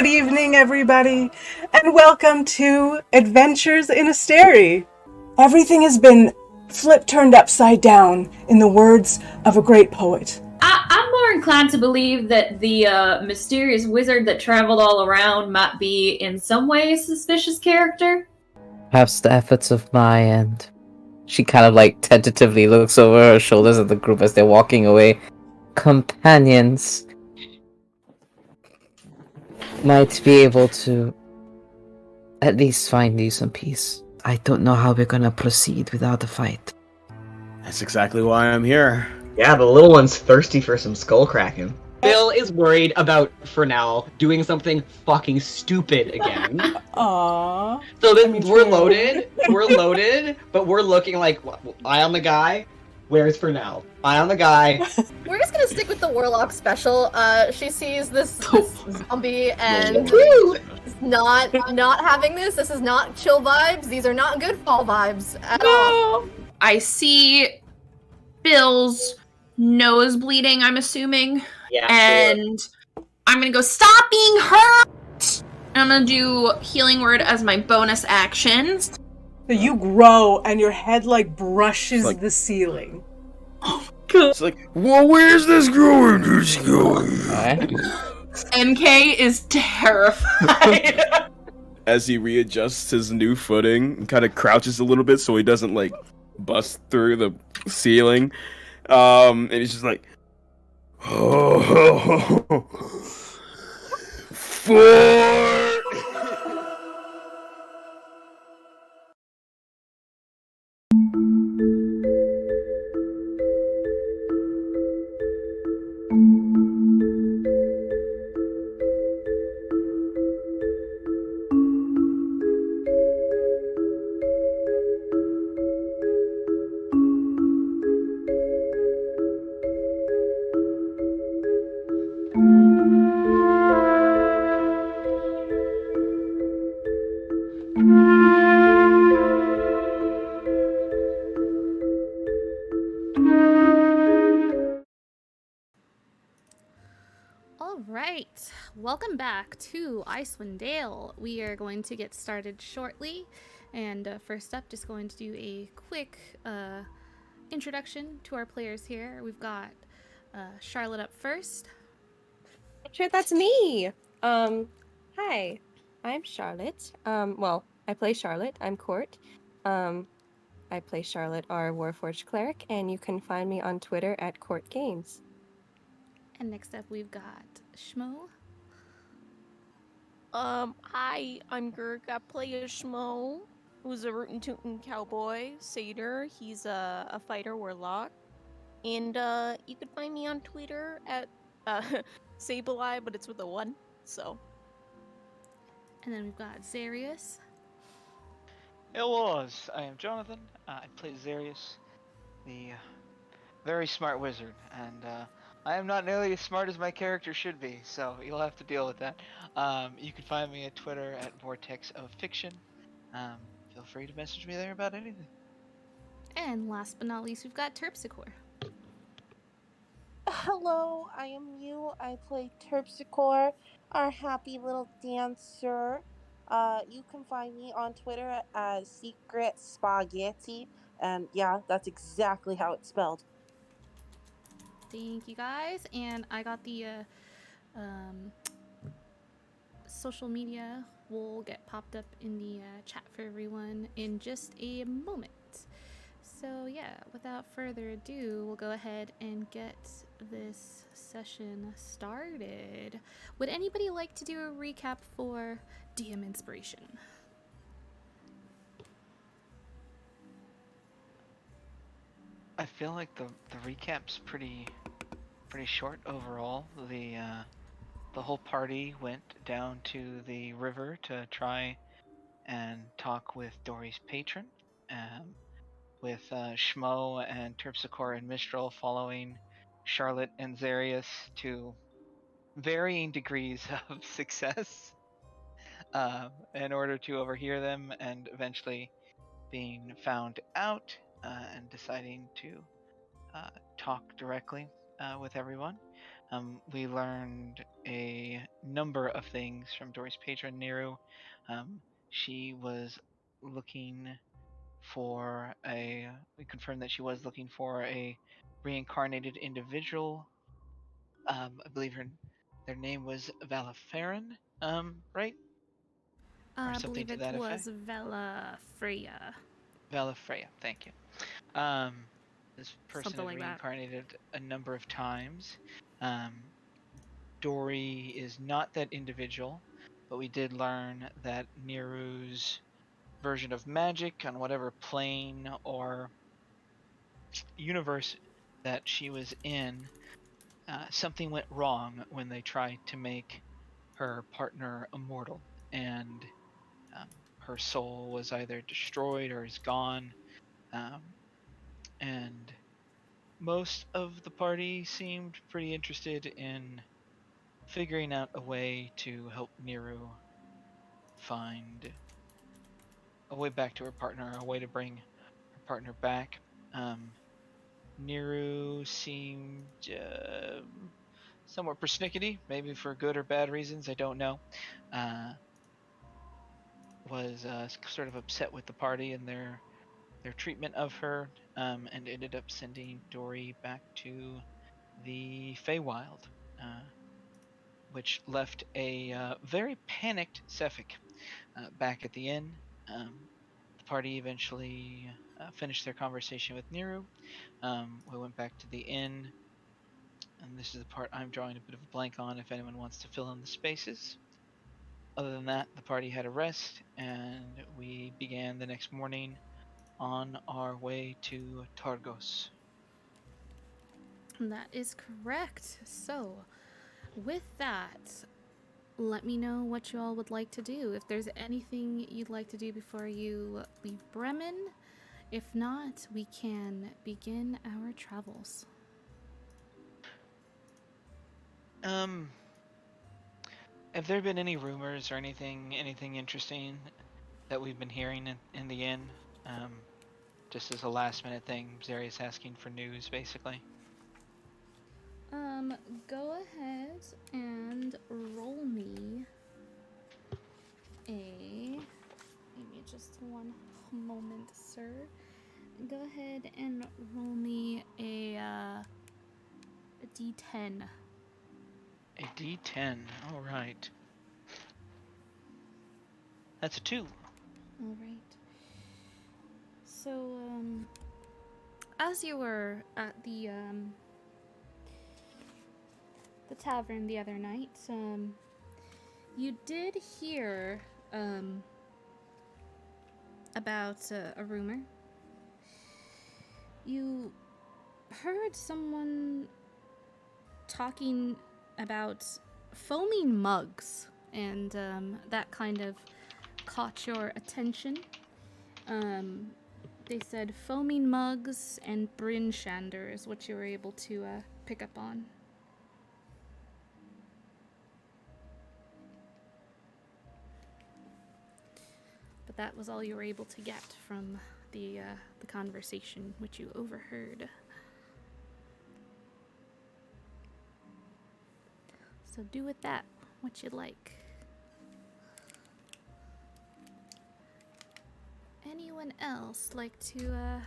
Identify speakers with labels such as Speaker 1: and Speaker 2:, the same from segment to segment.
Speaker 1: Good evening, everybody, and welcome to Adventures in Asteri. Everything has been turned upside down, in the words of a great poet.
Speaker 2: I'm more inclined to believe that the mysterious wizard that traveled all around might be in some way a suspicious character.
Speaker 3: Perhaps the efforts of my end. She kind of tentatively looks over her shoulders at the group as they're walking away. Companions might be able to at least find you some peace. I don't know how we're gonna proceed without a fight.
Speaker 4: That's exactly why I'm here.
Speaker 5: Yeah, the little one's thirsty for some skull cracking. Bill is worried about, for now, doing something fucking stupid again.
Speaker 1: Aww.
Speaker 5: So then we're loaded, but we're looking like, eye on the guy, where's for now? Eye on the guy.
Speaker 6: We're just gonna stick with the Warlock special. She sees this zombie and not having this. This is not chill vibes. These are not good fall vibes at all.
Speaker 7: I see Bill's nose bleeding, I'm assuming.
Speaker 5: Yeah.
Speaker 7: And I'm gonna go, stop being hurt! And I'm gonna do Healing Word as my bonus action.
Speaker 1: So you grow and your head brushes the ceiling.
Speaker 4: It's like, well, where's this going? Where's it going?
Speaker 7: MK is terrified.
Speaker 4: As he readjusts his new footing and kind of crouches a little bit so he doesn't bust through the ceiling. And he's just like, oh, four.
Speaker 8: Alright, welcome back to Icewind Dale. We are going to get started shortly, and first up, just going to do a quick introduction to our players here. We've got Charlotte up first.
Speaker 9: Sure, that's me. Hi, I'm Charlotte. Well, I play Charlotte. I'm Court. I play Charlotte, our Warforged cleric, and you can find me on Twitter at Court Games.
Speaker 8: And next up, we've got Schmo.
Speaker 10: Hi, I'm Gerg. I play a Schmo, who's a rootin' tootin' cowboy, satyr. He's a fighter warlock. And, you can find me on Twitter at, Sableye, but it's with a 1, so.
Speaker 8: And then we've got Zarius.
Speaker 11: Hello, I am Jonathan. I play Zarius, the very smart wizard, and I am not nearly as smart as my character should be, so you'll have to deal with that. You can find me at Twitter at Vortex of Fiction. Feel free to message me there about anything.
Speaker 8: And last but not least, we've got Terpsichore.
Speaker 12: Hello, I am Mew. I play Terpsichore, our happy little dancer. You can find me on Twitter as Secret Spaghetti, and yeah, that's exactly how it's spelled.
Speaker 8: Thank you guys, and I got the social media will get popped up in the chat for everyone in just a moment. So yeah, without further ado, we'll go ahead and get this session started. Would anybody like to do a recap for DM Inspiration?
Speaker 11: I feel like the recap's pretty short overall. The whole party went down to the river to try and talk with Dory's patron, with Schmo and Terpsichore and Mistral following Charlotte and Zarius to varying degrees of success in order to overhear them, and eventually being found out and deciding to talk directly with everyone. We learned a number of things from Dory's patron, Neru. She was looking for we confirmed that she was looking for a reincarnated individual. I believe their name was Valafarin, right? Or
Speaker 8: I
Speaker 11: something
Speaker 8: believe
Speaker 11: to
Speaker 8: it
Speaker 11: that
Speaker 8: was
Speaker 11: effect.
Speaker 8: Vela Freya.
Speaker 11: Valafreya, thank you. This person
Speaker 8: Something
Speaker 11: had
Speaker 8: like that.
Speaker 11: reincarnated a number of times. Dory is not that individual, but we did learn that Neru's version of magic on whatever plane or universe that she was in, something went wrong when they tried to make her partner immortal, and her soul was either destroyed or is gone. And most of the party seemed pretty interested in figuring out a way to help Neru find a way back to her partner, a way to bring her partner back. Neru seemed somewhat persnickety, maybe for good or bad reasons, I don't know. Was sort of upset with the party and their treatment of her, and ended up sending Dory back to the Feywild, which left a very panicked Sefik back at the inn. The party eventually finished their conversation with Neru. We went back to the inn, and this is the part I'm drawing a bit of a blank on if anyone wants to fill in the spaces. Other than that, the party had a rest, and we began the next morning on our way to Targos.
Speaker 8: That is correct. So, with that, let me know what you all would like to do. If there's anything you'd like to do before you leave Bremen, if not, we can begin our travels.
Speaker 11: Have there been any rumors or anything interesting that we've been hearing in the inn? Just as a last minute thing, Zarius asking for news, basically.
Speaker 8: Go ahead and roll me give me just one moment, sir. Go ahead and roll me a D10.
Speaker 11: A D10, alright. That's a 2.
Speaker 8: Alright. So, as you were at the tavern the other night, you did hear, about a rumor. You heard someone talking about foaming mugs, and that kind of caught your attention. They said foaming mugs and Bryn Shander is what you were able to pick up on. But that was all you were able to get from the conversation which you overheard. So do with that what you like. Anyone else like to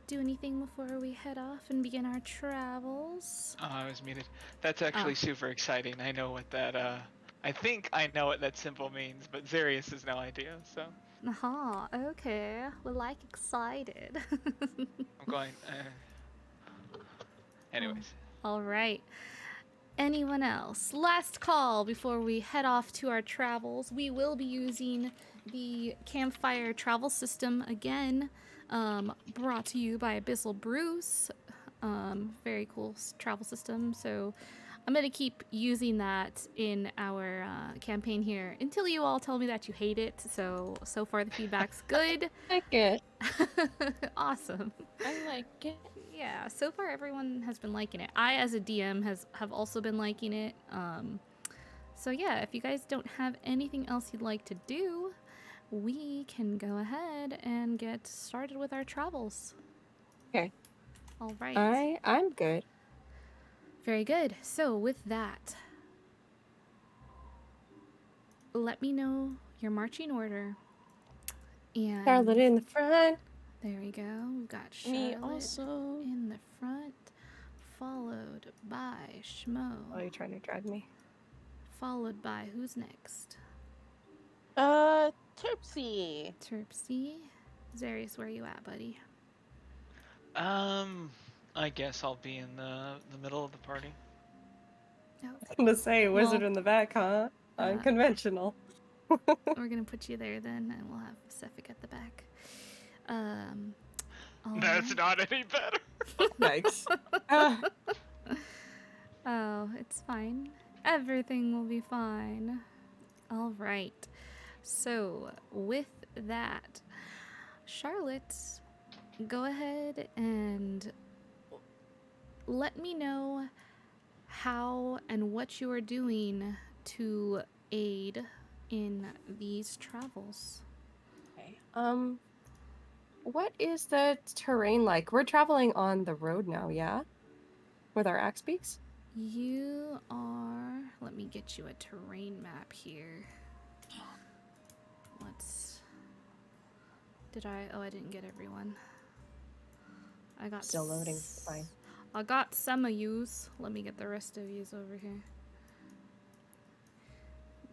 Speaker 8: do anything before we head off and begin our travels?
Speaker 11: Oh, I was muted. That's actually super exciting. I know what that, I think I know what that symbol means, but Zarius has no idea, so.
Speaker 8: Aha, okay. Well, like excited.
Speaker 11: I'm going, anyways.
Speaker 8: All right. Anyone else? Last call before we head off to our travels. We will be using the campfire travel system again, brought to you by Abyssal Bruce. Very cool travel system. So I'm going to keep using that in our campaign here until you all tell me that you hate it. So far the feedback's good.
Speaker 9: I like it.
Speaker 8: Awesome.
Speaker 9: I like it.
Speaker 8: Yeah, so far everyone has been liking it. I, as a DM, have also been liking it. So yeah, if you guys don't have anything else you'd like to do, we can go ahead and get started with our travels.
Speaker 9: Okay.
Speaker 8: All right.
Speaker 9: I'm good.
Speaker 8: Very good. So with that, let me know your marching order. And
Speaker 9: Charlotte in the front.
Speaker 8: there we go. We've got
Speaker 10: Me
Speaker 8: Charlotte
Speaker 10: also.
Speaker 8: in the front, followed by Schmo.
Speaker 9: Oh, you're trying to drag me.
Speaker 8: Followed by who's next?
Speaker 12: Terpsy.
Speaker 8: Terpsy. Zarius, where you at, buddy?
Speaker 11: I guess I'll be in the middle of the party.
Speaker 8: Oh,
Speaker 9: I'm gonna say wizard
Speaker 8: Well,
Speaker 9: in the back, huh? Unconventional.
Speaker 8: we're gonna put you there then, and we'll have Cephik at the back.
Speaker 11: That's
Speaker 8: alright.
Speaker 11: not any better.
Speaker 9: Yikes.
Speaker 8: Oh, it's fine. Everything will be fine. All right. So, with that, Charlotte, go ahead and let me know how and what you are doing to aid in these travels.
Speaker 9: Okay. What is the terrain like? We're traveling on the road now, yeah? With our axe beaks?
Speaker 8: You are... Let me get you a terrain map here. Let's... Did I... Oh, I didn't get everyone. I got...
Speaker 9: Still loading. Fine.
Speaker 8: I got some of yous. Let me get the rest of yous over here.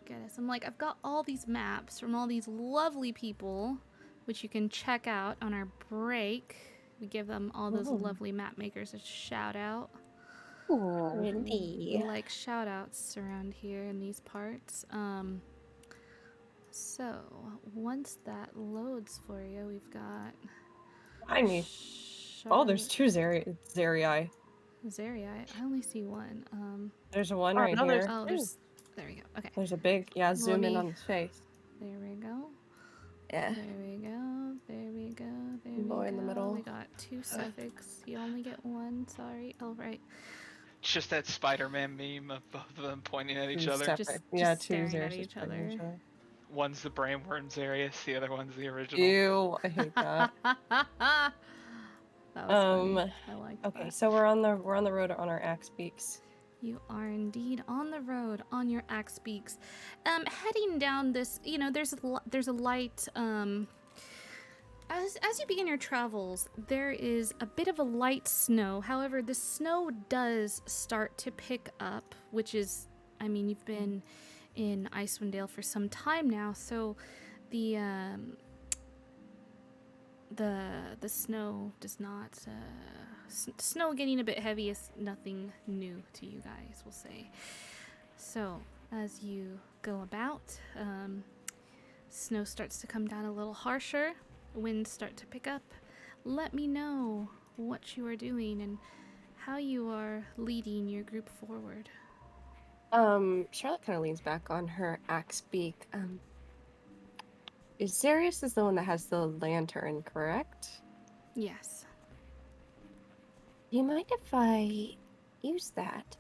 Speaker 8: Get us. I'm like, I've got all these maps from all these lovely people, which you can check out on our break. We give them all those lovely map makers a shout out.
Speaker 9: Really?
Speaker 8: We like shout outs around here in these parts. So once that loads for you, we've got
Speaker 9: I need. Oh, there's two Zerii.
Speaker 8: Zerii. I only see one.
Speaker 9: There's one right
Speaker 12: no, there's
Speaker 9: here.
Speaker 8: Oh, there we go. Okay.
Speaker 9: There's a big, zoom in on his face.
Speaker 8: There we go.
Speaker 9: Yeah.
Speaker 8: There we go. There we go. There we go.
Speaker 9: Boy in the middle.
Speaker 8: We got two suffix. You only get one. Sorry. Oh, right.
Speaker 11: Just that Spider-Man meme of both of them pointing at each
Speaker 9: Two
Speaker 11: other.
Speaker 9: separate- yeah, two
Speaker 8: staring at
Speaker 9: Zeris
Speaker 8: each
Speaker 9: just pointing at each
Speaker 8: other.
Speaker 9: other.
Speaker 11: One's the brainworm Zarius, the other one's the original.
Speaker 9: Ew, I hate that.
Speaker 8: That was funny. I like
Speaker 9: Okay,
Speaker 8: that.
Speaker 9: so we're on the road on our axe beaks.
Speaker 8: You are indeed on the road on your axe beaks. Heading down this, there's a light, as you begin your travels, there is a bit of a light snow. However, the snow does start to pick up, which is, you've been in Icewind Dale for some time now, so the snow does not, snow getting a bit heavy is nothing new to you guys, we'll say. So, as you go about, snow starts to come down a little harsher, winds start to pick up. Let me know what you are doing and how you are leading your group forward.
Speaker 9: Charlotte kind of leans back on her axe beak. Zarius is the one that has the lantern, correct?
Speaker 8: Yes.
Speaker 9: Do you mind if I use that?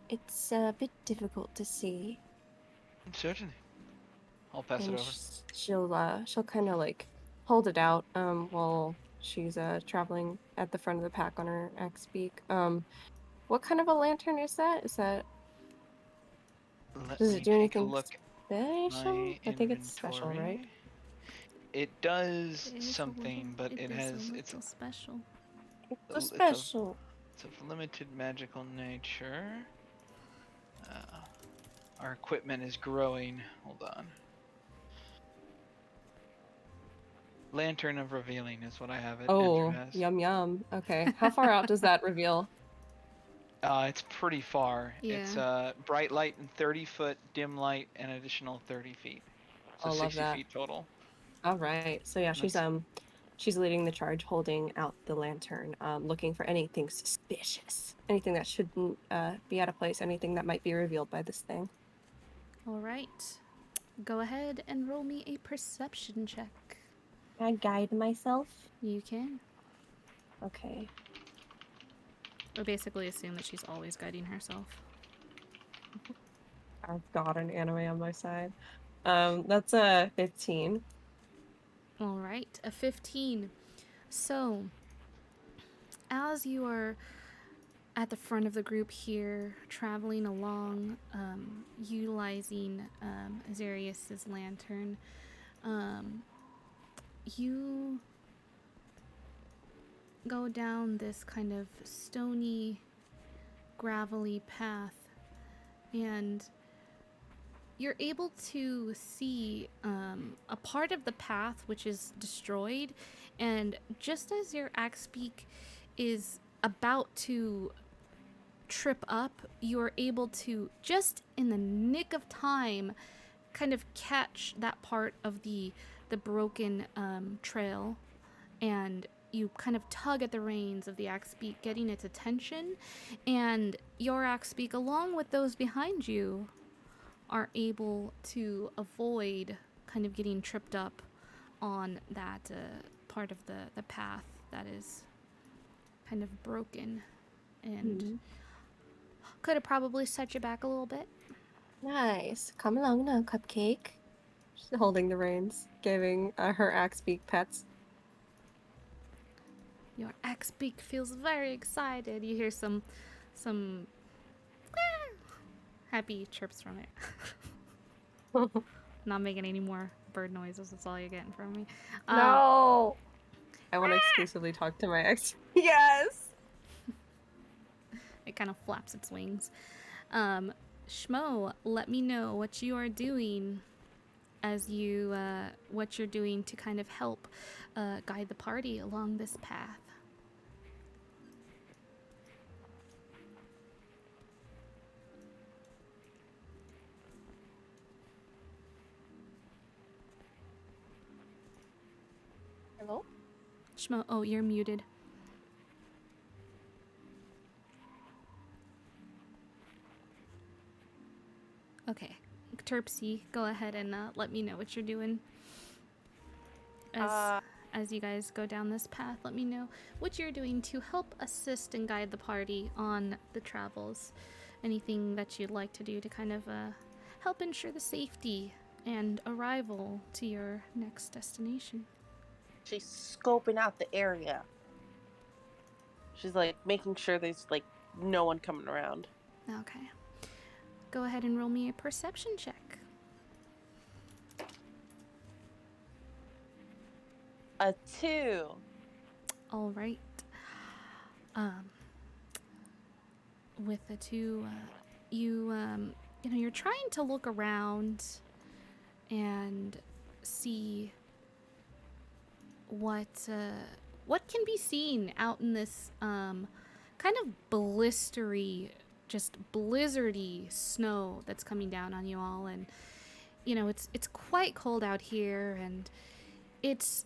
Speaker 9: It's a bit difficult to see.
Speaker 11: Certainly. I'll pass it
Speaker 9: And
Speaker 11: over.
Speaker 9: she'll kind of like hold it out while she's traveling at the front of the pack on her axe beak. What kind of a lantern is that? Does it do anything special? I think it's special, right?
Speaker 11: It does
Speaker 8: It is
Speaker 11: something, but it has
Speaker 8: it's a special.
Speaker 9: It's special.
Speaker 11: It's of limited magical nature. Our equipment is growing. Hold on. Lantern of Revealing is what I have it.
Speaker 9: Oh,
Speaker 11: entered as.
Speaker 9: yum yum. Okay, how far out does that reveal?
Speaker 11: It's pretty far.
Speaker 8: Yeah.
Speaker 11: It's bright light and 30-foot, dim light an additional 30 feet. So
Speaker 9: I love
Speaker 11: 60
Speaker 9: that.
Speaker 11: feet total.
Speaker 9: All right. So yeah, she's leading the charge, holding out the lantern, looking for anything suspicious, anything that shouldn't be out of place, anything that might be revealed by this thing.
Speaker 8: All right. Go ahead and roll me a perception check.
Speaker 9: Can I guide myself?
Speaker 8: You can.
Speaker 9: Okay.
Speaker 8: We basically assume that she's always guiding herself.
Speaker 9: I've got an anime on my side. That's a 15.
Speaker 8: All right, a 15. So, as you are at the front of the group here, traveling along, utilizing Azarius's lantern. You go down this kind of stony, gravelly path, and you're able to see a part of the path which is destroyed, and just as your axe beak is about to trip up, you're able to, just in the nick of time, kind of catch that part of the broken trail, and you kind of tug at the reins of the axe beak, getting its attention, and your axe beak, along with those behind you, are able to avoid kind of getting tripped up on that part of the path that is kind of broken, and could have probably set you back a little bit.
Speaker 9: Nice. Come along now, Cupcake. She's holding the reins, giving her axe beak pets.
Speaker 8: Your axe beak feels very excited. You hear some happy chirps from it. Not making any more bird noises. That's all you're getting from me.
Speaker 9: No! I want to exclusively talk to my ex. Yes!
Speaker 8: It kind of flaps its wings. Schmo, let me know what you are doing as you, what you're doing to kind of help guide the party along this path.
Speaker 9: Hello?
Speaker 8: Schmo, oh, you're muted. Okay. Terpsy, go ahead and let me know what you're doing. As you guys go down this path, let me know what you're doing to help assist and guide the party on the travels. Anything that you'd like to do to kind of help ensure the safety and arrival to your next destination.
Speaker 12: She's scoping out the area. She's like making sure there's like no one coming around.
Speaker 8: Okay. Go ahead and roll me a perception check.
Speaker 12: A 2.
Speaker 8: All right. With the 2, you're trying to look around and see what can be seen out in this kind of blistery, just blizzardy snow that's coming down on you all. And it's quite cold out here, and it's,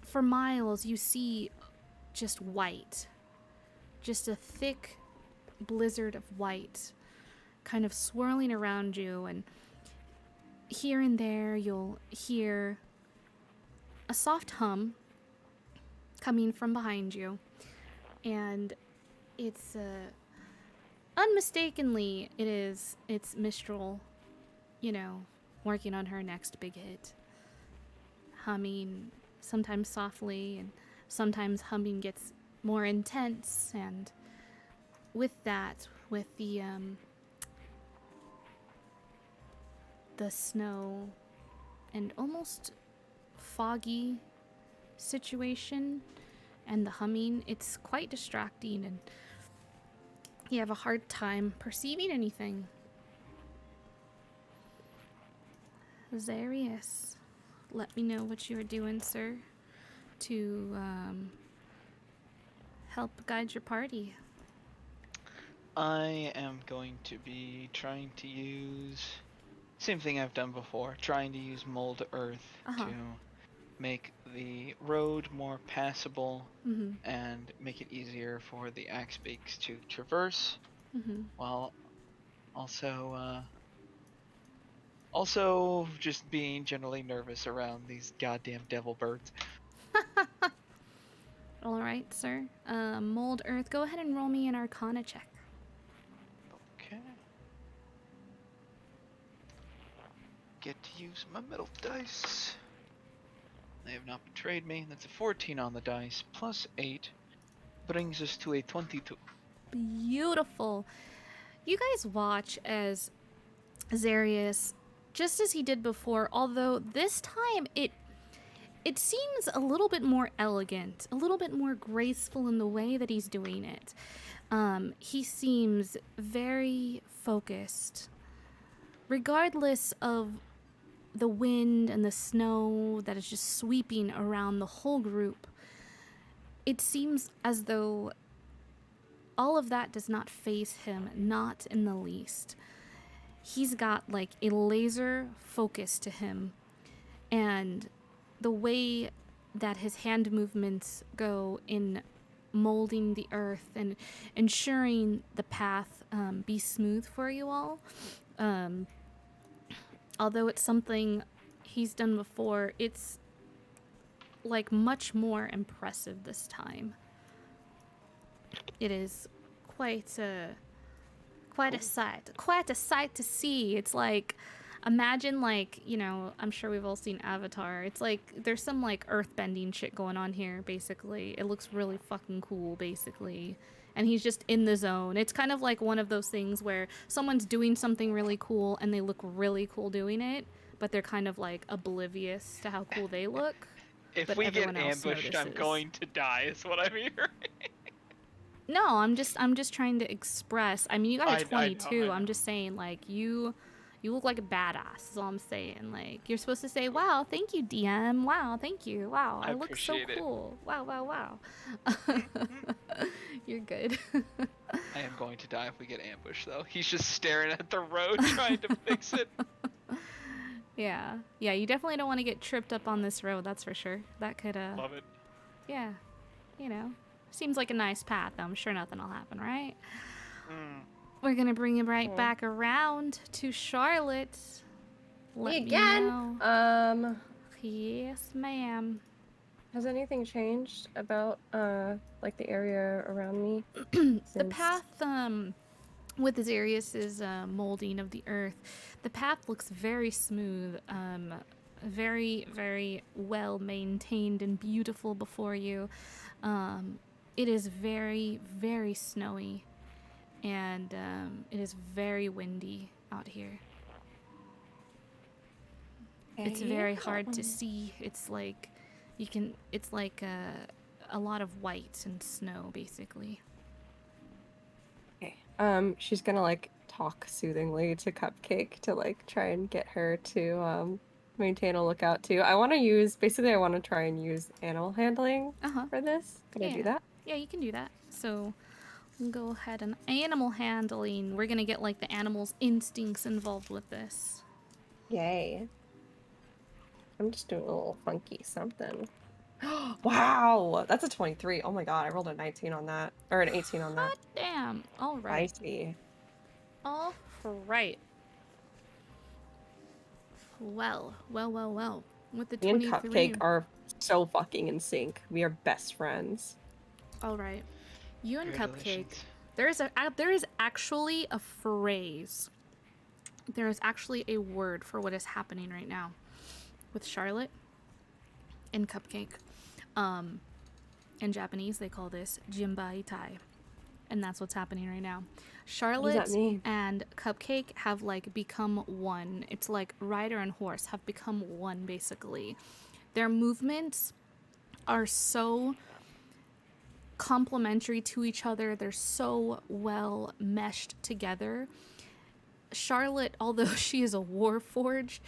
Speaker 8: for miles you see just white, just a thick blizzard of white kind of swirling around you, and here and there you'll hear a soft hum coming from behind you, and it's unmistakably it's Mistral, working on her next big hit, humming, sometimes softly and sometimes humming gets more intense. And with that, with the snow and almost foggy situation and the humming, it's quite distracting, and you have a hard time perceiving anything. Zarius, let me know what you're doing, sir, to help guide your party.
Speaker 11: I am going to be trying to use same thing I've done before, trying to use mold earth to make the road more passable and make it easier for the axe beaks to traverse, while also just being generally nervous around these goddamn devil birds.
Speaker 8: All right, sir. Mold earth, go ahead and roll me an Arcana check.
Speaker 11: Okay. Get to use my middle dice. They have not betrayed me. That's a 14 on the dice, plus 8, brings us to a 22.
Speaker 8: beautiful. You guys watch as Zarius, just as he did before, although this time it seems a little bit more elegant, a little bit more graceful in the way that he's doing it. He seems very focused, regardless of the wind and the snow that is just sweeping around the whole group. It seems as though all of that does not faze him, not in the least. He's got like a laser focus to him, and the way that his hand movements go in molding the earth and ensuring the path be smooth for you all. Although it's something he's done before, it's like much more impressive this time. It is quite a sight to see. It's like, imagine like, you know, I'm sure we've all seen Avatar. It's like there's some like earthbending shit going on here, basically. It looks really fucking cool, basically. And he's just in the zone. It's kind of like one of those things where someone's doing something really cool and they look really cool doing it, but they're kind of like oblivious to how cool they look.
Speaker 11: If
Speaker 8: but
Speaker 11: we get
Speaker 8: everyone else
Speaker 11: ambushed, I'm
Speaker 8: notices.
Speaker 11: going to die, is what I'm hearing.
Speaker 8: No, I'm just trying to express. I mean, you got a 22.
Speaker 11: I know.
Speaker 8: I'm just saying, like, you look like a badass. Is all I'm saying. Like, you're supposed to say, "Wow, thank you, DM. Wow, thank you. Wow, I look so
Speaker 11: appreciate it.
Speaker 8: cool. Wow, wow, wow." You're good.
Speaker 11: I am going to die if we get ambushed, though. He's just staring at the road trying to fix it.
Speaker 8: Yeah, you definitely don't want to get tripped up on this road. That's for sure. That could
Speaker 11: Love it.
Speaker 8: Yeah, you know, seems like a nice path. I'm sure nothing will happen, right? We're gonna bring him right back around to Charlotte. Let me know. Yes, ma'am.
Speaker 9: Has anything changed about like the area around me?
Speaker 8: The path with Zarius's molding of the earth, the path looks very smooth, very, very well maintained and beautiful before you. It is very, very snowy, and it is very windy out here. It's very hard to see. It's like it's like a lot of white and snow, basically.
Speaker 9: Okay. She's gonna like talk soothingly to Cupcake to like try and get her to maintain a lookout too. I want to try and use animal handling for this. Can I do that?
Speaker 8: Yeah, you can do that. So we'll go ahead and animal handling. We're gonna get like the animal's instincts involved with this.
Speaker 9: Yay. I'm just doing a little funky something. Wow, that's a 23. Oh my god, I rolled a 19 on that. Or an 18 on that.
Speaker 8: Hot damn. All right.
Speaker 9: Spicy.
Speaker 8: All right. Well. With the 23.
Speaker 9: Me and Cupcake are so fucking in sync. We are best friends.
Speaker 8: All right. You and Cupcake. There is actually a phrase. There is actually a word for what is happening right now with Charlotte and Cupcake. In Japanese, they call this Jimbaitai. And that's what's happening right now. Charlotte and Cupcake have like become one. It's like rider and horse have become one, basically. Their movements are so complementary to each other. They're so well meshed together. Charlotte, although she is a warforged,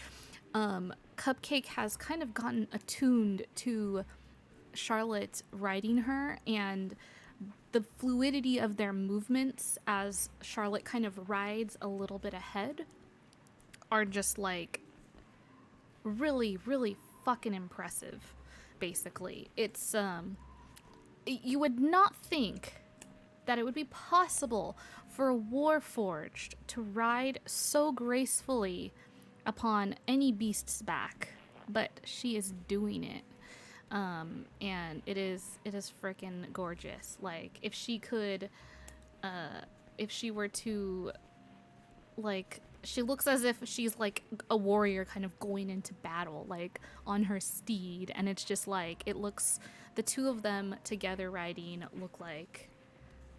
Speaker 8: Cupcake has kind of gotten attuned to Charlotte riding her, and the fluidity of their movements as Charlotte kind of rides a little bit ahead are just like really, really fucking impressive, basically. It's you would not think that it would be possible for a warforged to ride so gracefully upon any beast's back, but she is doing it. And it is freaking gorgeous. Like, if she were to, like, she looks as if she's like a warrior kind of going into battle, like on her steed, and it's just like, it looks, the two of them together riding look like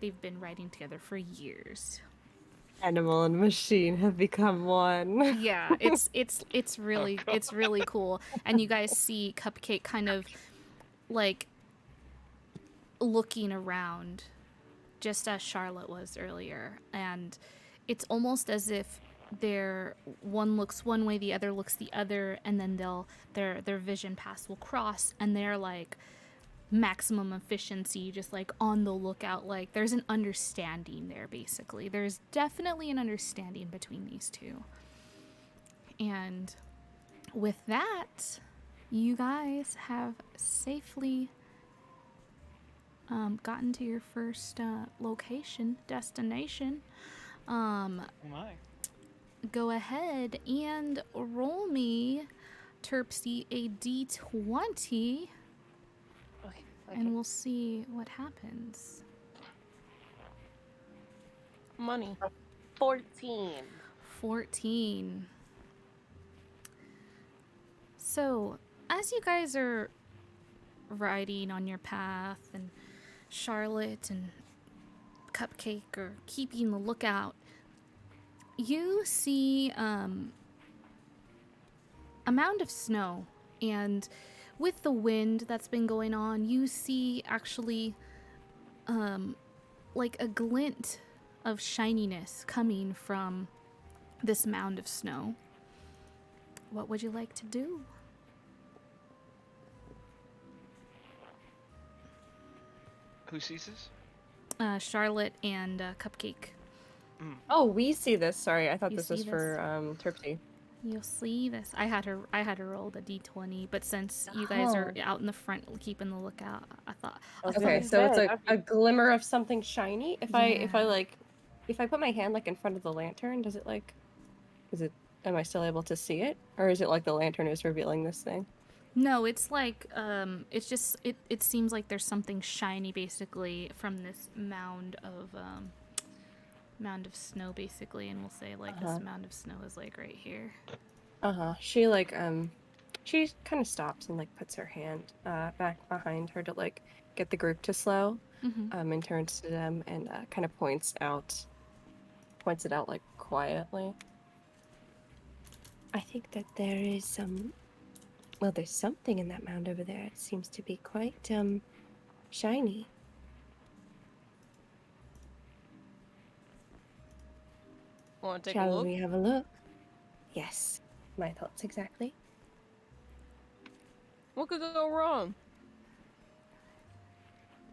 Speaker 8: they've been riding together for years.
Speaker 9: Animal and machine have become one.
Speaker 8: Yeah, it's really cool. And you guys see Cupcake kind of like looking around just as Charlotte was earlier, and it's almost as if one looks one way, the other looks the other, and then their vision paths will cross, and they're like maximum efficiency, just like on the lookout. Like there's an understanding there. Basically, there's definitely an understanding between these two. And with that, you guys have safely gotten to your first destination.
Speaker 11: Oh my.
Speaker 8: Go ahead and roll me, Terpsy, a d20,
Speaker 12: Okay.
Speaker 8: and we'll see what happens.
Speaker 12: Money. 14.
Speaker 8: 14. So, as you guys are riding on your path, and Charlotte and Cupcake are keeping the lookout, you see a mound of snow, and with the wind that's been going on, you see actually like a glint of shininess coming from this mound of snow. What would you like to do?
Speaker 11: Who sees this?
Speaker 8: Charlotte and Cupcake.
Speaker 9: Oh, we see this. Sorry, I thought
Speaker 8: You
Speaker 9: this
Speaker 8: see
Speaker 9: was for Terpsy.
Speaker 8: You'll see this. I had to roll the d20, but since you guys are out in the front keeping the lookout, I thought.
Speaker 9: Okay, so it's a glimmer of something shiny. If I put my hand like in front of the lantern, does it like, am I still able to see it, or is it like the lantern is revealing this thing?
Speaker 8: No, it's like it's just it seems like there's something shiny basically from this mound of snow basically, and we'll say like this mound of snow is like right here.
Speaker 9: She like she kind of stops and like puts her hand back behind her to like get the group to slow, and turns to them and kind of points it out like quietly. I think that there is there's something in that mound over there. It seems to be quite shiny.
Speaker 12: Want to take a
Speaker 9: Shall
Speaker 12: look?
Speaker 9: we have a look? Yes, my thoughts exactly.
Speaker 12: What could go wrong?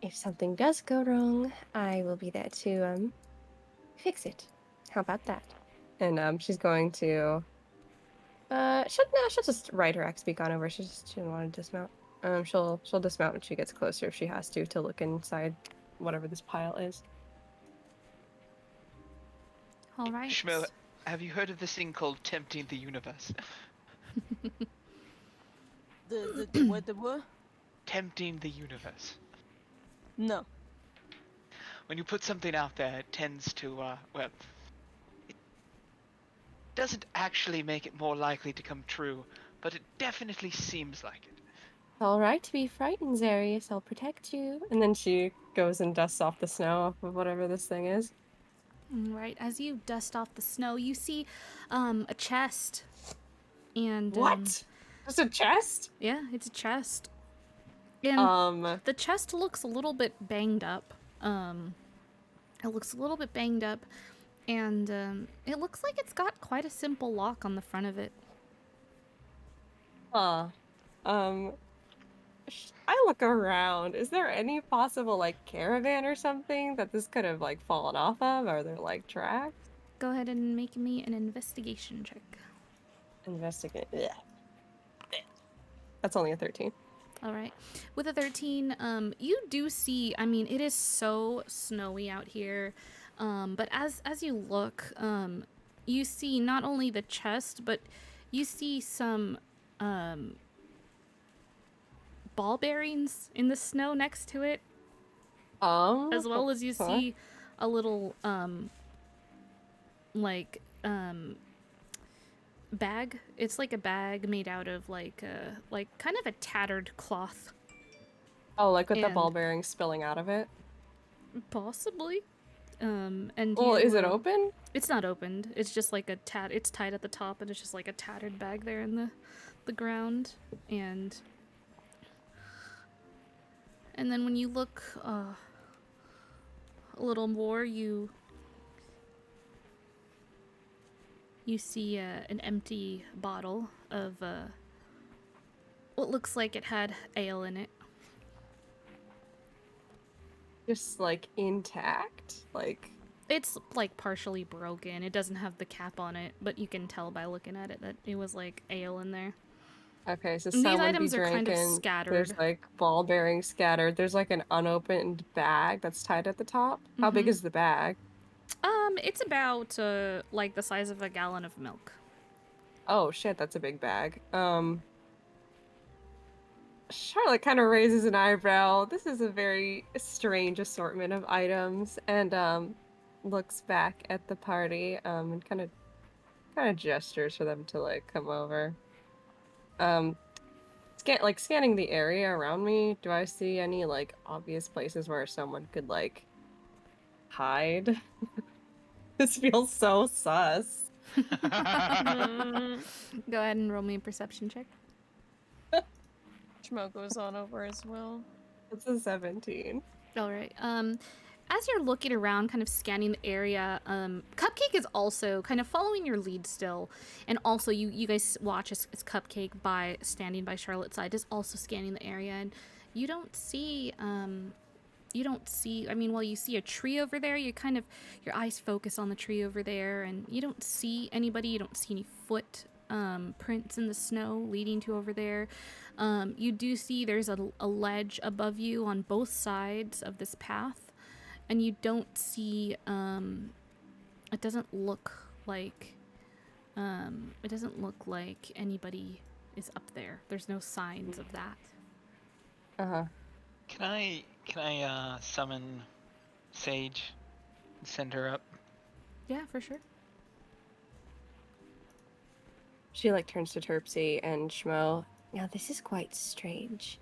Speaker 9: If something does go wrong, I will be there to fix it. How about that? And she's going to she'll just ride her XP on over. She didn't want to dismount. She'll dismount when she gets closer if she has to look inside whatever this pile is.
Speaker 8: All right.
Speaker 11: Shmo, have you heard of this thing called tempting the universe?
Speaker 12: The what?
Speaker 11: Tempting the universe.
Speaker 12: No.
Speaker 11: When you put something out there, it tends to, it doesn't actually make it more likely to come true, but it definitely seems like it.
Speaker 9: All right, to be frightened, Zarius. I'll protect you. And then she goes and dusts off the snow off of whatever this thing is.
Speaker 8: Right, as you dust off the snow, you see a chest. And
Speaker 9: what? Just a chest?
Speaker 8: Yeah, it's a chest. And the chest looks a little bit banged up. It looks a little bit banged up, and it looks like it's got quite a simple lock on the front of it.
Speaker 9: I look around. Is there any possible like caravan or something that this could have like fallen off of? Are there like tracks?
Speaker 8: Go ahead and make me an investigation check.
Speaker 9: Investigate. Yeah. That's only a 13.
Speaker 8: All right. With a 13, you do see, I mean, it is so snowy out here. But as you look, you see not only the chest, but you see some ball bearings in the snow next to it. As well as you see a little bag. It's like a bag made out of like kind of a tattered cloth.
Speaker 9: Oh, like with the ball bearings spilling out of it?
Speaker 8: Possibly. And
Speaker 9: Well, is it
Speaker 8: you,
Speaker 9: open?
Speaker 8: It's not opened. It's just like it's tied at the top, and it's just like a tattered bag there in the ground. And then when you look a little more, you see an empty bottle of what looks like it had ale in it.
Speaker 9: Just like intact? Like
Speaker 8: It's like partially broken. It doesn't have the cap on it, but you can tell by looking at it that it was like ale in there.
Speaker 9: okay, so
Speaker 8: These
Speaker 9: someone
Speaker 8: items
Speaker 9: be
Speaker 8: are kind of
Speaker 9: drinking.
Speaker 8: scattered.
Speaker 9: There's like ball bearings scattered. There's like an unopened bag that's tied at the top. How big is the bag?
Speaker 8: It's about like the size of a gallon of milk.
Speaker 9: Oh shit, that's a big bag. Charlotte kind of raises an eyebrow. This is a very strange assortment of items, and looks back at the party, and kind of gestures for them to like come over. Scanning the area around me. Do I see any like obvious places where someone could like hide? This feels so sus.
Speaker 8: Go ahead and roll me a perception check.
Speaker 10: Schmo goes on over as well.
Speaker 9: It's a 17.
Speaker 8: All right. As you're looking around, kind of scanning the area, Cupcake is also kind of following your lead still, and also you guys watch as Cupcake standing by Charlotte's side is also scanning the area, and you don't see. I mean, while you see a tree over there, your eyes focus on the tree over there, and you don't see anybody. You don't see any foot prints in the snow leading to over there. You do see there's a ledge above you on both sides of this path, and you don't see it doesn't look like anybody is up there. There's no signs of that.
Speaker 11: Can I summon Sage and send her up?
Speaker 8: Yeah, for sure.
Speaker 9: She like turns to Terpsy and Schmo. Now this is quite strange.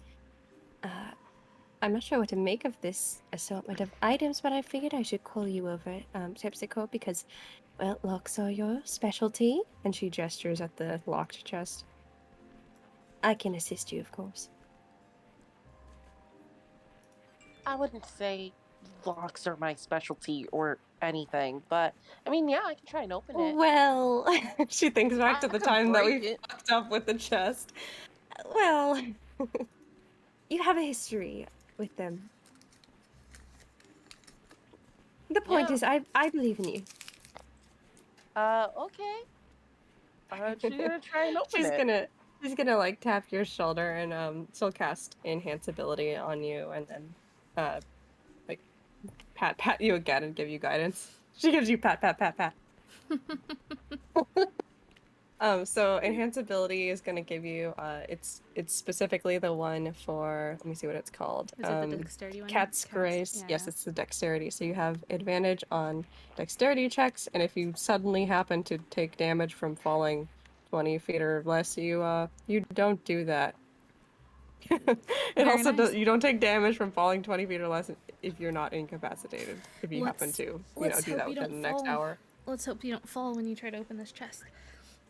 Speaker 9: I'm not sure what to make of this assortment of items, but I figured I should call you over, Terpsichore, because, well, locks are your specialty. And she gestures at the locked chest. I can assist you, of course.
Speaker 12: I wouldn't say locks are my specialty or anything, but I mean, yeah, I can try and open it.
Speaker 9: Well, she thinks back to the time that we
Speaker 12: it.
Speaker 9: fucked up with the chest. Well, you have a history with them. The point is, I believe in you.
Speaker 12: Okay. She's gonna try and open it.
Speaker 9: She's gonna like tap your shoulder and she'll cast enhance ability on you and then like pat you again and give you guidance. She gives you pat. So enhance ability is gonna give you it's specifically the one for, let me see what it's called.
Speaker 8: Is it the dexterity one?
Speaker 9: Cat's Grace.
Speaker 8: Yeah.
Speaker 9: Yes, it's the dexterity. So you have advantage on dexterity checks, and if you suddenly happen to take damage from falling 20 feet or less, you don't do that. You don't take damage from falling 20 feet or less if you're not incapacitated. If you happen to, do that within the next hour.
Speaker 8: Let's hope you don't fall when you try to open this chest.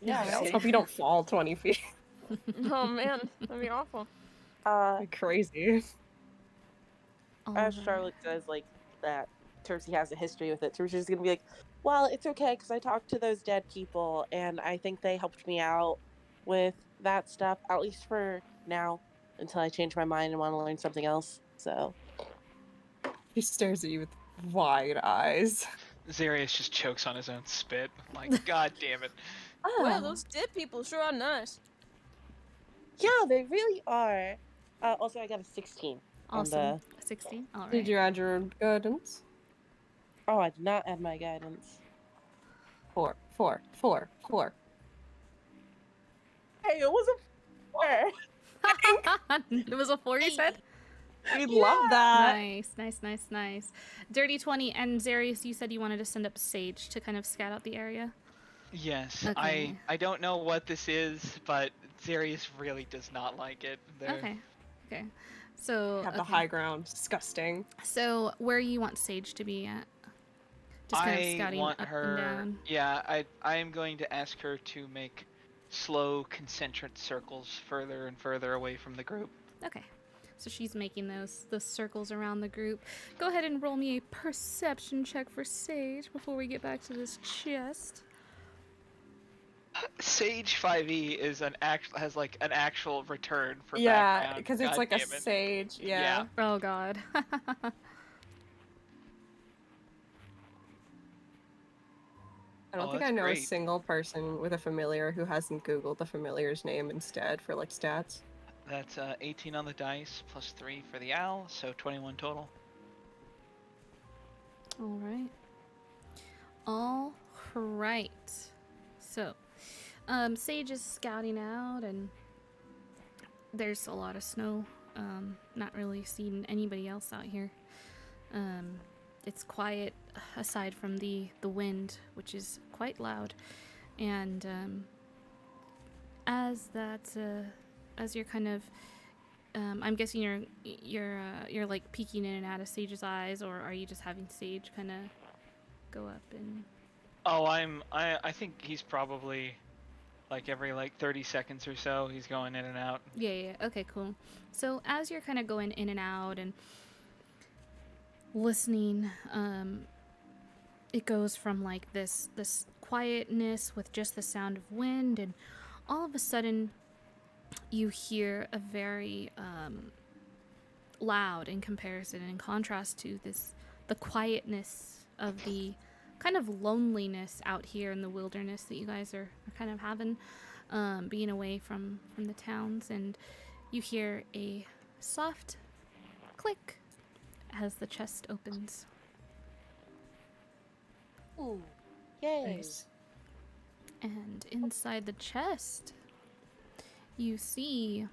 Speaker 12: Yeah,
Speaker 9: Let's hope you don't fall 20 feet.
Speaker 10: Oh man, that'd be awful.
Speaker 9: Crazy.
Speaker 12: As Charlotte says, like, that Terpsy has a history with it, Terpsy's gonna be like, well, it's okay, because I talked to those dead people, and I think they helped me out with that stuff, at least for now, until I change my mind and want to learn something else, so.
Speaker 9: He stares at you with wide eyes.
Speaker 11: Xerius just chokes on his own spit. Like, god damn it.
Speaker 10: Well, those dead people sure are nice.
Speaker 12: Yeah, they really are. Also, I got a 16.
Speaker 8: Awesome.
Speaker 12: On
Speaker 8: 16? Alright.
Speaker 9: Did you add your guidance?
Speaker 12: Oh, I did not add my guidance.
Speaker 9: 4.
Speaker 12: Hey, it was a 4!
Speaker 8: It was a 4, you said?
Speaker 9: We'd love that.
Speaker 8: Nice. Dirty 20, and Xerius, you said you wanted to send up Sage to kind of scout out the area?
Speaker 11: Yes,
Speaker 8: Okay.
Speaker 11: I don't know what this is, but Xerius really does not like it.
Speaker 8: Okay. So
Speaker 9: Have the high ground. Disgusting.
Speaker 8: So where you want Sage to be at? Just kind of scouting
Speaker 11: want
Speaker 8: up
Speaker 11: her.
Speaker 8: and down.
Speaker 11: Yeah, I am going to ask her to make slow concentric circles further and further away from the group.
Speaker 8: Okay. So she's making those circles around the group. Go ahead and roll me a perception check for Sage before we get back to this chest.
Speaker 11: Sage 5e is has like an actual return for
Speaker 9: Yeah,
Speaker 11: background.
Speaker 9: because it's
Speaker 11: God
Speaker 9: like a
Speaker 11: damn it.
Speaker 9: sage. Yeah.
Speaker 8: Oh god.
Speaker 9: I don't think
Speaker 11: that's
Speaker 9: I know a
Speaker 11: great.
Speaker 9: single person with a familiar who hasn't Googled the familiar's name instead for like stats.
Speaker 11: That's 18 on the dice plus 3 for the owl, so 21 total.
Speaker 8: All right. All right. So, Sage is scouting out, and there's a lot of snow. Not really seeing anybody else out here. It's quiet aside from the wind, which is quite loud. And as you're kind of, I'm guessing you're like peeking in and out of Sage's eyes, or are you just having Sage kind of go up and?
Speaker 11: Oh, I think he's probably like every 30 seconds or so he's going in and out.
Speaker 8: Yeah. Okay, cool. So as you're kind of going in and out and listening, it goes from like this quietness with just the sound of wind, and all of a sudden you hear a very loud, in comparison, in contrast to the quietness of the kind of loneliness out here in the wilderness that you guys are kind of having, being away from the towns. And you hear a soft click as the chest opens.
Speaker 12: Ooh, yay.
Speaker 9: Nice.
Speaker 8: And inside the chest, you see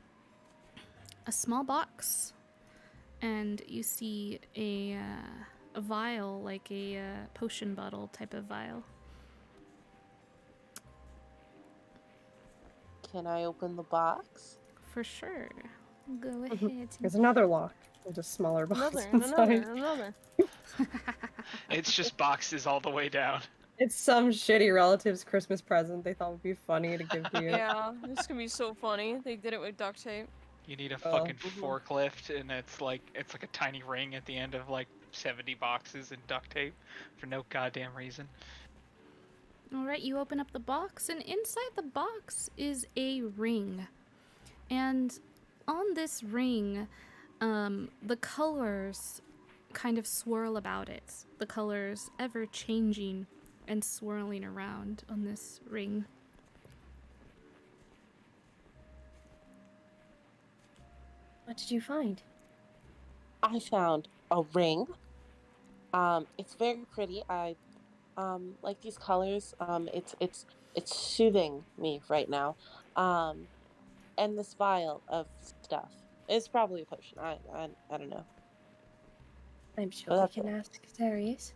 Speaker 8: a small box, and you see a vial, like a potion bottle type of vial.
Speaker 12: Can I open the box?
Speaker 8: For sure. Go ahead.
Speaker 9: There's another lock with a smaller box inside.
Speaker 10: Another.
Speaker 11: It's just boxes all the way down.
Speaker 9: It's some shitty relative's Christmas present they thought would be funny to give to you.
Speaker 10: Yeah, this can be so funny. They did it with duct tape.
Speaker 11: You need a fucking forklift, and it's like a tiny ring at the end of 70 boxes and duct tape for no goddamn reason.
Speaker 8: All right, you open up the box, and inside the box is a ring. And on this ring, the colors kind of swirl about it. The colors ever changing and swirling around on this ring.
Speaker 9: What did you find?
Speaker 12: I found a ring. It's very pretty. I like these colors. It's soothing me right now. And this vial of stuff. It's probably a potion. I don't know.
Speaker 9: I'm sure we can ask Darius.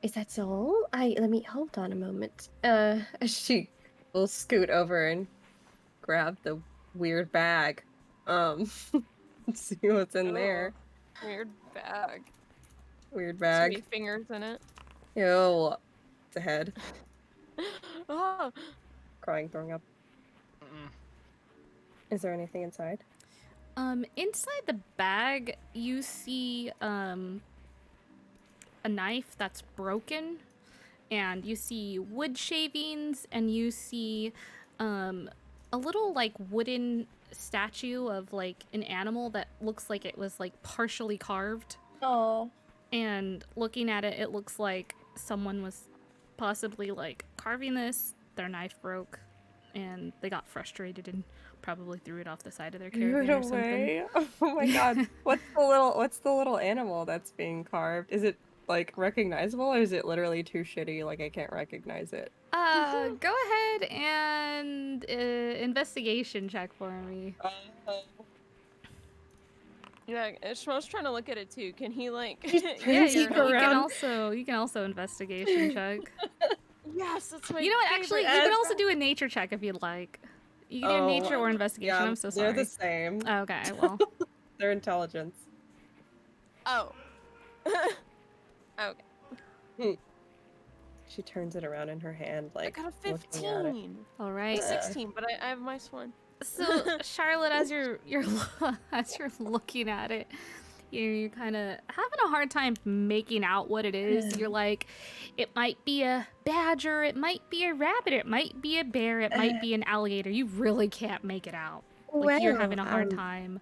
Speaker 9: Is that all? Let me hold on a moment. She will scoot over and grab the weird bag. See what's in there.
Speaker 10: Weird bag.
Speaker 9: Weird
Speaker 10: Too
Speaker 9: bag.
Speaker 10: many fingers in it.
Speaker 9: Ew. It's a head.
Speaker 10: Oh.
Speaker 9: Crying, throwing up. Is there anything inside?
Speaker 8: Inside the bag, you see a knife that's broken, and you see wood shavings, and you see a little wooden statue of an animal that looks like it was partially carved.
Speaker 9: Oh.
Speaker 8: And looking at it, it looks like someone was possibly carving this, their knife broke, and they got frustrated and probably threw it off the side of their caravan or something.
Speaker 9: Oh my god. What's the little animal that's being carved? Is it recognizable, or is it literally too shitty I can't recognize it?
Speaker 8: Go ahead and investigation check for me.
Speaker 10: Yeah, Ishmael's trying to look at it too. Can he
Speaker 8: Yeah, you can also investigation check.
Speaker 10: Yes, that's my
Speaker 8: You know what? Actually, you
Speaker 10: favorite.
Speaker 8: can also do a nature check if you'd like. You can do nature or investigation.
Speaker 9: Yeah,
Speaker 8: I'm so sorry.
Speaker 9: they're the same.
Speaker 8: Okay, well.
Speaker 9: They're intelligence.
Speaker 10: Oh. Okay.
Speaker 9: She turns it around in her hand, like
Speaker 10: I got a
Speaker 9: looking at it.
Speaker 10: 15.
Speaker 8: All right.
Speaker 10: 16, but I have minus 1.
Speaker 8: So Charlotte, as you're as you're looking at it, you're kind of having a hard time making out what it is. You're like, it might be a badger, it might be a rabbit, it might be a bear, it might be an alligator. You really can't make it out. Like you're having a hard time.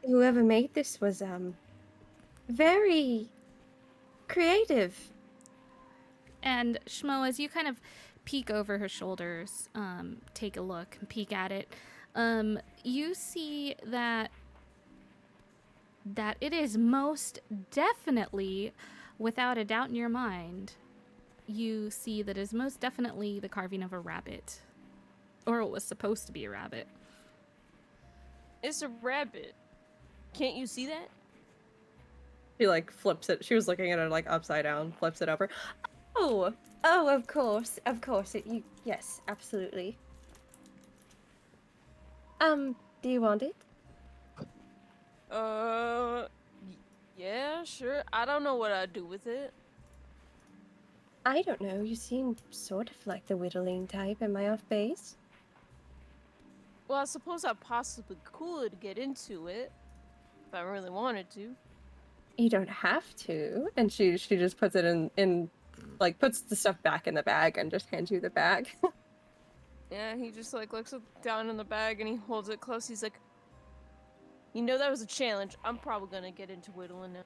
Speaker 9: Whoever made this was very creative.
Speaker 8: And Shmo, as you kind of peek over her shoulders, take a look and peek at it, you see that it is most definitely, without a doubt in your mind, you see that it is most definitely the carving of a rabbit. Or it was supposed to be a rabbit.
Speaker 10: It's a rabbit. Can't you see that?
Speaker 9: She like flips it. She was looking at it like upside down, flips it over. Oh, of course. Yes, absolutely. Do you want it?
Speaker 10: Yeah, sure. I don't know what I'd do with it.
Speaker 9: I don't know. You seem sort of like the whittling type. Am I off base?
Speaker 10: Well, I suppose I possibly could get into it if I really wanted to.
Speaker 9: You don't have to. And she just puts it in like puts the stuff back in the bag and just hands you the bag.
Speaker 10: Yeah, he just like looks down in the bag and he holds it close. He's like, you know, that was a challenge. I'm probably gonna get into whittling now.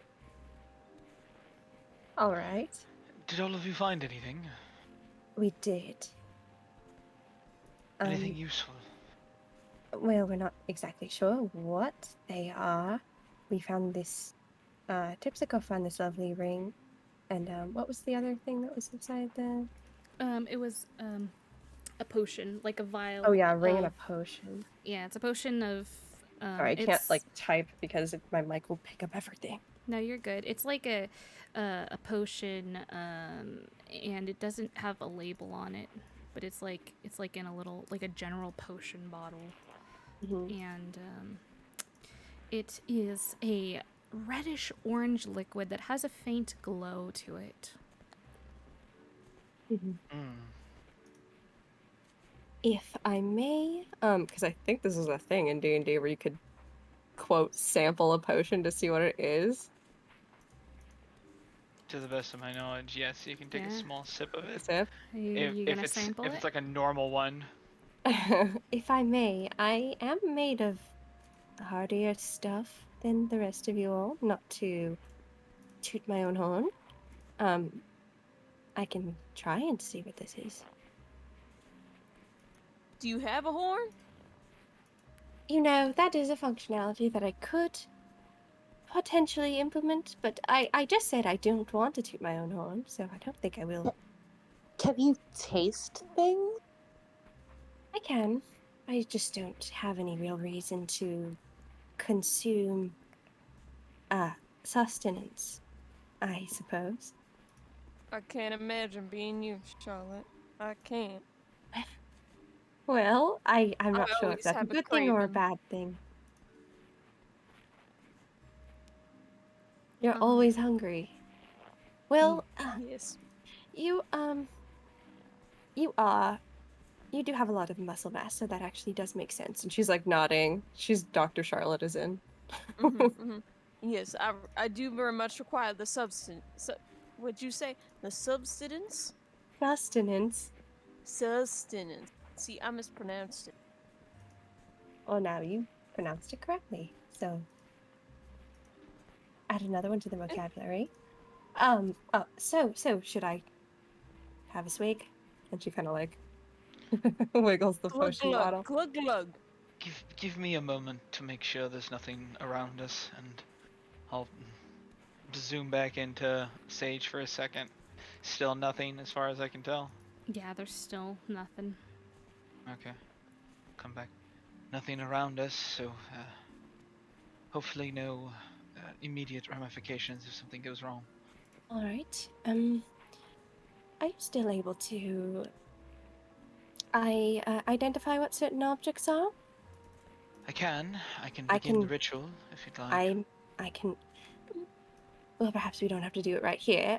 Speaker 9: All right.
Speaker 11: Did all of you find anything?
Speaker 9: We did.
Speaker 11: Anything useful?
Speaker 9: Well, we're not exactly sure what they are. We found this, Tipsico found this lovely ring. And, what was the other thing that was inside the...
Speaker 8: It was, a potion, like a vial.
Speaker 9: Oh yeah, a ring and a potion.
Speaker 8: Yeah, it's a potion of,
Speaker 9: Sorry, I can't, like, type because my mic will pick up everything.
Speaker 8: No, you're good. It's like a potion, and it doesn't have a label on it, but it's like in a little, like a general potion bottle. And it is a reddish orange liquid that has a faint glow to it.
Speaker 9: If I may, because I think this is a thing in D&D where you could, quote, sample a potion to see what it is.
Speaker 11: To the best of my knowledge, yes, you can take a small sip of it.
Speaker 9: Sip?
Speaker 8: You gonna sample it?
Speaker 11: If it's like a normal one.
Speaker 9: If I may, I am made of hardier stuff than the rest of you all, not to toot my own horn. I can try and see what this is.
Speaker 10: Do you have a horn?
Speaker 9: You know, that is a functionality that I could potentially implement, but I just said I don't want to toot my own horn, so I don't think I will.
Speaker 12: Can you taste things?
Speaker 9: I can. I just don't have any real reason to consume sustenance, I suppose.
Speaker 10: I can't imagine being you, Charlotte. I can't.
Speaker 9: Well, I'm not sure if
Speaker 10: always
Speaker 9: that's a
Speaker 10: have a
Speaker 9: good thing or a
Speaker 10: craving.
Speaker 9: bad thing. You're always hungry. Well,
Speaker 10: yes.
Speaker 9: You do have a lot of muscle mass, so that actually does make sense. And she's like nodding. Dr. Charlotte is in.
Speaker 10: Yes, I do very much require the substance. What'd you say? The substance?
Speaker 9: Sustenance.
Speaker 10: Sustenance. See, I mispronounced it.
Speaker 9: Oh, now you pronounced it correctly. So, add another one to the vocabulary. So should I have a swig? And she kind of like wiggles the potion bottle.
Speaker 10: Glug glug.
Speaker 11: Give me a moment to make sure there's nothing around us, and I'll zoom back into Sage for a second. Still nothing as far as I can tell.
Speaker 8: Yeah, there's still nothing.
Speaker 11: Okay. Come back. Nothing around us, so hopefully no immediate ramifications if something goes wrong.
Speaker 9: Alright. Are you still able to... I identify what certain objects are?
Speaker 11: I can
Speaker 9: I
Speaker 11: begin the
Speaker 9: can-
Speaker 11: ritual if you'd like.
Speaker 9: I can. Well, perhaps we don't have to do it right here.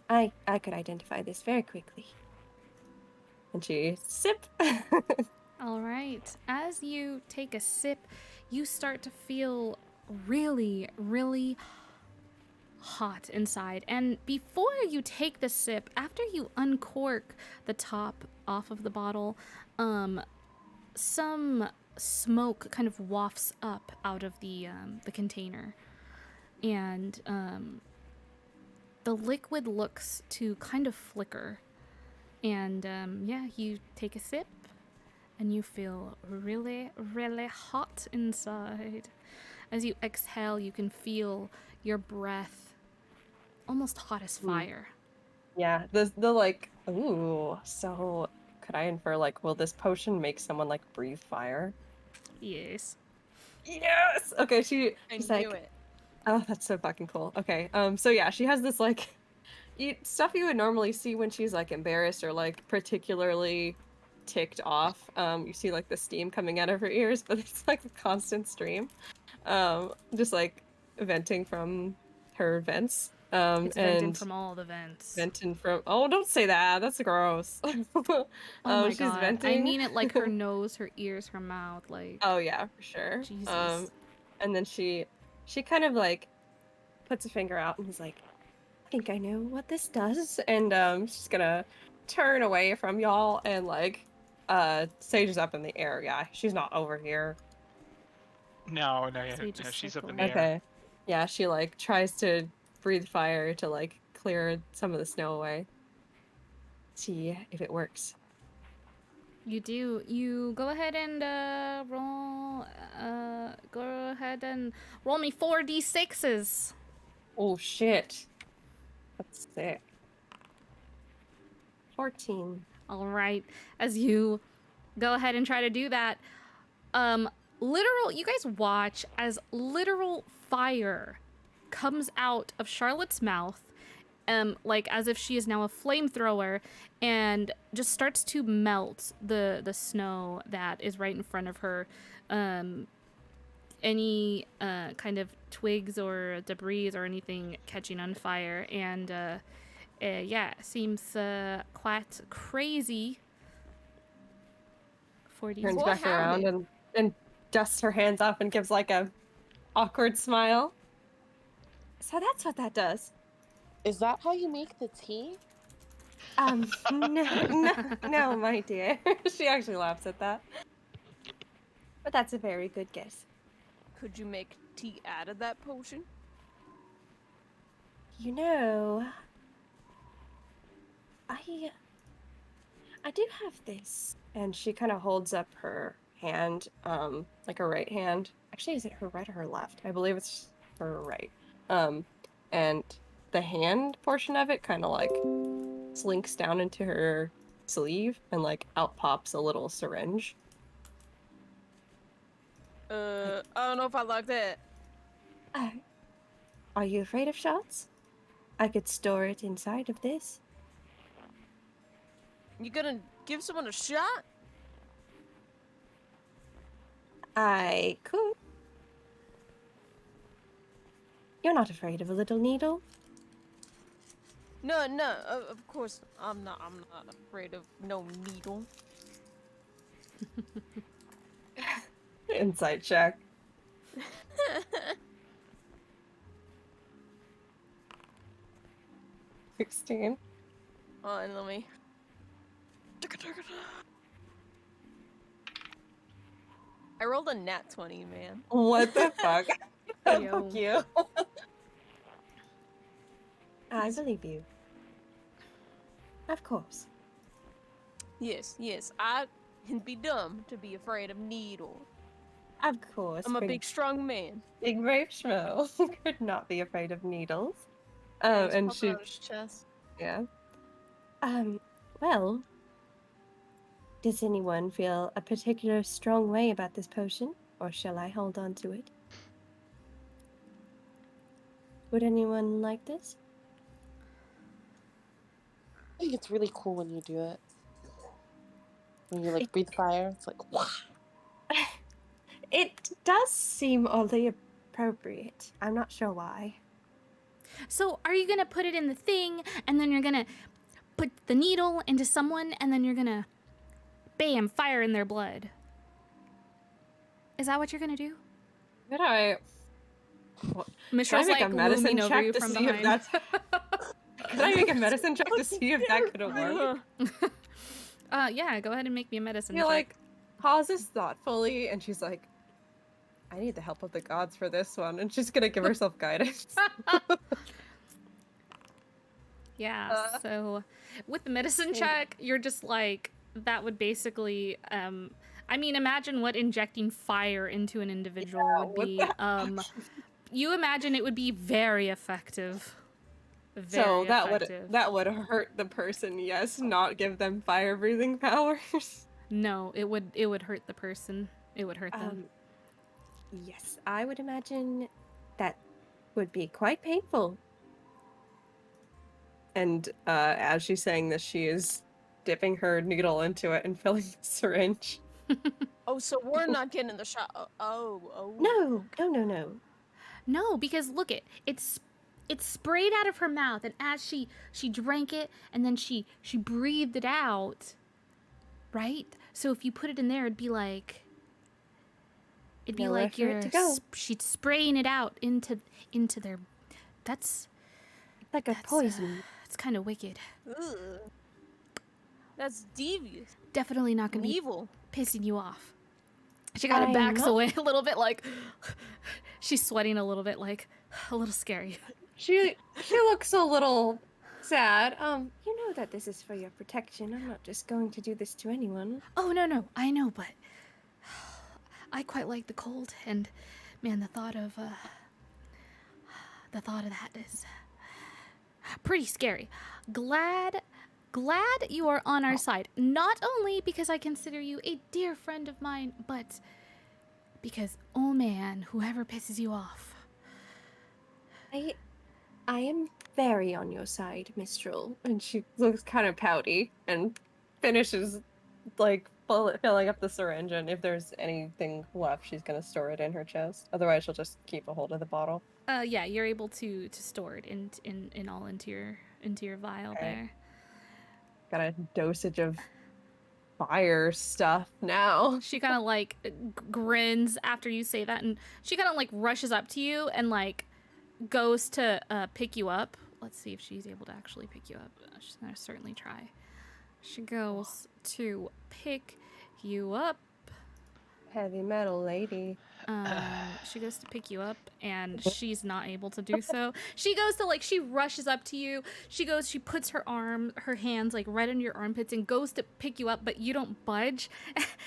Speaker 9: I could identify this very quickly. And she sip.
Speaker 8: All right. As you take a sip, you start to feel really, really hot inside. And before you take the sip, after you uncork the top off of the bottle, some smoke kind of wafts up out of the container, and the liquid looks to kind of flicker. And yeah, you take a sip, and you feel really, really hot inside. As you exhale, you can feel your breath almost hot as fire.
Speaker 9: Yeah, the like, ooh, so could I infer, like, will this potion make someone, like, breathe fire?
Speaker 8: Yes.
Speaker 9: Yes! Okay, she's
Speaker 10: knew
Speaker 9: like,
Speaker 10: it.
Speaker 9: oh, that's so fucking cool. Okay, so yeah, she has this, like, stuff you would normally see when she's, like, embarrassed or, like, particularly ticked off. You see, like, the steam coming out of her ears, but it's, like, a constant stream. Just, like, venting from her vents.
Speaker 8: It's venting from all the vents.
Speaker 9: Venting from... Oh, don't say that. That's gross.
Speaker 8: Oh my
Speaker 9: she's
Speaker 8: god.
Speaker 9: venting.
Speaker 8: I mean it like her nose, her ears, her mouth, like...
Speaker 9: Oh yeah, for sure.
Speaker 8: Jesus.
Speaker 9: And then she kind of, like, puts a finger out and is like, I think I know what this does. And she's gonna turn away from y'all and, like, Sage is up in the air. Yeah, she's not over here.
Speaker 11: No, she's up in the air.
Speaker 9: Okay. Yeah, she, like, tries to breathe fire to, like, clear some of the snow away. See if it works.
Speaker 8: You do. You go ahead and go ahead and roll me 4d6s.
Speaker 9: Oh shit. That's sick. 14.
Speaker 8: All right. As you go ahead and try to do that, you guys watch as literal fire comes out of Charlotte's mouth, like as if she is now a flamethrower, and just starts to melt the snow that is right in front of her. Any kind of twigs or debris or anything catching on fire, and yeah, seems quite crazy. 40.
Speaker 9: Turns back around and dusts her hands off and gives, like, a awkward smile. So that's what that does.
Speaker 12: Is that how you make the tea?
Speaker 9: No, my dear. She actually laughs at that. But that's a very good guess.
Speaker 10: Could you make tea out of that potion?
Speaker 9: You know, I do have this. And she kind of holds up her hand, like her right hand. Actually, is it her right or her left? I believe it's her right. And the hand portion of it kind of, like, slinks down into her sleeve, and, like, out pops a little syringe.
Speaker 10: I don't know if I like that.
Speaker 9: Are you afraid of shots? I could store it inside of this.
Speaker 10: You gonna give someone a shot?
Speaker 9: I could. You're not afraid of a little needle?
Speaker 10: No, of course I'm not afraid of no needle.
Speaker 9: Insight check. 16.
Speaker 10: Oh, and let me. I rolled a nat 20, man.
Speaker 9: What the fuck?
Speaker 8: Yo.
Speaker 9: Fuck you. I believe you. Of course.
Speaker 10: Yes, I'd be dumb to be afraid of needle.
Speaker 9: Of course.
Speaker 10: I'm a big, strong man.
Speaker 9: Big brave schmo could not be afraid of needles.
Speaker 10: Let's
Speaker 9: And
Speaker 10: pop it
Speaker 9: she,
Speaker 10: out his chest.
Speaker 9: yeah. Well, does anyone feel a particular strong way about this potion, or shall I hold on to it? Would anyone like this?
Speaker 12: I think it's really cool when you do it. When you like breathe fire, it's like wah.
Speaker 9: It does seem oddly appropriate. I'm not sure why.
Speaker 8: So, are you gonna put it in the thing, and then you're gonna put the needle into someone, and then you're gonna, bam, fire in their blood? Is that what you're gonna do?
Speaker 9: Could I?
Speaker 8: Mistral
Speaker 9: make a medicine
Speaker 8: over
Speaker 9: check
Speaker 8: you
Speaker 9: to
Speaker 8: from
Speaker 9: see if
Speaker 8: behind.
Speaker 9: that's? Could I make a medicine check to see if that could work?
Speaker 8: Yeah, go ahead and make me a medicine
Speaker 9: She
Speaker 8: check.
Speaker 9: like pauses thoughtfully, and she's like, "I need the help of the gods for this one," and she's gonna give herself guidance.
Speaker 8: Yeah, so with the medicine check, you're just like, that would basically, I mean, imagine what injecting fire into an individual would be. You imagine it would be very effective.
Speaker 9: So that would hurt the person, yes, not give them fire breathing powers.
Speaker 8: No, it would hurt the person. It would hurt them.
Speaker 9: Yes, I would imagine that would be quite painful. And as she's saying this, she is dipping her needle into it and filling the syringe.
Speaker 10: Oh, so we're not getting the shot. Oh.
Speaker 9: No.
Speaker 8: No, because look it's sprayed out of her mouth, and as she drank it, and then she breathed it out, right? So if you put it in there, it'd be like she's spraying it out into their. That's
Speaker 9: like a poison.
Speaker 8: It's kind of wicked.
Speaker 10: Ugh. That's devious.
Speaker 8: Definitely not gonna be
Speaker 10: evil.
Speaker 8: Pissing you off. She kind of backs away a little bit, like she's sweating a little bit, like a little scary.
Speaker 9: She looks a little sad. You know that this is for your protection. I'm not just going to do this to anyone.
Speaker 8: Oh no, I know, but I quite like the cold, and man, the thought of that is pretty scary. Glad you are on our side. Not only because I consider you a dear friend of mine, but because, oh man, whoever pisses you off.
Speaker 9: I am very on your side, Mistral. And she looks kind of pouty and finishes, like, filling up the syringe. And if there's anything left, she's going to store it in her chest. Otherwise, she'll just keep a hold of the bottle.
Speaker 8: Yeah, you're able to store it into your vial there.
Speaker 9: Got a dosage of fire stuff now.
Speaker 8: She kind of like grins after you say that, and she kind of like rushes up to you and like goes to pick you up. Let's see if she's able to actually pick you up. She's gonna certainly try. She goes to pick you up.
Speaker 9: Heavy metal lady.
Speaker 8: She goes to pick you up, and she's not able to do so. She goes to like, she rushes up to you. She puts her hands like right under your armpits and goes to pick you up, but you don't budge.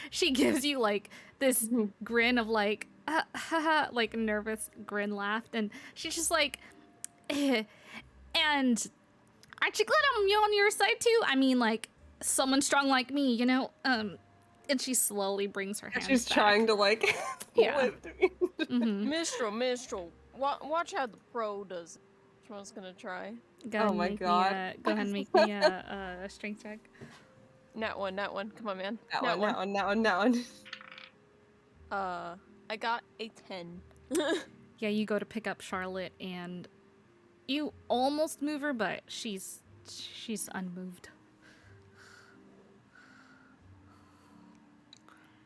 Speaker 8: She gives you like this grin of like, like nervous grin laughed, and she's just like, and aren't you glad I'm on your side too? I mean, like, someone strong like me, you know? And she slowly brings her hands
Speaker 9: She's
Speaker 8: back.
Speaker 9: trying to like
Speaker 8: lift me.
Speaker 10: Mistral, watch how the pro does it. Which one's gonna try?
Speaker 8: Oh my god. Go ahead and make me a strength check.
Speaker 10: That one. Come on, man.
Speaker 9: That one.
Speaker 10: I got a 10.
Speaker 8: Yeah, you go to pick up Charlotte, and you almost move her, but she's unmoved.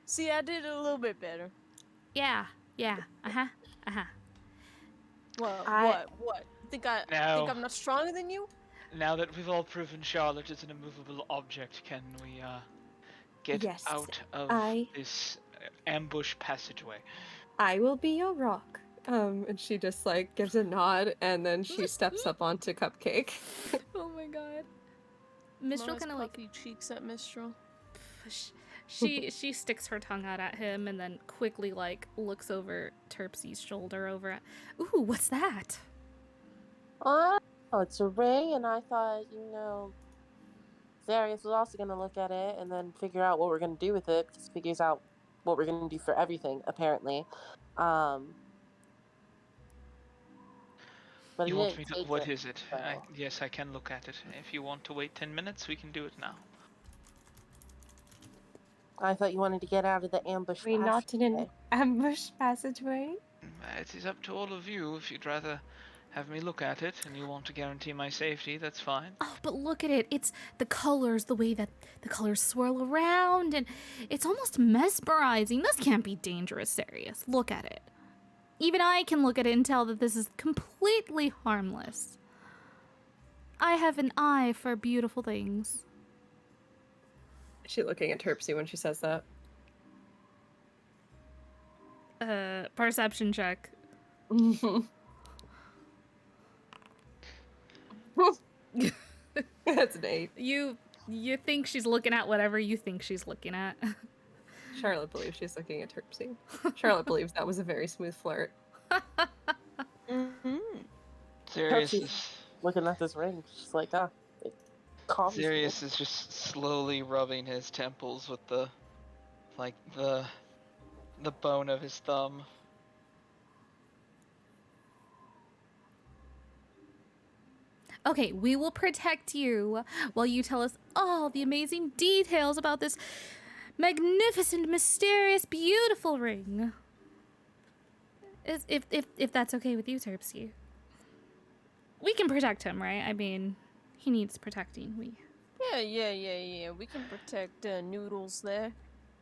Speaker 10: See, I did it a little bit better.
Speaker 8: Yeah.
Speaker 10: What? Think I'm not stronger than you?
Speaker 11: Now that we've all proven Charlotte is an immovable object, can we get out of this ambush passageway?
Speaker 9: I will be your rock. And she just like gives a nod, and then she steps up onto Cupcake.
Speaker 8: Oh my god. Mistral kind of like
Speaker 10: cheeks at Mistral.
Speaker 8: She sticks her tongue out at him, and then quickly like looks over Terpsy's shoulder over at. Ooh, what's that?
Speaker 12: Oh, it's a ray, and I thought, Zarius was also going to look at it and then figure out what we're going to do with it, because he figures out what we're going to do for everything, apparently. But
Speaker 11: you want me to? What is it? Yes, I can look at it. If you want to wait 10 minutes, we can do it now.
Speaker 12: I thought you wanted to get out of the ambush.
Speaker 9: We're not in an ambush passageway.
Speaker 11: It is up to all of you. If you'd rather have me look at it and you want to guarantee my safety, that's fine.
Speaker 8: Oh, but look at it. It's the colors, the way that the colors swirl around, and it's almost mesmerizing. This can't be dangerous, Sirius. Look at it. Even I can look at it and tell that this is completely harmless. I have an eye for beautiful things.
Speaker 9: Is she looking at Terpsy when she says that?
Speaker 8: Perception check.
Speaker 9: That's an 8.
Speaker 8: You think she's looking at whatever you think she's looking at.
Speaker 9: Charlotte believes she's looking at Terpsy. Charlotte believes that was a very smooth flirt.
Speaker 11: Sirius is
Speaker 12: looking at this ring. She's like,
Speaker 11: Sirius is just slowly rubbing his temples with the bone of his thumb.
Speaker 8: Okay, we will protect you while you tell us all the amazing details about this magnificent, mysterious, beautiful ring. If that's okay with you, Terpsy. We can protect him, right? I mean, he needs protecting.
Speaker 10: Yeah. We can protect Noodles there.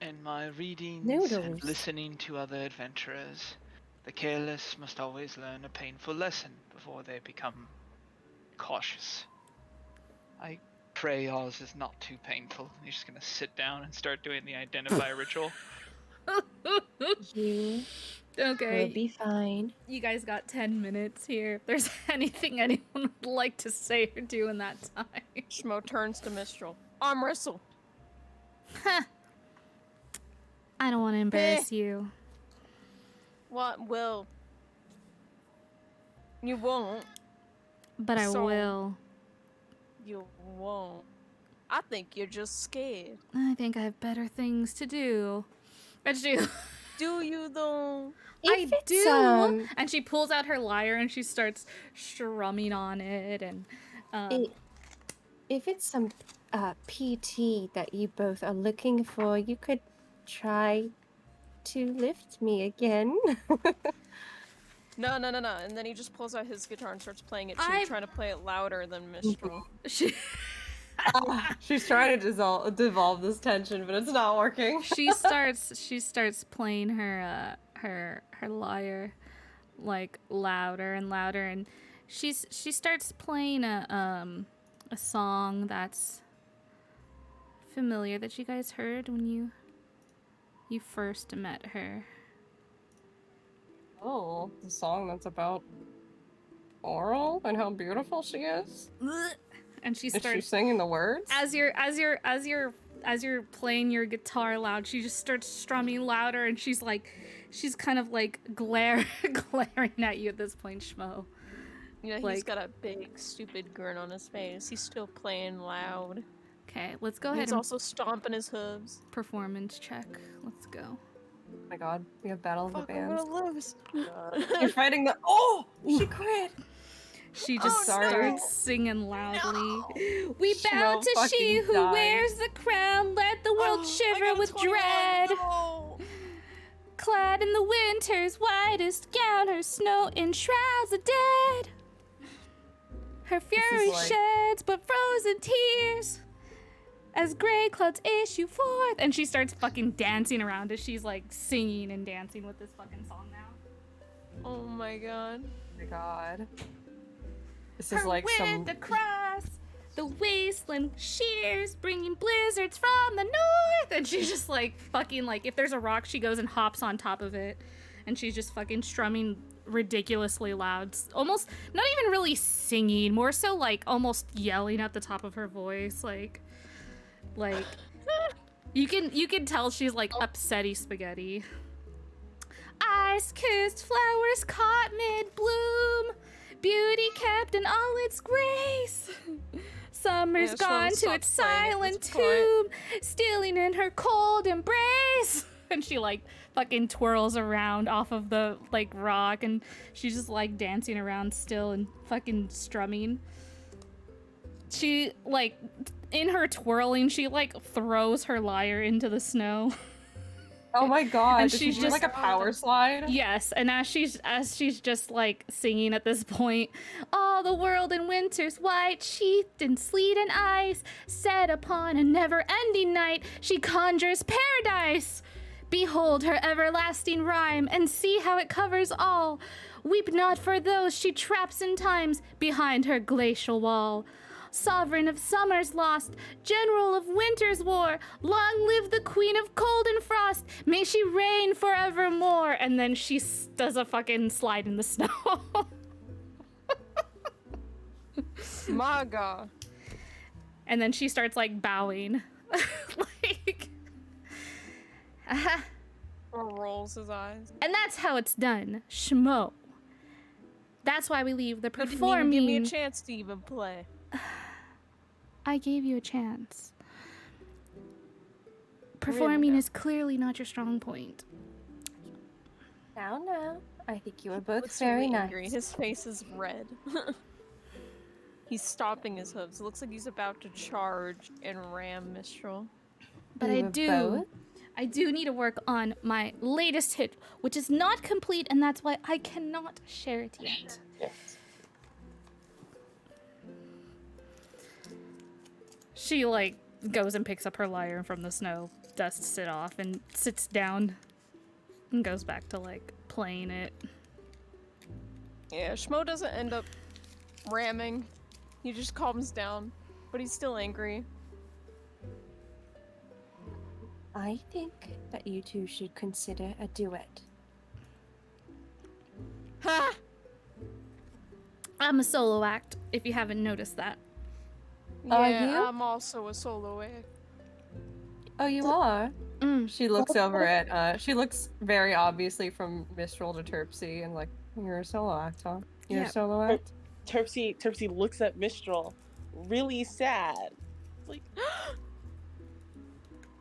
Speaker 11: In my readings and listening to other adventurers, the careless must always learn a painful lesson before they become cautious. I pray yours is not too painful. You're just gonna sit down and start doing the identify ritual.
Speaker 9: You
Speaker 8: Okay.
Speaker 9: will be fine.
Speaker 8: You guys got 10 minutes here. If there's anything anyone would like to say or do in that time.
Speaker 10: Schmo turns to Mistral. Arm wrestle.
Speaker 8: Huh. I don't want to embarrass you.
Speaker 10: What? Well, you won't.
Speaker 8: But I will.
Speaker 10: You won't. I think you're just scared.
Speaker 8: I think I have better things to do. I do.
Speaker 10: Do you though?
Speaker 8: I do. And she pulls out her lyre and she starts strumming on it. And
Speaker 9: if it's some PT that you both are looking for, you could try to lift me again.
Speaker 10: No. And then he just pulls out his guitar and starts playing it too, trying to play it louder than Mistral.
Speaker 9: She's trying to devolve this tension, but it's not working.
Speaker 8: She starts playing her lyre like louder and louder, and she starts playing a song that's familiar that you guys heard when you first met her.
Speaker 9: Oh, the song that's about Oral and how beautiful she is.
Speaker 8: And she starts.
Speaker 9: Is she singing the words?
Speaker 8: As you're playing your guitar loud, she just starts strumming louder, and she's kind of like glaring at you at this point, Schmo.
Speaker 10: Yeah, he's got a big stupid grin on his face. He's still playing loud.
Speaker 8: Okay, let's go ahead.
Speaker 10: He's also stomping his hooves.
Speaker 8: Performance check. Let's go.
Speaker 9: Oh my god, we have Battle of the Bands.
Speaker 10: I'm gonna lose.
Speaker 9: You're fighting the. Oh, she crit.
Speaker 8: She just starts singing loudly.
Speaker 10: No.
Speaker 8: We bow to she who wears the crown. Let the world shiver with dread.
Speaker 10: No.
Speaker 8: Clad in the winter's whitest gown, her snow enshrouds the dead. Her fury sheds but frozen tears as gray clouds issue forth. And she starts fucking dancing around as she's like singing and dancing with this fucking song now.
Speaker 10: Oh my god.
Speaker 9: Oh my god. This
Speaker 8: Her
Speaker 9: is like
Speaker 8: wind
Speaker 9: some.
Speaker 8: across the wasteland shears, bringing blizzards from the north. And she's just like fucking like, if there's a rock, she goes and hops on top of it. And she's just fucking strumming ridiculously loud. Almost not even really singing, more so like almost yelling at the top of her voice. Like you can tell she's like upsetty spaghetti. Ice-kissed flowers caught mid-bloom, beauty kept in all its grace. Summer's gone to its silent tomb, stealing in her cold embrace. And she like fucking twirls around off of the like rock, and she's just like dancing around still and fucking strumming. She like in her twirling, she like throws her lyre into the snow.
Speaker 13: Oh my god,
Speaker 8: And
Speaker 13: did
Speaker 8: she's
Speaker 13: she do like a power slide?
Speaker 8: Yes, and as she's just like singing at this point, all the world in winter's white, sheathed in sleet and ice, set upon a never-ending night, she conjures paradise. Behold her everlasting rhyme, and see how it covers all. Weep not for those she traps in times behind her glacial wall. Sovereign of summer's lost, general of winter's war, long live the queen of cold and frost, may she reign forevermore. And then she does a fucking slide in the snow.
Speaker 10: My god.
Speaker 8: And then she starts like bowing. Like,
Speaker 10: Or rolls his eyes.
Speaker 8: and that's how it's done. Schmo. That's why we leave the
Speaker 10: You didn't even
Speaker 8: performing.
Speaker 10: give me a chance to even play.
Speaker 8: I gave you a chance. Performing
Speaker 10: no.
Speaker 8: is clearly not your strong point.
Speaker 9: Now, I think you were both
Speaker 10: Looks
Speaker 9: very
Speaker 10: really
Speaker 9: nice.
Speaker 10: angry. His face is red. He's stopping his hooves. It looks like he's about to charge and ram Mistral.
Speaker 8: But
Speaker 9: You
Speaker 8: I
Speaker 9: were
Speaker 8: do.
Speaker 9: both?
Speaker 8: I do need to work on my latest hit, which is not complete, and that's why I cannot share it yet. She, like, goes and picks up her lyre from the snow, dusts it off, and sits down and goes back to, like, playing it.
Speaker 10: Yeah, Schmo doesn't end up ramming. He just calms down, but he's still angry.
Speaker 9: I think that you two should consider a duet.
Speaker 10: Ha!
Speaker 8: I'm a solo act, if you haven't noticed that.
Speaker 9: Are
Speaker 10: Yeah,
Speaker 9: you?
Speaker 10: I'm also a solo act.
Speaker 9: Oh, you are?
Speaker 13: She looks over at, she looks very obviously from Mistral to Terpsy and like, you're a solo act, huh? You're
Speaker 8: Yeah.
Speaker 13: a solo act?
Speaker 12: Terpsy looks at Mistral, really sad. Like,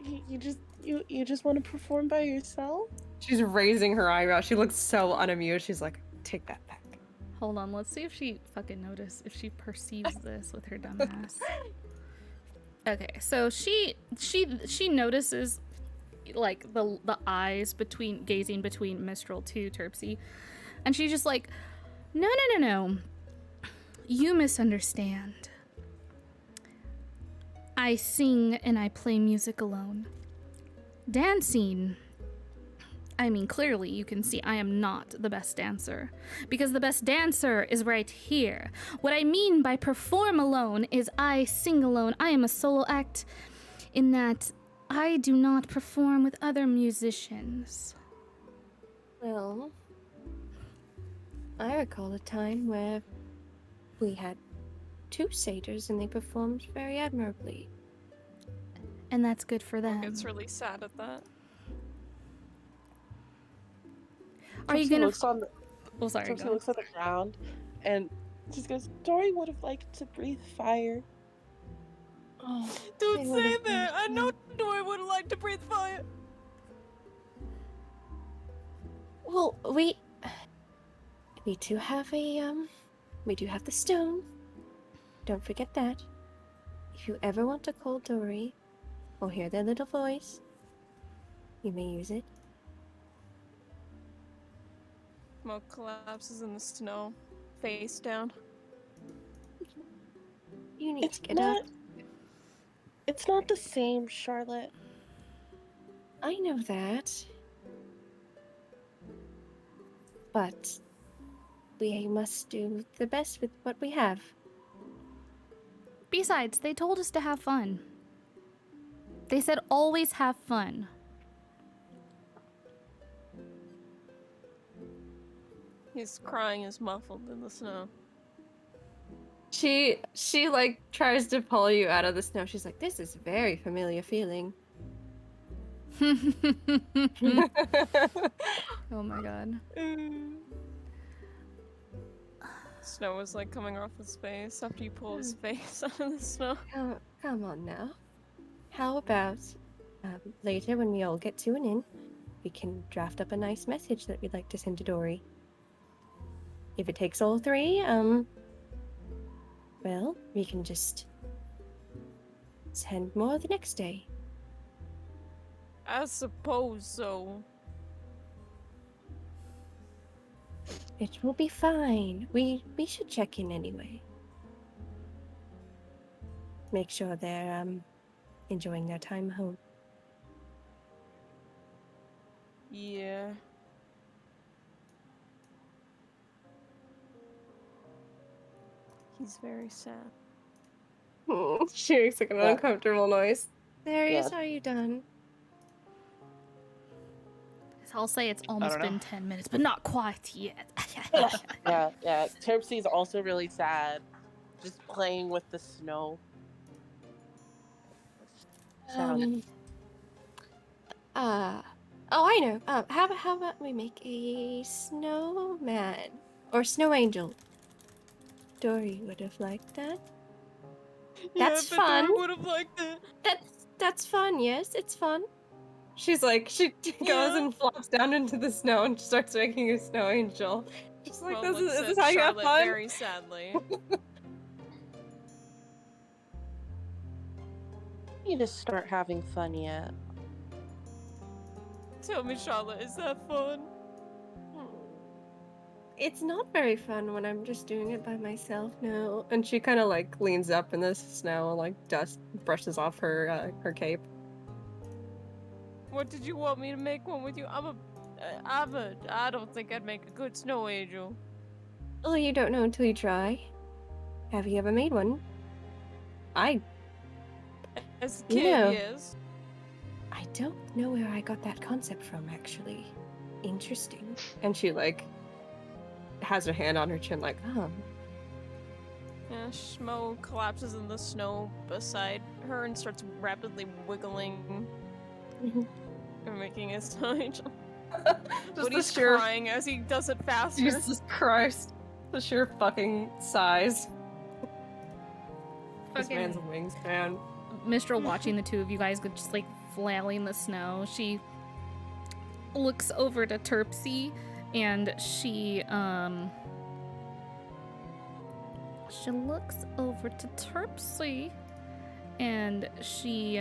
Speaker 12: you just want to perform by yourself?
Speaker 13: She's raising her eyebrow. She looks so unamused. She's like, take that back.
Speaker 8: Hold on, let's see if she fucking notices, if she perceives this with her dumb ass. Okay, so she notices like the eyes gazing between Mistral to Terpsy, and she's just like, no. You misunderstand. I sing and I play music alone. Dancing. I mean, clearly you can see I am not the best dancer, because the best dancer is right here. What I mean by perform alone is I sing alone. I am a solo act in that I do not perform with other musicians.
Speaker 9: Well, I recall a time where we had two satyrs and they performed very admirably.
Speaker 8: And that's good for them.
Speaker 10: It's really sad at that.
Speaker 8: Are you
Speaker 12: Terpsy
Speaker 8: gonna?
Speaker 12: looks on the,
Speaker 8: Oh, sorry.
Speaker 12: Terpsy
Speaker 8: Go.
Speaker 12: looks at the ground and just goes, Dory would have liked to breathe fire. Oh,
Speaker 10: Don't
Speaker 12: they
Speaker 10: say
Speaker 12: would've
Speaker 10: that! I
Speaker 12: been-
Speaker 10: know Dory would like to breathe fire!
Speaker 9: Well, we do have we do have the stone. Don't forget that. If you ever want to call Dory or hear their little voice, you may use it.
Speaker 10: Smoke collapses in the snow, face down.
Speaker 9: You need
Speaker 12: It's
Speaker 9: to get
Speaker 12: not.
Speaker 9: up.
Speaker 12: It's not the same, Charlotte.
Speaker 9: I know that. But we must do the best with what we have.
Speaker 8: Besides, they told us to have fun. They said always have fun.
Speaker 10: His crying is muffled in the snow.
Speaker 13: She like tries to pull you out of the snow. She's like, this is a very familiar feeling.
Speaker 8: Oh my god.
Speaker 10: Snow is like coming off his face after you pull his face out of the snow.
Speaker 9: Come on now. How about later when we all get to an inn, we can draft up a nice message that we'd like to send to Dory. If it takes all three, well, we can just send more the next day.
Speaker 10: I suppose so.
Speaker 9: It will be fine. We should check in anyway. Make sure they're enjoying their time home.
Speaker 10: Yeah. He's very sad.
Speaker 9: She makes like an
Speaker 12: Yeah.
Speaker 9: uncomfortable noise. Darius,
Speaker 12: Yeah.
Speaker 9: are you done?
Speaker 8: I'll say it's
Speaker 11: I
Speaker 8: almost
Speaker 11: don't know.
Speaker 8: been 10 minutes, but not quite yet.
Speaker 12: Yeah. Terpsy's also really sad. Just playing with the snow.
Speaker 9: Oh, I know. How about we make a snowman or snow angel? Dory would have liked that. That's fun.
Speaker 10: Dory would have liked it.
Speaker 9: That's fun. Yes, it's fun. She's like, she goes and flops down into the snow and starts making a snow angel. Just like,
Speaker 10: Well,
Speaker 9: is this how you have
Speaker 10: Charlotte
Speaker 9: fun?
Speaker 10: very sadly.
Speaker 12: You need to start having fun yet.
Speaker 10: Tell me, Charlotte, is that fun?
Speaker 9: It's not very fun when I'm just doing it by myself, no. And she kind of like leans up in the snow and like dust brushes off her cape.
Speaker 10: What did you want me to make one with you? I don't think I'd make a good snow angel.
Speaker 9: Oh, you don't know until you try. Have you ever made one?
Speaker 10: As a kid, yes.
Speaker 9: I don't know where I got that concept from, actually. Interesting. And she like has her hand on her chin like,
Speaker 10: Yeah, Schmo collapses in the snow beside her and starts rapidly wiggling and making a snow angel. But he's crying as he does it faster.
Speaker 13: Jesus Christ. The sheer fucking size. This
Speaker 8: Fucking-
Speaker 13: man's a wingspan.
Speaker 8: Mistral watching the two of you guys just like flailing in the snow. She looks over to Terpsy and she looks over to Terpsy and she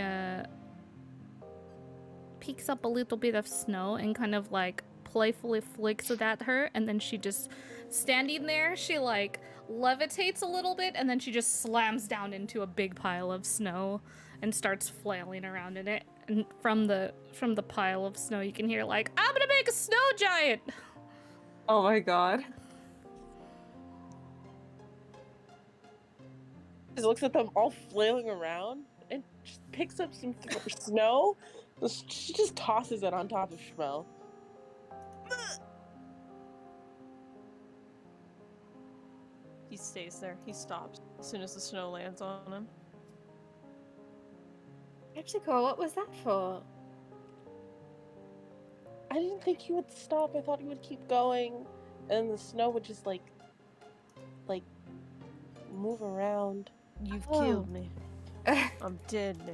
Speaker 8: picks up a little bit of snow and kind of like playfully flicks it at her, and then she just standing there, she like levitates a little bit and then she just slams down into a big pile of snow and starts flailing around in it. And from the pile of snow you can hear like, I'm gonna make a snow giant.
Speaker 13: Oh my god.
Speaker 12: She looks at them all flailing around and just picks up some snow. She just tosses it on top of Schmo.
Speaker 10: He stays there. He stops as soon as the snow lands on him.
Speaker 9: Pepsico, what was that for?
Speaker 12: I didn't think he would stop. I thought he would keep going, and the snow would just like move around.
Speaker 10: You've killed me. I'm dead now.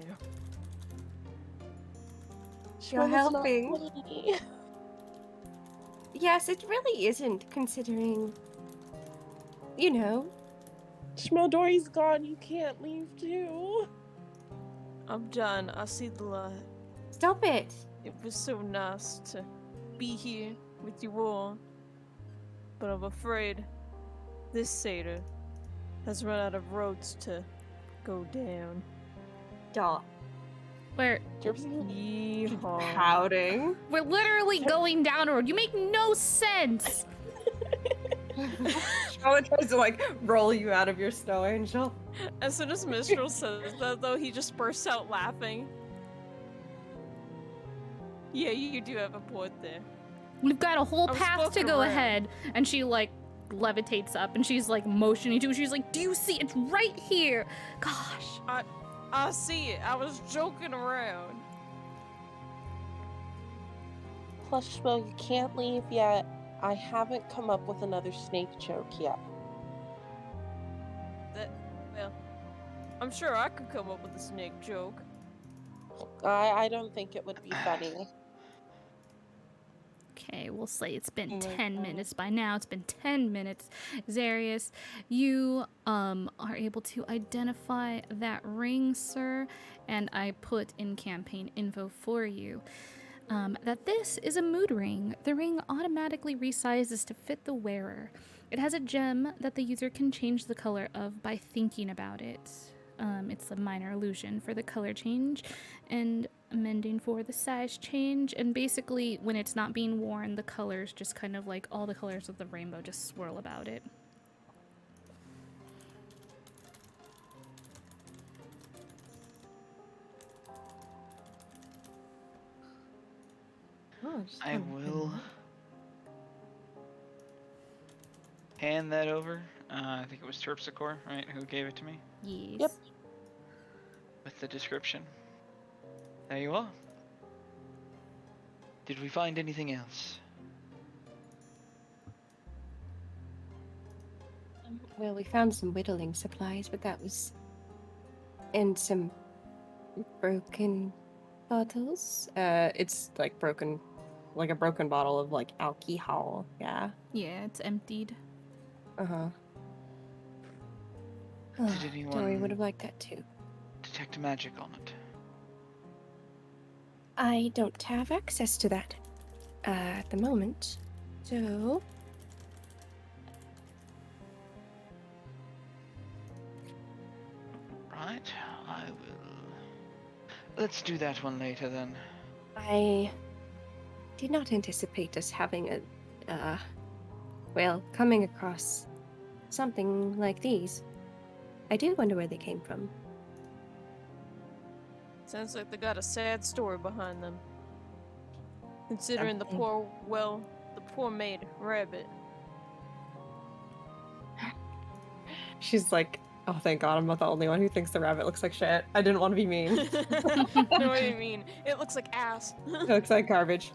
Speaker 9: You're
Speaker 12: Schmo's not
Speaker 9: helping.
Speaker 12: funny.
Speaker 9: Yes, it really isn't, considering, you know.
Speaker 12: Schmo, Dory's gone. You can't leave too.
Speaker 10: I'm done. I see the light.
Speaker 9: Stop it.
Speaker 10: It was so nice to be here with you all. But I'm afraid this satyr has run out of roads to go down.
Speaker 9: Dot.
Speaker 8: We're
Speaker 10: Yeehaw.
Speaker 13: Pouting.
Speaker 8: We're literally going down a road. You make no sense.
Speaker 13: Charlotte tries to like roll you out of your snow angel.
Speaker 10: As soon as Mistral says that, though, he just bursts out laughing. Yeah, you do have a point there.
Speaker 8: We've got a whole
Speaker 10: I was
Speaker 8: path to
Speaker 10: poking
Speaker 8: go
Speaker 10: around.
Speaker 8: ahead. And she like levitates up and she's like motioning to. She's like, do you see? It's right here. Gosh.
Speaker 10: I see it. I was joking around.
Speaker 12: Plus, Schmo, you can't leave yet. I haven't come up with another snake joke yet.
Speaker 10: Well, I'm sure I could come up with a snake joke.
Speaker 12: I don't think it would be funny.
Speaker 8: Okay, we'll say it's been
Speaker 13: Oh my
Speaker 8: 10
Speaker 13: God.
Speaker 8: minutes by now. It's been 10 minutes. Zarius, you are able to identify that ring, sir, and I put in campaign info for you. That this is a mood ring. The ring automatically resizes to fit the wearer. It has a gem that the user can change the color of by thinking about it. It's a minor illusion for the color change and amending for the size change. And basically, when it's not being worn, the colors just kind of like all the colors of the rainbow just swirl about it.
Speaker 9: Oh, just
Speaker 11: I
Speaker 9: kinda
Speaker 11: will
Speaker 9: good.
Speaker 11: hand that over. I think it was Terpsichore, right, who gave it to me
Speaker 8: Yes.
Speaker 12: Yep.
Speaker 11: with the description. There you are. Did we find anything else?
Speaker 9: Well, we found some whittling supplies, but that was. And some broken bottles. It's like broken, like a broken bottle of like alcohol. Yeah.
Speaker 8: Yeah, it's emptied.
Speaker 9: Uh-huh.
Speaker 11: Did
Speaker 9: Dory
Speaker 11: anyone
Speaker 9: would have liked that too.
Speaker 11: detect magic on it?
Speaker 9: I don't have access to that at the moment. So.
Speaker 11: Right, I will. Let's do that one later then.
Speaker 9: I did not anticipate us having coming across something like these. I do wonder where they came from.
Speaker 10: Sounds like they got a sad story behind them. Considering the
Speaker 9: Something.
Speaker 10: the poor maid rabbit.
Speaker 13: She's like, oh, thank God, I'm not the only one who thinks the rabbit looks like shit. I didn't want to be mean.
Speaker 10: No, what do you mean? It looks like ass.
Speaker 13: It looks like garbage.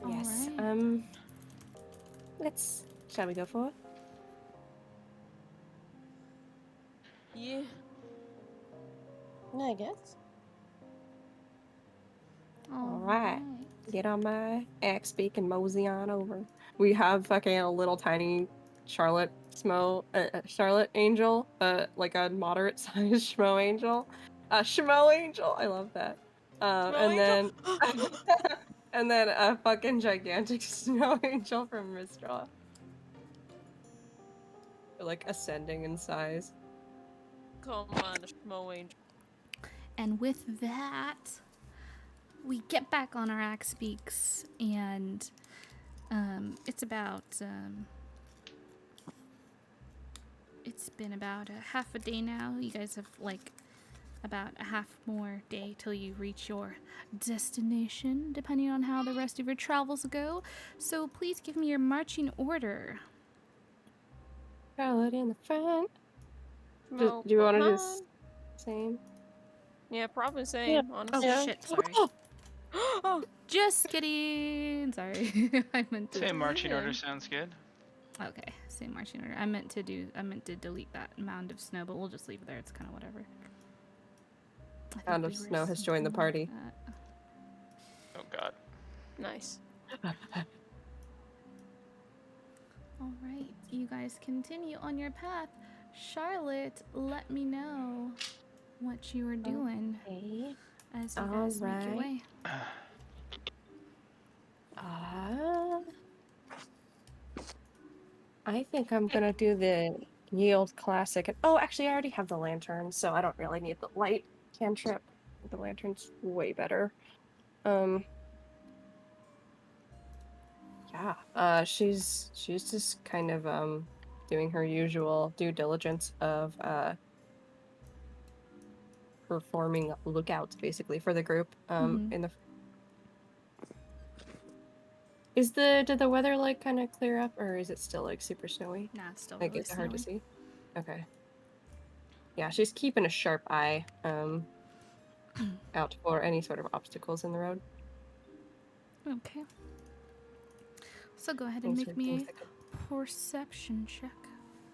Speaker 9: Yes.
Speaker 8: Alright.
Speaker 9: Shall we go for it?
Speaker 10: Yeah.
Speaker 12: I guess.
Speaker 9: All right. Get on my axe beak and mosey on over.
Speaker 13: We have fucking a little tiny Charlotte Charlotte angel, like a moderate sized Schmo angel. Schmo angel, I love that. And then and then a fucking gigantic snow angel from Mistral. They're like ascending in size.
Speaker 10: Come on, a schmo angel.
Speaker 8: And with that, we get back on our axe beaks, and it's been about a half a day now. You guys have like about a half more day till you reach your destination, depending on how the rest of your travels go. So please give me your marching order.
Speaker 9: Charlotte in the front.
Speaker 10: Schmo
Speaker 13: Do you want to
Speaker 10: behind.
Speaker 13: just same?
Speaker 10: Yeah, probably same, honestly.
Speaker 8: Oh shit, sorry. Just kidding. Sorry. I meant to.
Speaker 11: Same marching order sounds good.
Speaker 8: Okay, same marching order. I meant to delete that mound of snow, but we'll just leave it there. It's kind of whatever.
Speaker 13: Mound of snow has joined the party.
Speaker 11: Oh god.
Speaker 10: Nice.
Speaker 8: All right, you guys continue on your path. Charlotte, let me know what you are doing as you guys make your way.
Speaker 9: I think I'm gonna do the yield classic. Oh, actually, I already have the lantern, so I don't really need the light cantrip. The lantern's way better. Yeah. She's just kind of doing her usual due diligence of performing lookouts basically for the group. In the did the weather like kind of clear up, or is it still like super snowy?
Speaker 8: Nah, it's still
Speaker 9: like
Speaker 8: really
Speaker 9: it's hard to
Speaker 8: snowy.
Speaker 9: see. Okay. Yeah, she's keeping a sharp eye out for any sort of obstacles in the road.
Speaker 8: Okay. So go ahead and
Speaker 9: Things
Speaker 8: make me
Speaker 9: that could-
Speaker 8: a perception check.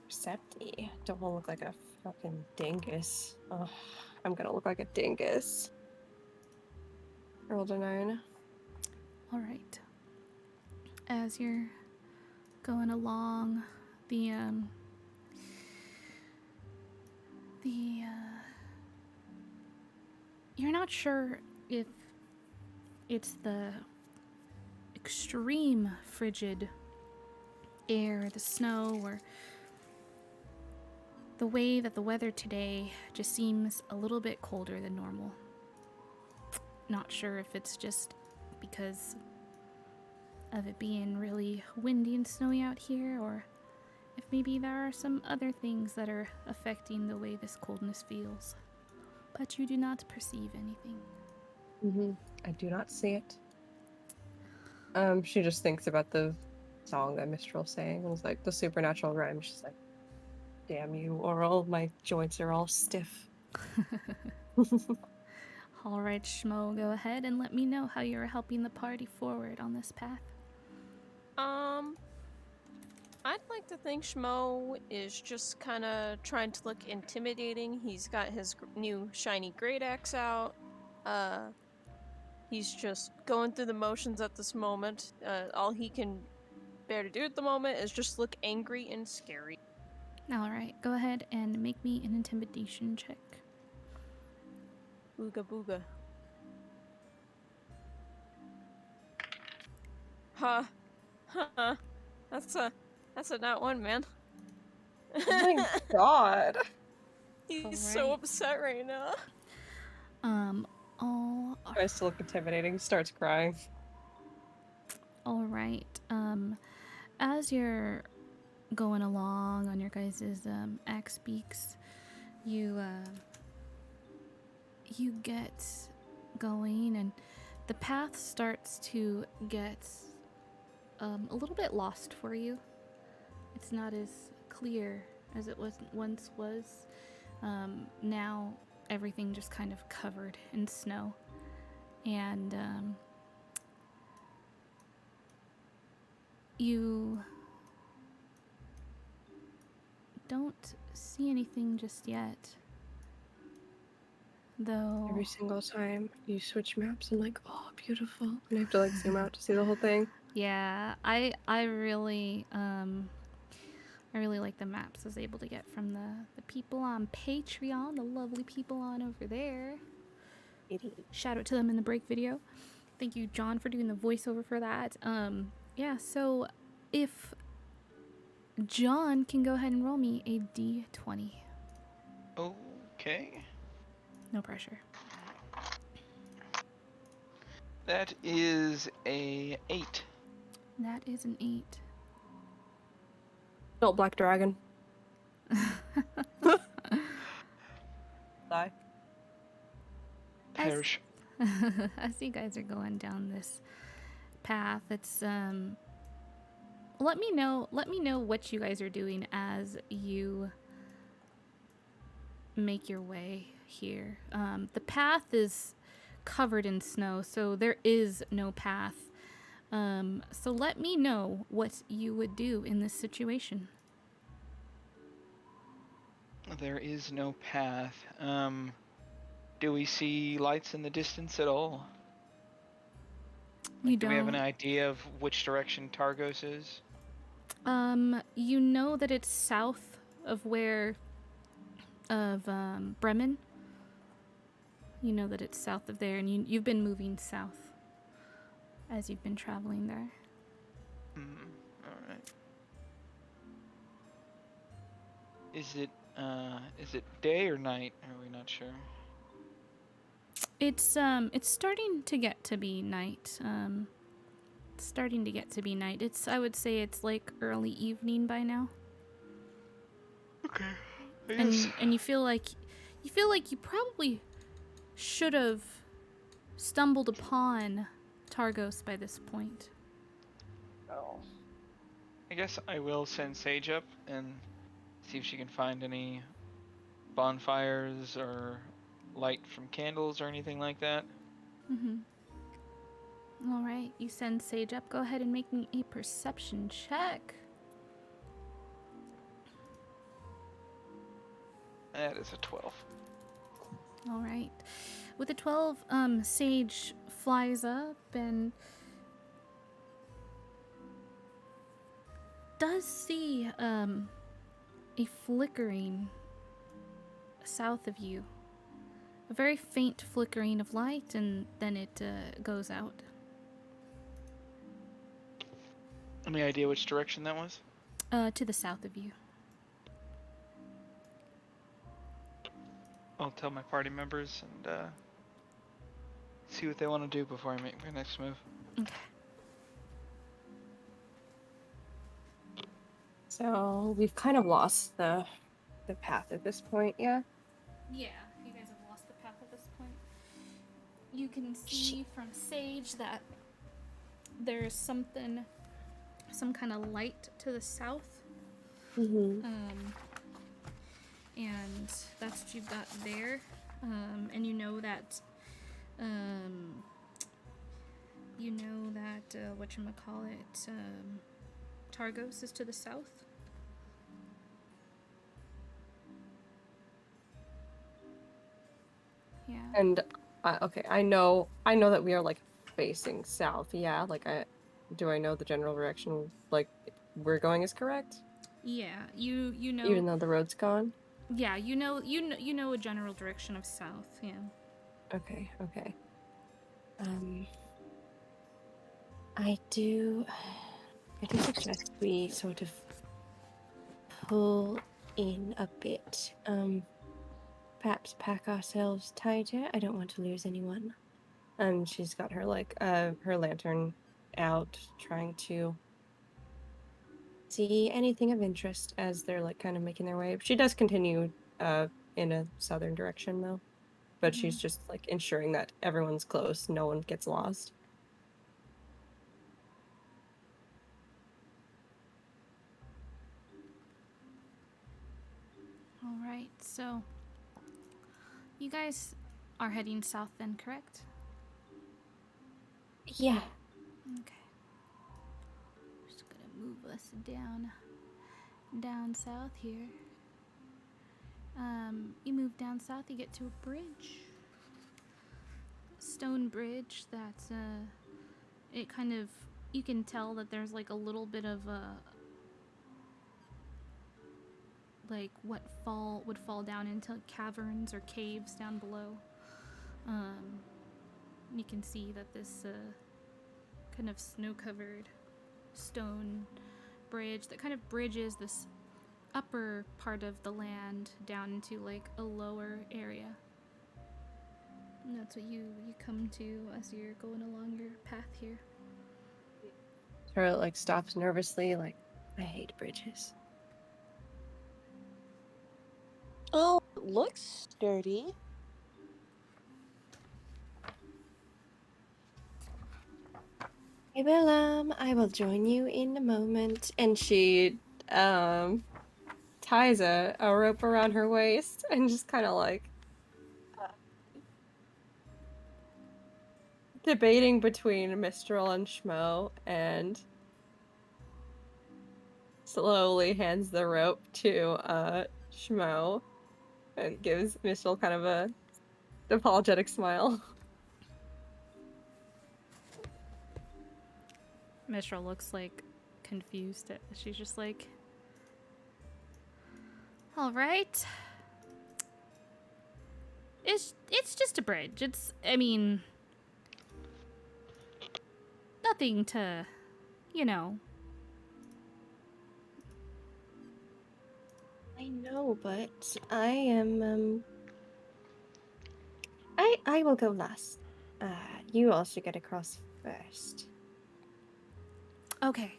Speaker 9: Percepty. Don't want to look like a fucking dingus. Oh, I'm gonna look like a dingus.
Speaker 13: Rolled a 9.
Speaker 8: All right. As you're going along, you're not sure if it's the extreme frigid air, the snow, or the way that the weather today just seems a little bit colder than normal. Not sure if it's just because of it being really windy and snowy out here, or if maybe there are some other things that are affecting the way this coldness feels. But you do not perceive anything.
Speaker 13: Mm-hmm. I do not see it. She just thinks about the song that Mistral sang. It was like the supernatural rhyme. She's like, damn you, Oral, my joints are all stiff.
Speaker 8: All right, Schmo, go ahead and let me know how you're helping the party forward on this path.
Speaker 10: I'd like to think Schmo is just kind of trying to look intimidating. He's got his new shiny great axe out. He's just going through the motions at this moment. All he can bear to do at the moment is just look angry and scary.
Speaker 8: All right, go ahead and make me an intimidation check.
Speaker 10: Booga booga. Huh. That's a not one, man.
Speaker 13: Oh my god.
Speaker 10: He's so upset right now.
Speaker 13: Tries to look intimidating, starts crying.
Speaker 8: All right. As you're going along on your guys' axe beaks, you get going, and the path starts to get a little bit lost for you. It's not as clear as it once was. Now everything just kind of covered in snow, and you don't see anything just yet, though.
Speaker 13: Every single time you switch maps, I'm like, oh, beautiful. And I have to like zoom out to see the whole thing.
Speaker 8: Yeah, I really like the maps I was able to get from the people on Patreon, the lovely people on over there. Shout out to them in the break video. Thank you, John, for doing the voiceover for that. Yeah, so if John can go ahead and roll me a d20.
Speaker 11: Okay.
Speaker 8: No pressure.
Speaker 11: That is a 8.
Speaker 8: That is an 8.
Speaker 13: Adult black dragon. Die.
Speaker 11: Perish.
Speaker 8: As you guys are going down this path, it's let me know what you guys are doing as you make your way here. The path is covered in snow, so there is no path. So let me know what you would do in this situation.
Speaker 11: There is no path. Do we see lights in the distance at all?
Speaker 8: You
Speaker 11: Do we have an
Speaker 8: don't.
Speaker 11: idea of which direction Targos is?
Speaker 8: You know that it's south of Bremen. You know that it's south of there, and you've been moving south as you've been traveling there.
Speaker 11: Alright. Is it day or night? Are we not sure?
Speaker 8: It's starting to get to be night. I would say it's like early evening by now.
Speaker 11: Okay.
Speaker 8: And you feel like you probably should have stumbled upon Targos by this point.
Speaker 11: Oh. I guess I will send Sage up and see if she can find any bonfires or light from candles or anything like that.
Speaker 8: All right, you send Sage up. Go ahead and make me a perception check.
Speaker 11: That is a 12.
Speaker 8: All right. With a 12, Sage flies up and does see a flickering south of you. A very faint flickering of light, and then it goes out.
Speaker 11: Any idea which direction that was?
Speaker 8: To the south of you.
Speaker 11: I'll tell my party members and see what they want to do before I make my next move.
Speaker 8: Okay.
Speaker 13: So we've kind of lost the path at this point, yeah?
Speaker 8: Yeah, you guys have lost the path at this point. You can see from Sage that there's some kind of light to the south.
Speaker 13: Mm-hmm.
Speaker 8: And that's what you've got there. And you know that whatchamacallit, Targos is to the south. Yeah.
Speaker 13: And okay, I know that we are like facing south. Yeah, like do I know the general direction like we're going is correct?
Speaker 8: Yeah, you know.
Speaker 13: Even though the road's gone.
Speaker 8: Yeah, you know a general direction of south. Yeah.
Speaker 13: Okay. I do suggest we sort of pull in a bit. Perhaps pack ourselves tighter. I don't want to lose anyone. She's got her her lantern out, trying to see anything of interest as they're like kind of making their way. She does continue in a southern direction though, but she's just like ensuring that everyone's close, no one gets lost.
Speaker 8: All right, so you guys are heading south then, correct?
Speaker 13: Yeah.
Speaker 8: Okay. Just gonna move us down south here. You move down south, you get to a bridge. Stone bridge that's it kind of, you can tell that there's like a little bit of like what would fall down into caverns or caves down below. You can see that this kind of snow-covered stone bridge that kind of bridges this upper part of the land down into like a lower area. And that's what you come to as you're going along your path here.
Speaker 13: Charlotte like stops nervously, like, I hate bridges.
Speaker 12: Oh, it looks sturdy.
Speaker 13: I will join you in a moment. And she ties a rope around her waist and just kind of like debating between Mistral and Schmo, and slowly hands the rope to Schmo and gives Mistral kind of a apologetic smile.
Speaker 8: Mistral looks like confused. She's just like, all right. It's just a bridge. I mean, nothing to, you know.
Speaker 13: I know, but I am I will go last. You all should get across first.
Speaker 8: Okay,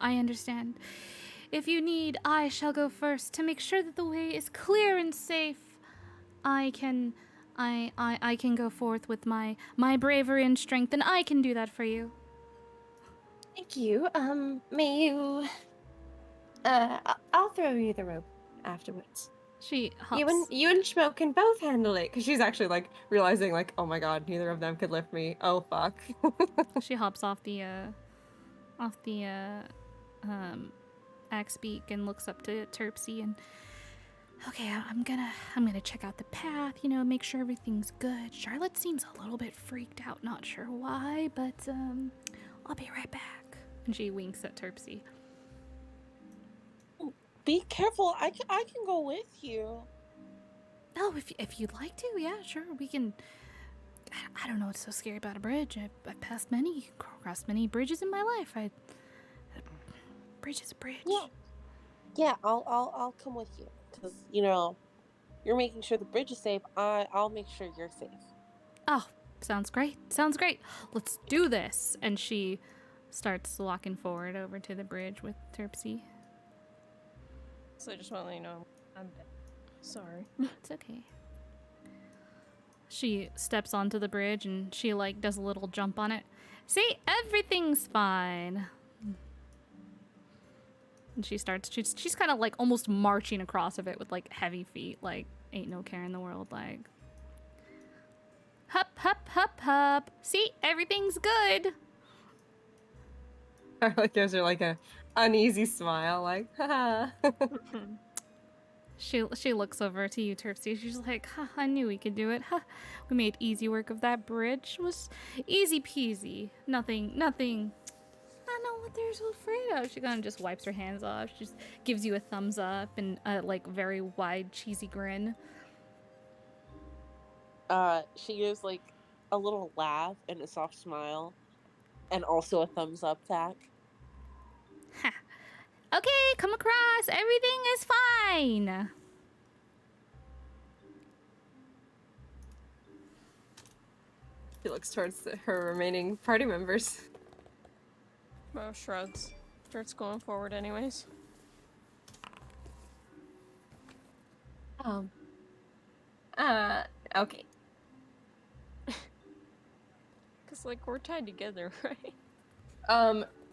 Speaker 8: I understand. If you need, I shall go first to make sure that the way is clear and safe. I can go forth with my bravery and strength, and I can do that for you.
Speaker 13: Thank you. May you I'll throw you the rope afterwards.
Speaker 8: She hops.
Speaker 13: You and Schmo can both handle it, because she's actually like realizing like, oh my god, neither of them could lift me. Oh fuck.
Speaker 8: She hops off the axe beak and looks up to Terpsy, and Okay, I'm gonna check out the path, make sure everything's good. Charlotte seems a little bit freaked out, not sure why, but I'll be right back. And she winks at Terpsy.
Speaker 12: Be careful. I can go with you.
Speaker 8: Oh, if you'd like to, yeah, sure. We can. I don't know what's so scary about a bridge. I've crossed many bridges in my life. A bridge is a bridge.
Speaker 12: Yeah. I'll come with you because you're making sure the bridge is safe. I'll make sure you're safe.
Speaker 8: Oh, sounds great. Sounds great. Let's do this. And she starts walking forward over to the bridge with Terpsy.
Speaker 10: So I just want to let you know I'm dead. Sorry.
Speaker 8: It's okay. She steps onto the bridge and she does a little jump on it. See, everything's fine. And she's kind of almost marching across of it with heavy feet, ain't no care in the world, Hup, hup, hup, hup. See, everything's good.
Speaker 13: Charlotte gives her a uneasy smile, haha.
Speaker 8: She looks over to you, Terpsy. She's like, huh, I knew we could do it. Huh. We made easy work of that bridge. It was easy peasy. Nothing. I don't know what they're so afraid of. She kind of just wipes her hands off. She just gives you a thumbs up and a very wide, cheesy grin.
Speaker 12: She gives a little laugh and a soft smile, and also a thumbs up back.
Speaker 8: Ha. Okay, come across. Everything is fine.
Speaker 13: She looks towards her remaining party members.
Speaker 10: Mo shrugs. Starts going forward anyways.
Speaker 13: Okay.
Speaker 10: Cause we're tied together, right?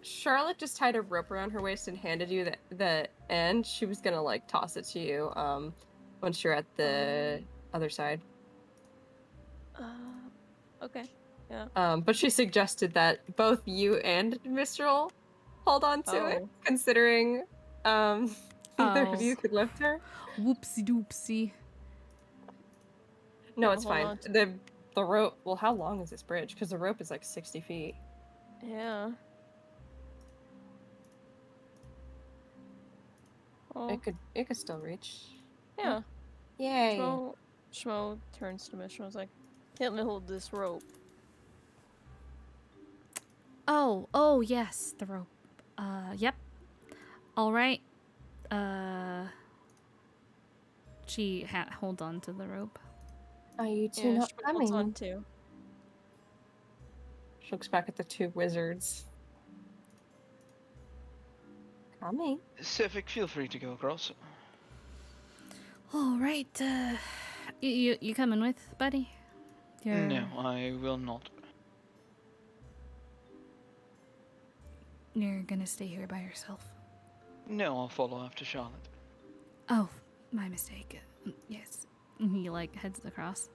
Speaker 13: Charlotte just tied a rope around her waist and handed you the end. She was gonna toss it to you once you're at the other side.
Speaker 10: Okay. Yeah.
Speaker 13: But she suggested that both you and Mistral hold on to it, considering neither of you could lift her.
Speaker 8: Whoopsie doopsie.
Speaker 13: No, it's fine. The rope. Well, how long is this bridge? Because the rope is 60 feet.
Speaker 10: Yeah. Oh.
Speaker 13: It could still reach.
Speaker 10: Yeah.
Speaker 13: Yay.
Speaker 10: Shmo turns to Mistral and is like, help me hold this rope.
Speaker 8: Oh, yes, the rope. Yep. All right. She holds on to the rope.
Speaker 13: Are you two not coming?
Speaker 10: Holds on too.
Speaker 13: She looks back at the two wizards. Coming.
Speaker 11: Sefik, feel free to go across.
Speaker 8: All right. You coming with, buddy?
Speaker 11: No, I will not.
Speaker 8: You're gonna stay here by yourself?
Speaker 11: No, I'll follow after Charlotte.
Speaker 8: Oh, my mistake. Yes. He heads across.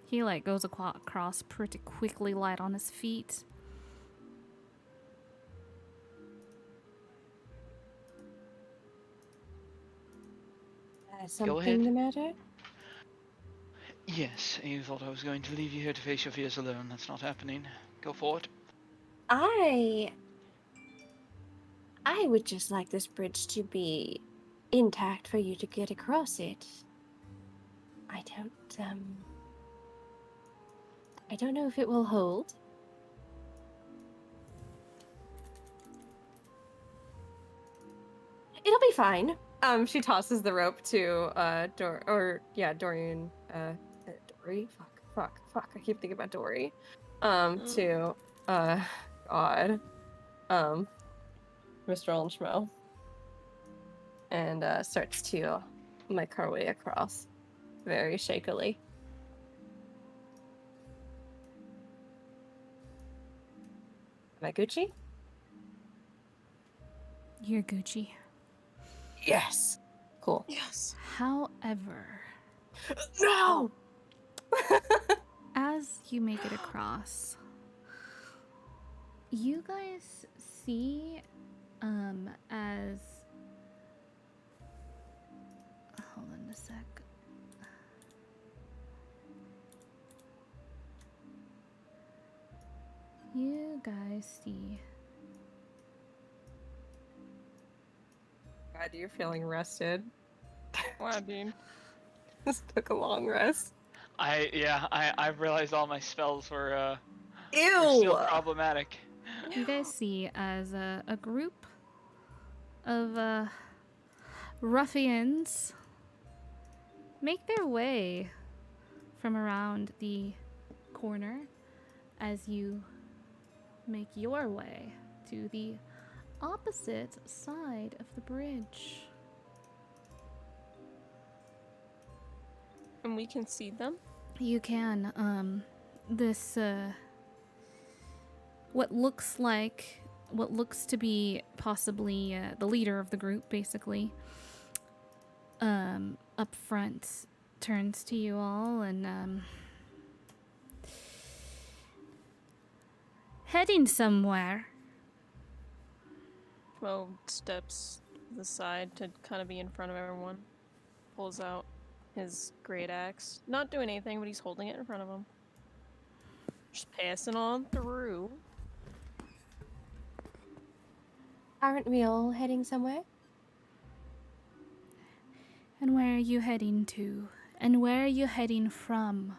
Speaker 8: He goes across pretty quickly, light on his feet.
Speaker 13: Something the matter?
Speaker 11: Yes, you thought I was going to leave you here to face your fears alone. That's not happening. Go for it.
Speaker 9: I would just like this bridge to be intact for you to get across it. I don't know if it will hold.
Speaker 13: It'll be fine. She tosses the rope to Dorian. Dory. Fuck. I keep thinking about Dory. To God. Mr. and Schmo. And starts to make her way across, very shakily. Am I Gucci?
Speaker 8: You're Gucci.
Speaker 13: Yes. Cool.
Speaker 10: Yes.
Speaker 8: However,
Speaker 13: no.
Speaker 8: As you make it across, you guys see, as a sec. You guys see.
Speaker 13: God, you're feeling rested.
Speaker 10: Wow, dude.
Speaker 13: This took a long rest.
Speaker 11: I realized all my spells were
Speaker 13: Ew!
Speaker 11: still problematic.
Speaker 8: You guys see as a group of ruffians make their way from around the corner as you make your way to the opposite side of the bridge.
Speaker 10: And we can see them?
Speaker 8: You can. This, what looks to be possibly the leader of the group, basically, up front, turns to you all and, heading somewhere.
Speaker 10: Mo steps to the side to kind of be in front of everyone. Pulls out his great axe. Not doing anything, but he's holding it in front of him. Just passing on through.
Speaker 9: Aren't we all heading somewhere?
Speaker 8: And where are you heading to? And where are you heading from?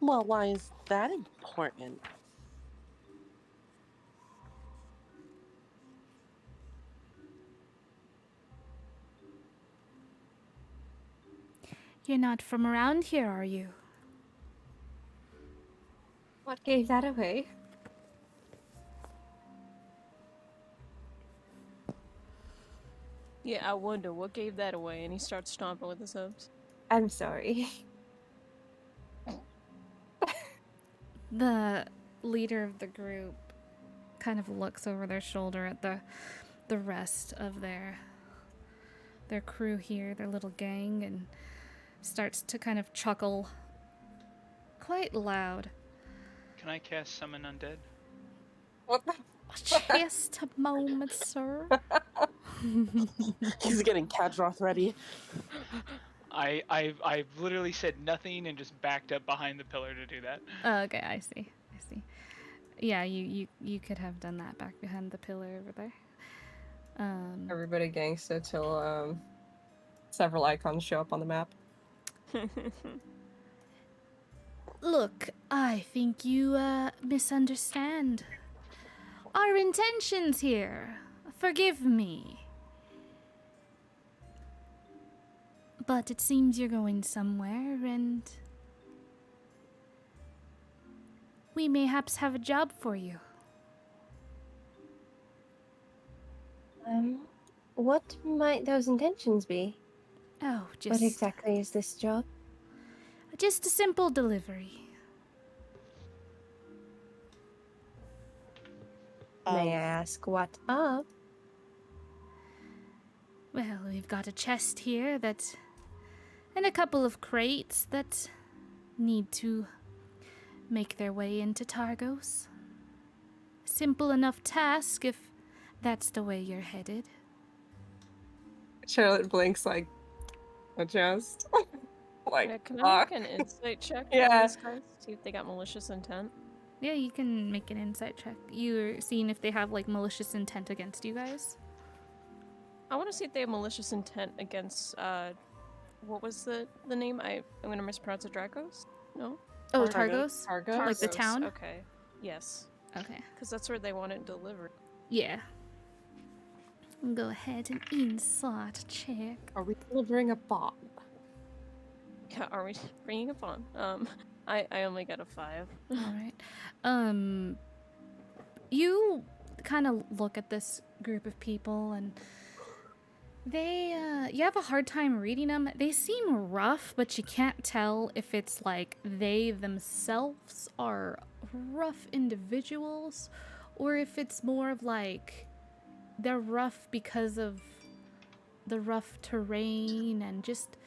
Speaker 12: Well, why is that important?
Speaker 8: You're not from around here, are you?
Speaker 9: What gave that away?
Speaker 10: Yeah, I wonder what gave that away, and he starts stomping with his hooves.
Speaker 9: I'm sorry.
Speaker 8: The leader of the group kind of looks over their shoulder at the rest of their crew here, their little gang, and starts to kind of chuckle quite loud.
Speaker 11: Can I cast Summon Undead?
Speaker 9: What the?
Speaker 8: Just a moment, sir.
Speaker 12: He's getting Kadroth ready.
Speaker 11: I literally said nothing and just backed up behind the pillar to do that.
Speaker 8: Okay, I see. Yeah, you could have done that back behind the pillar over there.
Speaker 13: Everybody gangsta till several icons show up on the map.
Speaker 8: Look, I think you misunderstand our intentions here. Forgive me. But it seems you're going somewhere, and we mayhaps have a job for you.
Speaker 9: What might those intentions be?
Speaker 8: Oh,
Speaker 9: What exactly is this job?
Speaker 8: Just a simple delivery.
Speaker 9: May I ask what of?
Speaker 8: Well, we've got a chest here and a couple of crates that need to make their way into Targos. Simple enough task if that's the way you're headed.
Speaker 13: Charlotte blinks like, adjust. Like,
Speaker 10: Yeah, can I make an insight check on
Speaker 13: Yeah.
Speaker 10: these guys? See if they got malicious intent?
Speaker 8: Yeah, you can make an insight check. You're seeing if they have, like, malicious intent against you guys.
Speaker 10: I want to see if they have malicious intent against, what was the name? I'm gonna mispronounce it. Dragos? No?
Speaker 8: Oh, Targos?
Speaker 13: Targos?
Speaker 8: Like the town?
Speaker 10: Okay. Yes.
Speaker 8: Okay.
Speaker 10: Because that's where they want it delivered.
Speaker 8: Yeah. Go ahead and insight check.
Speaker 13: Are we delivering a bomb?
Speaker 10: Yeah, are we bringing a bomb? I only got a 5.
Speaker 8: Alright. You kind of look at this group of people and you have a hard time reading them. They seem rough, but you can't tell if it's like they themselves are rough individuals or if it's more of like they're rough because of the rough terrain and just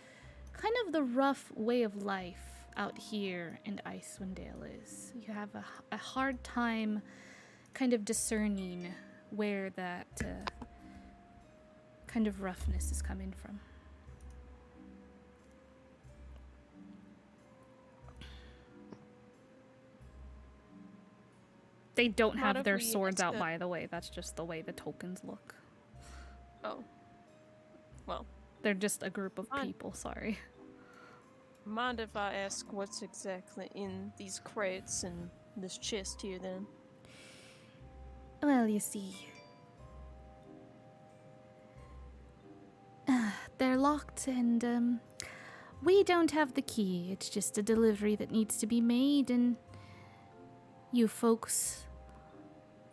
Speaker 8: kind of the rough way of life out here in Icewind Dale is. You have a hard time kind of discerning where that kind of roughness is coming from. They don't
Speaker 10: Not
Speaker 8: have
Speaker 10: if
Speaker 8: their
Speaker 10: we
Speaker 8: swords out,
Speaker 10: esca-
Speaker 8: by the way. That's just the way the tokens look.
Speaker 10: Oh. Well.
Speaker 8: They're just a group of
Speaker 10: Fine.
Speaker 8: people, sorry.
Speaker 10: Mind if I ask what's exactly in these crates and this chest here, then?
Speaker 8: Well, you see, they're locked and, we don't have the key. It's just a delivery that needs to be made, and you folks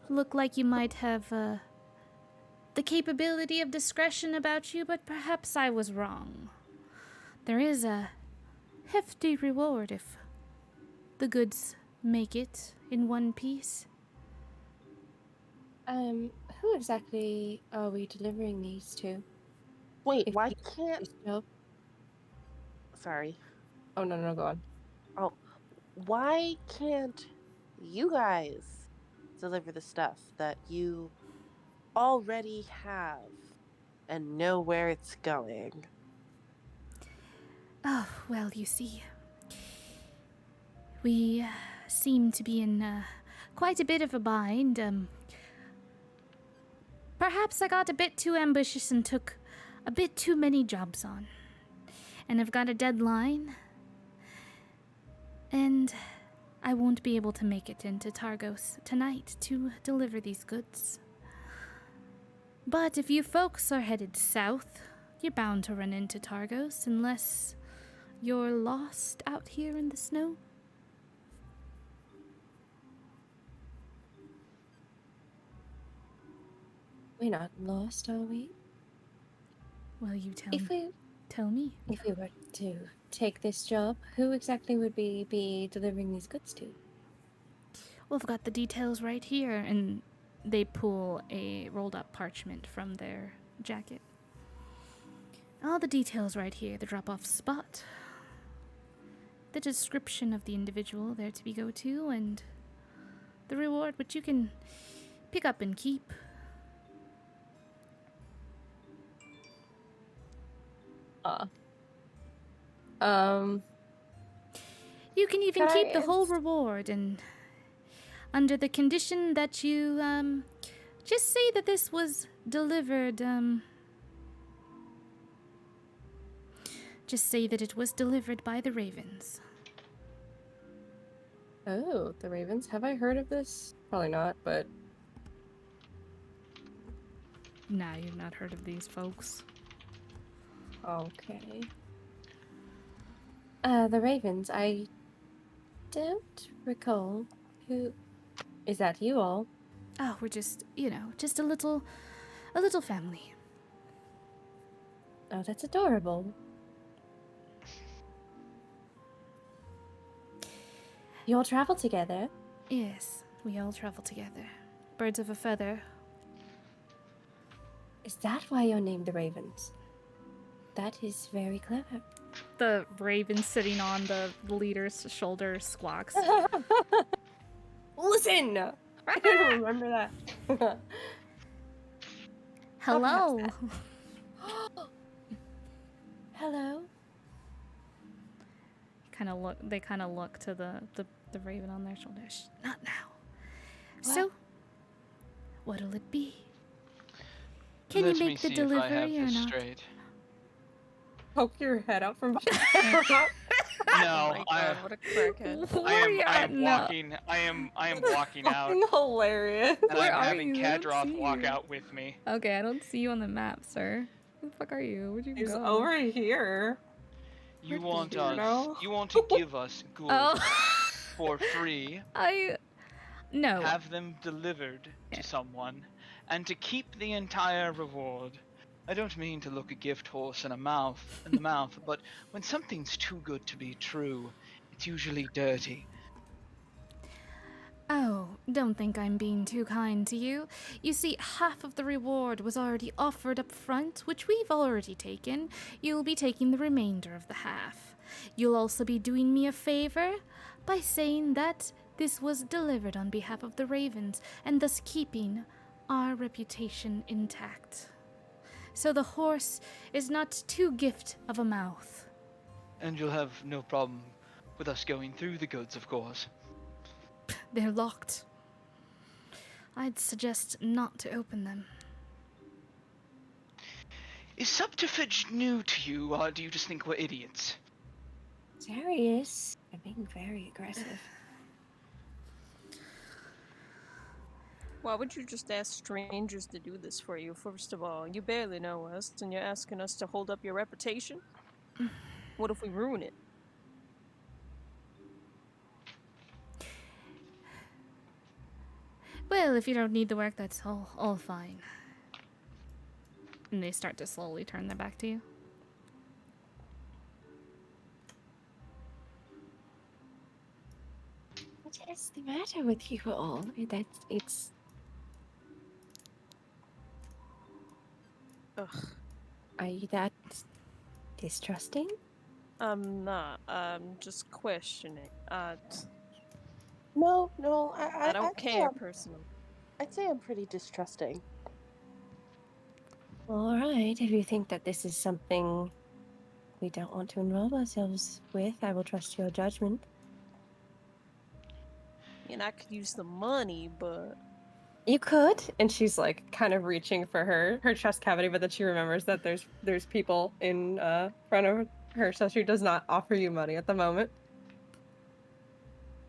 Speaker 8: look like you might have, the capability of discretion about you, but perhaps I was wrong. There is a hefty reward if the goods make it in one piece.
Speaker 9: Who exactly are we delivering these to?
Speaker 12: Wait,
Speaker 9: If
Speaker 12: why
Speaker 9: you-
Speaker 12: can't...
Speaker 9: this job-
Speaker 12: Sorry.
Speaker 9: Oh, no, go on.
Speaker 12: Oh, why can't you guys deliver the stuff that you already have and know where it's going?
Speaker 8: Oh, well, you see, we seem to be in quite a bit of a bind. Perhaps I got a bit too ambitious and took a bit too many jobs on. And I've got a deadline. And I won't be able to make it into Targos tonight to deliver these goods. But if you folks are headed south, you're bound to run into Targos unless you're lost out here in the snow.
Speaker 9: We're not lost, are we?
Speaker 8: Well, you tell me.
Speaker 9: If we were to take this job, who exactly would we be delivering these goods to?
Speaker 8: Well, I've got the details right here, and they pull a rolled up parchment from their jacket. All the details right here, the drop-off spot, the description of the individual there to be go to, and the reward which you can pick up and keep. You can even keep the whole reward, and under the condition that you, just say that this was delivered, just say that it was delivered by the Ravens.
Speaker 13: Oh, the Ravens? Have I heard of this? Probably not, but...
Speaker 8: Nah, you've not heard of these folks.
Speaker 13: Okay.
Speaker 9: The Ravens, I don't recall who... Is that you all?
Speaker 8: Oh, we're just, just a little family.
Speaker 9: Oh, that's adorable. You all travel together?
Speaker 8: Yes, we all travel together. Birds of a feather.
Speaker 9: Is that why you're named the Ravens? That is very clever.
Speaker 8: The raven sitting on the leader's shoulder squawks.
Speaker 13: Listen! I didn't remember that.
Speaker 8: Hello.
Speaker 9: Hello.
Speaker 8: They kind of look to the raven on their shoulder. Shh, not now.
Speaker 9: What?
Speaker 8: So, what'll it be? Can
Speaker 11: Let
Speaker 8: you
Speaker 11: me
Speaker 8: make the
Speaker 11: see if I
Speaker 8: delivery
Speaker 11: have
Speaker 8: or
Speaker 11: this
Speaker 8: not?
Speaker 11: straight.
Speaker 13: Poke your head out from behind.
Speaker 11: No,
Speaker 10: Oh my God, what a crackhead.
Speaker 11: I am walking. I am walking out,
Speaker 13: Fucking hilarious.
Speaker 11: and I'm having Kadroth walk out with me.
Speaker 8: Okay, I don't see you on the map, sir. Where the fuck are you? Where'd you
Speaker 13: He's
Speaker 8: go?
Speaker 13: over here.
Speaker 11: You
Speaker 13: Pretty
Speaker 11: want
Speaker 13: weirdo.
Speaker 11: us? You want to give us goods
Speaker 8: Oh.
Speaker 11: for free?
Speaker 8: No.
Speaker 11: Have them delivered to someone, and to keep the entire reward. I don't mean to look a gift horse in the mouth, but when something's too good to be true, it's usually dirty.
Speaker 8: Oh, don't think I'm being too kind to you. You see, half of the reward was already offered up front, which we've already taken. You'll be taking the remainder of the half. You'll also be doing me a favor by saying that this was delivered on behalf of the Ravens, and thus keeping our reputation intact. So the horse is not too gift of a mouth.
Speaker 11: And you'll have no problem with us going through the goods, of course.
Speaker 8: They're locked. I'd suggest not to open them.
Speaker 11: Is subterfuge new to you, or do you just think we're idiots?
Speaker 9: Darius, you're being very aggressive.
Speaker 10: Why would you just ask strangers to do this for you? First of all, you barely know us, and you're asking us to hold up your reputation? What if we ruin it?
Speaker 8: Well, if you don't need the work, that's all fine. And they start to slowly turn their back to you.
Speaker 9: What is the matter with you all? It's...
Speaker 10: Ugh.
Speaker 9: Are you that distrusting?
Speaker 10: I'm not. I'm just questioning.
Speaker 12: No,
Speaker 10: I don't
Speaker 12: I'd say
Speaker 10: care personally.
Speaker 12: I'd say I'm pretty distrusting.
Speaker 9: All right, if you think that this is something we don't want to involve ourselves with, I will trust your judgment.
Speaker 10: And I could use the money, but
Speaker 13: You could, and she's like kind of reaching for her chest cavity, but then she remembers that there's people in front of her, so she does not offer you money at the moment.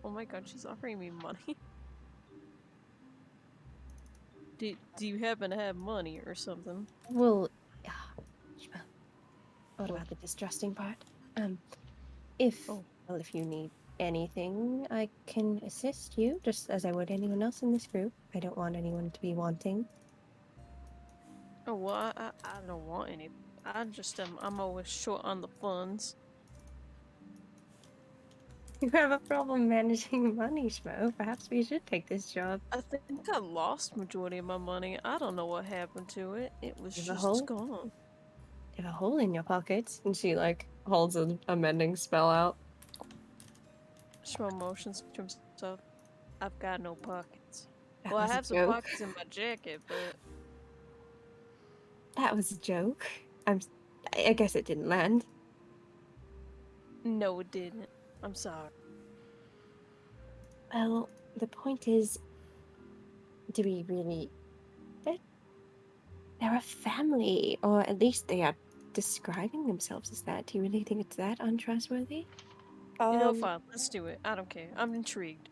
Speaker 10: oh my god, she's offering me money. Do you happen to have money or something?
Speaker 9: Well, what about the distrusting part? If you need anything, I can assist you, just as I would anyone else in this group. I don't want anyone to be wanting.
Speaker 10: Oh well, I don't want any. I just I'm always short on the funds.
Speaker 9: You have a problem managing money, Schmo. Perhaps we should take this job.
Speaker 10: I think I lost majority of my money. I don't know what happened to it. It was
Speaker 9: You have a
Speaker 10: just
Speaker 9: hole?
Speaker 10: gone.
Speaker 9: You have a hole in your pocket.
Speaker 13: And she like holds a mending spell out.
Speaker 10: Schmo motions to himself. I've got no pockets.
Speaker 9: That
Speaker 10: Well, I
Speaker 9: was a
Speaker 10: have some
Speaker 9: joke.
Speaker 10: pockets in my jacket, but
Speaker 9: That was a joke. I guess it didn't land.
Speaker 10: no, it didn't. I'm sorry.
Speaker 9: Well, the point is, do we really... They're a family, or at least they are describing themselves as that. Do you really think it's that untrustworthy?
Speaker 10: You know, fine. Let's do it. I don't care. I'm intrigued.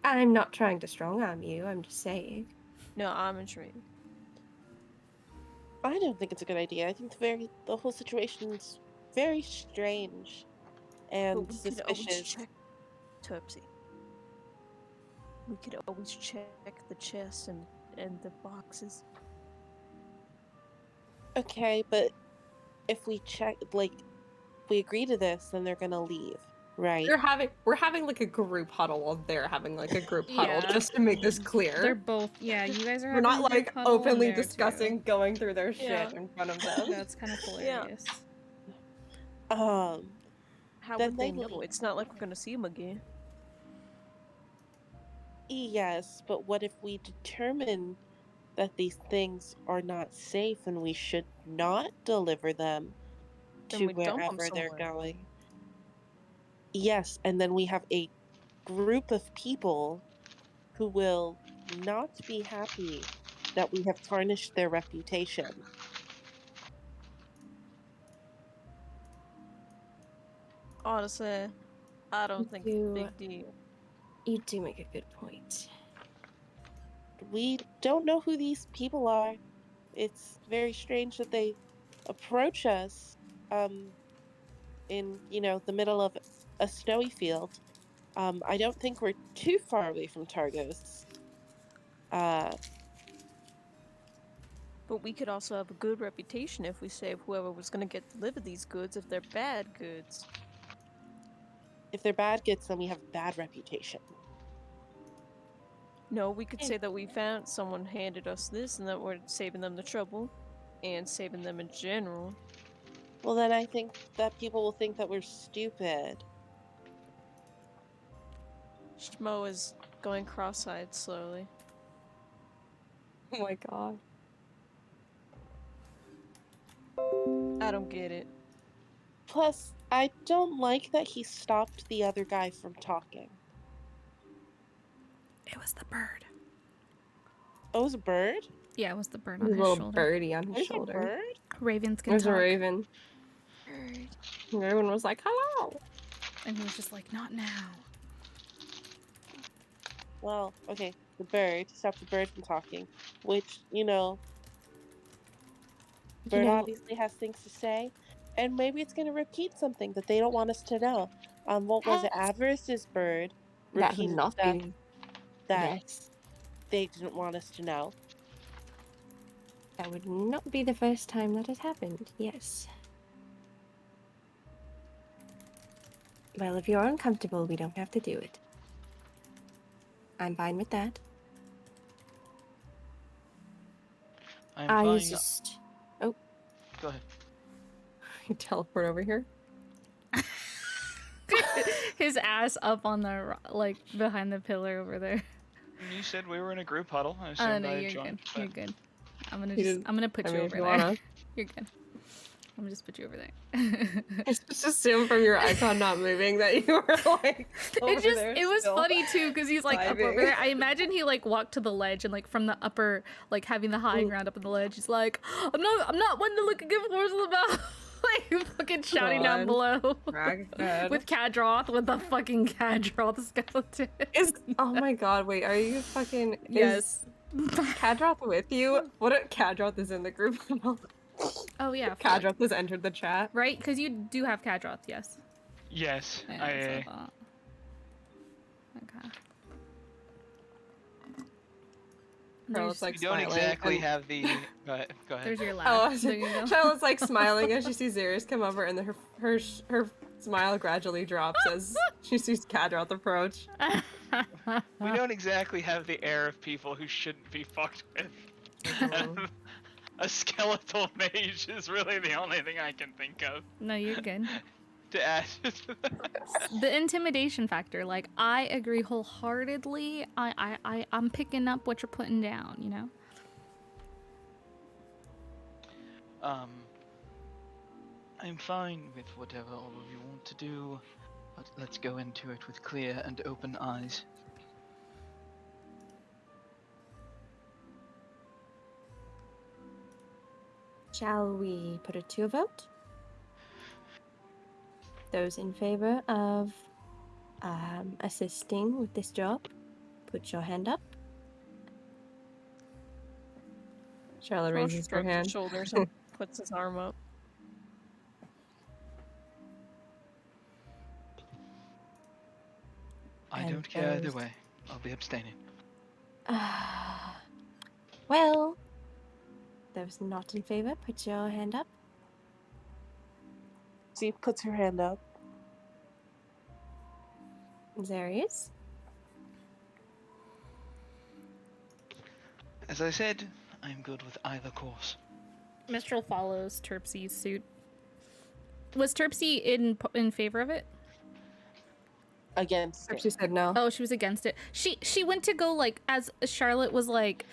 Speaker 9: I'm not trying to strong-arm you, I'm just saying.
Speaker 10: No, I'm intrigued.
Speaker 12: I don't think it's a good idea. I think the whole situation's very strange and
Speaker 10: But we could always
Speaker 12: suspicious.
Speaker 10: check Topsy. We could always check the chest and the boxes.
Speaker 12: Okay, but if we check, like, we agree to this, then they're gonna leave, right?
Speaker 13: We're having like a group huddle while they're having like a group huddle,
Speaker 8: Yeah.
Speaker 13: just to make this clear.
Speaker 8: They're both, yeah, you guys are
Speaker 13: We're
Speaker 8: having
Speaker 13: not
Speaker 8: a group
Speaker 13: like
Speaker 8: huddle and
Speaker 13: openly
Speaker 8: they're
Speaker 13: discussing
Speaker 8: too.
Speaker 13: going through their
Speaker 10: Yeah.
Speaker 13: shit in front of them.
Speaker 8: That's kind of hilarious.
Speaker 10: How
Speaker 12: Then
Speaker 10: would they
Speaker 12: they
Speaker 10: know?
Speaker 12: leave.
Speaker 10: It's not like we're gonna see them again.
Speaker 12: Yes, but what if we determine that these things are not safe and we should not deliver them
Speaker 10: Then
Speaker 12: to
Speaker 10: we dump 'em
Speaker 12: wherever they're
Speaker 10: somewhere.
Speaker 12: going? Yes, and then we have a group of people who will not be happy that we have tarnished their reputation.
Speaker 10: Honestly, I don't think it's a
Speaker 9: You-
Speaker 10: big deal.
Speaker 9: You do make a good point.
Speaker 12: We don't know who these people are. It's very strange that they approach us in, the middle of a snowy field. I don't think we're too far away from Targos.
Speaker 10: But we could also have a good reputation if we save whoever was gonna get delivered these goods if they're bad goods.
Speaker 12: If they're bad goods, then we have bad reputation.
Speaker 10: No, we could say that we found someone handed us this and that we're saving them the trouble and saving them in general.
Speaker 12: Well, then I think that people will think that we're stupid.
Speaker 10: Shmo is going cross-eyed slowly.
Speaker 13: Oh my god.
Speaker 10: I don't get it.
Speaker 12: Plus, I don't like that he stopped the other guy from talking.
Speaker 8: It was the bird.
Speaker 12: Oh, it was a bird?
Speaker 8: Yeah, it was the bird
Speaker 13: A
Speaker 8: on his
Speaker 13: little
Speaker 8: shoulder.
Speaker 13: birdie on his
Speaker 12: There's a
Speaker 13: shoulder.
Speaker 12: bird?
Speaker 8: Ravens can
Speaker 13: There's
Speaker 8: talk.
Speaker 13: a raven. And everyone was like, hello!
Speaker 8: And he was just like, not now.
Speaker 12: Well, okay, the bird stopped the bird from talking, which, you know, bird obviously has things to say, and maybe it's going to repeat something that they don't want us to know. What was it? Avarice's bird
Speaker 13: That would
Speaker 12: repeated
Speaker 13: not
Speaker 12: stuff
Speaker 13: be.
Speaker 12: that
Speaker 13: Yes.
Speaker 12: they didn't want us to know.
Speaker 9: That would not be the first time that has happened, yes. Well, if you're uncomfortable, we don't have to do it. I'm fine with that.
Speaker 11: I'm
Speaker 9: I
Speaker 11: fine.
Speaker 9: just... Oh.
Speaker 11: Go ahead.
Speaker 13: You teleport over here.
Speaker 8: His ass up on the, like, behind the pillar over there.
Speaker 11: You said we were in a group huddle. I assumed
Speaker 8: No,
Speaker 11: I
Speaker 8: you're
Speaker 11: joined.
Speaker 8: good. You're good. I'm gonna
Speaker 13: You
Speaker 8: just,
Speaker 13: didn't-
Speaker 8: I'm gonna put
Speaker 13: I
Speaker 8: you
Speaker 13: mean,
Speaker 8: over
Speaker 13: if you
Speaker 8: there.
Speaker 13: wanna.
Speaker 8: You're good. I'm gonna just put you over there.
Speaker 13: I just assumed from your icon not moving that you were like over there
Speaker 8: It was
Speaker 13: still
Speaker 8: funny too because he's like up over
Speaker 13: vibing.
Speaker 8: there. I imagine he like walked to the ledge and like from the upper, like having the high ground up on the ledge, he's like, I'm not one to look a gift horse about. Like fucking shouting down below with Kadroth, with the fucking Kadroth skeleton.
Speaker 13: Oh my god, wait, are you fucking...
Speaker 8: Yes.
Speaker 13: Is Kadroth with you? What if Kadroth is in the group?
Speaker 8: Oh yeah.
Speaker 13: Kadroth has entered the chat.
Speaker 8: Right? Because you do have Kadroth, yes.
Speaker 11: Yes,
Speaker 8: Yeah, that's what I thought. Okay.
Speaker 13: Charlotte's like
Speaker 11: we don't
Speaker 13: smiling
Speaker 11: exactly
Speaker 13: and-
Speaker 11: have the. Go ahead.
Speaker 8: There's your
Speaker 13: Oh,
Speaker 8: laugh. There you go.
Speaker 13: Charlotte's like smiling as she sees Xeris come over, and then her smile gradually drops as she sees Kadroth approach.
Speaker 11: We don't exactly have the air of people who shouldn't be fucked with. A skeletal mage is really the only thing I can think of
Speaker 8: No, you're good.
Speaker 11: to add.
Speaker 8: The intimidation factor, like I agree wholeheartedly. I'm picking up what you're putting down, you know?
Speaker 11: I'm fine with whatever all of you want to do, but let's go into it with clear and open eyes.
Speaker 9: Shall we put it to a vote? Those in favor of assisting with this job, put your hand up.
Speaker 13: Charlotte raises her
Speaker 10: Strokes
Speaker 13: hand.
Speaker 10: his shoulders and puts his arm up.
Speaker 11: I don't care either way. I'll be abstaining.
Speaker 9: Well, those not in favor, put your hand up.
Speaker 12: She puts her hand up.
Speaker 9: Zarius?
Speaker 11: As I said, I'm good with either course.
Speaker 8: Mistral follows Terpsy's suit. Was Terpsy in favor of it?
Speaker 12: Against it.
Speaker 13: She said no.
Speaker 8: Oh, she was against it. She went to go like as Charlotte was like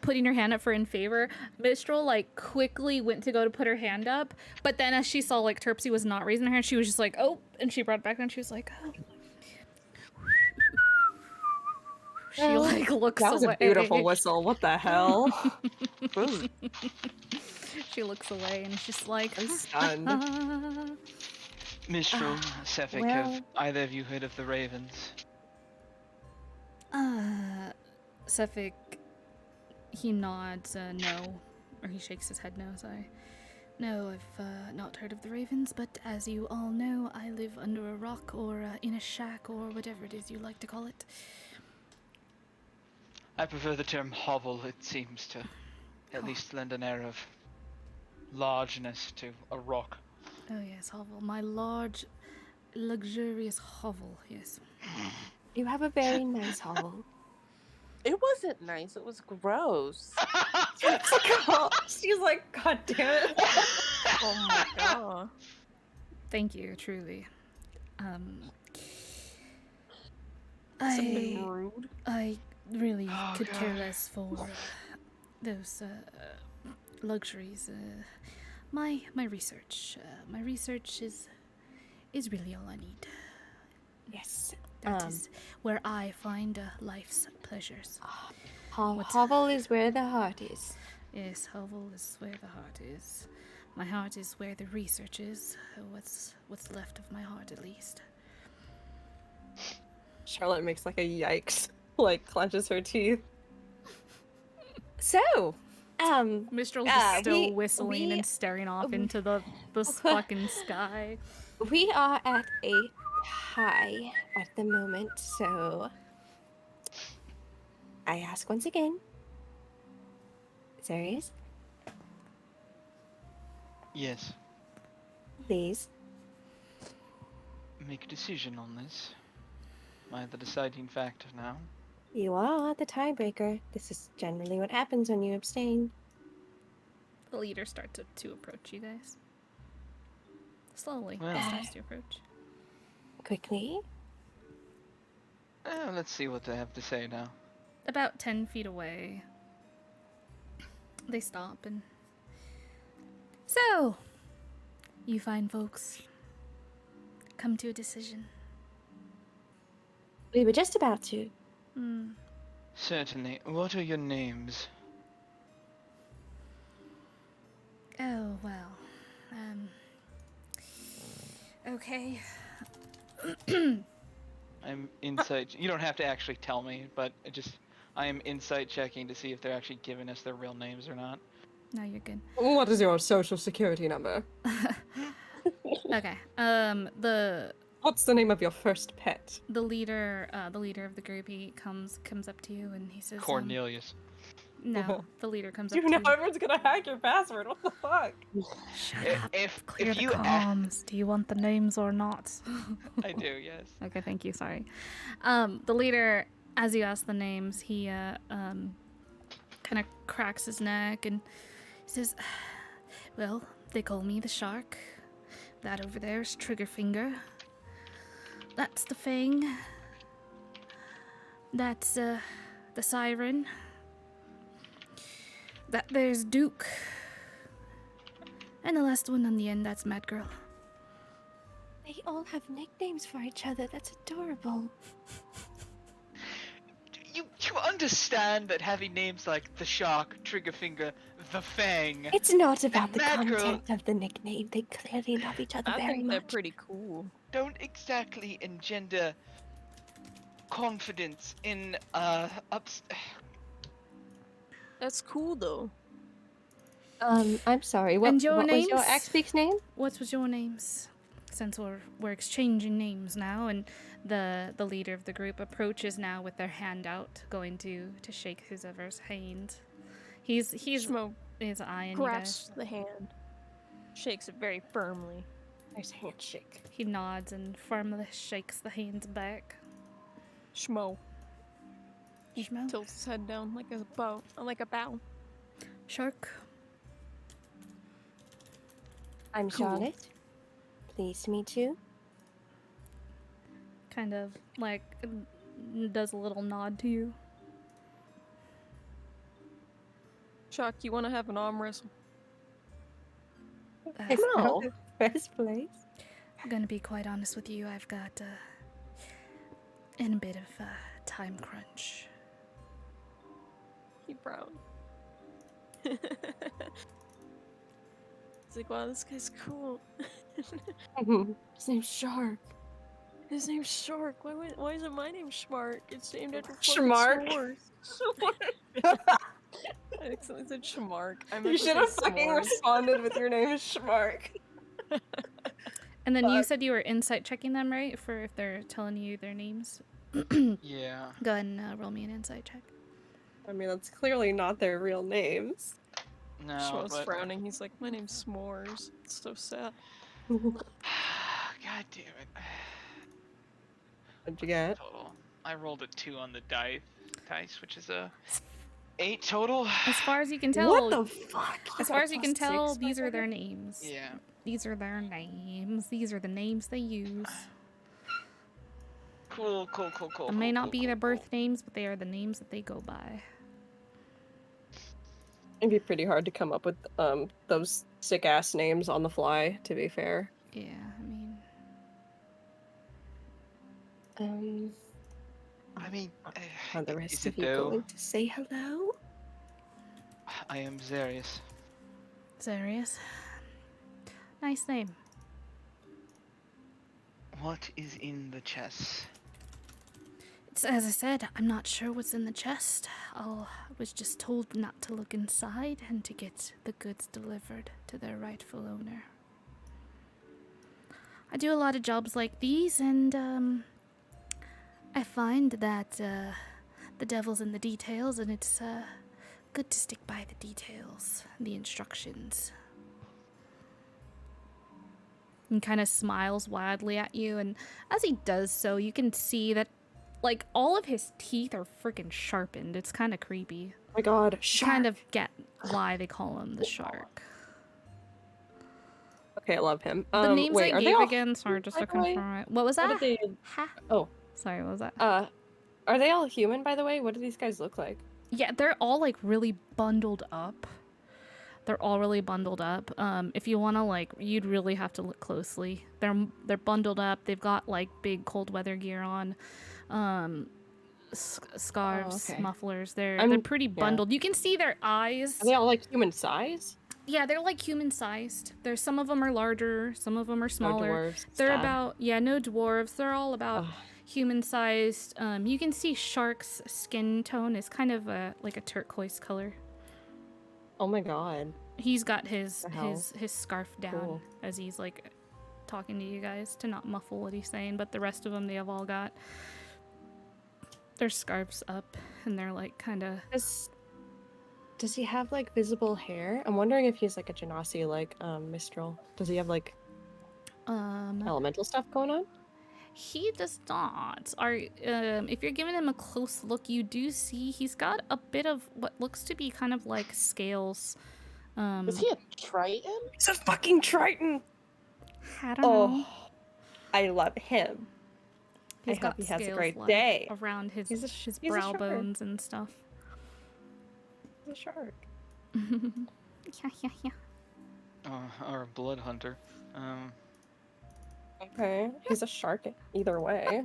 Speaker 8: putting her hand up for in favor. Mistral like quickly went to go to put her hand up, but then as she saw like Terpsy was not raising her hand, she was just like, oh, and she brought it back down. She was like, oh. She like looks
Speaker 13: That was
Speaker 8: away.
Speaker 13: a beautiful whistle. What the hell?
Speaker 8: She looks away and she's like,
Speaker 13: I'm stunned.
Speaker 11: Mistral, Sefik,
Speaker 8: well-
Speaker 11: have either of you heard of the Ravens?
Speaker 8: Sefik, he nods, no, or he shakes his head no, sorry. No, I've not heard of the Ravens, but as you all know, I live under a rock or in a shack or whatever it is you like to call it.
Speaker 11: I prefer the term hovel. It seems to at least lend an air of largeness to a rock.
Speaker 8: Oh yes, hovel. My large, luxurious hovel, yes.
Speaker 9: You have a very nice hovel.
Speaker 12: It wasn't nice. It was gross.
Speaker 13: She's like, God damn it.
Speaker 10: Oh my god.
Speaker 8: Thank you, truly.
Speaker 10: Something rude.
Speaker 8: I really could care less for those luxuries. My research. My research is really all I need.
Speaker 9: Yes.
Speaker 8: That is where I find life's pleasures.
Speaker 9: Hovel is where the heart is.
Speaker 8: Yes, Hovel is where the heart is. My heart is where the research is. What's left of my heart, at least.
Speaker 13: Charlotte makes like a yikes, like clenches her teeth.
Speaker 9: So,
Speaker 8: Mistral is still whistling and staring off into the fucking sky.
Speaker 9: We are at a high at the moment, so I ask once again. Serious?
Speaker 11: Yes.
Speaker 9: Please.
Speaker 11: Make a decision on this. Am I the deciding factor now?
Speaker 9: You are the tiebreaker. This is generally what happens when you abstain.
Speaker 8: The leader starts to approach you guys. Slowly,
Speaker 11: Well.
Speaker 8: he starts to approach.
Speaker 9: Quickly.
Speaker 11: Let's see what they have to say now.
Speaker 8: About 10 feet away, they stop and... So, you fine folks come to a decision.
Speaker 9: We were just about to.
Speaker 11: Certainly. What are your names?
Speaker 8: Oh, well, okay.
Speaker 11: I'm insight. You don't have to actually tell me, but I am insight checking to see if they're actually giving us their real names or not.
Speaker 8: No, you're good.
Speaker 13: What is your social security number?
Speaker 8: Okay.
Speaker 13: What's the name of your first pet?
Speaker 8: The leader of the group, he comes up to you and he says,
Speaker 11: Cornelius.
Speaker 8: no, the leader comes up
Speaker 13: You
Speaker 8: to
Speaker 13: know
Speaker 8: you.
Speaker 13: everyone's gonna hack your password. What the fuck?
Speaker 8: Shut up.
Speaker 11: If
Speaker 8: the
Speaker 11: you
Speaker 8: comms. Do you want the names or not?
Speaker 11: I do, yes.
Speaker 8: Okay, thank you. Sorry. The leader, as you ask the names, he kind of cracks his neck and says, "Well, they call me the shark. That over there is Triggerfinger. That's the Fang. That's the Siren. That there's Duke. And the last one on the end, that's Mad Girl."
Speaker 9: They all have nicknames for each other. That's adorable.
Speaker 11: You understand that having names like the Shark, Triggerfinger, the Fang.
Speaker 9: It's not about
Speaker 11: and
Speaker 9: the
Speaker 11: Mad Girl
Speaker 9: content of the nickname. They clearly love each other
Speaker 10: I
Speaker 9: very
Speaker 10: think
Speaker 9: much.
Speaker 10: they're pretty cool.
Speaker 11: Don't exactly engender confidence in
Speaker 10: That's cool though.
Speaker 9: I'm sorry. What,
Speaker 8: And your
Speaker 9: what
Speaker 8: names?
Speaker 9: was your ex-speak's name?
Speaker 8: What was your names? Since we're exchanging names now, and the leader of the group approaches now with their hand out, going to shake whoever's hand. He's
Speaker 10: Schmo
Speaker 8: his eyeing you
Speaker 10: grasps
Speaker 8: guys.
Speaker 10: the hand, shakes it very firmly.
Speaker 9: Nice handshake.
Speaker 8: He nods and firmly shakes the hands back.
Speaker 10: Schmo. He
Speaker 8: Schmo?
Speaker 10: tilts his head down like a bow.
Speaker 8: Shark.
Speaker 9: I'm
Speaker 10: Cool.
Speaker 9: Charlotte. Pleased to meet you.
Speaker 8: Kind of like does a little nod to you.
Speaker 10: Chuck, you want to have an arm wrestle?
Speaker 9: No. First place.
Speaker 8: I'm gonna be quite honest with you. I've got in a bit of time crunch.
Speaker 10: He brown. It's like, wow, this guy's cool.
Speaker 9: His name's Shark.
Speaker 10: His name's Shark. Why isn't my name Schmark? It's named after
Speaker 13: Schmark.
Speaker 10: I accidentally said Schmark.
Speaker 13: You should have fucking responded with your name is Schmark.
Speaker 8: And then you said you were insight checking them, right? For if they're telling you their names.
Speaker 11: Yeah.
Speaker 8: Go ahead and roll me an insight check.
Speaker 13: I mean, that's clearly not their real names.
Speaker 11: No,
Speaker 10: Schmo's
Speaker 11: but
Speaker 10: frowning. He's like, my name's S'mores. It's so sad.
Speaker 11: God damn it.
Speaker 13: What'd you get?
Speaker 11: Total. I rolled a 2 on the dice, which is a 8 total.
Speaker 8: As far as you can tell,
Speaker 9: What the fuck?
Speaker 8: as far as you can tell,
Speaker 13: +6
Speaker 8: these
Speaker 13: by
Speaker 8: are their
Speaker 13: then?
Speaker 8: names.
Speaker 11: Yeah.
Speaker 8: These are their names. These are the names they use.
Speaker 11: Cool.
Speaker 8: It may not be their birth names, but they are the names that they go by.
Speaker 13: It'd be pretty hard to come up with those sick ass names on the fly, to be fair.
Speaker 8: Yeah, I mean,
Speaker 11: I mean,
Speaker 13: are the rest
Speaker 11: is
Speaker 13: of
Speaker 11: it
Speaker 13: you
Speaker 11: though?
Speaker 13: going to say hello?
Speaker 11: I am Zarius.
Speaker 8: Zarius. Nice name.
Speaker 11: What is in the chest?
Speaker 8: It's, as I said, I'm not sure what's in the chest. I was just told not to look inside and to get the goods delivered to their rightful owner. I do a lot of jobs like these, and I find that the devil's in the details, and it's good to stick by the details, the instructions. And kind of smiles wildly at you, and as he does so, you can see that, like, all of his teeth are freaking sharpened. It's kind of creepy.
Speaker 13: Oh my god,
Speaker 8: You kind of get why they call him the shark.
Speaker 13: Okay, I love him.
Speaker 8: The names
Speaker 13: wait,
Speaker 8: I
Speaker 13: are they
Speaker 8: gave
Speaker 13: all
Speaker 8: again, sorry, just
Speaker 13: by
Speaker 8: to
Speaker 13: the way?
Speaker 8: confirm it. What was that?
Speaker 13: What did they... Oh.
Speaker 8: Sorry, what was that?
Speaker 13: Are they all human, by the way? What do these guys look like?
Speaker 8: Yeah, they're all, like, really bundled up. They're all really bundled up. If you want to, like, you'd really have to look closely. They're bundled up. They've got, like, big cold weather gear on. Scarves, mufflers. They're pretty bundled. You can see their eyes.
Speaker 13: Are they all, like, human size?
Speaker 8: Yeah, they're, like, human-sized. There's some of them are larger, some of them are smaller.
Speaker 13: No dwarves.
Speaker 8: They're about, no dwarves. They're all about human-sized. You can see Shark's skin tone is kind of like a turquoise color.
Speaker 13: Oh my god.
Speaker 8: He's got his scarf down
Speaker 13: Cool.
Speaker 8: as he's, like, talking to you guys to not muffle what he's saying, but the rest of them, they have all got their scarves up, and they're, like, kind of...
Speaker 13: Does he have, like, visible hair? I'm wondering if he's, like, a Genasi, like, Mistral. Does he have, like, elemental stuff going on?
Speaker 8: He does not. If you're giving him a close look, you do see he's got a bit of what looks to be kind of like scales.
Speaker 12: Is he a Triton?
Speaker 13: He's a fucking Triton!
Speaker 8: I don't know.
Speaker 13: I love him.
Speaker 8: He's
Speaker 13: I
Speaker 8: got
Speaker 13: hope he has a
Speaker 8: scales,
Speaker 13: great
Speaker 8: like,
Speaker 13: day.
Speaker 8: around his
Speaker 13: He's a
Speaker 8: brow
Speaker 13: shark.
Speaker 8: bones and stuff.
Speaker 13: He's a shark.
Speaker 8: Yeah.
Speaker 11: Or a blood hunter.
Speaker 13: Okay, he's a shark either way.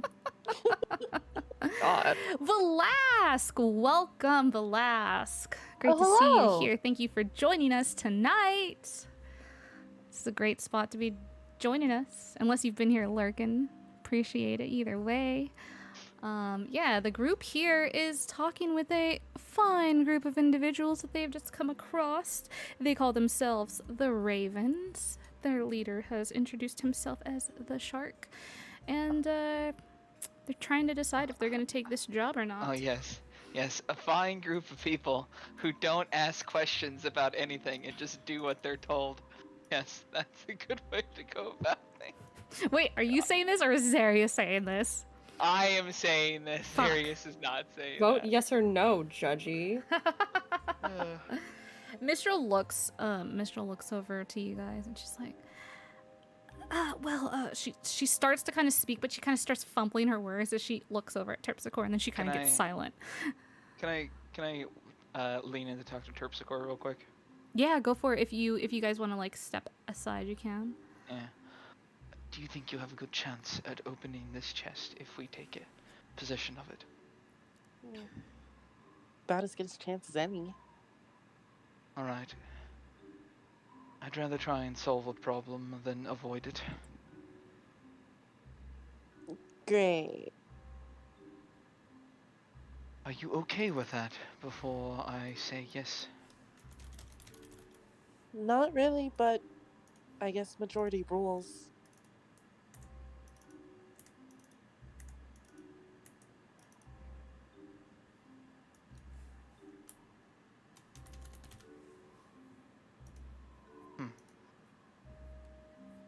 Speaker 13: God.
Speaker 8: Velasque! Welcome, Velasque. Great to see
Speaker 13: hello.
Speaker 8: you here. Thank you for joining us tonight. This is a great spot to be joining us, unless you've been here lurking. Appreciate it either way. Yeah, the group here is talking with a fine group of individuals that they've just come across. They call themselves the Ravens. Their leader has introduced himself as the Shark, and they're trying to decide if they're going to take this job or not.
Speaker 11: Oh yes, a fine group of people who don't ask questions about anything and just do what they're told. Yes, that's a good way to go about things.
Speaker 8: Wait, are you saying this or is Zarius saying this?
Speaker 11: I am saying this.
Speaker 8: Fuck.
Speaker 11: Sirius is not saying
Speaker 13: Vote
Speaker 11: that.
Speaker 13: yes or no, Judgy.
Speaker 8: Mistral looks over to you guys and she's like, she starts to kind of speak, but she kind of starts fumbling her words as she looks over at Terpsichore, and then she kind of gets silent.
Speaker 11: Can I lean in to talk to Terpsichore real quick?
Speaker 8: Yeah, go for it. If you guys want to, like, step aside, you can.
Speaker 11: Yeah. Do you think you have a good chance at opening this chest if we take possession of it?
Speaker 12: About as good a chance as any.
Speaker 11: Alright. I'd rather try and solve a problem than avoid it.
Speaker 12: Great.
Speaker 11: Are you okay with that before I say yes?
Speaker 12: Not really, but I guess majority rules.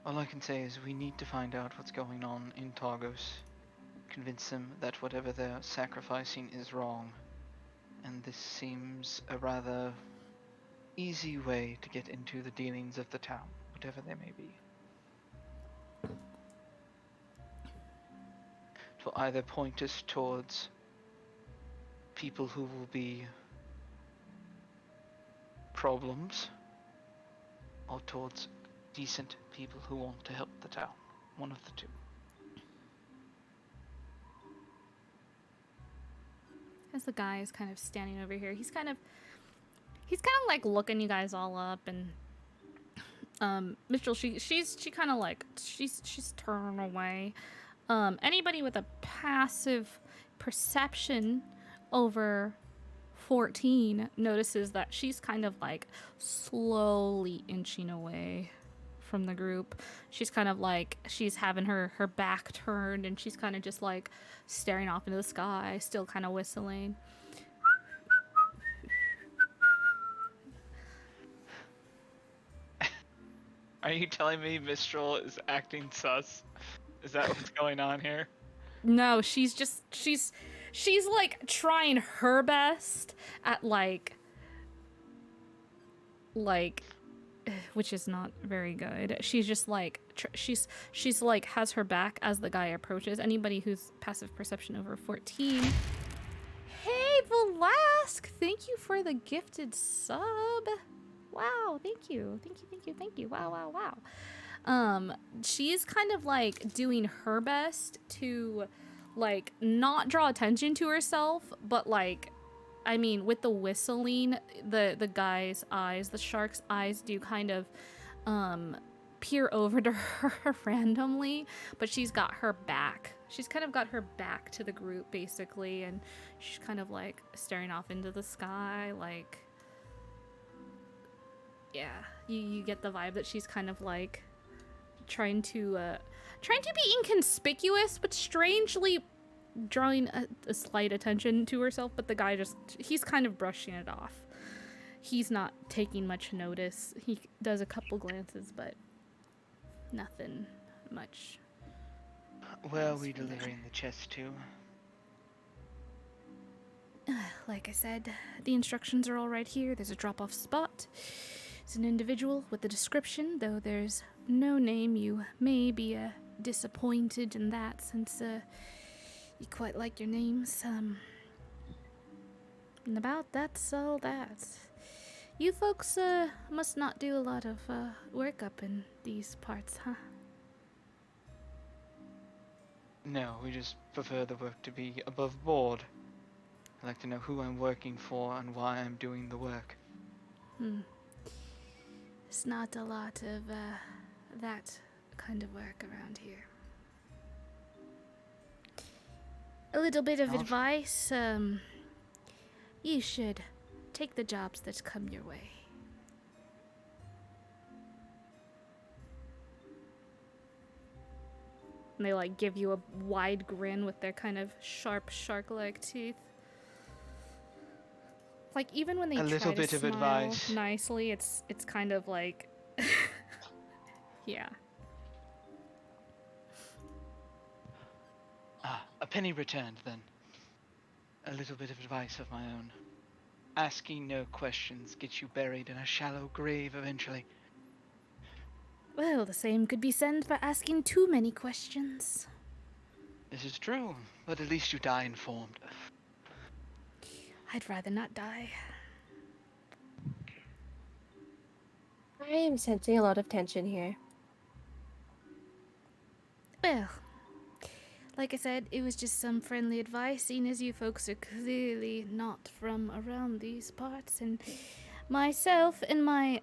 Speaker 11: All I can say is we need to find out what's going on in Targos. Convince them that whatever they're sacrificing is wrong. And this seems a rather easy way to get into the dealings of the town, whatever they may be. It will either point us towards people who will be problems or towards decent people who want to help the town. One of the two.
Speaker 8: As the guy is kind of standing over here, he's kind of like looking you guys all up, and Mitchell, she kind of like she's turning away. Anybody with a passive perception over 14 notices that she's kind of like slowly inching away from the group. She's kind of like, she's having her back turned, and she's kind of just like staring off into the sky, still kind of whistling.
Speaker 11: Are you telling me Mistral is acting sus? Is that what's going on here?
Speaker 8: No, she's like trying her best at like which is not very good. She's just like she's like has her back as the guy approaches. Anybody who's passive perception over 14. Hey, Velasque, thank you for the gifted sub. Wow, thank you. Wow. She's kind of like doing her best to like not draw attention to herself, but like, I mean, with the whistling, the guy's eyes, the shark's eyes do kind of peer over to her randomly, but she's got her back. She's kind of got her back to the group basically, and she's kind of like staring off into the sky, like, yeah, you get the vibe that she's kind of like trying to be inconspicuous, but strangely drawing a slight attention to herself. But the guy he's kind of brushing it off. He's not taking much notice. He does a couple glances, but nothing much.
Speaker 11: Where are we delivering the chest to?
Speaker 8: Like I said, the instructions are all right here. There's a drop-off spot. It's an individual with the description, though there's no name. You may be disappointed in that, since you quite like your names. And about that's all that. You folks must not do a lot of work up in these parts, huh?
Speaker 11: No, we just prefer the work to be above board. I like to know who I'm working for and why I'm doing the work.
Speaker 8: It's not a lot of that kind of work around here. A little bit of advice, you should take the jobs that come your way. And they like give you a wide grin with their kind of sharp shark-like teeth. Like even when they try to smile nicely, it's kind of like, yeah.
Speaker 11: A penny returned then. A little bit of advice of my own. Asking no questions gets you buried in a shallow grave eventually.
Speaker 8: Well, the same could be said for asking too many questions.
Speaker 11: This is true, but at least you die informed.
Speaker 8: I'd rather not die.
Speaker 9: I am sensing a lot of tension here.
Speaker 8: Well, like I said, it was just some friendly advice, seeing as you folks are clearly not from around these parts, and myself and my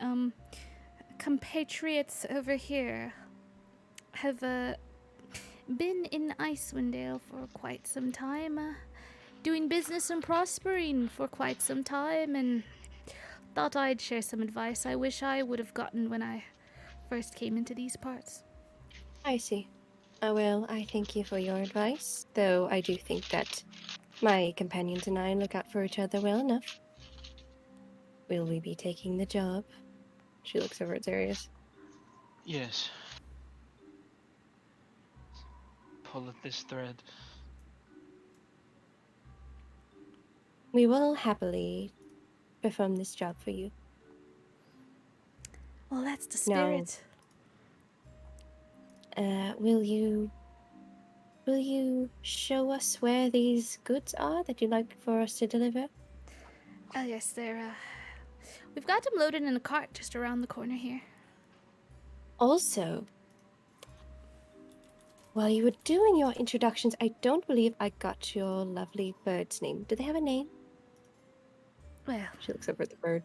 Speaker 8: compatriots over here have been in Icewind Dale for quite some time, doing business and prospering for quite some time, and thought I'd share some advice I wish I would have gotten when I first came into these parts.
Speaker 9: I see. Well, I thank you for your advice, though I do think that my companions and I look out for each other well enough. Will we be taking the job? She looks over at Darius.
Speaker 11: Yes. Pull at this thread.
Speaker 9: We will happily perform this job for you.
Speaker 8: Well, that's the spirit.
Speaker 9: Will you show us where these goods are that you'd like for us to deliver?
Speaker 8: Oh yes, they're We've got them loaded in a cart just around the corner here.
Speaker 9: Also, while you were doing your introductions, I don't believe I got your lovely bird's name. Do they have a name?
Speaker 8: Well,
Speaker 9: she looks over at the bird.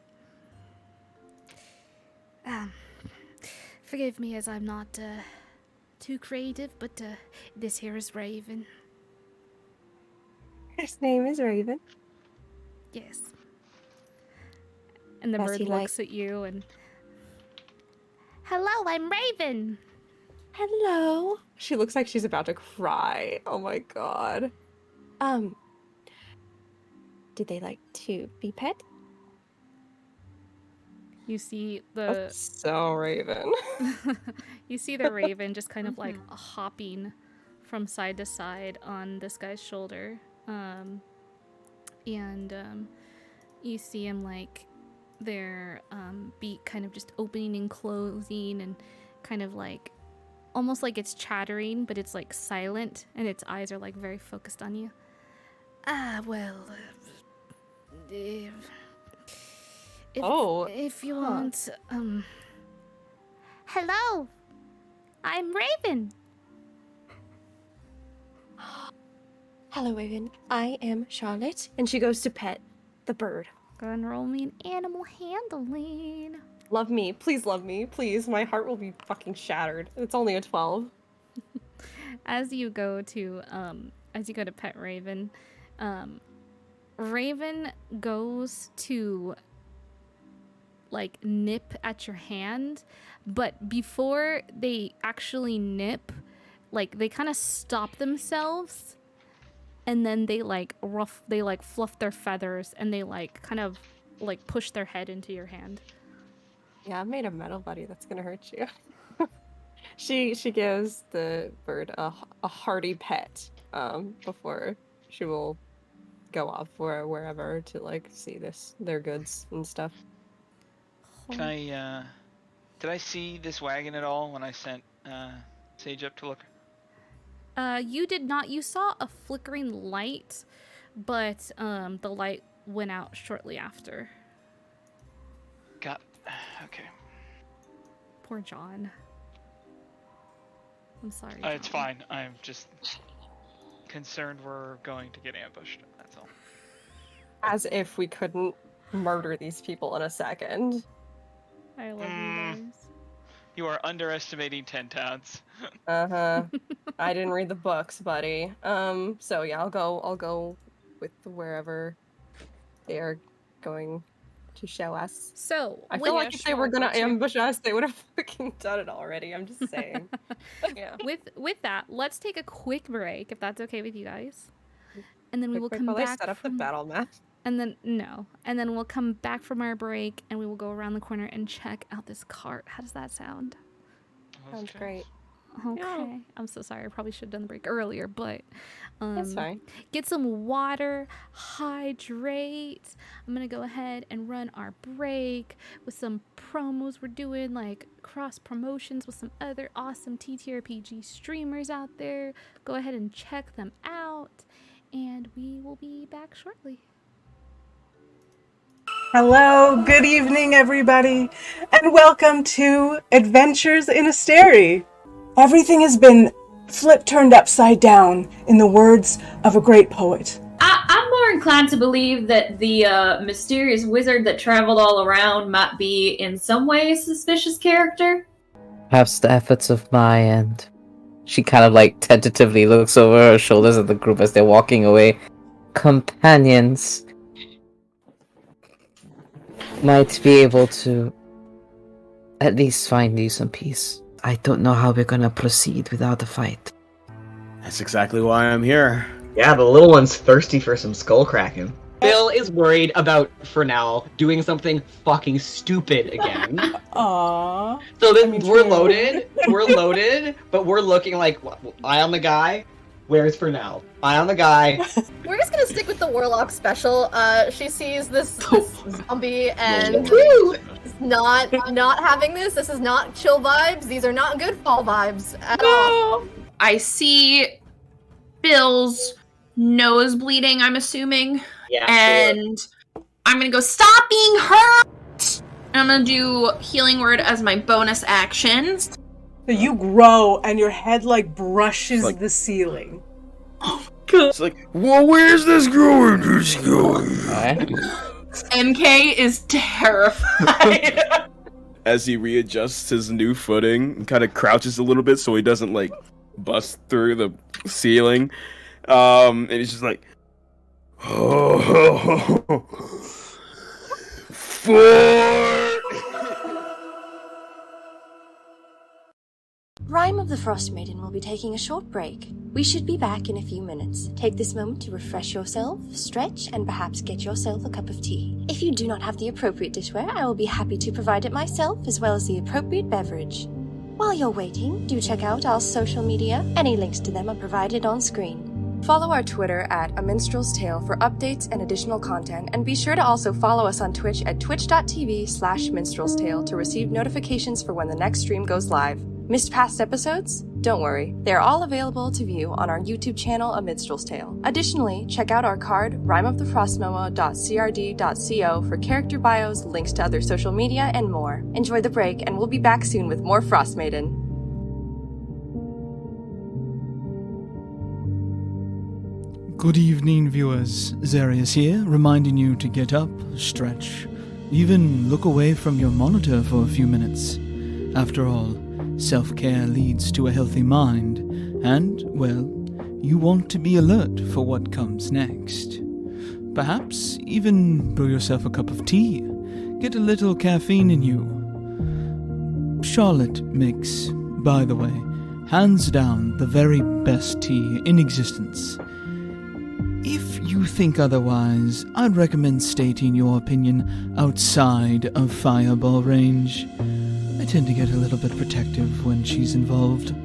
Speaker 8: Forgive me as I'm not too creative, but this here is Raven.
Speaker 9: His name is Raven.
Speaker 8: Yes. And the
Speaker 9: Does
Speaker 8: bird
Speaker 9: he
Speaker 8: looks at you and... Hello, I'm Raven!
Speaker 13: Hello. She looks like she's about to cry. Oh my god.
Speaker 9: Did they like to be pet?
Speaker 8: You see the...
Speaker 13: So Raven.
Speaker 8: You see the raven just kind of like hopping from side to side on this guy's shoulder. You see him like their beak kind of just opening and closing and kind of like almost like it's chattering, but it's like silent and its eyes are like very focused on you. If you want, hello, I'm Raven.
Speaker 9: Hello, Raven. I am Charlotte. And she goes to pet the bird.
Speaker 8: Go and roll me an animal handling.
Speaker 13: Love me. Please love me. Please. My heart will be fucking shattered. It's only a 12.
Speaker 8: As you go to pet Raven, Raven goes to like nip at your hand, but before they actually nip, like they kind of stop themselves, and then they fluff their feathers and they like kind of like push their head into your hand.
Speaker 13: Yeah, I've made a metal buddy that's gonna hurt you. She gives the bird a hearty pet before she will go off for wherever to like see their goods and stuff.
Speaker 11: Can I did I see this wagon at all when I sent Sage up to look?
Speaker 8: You did not. You saw a flickering light, but the light went out shortly after.
Speaker 11: Okay.
Speaker 8: Poor John. I'm sorry.
Speaker 11: It's fine. I'm just concerned we're going to get ambushed. That's all.
Speaker 13: As if we couldn't murder these people in a second.
Speaker 8: I love you guys.
Speaker 11: You are underestimating 10 towns.
Speaker 13: I didn't read the books, buddy. So yeah, I'll go with wherever they are going to show us.
Speaker 8: So
Speaker 13: I feel like if they were gonna ambush us, they would have fucking done it already. I'm just saying. Yeah.
Speaker 8: With that, let's take a quick break if that's okay with you guys, and then we will come
Speaker 13: while
Speaker 8: back.
Speaker 13: I set up the battle map.
Speaker 8: And then we'll come back from our break and we will go around the corner and check out this cart. How does that sound?
Speaker 13: Sounds great.
Speaker 8: Okay.
Speaker 13: Yeah.
Speaker 8: I'm so sorry. I probably should have done the break earlier, but
Speaker 13: That's fine.
Speaker 8: Get some water, hydrate. I'm gonna go ahead and run our break with some promos we're doing, like cross promotions with some other awesome TTRPG streamers out there. Go ahead and check them out, and we will be back shortly.
Speaker 1: Hello, good evening, everybody, and welcome to Adventures in Asteri. Everything has been turned upside down, in the words of a great poet.
Speaker 2: I'm more inclined to believe that the mysterious wizard that traveled all around might be in some way a suspicious character.
Speaker 3: Perhaps the efforts of my end. She kind of like tentatively looks over her shoulders at the group as they're walking away. Companions might be able to at least find you some peace. I don't know how we're gonna proceed without a fight.
Speaker 4: That's exactly why I'm here.
Speaker 5: Yeah, the little one's thirsty for some skull cracking. Bill is worried about, for now, doing something fucking stupid again.
Speaker 1: Aww.
Speaker 5: So then we're loaded, but we're looking like, eye on the guy, where's for now? Eye on the guy.
Speaker 6: We're just gonna stick with the Warlock special. She sees this zombie and not having this. This is not chill vibes. These are not good fall vibes at all.
Speaker 7: I see Bill's nose bleeding, I'm assuming.
Speaker 5: Yeah.
Speaker 7: And I'm gonna go, stop being hurt! I'm gonna do healing word as my bonus action.
Speaker 1: So you grow and your head like brushes
Speaker 4: Like-
Speaker 1: the ceiling.
Speaker 4: It's like, whoa, where's this going? Where's it going?
Speaker 7: MK is terrified.
Speaker 4: As he readjusts his new footing and kind of crouches a little bit so he doesn't like bust through the ceiling. And he's just like, oh, 4.
Speaker 14: Rime of the Frostmaiden will be taking a short break. We should be back in a few minutes. Take this moment to refresh yourself, stretch, and perhaps get yourself a cup of tea. If you do not have the appropriate dishware, I will be happy to provide it myself, as well as the appropriate beverage. While you're waiting, do check out our social media. Any links to them are provided on screen. Follow our Twitter at A Minstrel's Tale for updates and additional content, and be sure to also follow us on Twitch at twitch.tv/minstrel's tale to receive notifications for when the next stream goes live. Missed past episodes? Don't worry, they're all available to view on our YouTube channel, A Minstrel's Tale. Additionally, check out our card, rimeofthefrostmoa.crd.co for character bios, links to other social media, and more. Enjoy the break, and we'll be back soon with more Frostmaiden.
Speaker 15: Good evening, viewers. Zarius here, reminding you to get up, stretch, even look away from your monitor for a few minutes. After all, self-care leads to a healthy mind, and, well, you want to be alert for what comes next. Perhaps even brew yourself a cup of tea. Get a little caffeine in you. Charlotte makes, by the way, hands down the very best tea in existence. If you think otherwise, I'd recommend stating your opinion outside of fireball range. I tend to get a little bit protective when she's involved.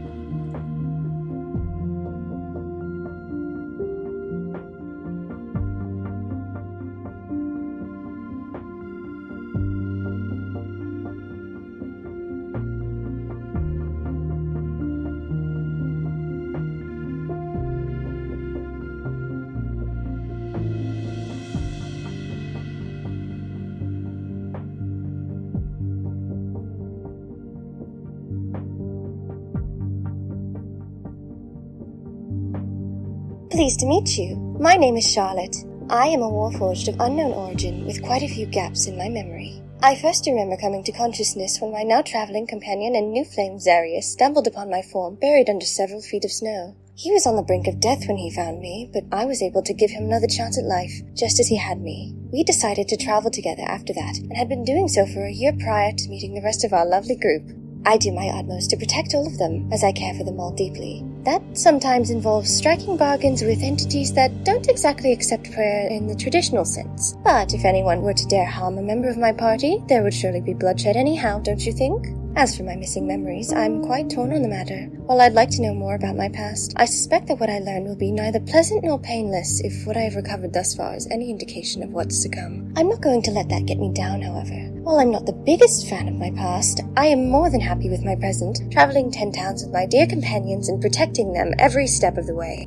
Speaker 14: Pleased to meet you. My name is Charlotte. I am a warforged of unknown origin with quite a few gaps in my memory. I first remember coming to consciousness when my now traveling companion and new flame Zarius stumbled upon my form buried under several feet of snow. He was on the brink of death when he found me, but I was able to give him another chance at life, just as he had me. We decided to travel together after that, and had been doing so for a year prior to meeting the rest of our lovely group. I do my utmost to protect all of them, as I care for them all deeply. That sometimes involves striking bargains with entities that don't exactly accept prayer in the traditional sense. But if anyone were to dare harm a member of my party, there would surely be bloodshed anyhow, don't you think? As for my missing memories, I'm quite torn on the matter. While I'd like to know more about my past, I suspect that what I learned will be neither pleasant nor painless if what I have recovered thus far is any indication of what's to come. I'm not going to let that get me down, however. While I'm not the biggest fan of my past, I am more than happy with my present, traveling 10 towns with my dear companions and protecting them every step of the way.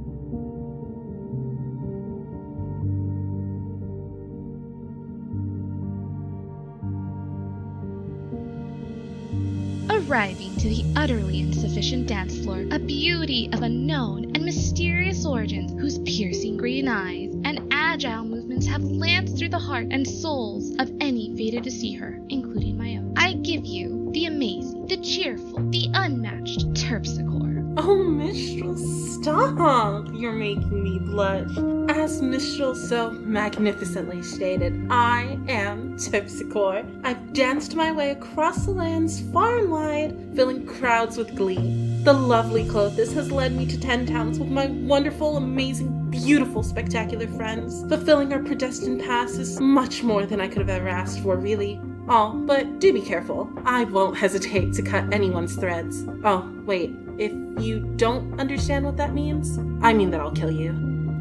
Speaker 8: Arriving to the utterly insufficient dance floor, a beauty of unknown and mysterious origins whose piercing green eyes and agile movements have lanced through the heart and souls of any fated to see her, including my own. I give you the amazing, the cheerful, the unmatched Terpsichore.
Speaker 16: Oh, Mistral, stop! You're making me blush. As Mistral so magnificently stated, I am Terpsichore. I've danced my way across the lands far and wide, filling crowds with glee. The lovely Clothis has led me to 10 towns with my wonderful, amazing, beautiful, spectacular friends. Fulfilling our predestined past is much more than I could have ever asked for, really. Oh, but do be careful. I won't hesitate to cut anyone's threads. Oh, wait. If you don't understand what that means, I mean that I'll kill you.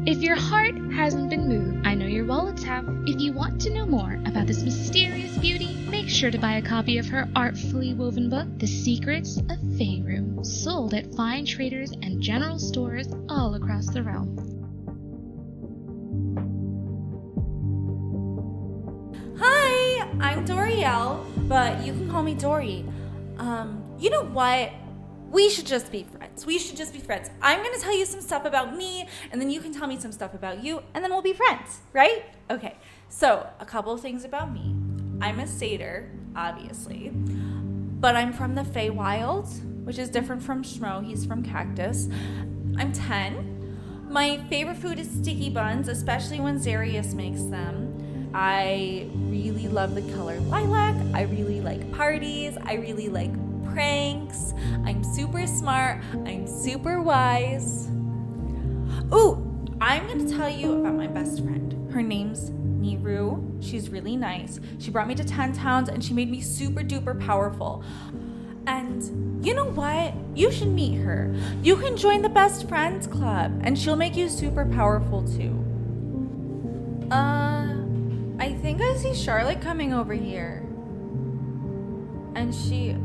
Speaker 8: If your heart hasn't been moved, I know your wallets have. If you want to know more about this mysterious beauty, make sure to buy a copy of her artfully woven book, The Secrets of Faerun, sold at fine traders and general stores all across the realm.
Speaker 16: Hi,
Speaker 17: I'm Dorielle, but you can call me Dory. You know what? We should just be friends. I'm gonna tell you some stuff about me, and then you can tell me some stuff about you, and then we'll be friends, right? Okay, so a couple of things about me. I'm a satyr, obviously, but I'm from the Feywild, which is different from Schmo. He's from Cactus. I'm 10. My favorite food is sticky buns, especially when Zarius makes them. I really love the color lilac. I really like parties. I really like pranks. I'm super smart. I'm super wise. Ooh, I'm gonna tell you about my best friend. Her name's Miru. She's really nice. She brought me to 10 towns and she made me super duper powerful. And you know what? You should meet her. You can join the Best Friends Club and she'll make you super powerful too. I think I see Charlotte coming over here. And she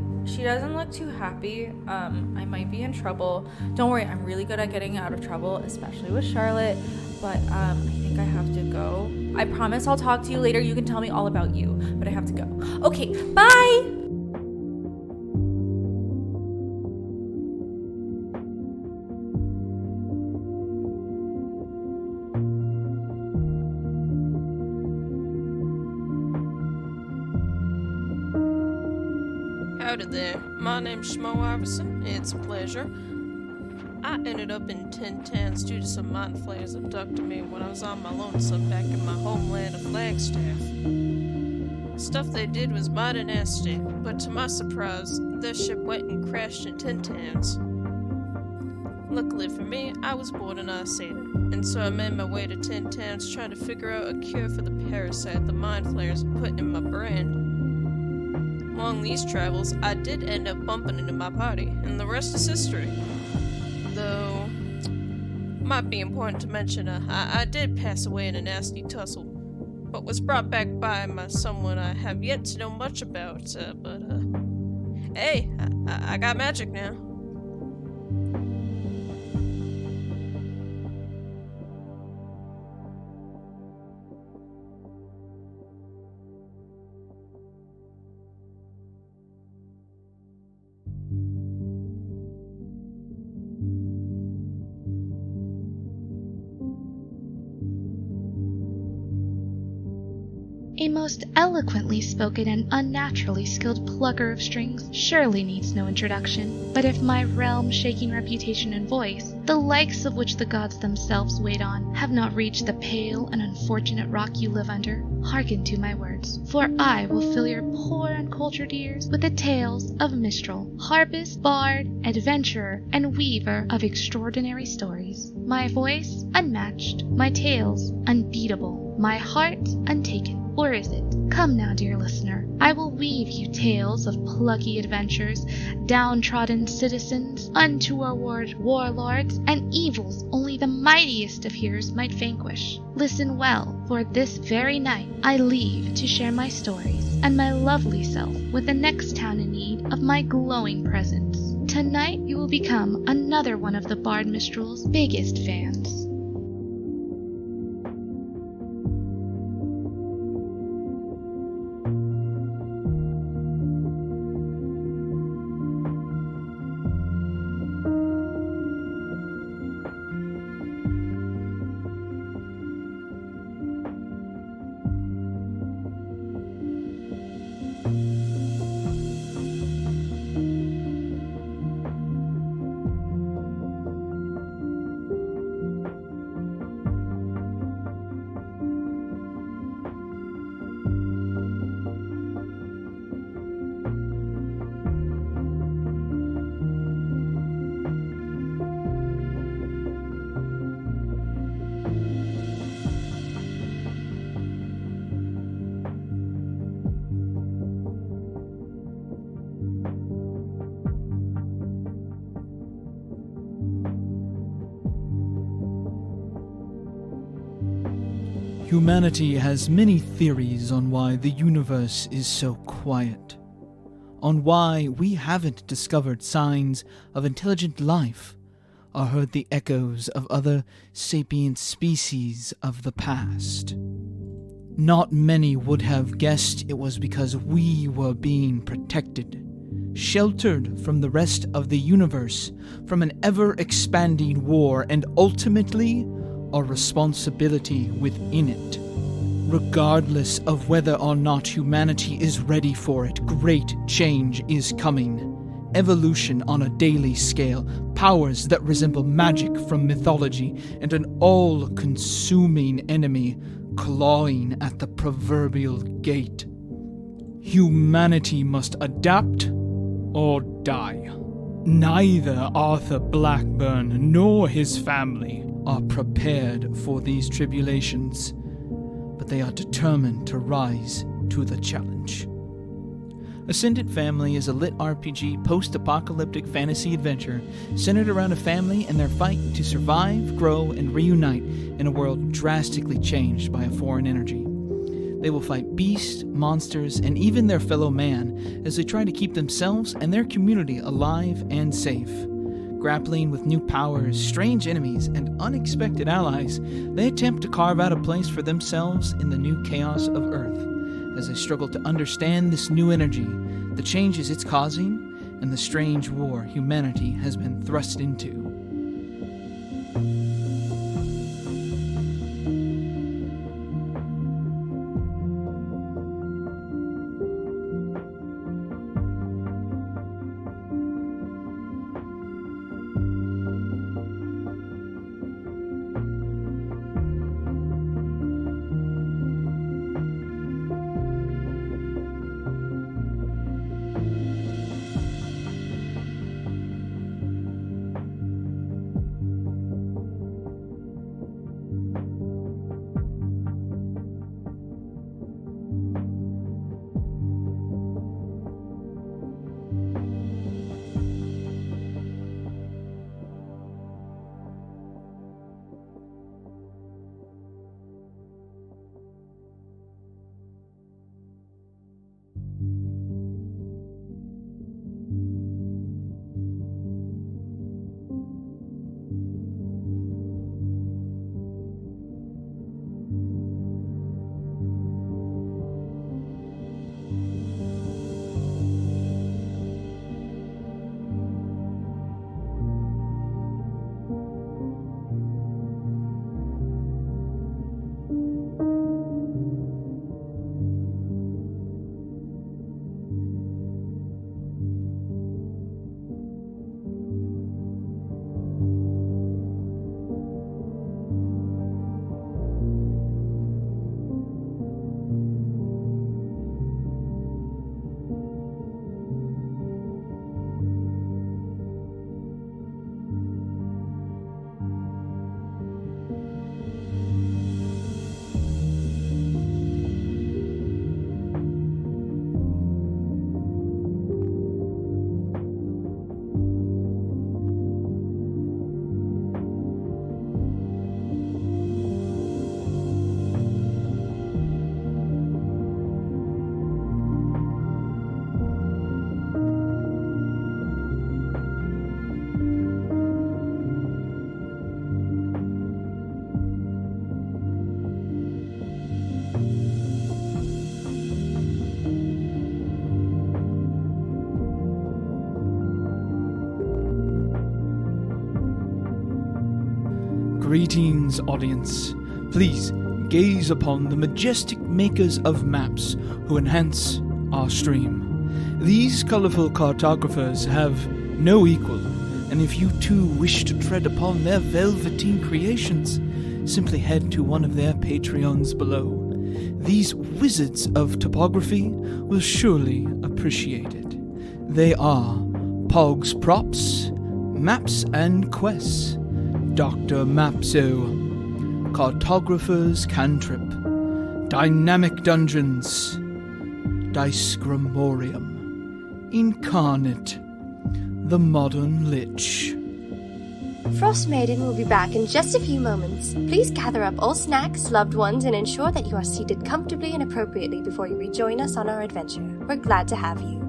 Speaker 17: doesn't look too happy. I might be in trouble. Don't worry, I'm really good at getting out of trouble, especially with Charlotte. But I think I have to go. I promise I'll talk to you later. You can tell me all about you, but I have to go. Okay, bye!
Speaker 10: Howdy there, my name's Schmo Iverson. It's a pleasure. I ended up in 10 towns due to some mind flayers abducting me when I was on my lonesome back in my homeland of Flagstaff. Stuff they did was mighty nasty, but to my surprise, their ship went and crashed in 10 towns. Luckily for me, I was born an Icewind, and so I made my way to 10 towns trying to figure out a cure for the parasite the mind flayers put in my brain. Along these travels, I did end up bumping into my party, and the rest is history. Though, might be important to mention, I did pass away in a nasty tussle, but was brought back by someone I have yet to know much about, hey, I got magic now.
Speaker 18: A most eloquently spoken and unnaturally skilled plucker of strings surely needs no introduction, but if my realm-shaking reputation and voice, the likes of which the gods themselves wait on, have not reached the pale and unfortunate rock you live under, hearken to my words, for I will fill your poor uncultured ears with the tales of minstrel, harpist, bard, adventurer, and weaver of extraordinary stories. My voice unmatched, my tales unbeatable, my heart untaken. Or is it? Come now, dear listener, I will weave you tales of plucky adventures, downtrodden citizens, untoward warlords, and evils only the mightiest of hearers might vanquish. Listen well, for this very night I leave to share my stories and my lovely self with the next town in need of my glowing presence. Tonight you will become another one of the Bard Minstrel's biggest fans.
Speaker 15: Humanity has many theories on why the universe is so quiet, on why we haven't discovered signs of intelligent life or heard the echoes of other sapient species of the past. Not many would have guessed it was because we were being protected, sheltered from the rest of the universe, from an ever-expanding war, and ultimately, our responsibility within it. Regardless of whether or not humanity is ready for it, great change is coming. Evolution on a daily scale, powers that resemble magic from mythology, and an all-consuming enemy clawing at the proverbial gate. Humanity must adapt or die. Neither Arthur Blackburn nor his family are prepared for these tribulations, but they are determined to rise to the challenge. Ascendant Family is a lit RPG post-apocalyptic fantasy adventure centered around a family and their fight to survive, grow, and reunite in a world drastically changed by a foreign energy. They will fight beasts, monsters, and even their fellow man as they try to keep themselves and their community alive and safe. Grappling with new powers, strange enemies, and unexpected allies, they attempt to carve out a place for themselves in the new chaos of Earth, as they struggle to understand this new energy, the changes it's causing, and the strange war humanity has been thrust into. Greetings, audience. Please gaze upon the majestic makers of maps who enhance our stream. These colorful cartographers have no equal, and if you too wish to tread upon their velveteen creations, simply head to one of their Patreons below. These wizards of topography will surely appreciate it. They are Pogs Props, Maps and Quests, Dr. Mapzo, Cartographer's Cantrip, Dynamic Dungeons, Dice Grimorium, Incarnate, The Modern Lich.
Speaker 14: Frostmaiden will be back in just a few moments. Please gather up all snacks, loved ones, and ensure that you are seated comfortably and appropriately before you rejoin us on our adventure. We're glad to have you.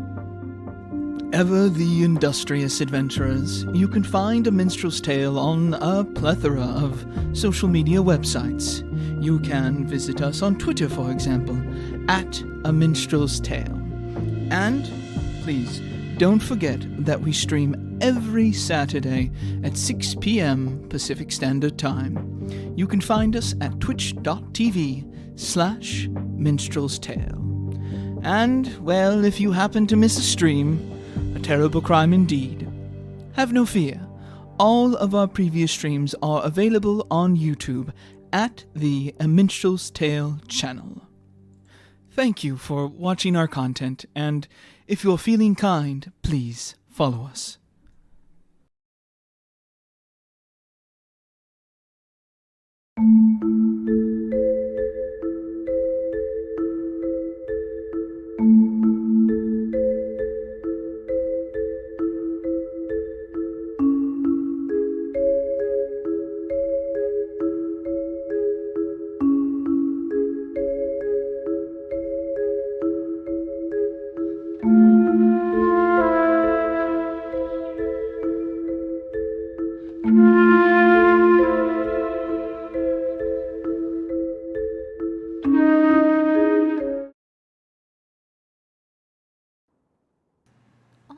Speaker 15: Ever the industrious adventurers, you can find A Minstrel's Tale on a plethora of social media websites. You can visit us on Twitter, for example, at A Minstrel's Tale. And please, don't forget that we stream every Saturday at 6 p.m. Pacific Standard Time. You can find us at twitch.tv/Minstrel's Tale. And, well, if you happen to miss a stream, a terrible crime indeed, have no fear. All of our previous streams are available on YouTube at the A Minstrel's Tale channel. Thank you for watching our content, and if you're feeling kind, please follow us.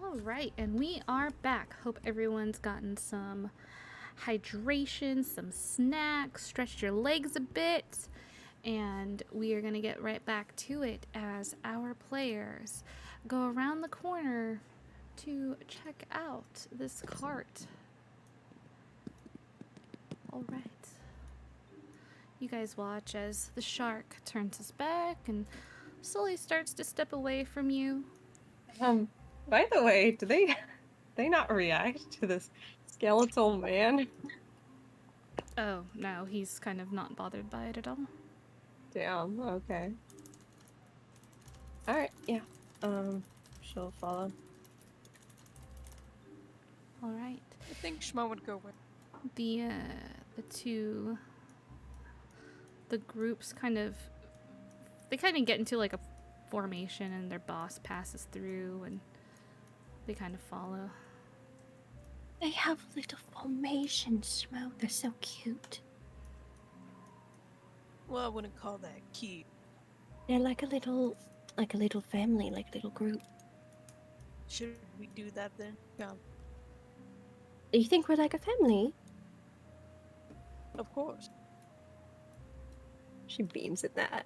Speaker 8: Alright, and we are back. Hope everyone's gotten some hydration, some snacks, stretched your legs a bit, and we are going to get right back to it as our players go around the corner to check out this cart. Alright. You guys watch as the shark turns his back and slowly starts to step away from you.
Speaker 13: By the way, do they not react to this skeletal man?
Speaker 8: Oh, no, he's kind of not bothered by it at all.
Speaker 13: Damn, okay. Alright, yeah. She'll follow.
Speaker 8: Alright.
Speaker 10: I think Shmo would go with
Speaker 8: The groups they kind of get into like a formation, and their boss passes through and they kind of follow.
Speaker 14: They have little formations, Smo. They're so cute.
Speaker 10: Well, I wouldn't call that cute.
Speaker 14: They're like a little family, like a little group.
Speaker 10: Should we do that then? Yeah.
Speaker 14: You think we're like a family?
Speaker 10: Of course.
Speaker 14: She beams at that.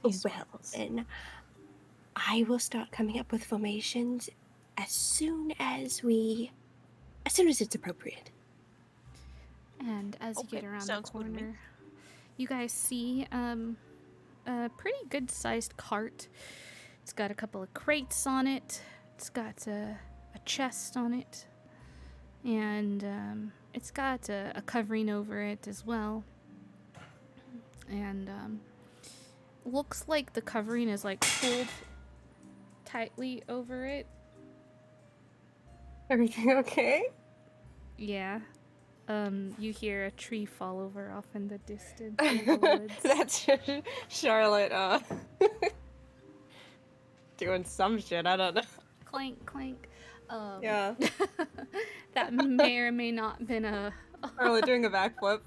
Speaker 14: Well, then, I will start coming up with formations as soon as it's appropriate.
Speaker 8: And as you get around the corner, you guys see a pretty good-sized cart. It's got a couple of crates on it. It's got a chest on it. And it's got a covering over it as well. And looks like the covering is like pulled tightly over it.
Speaker 13: Everything okay?
Speaker 8: Yeah. You hear a tree fall over off in the distance in the woods.
Speaker 13: That's Charlotte, doing some shit, I don't know.
Speaker 8: Clank, clank.
Speaker 13: Yeah.
Speaker 8: That may or may not have been a...
Speaker 13: Charlotte doing a backflip.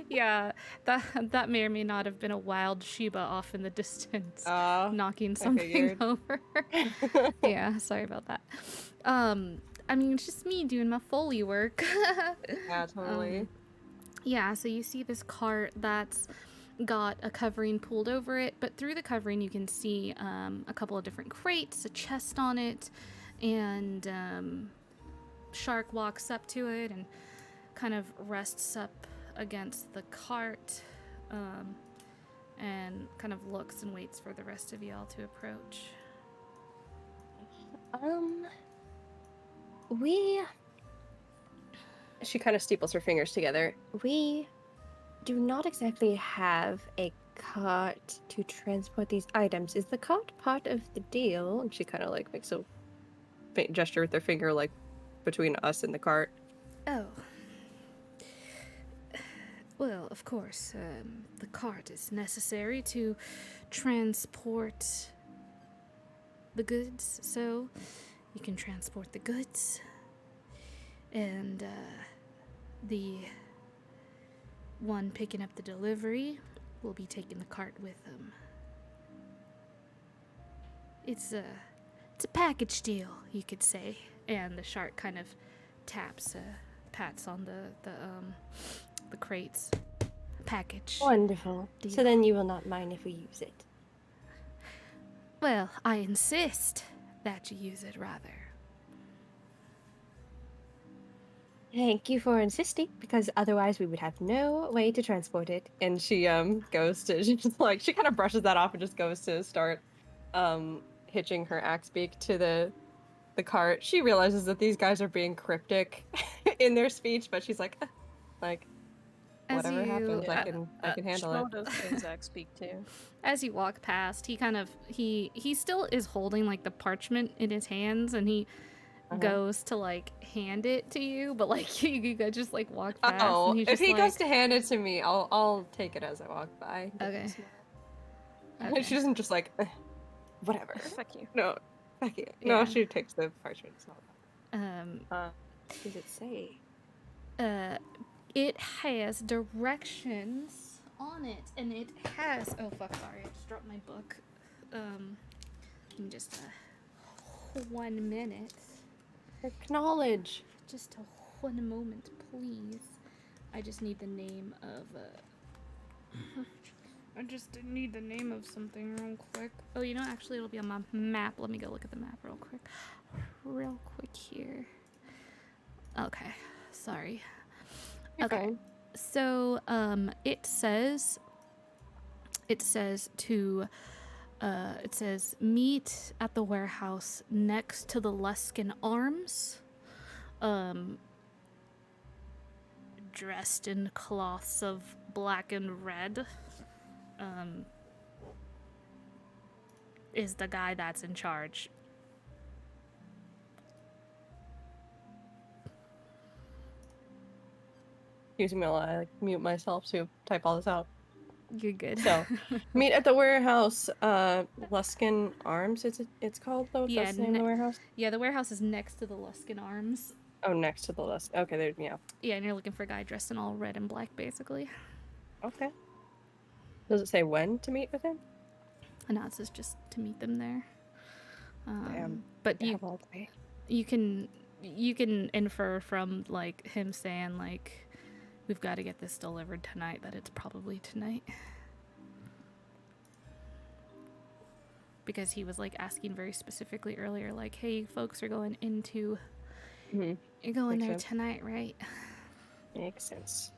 Speaker 8: Yeah, that may or may not have been a wild Sheba off in the distance, knocking something over. Yeah, sorry about that. I mean, it's just me doing my Foley work.
Speaker 13: Yeah, totally.
Speaker 8: Yeah, so you see this cart that's got a covering pulled over it, but through the covering you can see a couple of different crates, a chest on it, and Shark walks up to it and kind of rests up against the cart and kind of looks and waits for the rest of y'all to approach.
Speaker 9: She kind of steeples her fingers together. We do not exactly have a cart to transport these items. Is the cart part of the deal? And she kind of like makes a faint gesture with her finger, like between us and the cart.
Speaker 8: Oh. Well, of course, the cart is necessary to transport the goods, so you can transport the goods. And one picking up the delivery will be taking the cart with them. It's a package deal, you could say. And the shark kind of pats on the crates. Package.
Speaker 9: Wonderful.
Speaker 8: deal.
Speaker 9: So then you will not mind if we use it.
Speaker 8: Well, I insist that you use it, rather.
Speaker 9: Thank you for insisting, because otherwise we would have no way to transport it.
Speaker 13: And she goes to she kind of brushes that off and just goes to start hitching her axe beak to the cart. She realizes that these guys are being cryptic in their speech, but she's like whatever happens, I can handle it.
Speaker 10: Shmo does things speak too.
Speaker 8: As you walk past, he still is holding like the parchment in his hands, and he goes to like hand it to you, but like you guys just like walk past.
Speaker 13: Oh,
Speaker 8: and he's
Speaker 13: if
Speaker 8: just
Speaker 13: he
Speaker 8: like,
Speaker 13: goes to hand it to me, I'll take it as I walk by.
Speaker 8: Okay.
Speaker 13: Okay. She doesn't just like whatever.
Speaker 10: Fuck you.
Speaker 13: No, fuck you.
Speaker 8: Yeah.
Speaker 13: No, she takes the parchment. It's not
Speaker 8: What
Speaker 9: does it say?
Speaker 8: It has directions on it, and it has. Oh fuck! Sorry, I just dropped my book. In just 1 minute.
Speaker 9: Acknowledge.
Speaker 8: Just 1 moment, please. I just need the name of. I just need the name of something real quick. Oh, you know, actually, it'll be on my map. Let me go look at the map real quick here. Okay, sorry. Okay, so it says meet at the warehouse next to the Luskin Arms, dressed in cloths of black and red, is the guy that's in charge.
Speaker 13: Excuse me while I mute myself to type all this out.
Speaker 8: You're good.
Speaker 13: So, meet at the warehouse. Luskin Arms. It's called though.
Speaker 8: Yeah,
Speaker 13: That's the name of the warehouse.
Speaker 8: Yeah, the warehouse is next to the Luskin Arms.
Speaker 13: Oh, next to the Luskin. Okay, there. Yeah.
Speaker 8: Yeah, and you're looking for a guy dressed in all red and black, basically.
Speaker 13: Okay. Does it say when to meet with him?
Speaker 8: No, it says just to meet them there.
Speaker 13: Damn.
Speaker 8: But you can infer from like him saying like, we've got to get this delivered tonight, that it's probably tonight. Because he was like asking very specifically earlier, like, hey, folks are going into you're going
Speaker 13: Makes
Speaker 8: there
Speaker 13: sense.
Speaker 8: tonight, right?
Speaker 13: Makes sense.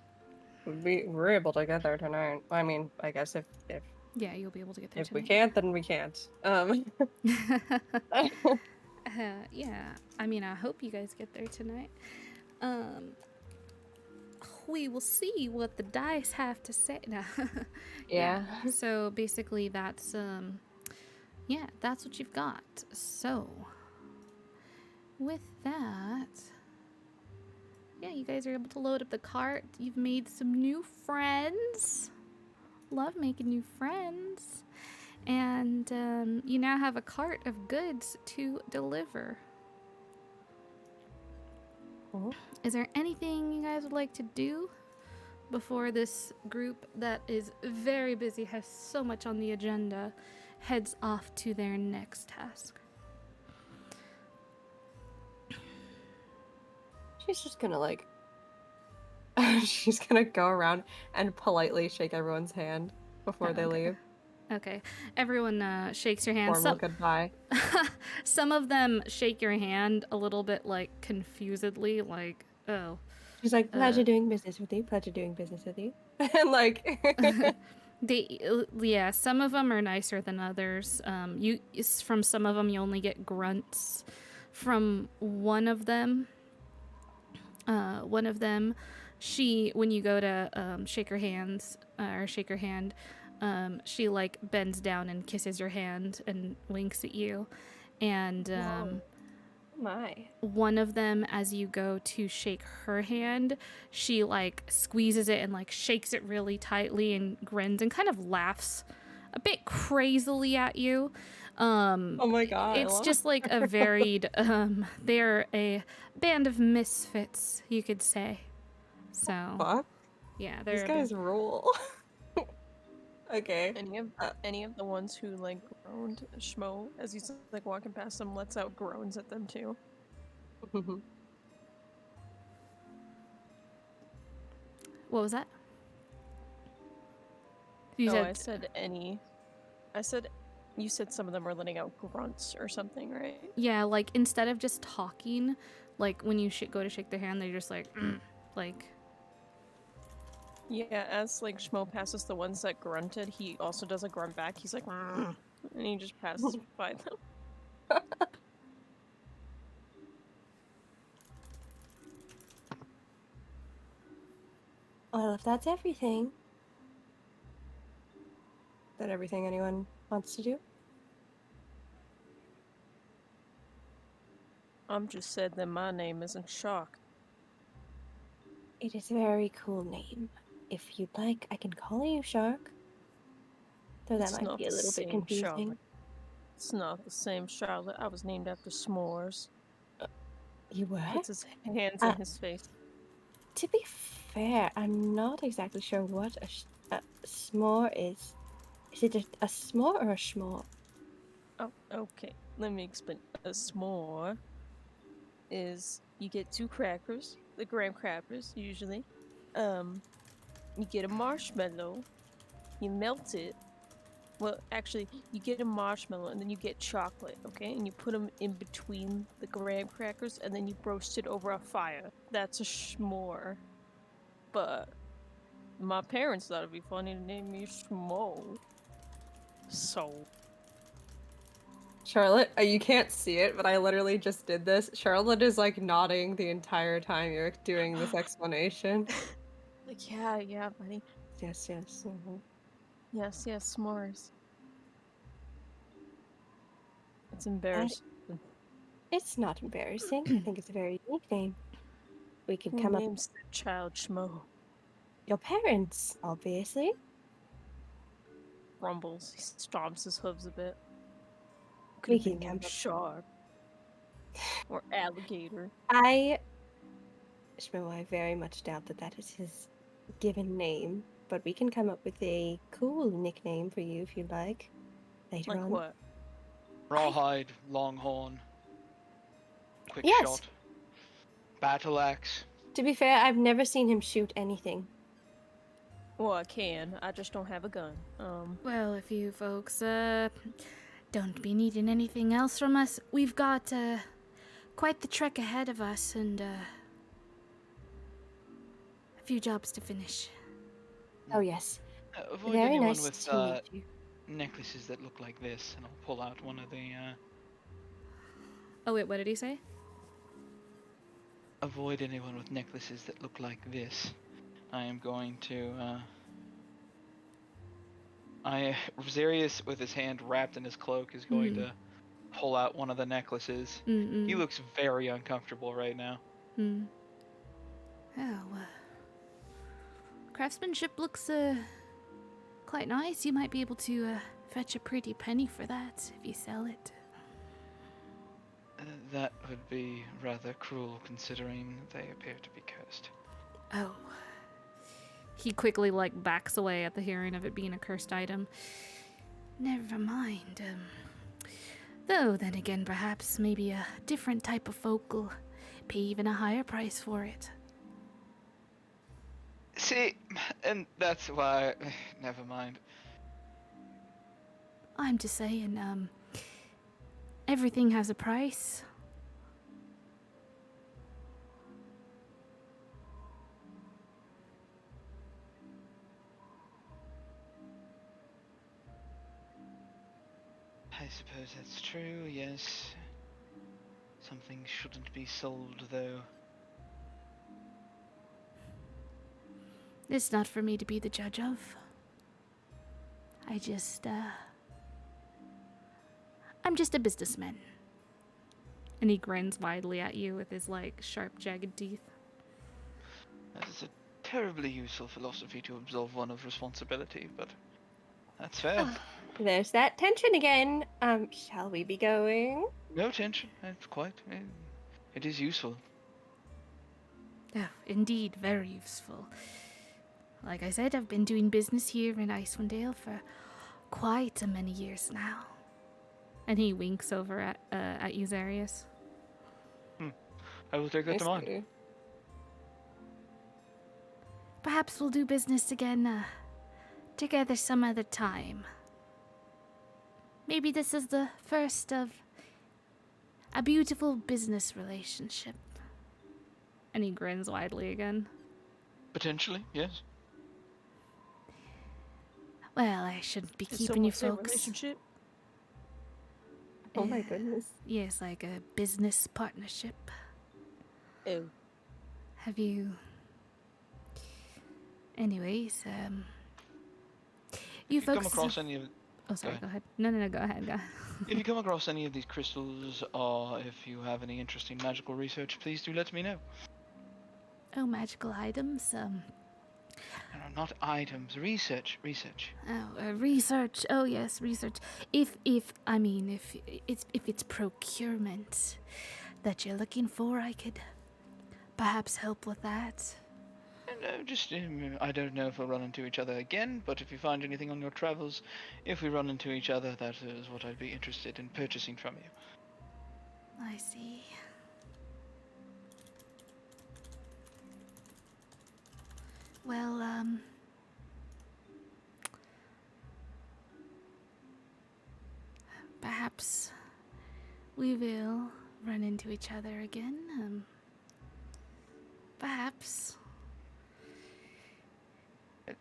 Speaker 13: We're able to get there tonight. I mean, I guess if
Speaker 8: Yeah, you'll be able to get there
Speaker 13: if
Speaker 8: tonight.
Speaker 13: we can't, then we can't.
Speaker 8: Yeah, I mean, I hope you guys get there tonight. We will see what the dice have to say. No.
Speaker 13: Yeah.
Speaker 8: So basically, that's that's what you've got. So with that, yeah, you guys are able to load up the cart. You've made some new friends. Love making new friends. And you now have a cart of goods to deliver. Is there anything you guys would like to do before this group that is very busy, has so much on the agenda, heads off to their next task?
Speaker 13: She's just gonna like she's gonna go around and politely shake everyone's hand before they leave.
Speaker 8: Okay, everyone shakes your hand.
Speaker 13: Formal goodbye.
Speaker 8: Some of them shake your hand a little bit like confusedly, like, oh.
Speaker 9: She's like, pleasure doing business with you, pleasure doing business with you.
Speaker 13: And like
Speaker 8: yeah, some of them are nicer than others. From some of them you only get grunts. From one of them, she, when you go to shake her hand, she like bends down and kisses your hand and winks at you. And
Speaker 9: my.
Speaker 8: One of them, as you go to shake her hand, she like squeezes it and like shakes it really tightly and grins and kind of laughs a bit crazily at you.
Speaker 13: Oh my god.
Speaker 8: It's just like a varied they're a band of misfits, you could say. So
Speaker 13: fuck?
Speaker 8: Yeah, they're
Speaker 13: These
Speaker 8: a
Speaker 13: guys
Speaker 8: bit-
Speaker 13: rule. Okay.
Speaker 10: Any of the ones who like groaned, Schmo, as he's like walking past them, lets out groans at them too.
Speaker 8: What was that? You
Speaker 10: Oh,
Speaker 8: said
Speaker 10: I said any. I said you said some of them are letting out grunts or something, right?
Speaker 8: yeah, like instead of just talking, like when you go to shake their hand, they're just like, like.
Speaker 10: Yeah, as like Schmo passes the ones that grunted, he also does a grunt back. He's like, and he just passes by them.
Speaker 9: Well, if that's everything.
Speaker 13: Is that everything anyone wants to do?
Speaker 10: Just said that my name isn't Shock.
Speaker 9: It is a very cool name. If you'd like, I can call you Shark. Though that
Speaker 10: It's
Speaker 9: might
Speaker 10: not
Speaker 9: be a
Speaker 10: the
Speaker 9: little bit
Speaker 10: same
Speaker 9: confusing.
Speaker 10: Charlotte. It's not the same Charlotte. I was named after s'mores.
Speaker 9: You were?
Speaker 10: Puts his hands in his face.
Speaker 9: To be fair, I'm not exactly sure what a s'more is. Is it a s'more or a schmore?
Speaker 10: Oh, okay. Let me explain. A s'more is you get 2 crackers, the graham crackers usually. You get a marshmallow, you melt it. Well, actually, you get a marshmallow and then you get chocolate, okay? And you put them in between the graham crackers and then you roast it over a fire. That's a s'more. But my parents thought it'd be funny to name me Schmo. So.
Speaker 13: Charlotte, you can't see it, but I literally just did this. Charlotte is like nodding the entire time you're doing this explanation.
Speaker 10: Like, yeah, buddy.
Speaker 13: Yes.
Speaker 10: Yes, s'mores. It's embarrassing.
Speaker 9: It's not embarrassing. I think it's a very unique name. We could
Speaker 10: Who
Speaker 9: come up.
Speaker 10: names their child Schmo?
Speaker 9: Your parents, obviously.
Speaker 10: Rumbles. He stomps his hooves a bit. Could
Speaker 9: We
Speaker 10: have
Speaker 9: can
Speaker 10: been
Speaker 9: come
Speaker 10: named
Speaker 9: up.
Speaker 10: Shark. Or Alligator.
Speaker 9: Shmo, I very much doubt that is his given name, but we can come up with a cool nickname for you if you'd like. Later
Speaker 10: Like
Speaker 9: on.
Speaker 10: what?
Speaker 11: Rawhide, Longhorn, Quick
Speaker 9: Yes.
Speaker 11: Shot, Battle Axe.
Speaker 9: To be fair, I've never seen him shoot anything.
Speaker 10: Well, I can. I just don't have a gun.
Speaker 8: Well, if you folks don't be needing anything else from us, we've got quite the trek ahead of us and a few jobs to finish.
Speaker 9: Oh yes.
Speaker 11: Avoid
Speaker 9: Very
Speaker 11: anyone
Speaker 9: nice
Speaker 11: with
Speaker 9: to meet you.
Speaker 11: necklaces that look like this, and I'll pull out one of the.
Speaker 8: Oh wait, what did he say?
Speaker 11: Avoid anyone with necklaces that look like this. I am going to. Zarius, with his hand wrapped in his cloak, is going to pull out one of the necklaces. He looks very uncomfortable right now.
Speaker 8: Oh, craftsmanship looks quite nice. You might be able to fetch a pretty penny for that if you sell it.
Speaker 11: That would be rather cruel, considering they appear to be cursed.
Speaker 8: Oh. He quickly, backs away at the hearing of it being a cursed item. Never mind. Though, then again, perhaps maybe a different type of folk will pay even a higher price for it.
Speaker 11: See, and that's why... Never mind.
Speaker 8: I'm just saying, everything has a price.
Speaker 11: I suppose that's true, yes. Something shouldn't be sold, though.
Speaker 8: It's not for me to be the judge of. I'm just a businessman. And he grins widely at you with his, sharp, jagged teeth.
Speaker 11: That is a terribly useful philosophy to absolve one of responsibility, but that's fair.
Speaker 9: There's that tension again. Shall we be going?
Speaker 11: No tension. It's quite... It is useful.
Speaker 8: Oh, indeed, very useful. like I said, I've been doing business here in Icewind Dale for quite a many years now. And he winks over at you, Zarius.
Speaker 11: I will take that to mind.
Speaker 8: Perhaps we'll do business again together some other time. Maybe this is the first of a beautiful business relationship. And he grins widely again.
Speaker 11: Potentially, yes.
Speaker 8: Well, I shouldn't be keeping you folks.
Speaker 10: Relationship?
Speaker 9: Oh my goodness.
Speaker 8: Yes, like a business partnership.
Speaker 12: Oh.
Speaker 8: Have you... Anyways, you
Speaker 11: If you
Speaker 8: folks...
Speaker 11: come across any of...
Speaker 8: Oh, sorry, go ahead. No, go ahead.
Speaker 11: If you come across any of these crystals, or if you have any interesting magical research, please do let me know.
Speaker 8: Oh, magical items?
Speaker 11: No, not items, research.
Speaker 8: Oh, research. Oh, yes, research. If it's procurement that you're looking for, I could perhaps help with that.
Speaker 11: No, I don't know if we'll run into each other again, but if you find anything on your travels, if we run into each other, that is what I'd be interested in purchasing from you.
Speaker 8: I see. Well, perhaps we will run into each other again. Perhaps.
Speaker 11: You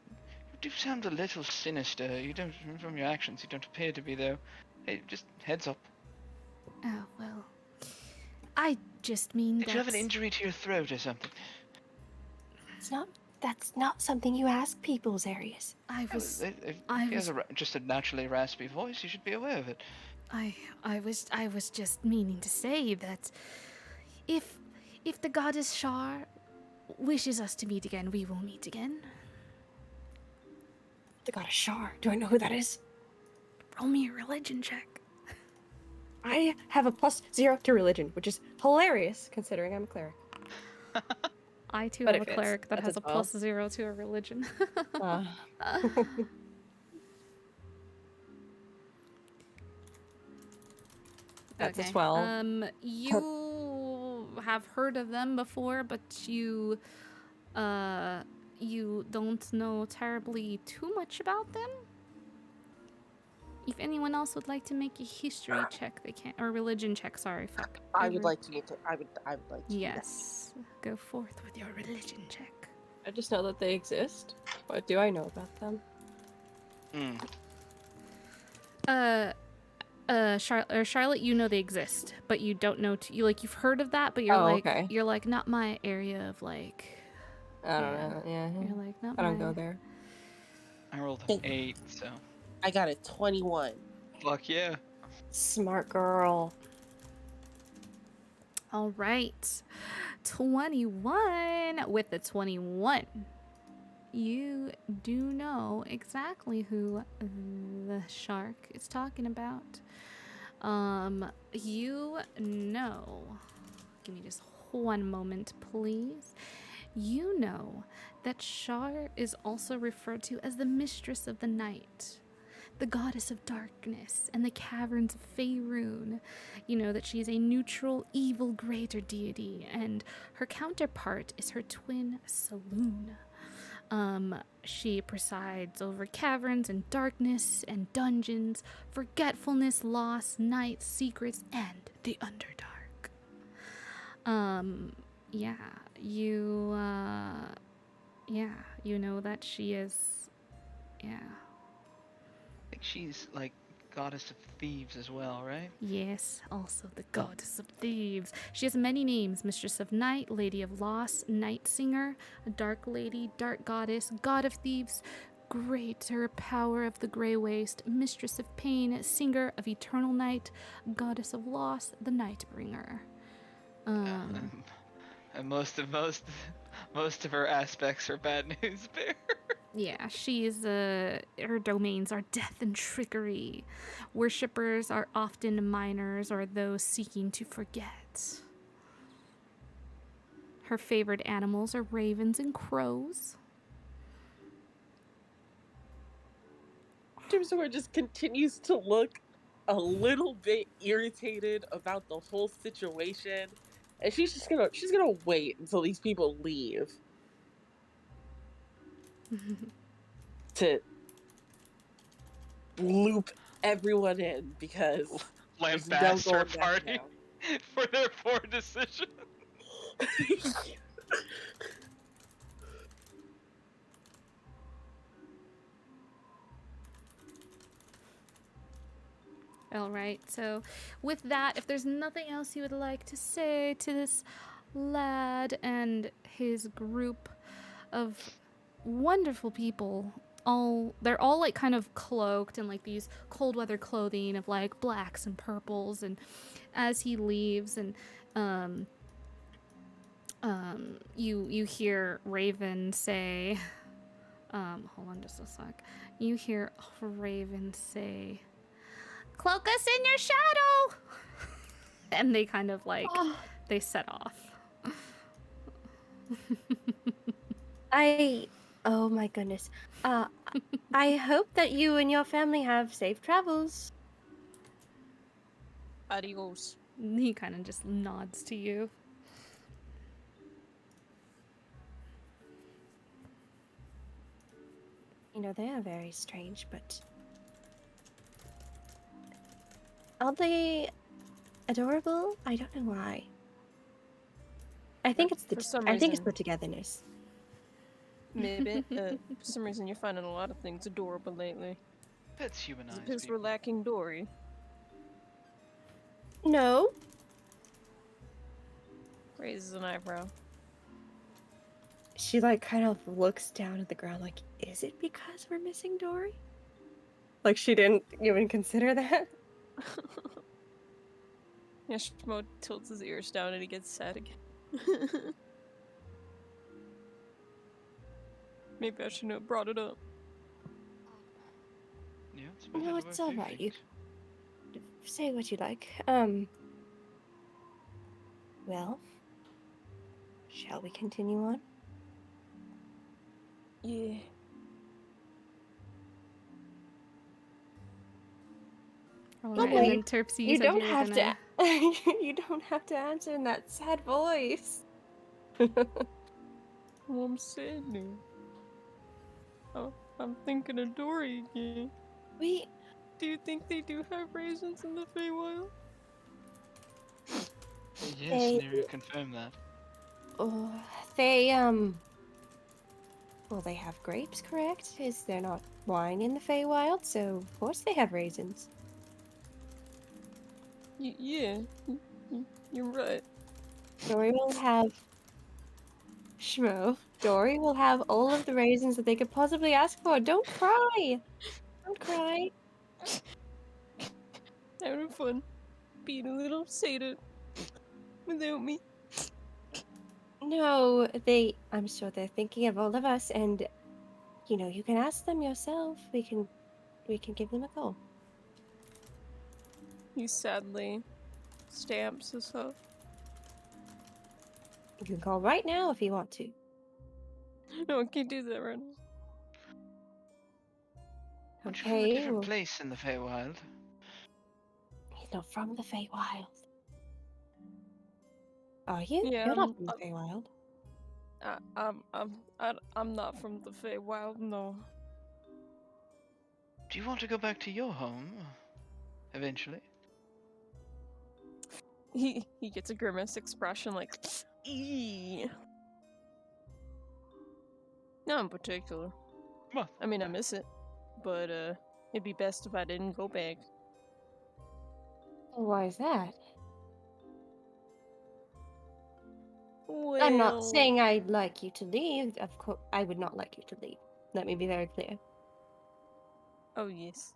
Speaker 11: do sound a little sinister. You don't, from your actions, you don't appear to be, though. Hey, just heads up.
Speaker 8: Oh, well. I just mean
Speaker 11: Did you have an injury to your throat or something?
Speaker 14: That's not something you ask people, Zarius.
Speaker 11: If he has just a naturally raspy voice, you should be aware of it.
Speaker 8: I was just meaning to say that if the goddess Shar wishes us to meet again, we will meet again.
Speaker 9: The goddess Shar. Do I know who that is?
Speaker 8: Roll me a religion check.
Speaker 9: I have a +0 to religion, which is hilarious considering I'm a cleric.
Speaker 8: I too
Speaker 9: But
Speaker 8: have a
Speaker 9: it
Speaker 8: cleric
Speaker 9: fits.
Speaker 8: that
Speaker 9: That's
Speaker 8: has a
Speaker 9: a 12.
Speaker 8: +0 to a religion.
Speaker 9: That's
Speaker 8: okay.
Speaker 9: a 12.
Speaker 8: You have heard of them before, but you don't know terribly too much about them. If anyone else would like to make a history check, they can, or religion check. Sorry, fuck.
Speaker 12: I would like to make it. I would like to.
Speaker 8: Yes, go forth with your religion check.
Speaker 9: I just know that they exist. What do I know about them?
Speaker 8: Charlotte, you know they exist, but you don't know. You've heard of that, but you're
Speaker 9: okay.
Speaker 8: You're like not my area of like.
Speaker 9: I don't know. Yeah.
Speaker 8: You're like not.
Speaker 9: I don't go there.
Speaker 11: I rolled an 8, so.
Speaker 12: I got a 21.
Speaker 11: Fuck yeah.
Speaker 9: Smart girl.
Speaker 8: All right, 21. With the 21, you do know exactly who the shark is talking about. You know. Give me just one moment, please. You know that Shar is also referred to as the Mistress of the Night, the Goddess of Darkness, and the Caverns of Faerun. You know that she is a neutral, evil greater deity, and her counterpart is her twin, Saloon. She presides over caverns and darkness and dungeons, forgetfulness, loss, night, secrets, and the Underdark. You know that she is,
Speaker 11: I think she's like goddess of thieves as well, right?
Speaker 8: Yes, also the goddess of thieves. She has many names: Mistress of Night, Lady of Loss, Night Singer, a Dark Lady, Dark Goddess, God of Thieves, Greater Power of the Grey Waste, Mistress of Pain, Singer of Eternal Night, Goddess of Loss, the Nightbringer.
Speaker 11: And most of her aspects are bad news bear.
Speaker 8: Yeah, she's, her domains are death and trickery. Worshippers are often minors or those seeking to forget. Her favored animals are ravens and crows.
Speaker 12: Terpsichore just continues to look a little bit irritated about the whole situation, and she's gonna wait until these people leave to loop everyone in because there's no
Speaker 11: Lambast her
Speaker 12: going back
Speaker 11: party
Speaker 12: now.
Speaker 11: for their poor decision.
Speaker 8: All right, so with that, if there's nothing else you would like to say to this lad and his group of wonderful people, they're all like kind of cloaked in like these cold weather clothing of like blacks and purples, and as he leaves and you hear Raven say, hold on just a sec. You hear Raven say, "Cloak us in your shadow!" And they kind of like, they set off.
Speaker 9: Oh my goodness. I hope that you and your family have safe travels.
Speaker 10: Adios.
Speaker 8: He kind of just nods to you.
Speaker 9: You know, they are very strange, but are they adorable? I don't know why. I think it's
Speaker 10: For some
Speaker 9: I think it's
Speaker 10: reason.
Speaker 9: the togetherness.
Speaker 10: Maybe. For some reason, you're finding a lot of things adorable lately.
Speaker 11: Pets
Speaker 10: Is
Speaker 11: humanize
Speaker 10: it because
Speaker 11: people.
Speaker 10: we're lacking Dory?
Speaker 9: No.
Speaker 10: Raises an eyebrow.
Speaker 9: She like kind of looks down at the ground like, is it because we're missing Dory? Like she didn't even consider that?
Speaker 10: Yeah, Shmo tilts his ears down and he gets sad again. Maybe I shouldn't have brought it up.
Speaker 11: Yeah, it's better
Speaker 9: No,
Speaker 11: to
Speaker 9: it's
Speaker 11: wear
Speaker 9: all right. You
Speaker 11: things.
Speaker 9: say what you like. Well, shall we continue on?
Speaker 10: Yeah.
Speaker 8: All
Speaker 9: Oh,
Speaker 8: right,
Speaker 9: boy,
Speaker 8: and then Terpsy,
Speaker 9: you
Speaker 8: said
Speaker 9: don't
Speaker 8: you were
Speaker 9: have
Speaker 8: gonna...
Speaker 9: to. You don't have to answer in that sad voice.
Speaker 10: Well, I'm sad now. Oh, I'm thinking of Dory again.
Speaker 9: We.
Speaker 10: Do you think they do have raisins in the Feywild?
Speaker 11: Yes, Neri confirmed that.
Speaker 9: Oh, they well, they have grapes, correct? Is there not wine in the Feywild? So of course they have raisins.
Speaker 10: Yeah, you're right.
Speaker 9: Dory will have Schmo. Dory will have all of the raisins that they could possibly ask for. Don't cry. Don't cry.
Speaker 10: Having fun. Being a little sated without me.
Speaker 9: No, I'm sure they're thinking of all of us, and you know, you can ask them yourself. We can give them a call.
Speaker 10: He sadly stamps his hoof.
Speaker 9: You can call right now if you want to.
Speaker 10: No, I can't do that right now.
Speaker 11: Aren't you from a
Speaker 9: Okay,
Speaker 11: different
Speaker 9: well,
Speaker 11: place in the Feywild?
Speaker 9: he's not from the Feywild. Are you?
Speaker 10: Yeah,
Speaker 9: You're not from the Feywild.
Speaker 10: I'm not from the Feywild, no.
Speaker 11: Do you want to go back to your home? Eventually?
Speaker 10: He gets a grimace expression like, eee. Not in particular.
Speaker 11: Well,
Speaker 10: I mean, I miss it, but it'd be best if I didn't go back.
Speaker 9: Why is that?
Speaker 10: Well,
Speaker 9: I'm not saying I'd like you to leave. Of course, I would not like you to leave. Let me be very clear.
Speaker 10: Oh yes.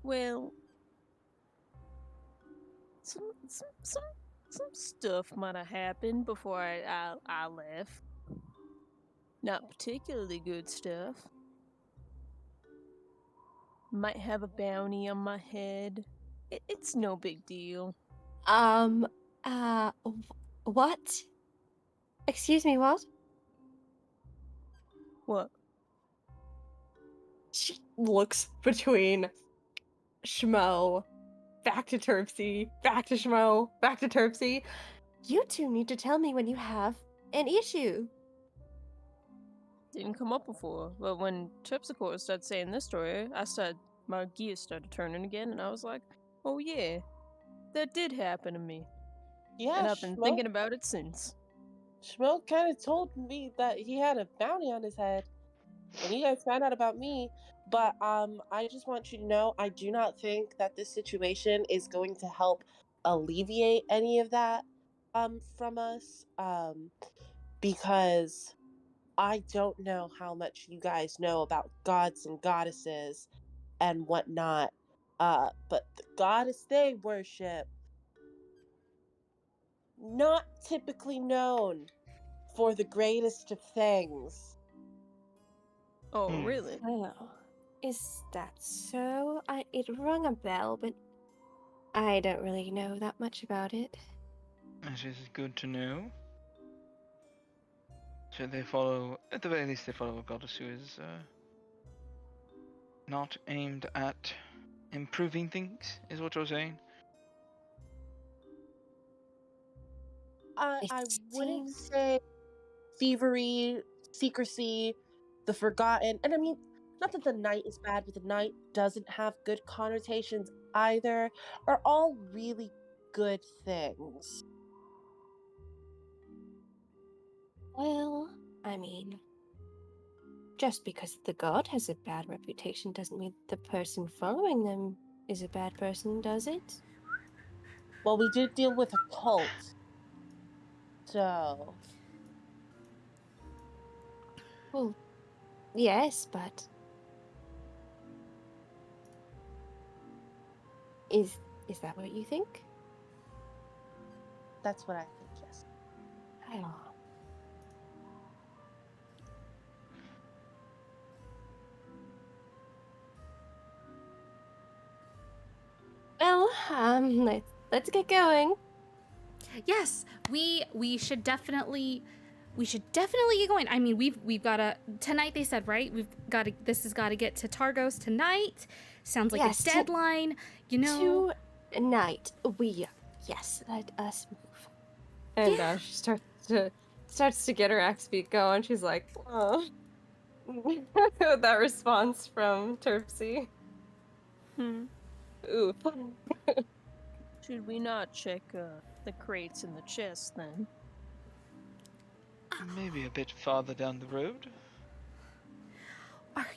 Speaker 10: Well, some stuff might have happened before I left. Not particularly good stuff. Might have a bounty on my head. It's no big deal.
Speaker 9: What? Excuse me, what?
Speaker 10: What?
Speaker 13: She looks between Schmo, back to Terpsy, back to Schmo, back to Terpsy. You two need to tell me when you have an issue.
Speaker 10: Didn't come up before, but when Terpsichore started saying this story, my gears started turning again, and I was like, oh yeah, that did happen to me.
Speaker 12: Yeah,
Speaker 10: And I've been thinking about it since.
Speaker 12: Schmo kind of told me that he had a bounty on his head when you guys found out about me. But I just want you to know, I do not think that this situation is going to help alleviate any of that from us. Because I don't know how much you guys know about gods and goddesses and whatnot. But the goddess they worship, not typically known for the greatest of things.
Speaker 10: Oh, really?
Speaker 9: Oh, is that so? It rung a bell, but I don't really know that much about it.
Speaker 11: That is good to know. So they follow, at the very least, they follow a goddess who is not aimed at improving things, is what you're saying?
Speaker 12: I wouldn't say thievery, secrecy, the forgotten. And I mean, not that the night is bad, but the night doesn't have good connotations either, are all really good things.
Speaker 9: Well, I mean, just because the god has a bad reputation doesn't mean the person following them is a bad person, does it?
Speaker 12: Well, we did deal with a cult. So.
Speaker 9: Well, yes, but is that what you think?
Speaker 12: That's what I think, yes.
Speaker 9: Oh. Well, let's get going.
Speaker 8: Yes, we should definitely get going. I mean, we've got to tonight. They said, right? This has got to get to Targos tonight. Sounds like
Speaker 9: Yes,
Speaker 8: a deadline. You know,
Speaker 9: tonight. Yes, let us move.
Speaker 13: And she starts to get her axe beat going. She's like, oh. That response from Terpsy. Oof.
Speaker 10: Should we not check the crates in the chest then?
Speaker 11: Maybe a bit farther down the road.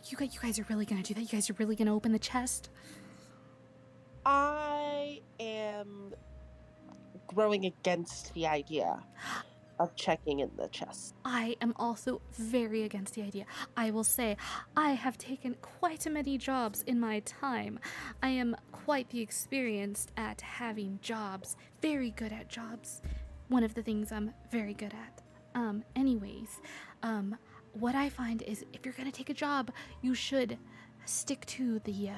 Speaker 8: You guys are really gonna do that? You guys are really gonna open the chest?
Speaker 12: I am growing against the idea of checking in the chest.
Speaker 8: I am also very against the idea. I will say, I have taken quite a many jobs in my time. I am quite the experienced at having jobs. Very good at jobs. One of the things I'm very good at. Anyways, what I find is if you're gonna take a job, you should stick to the,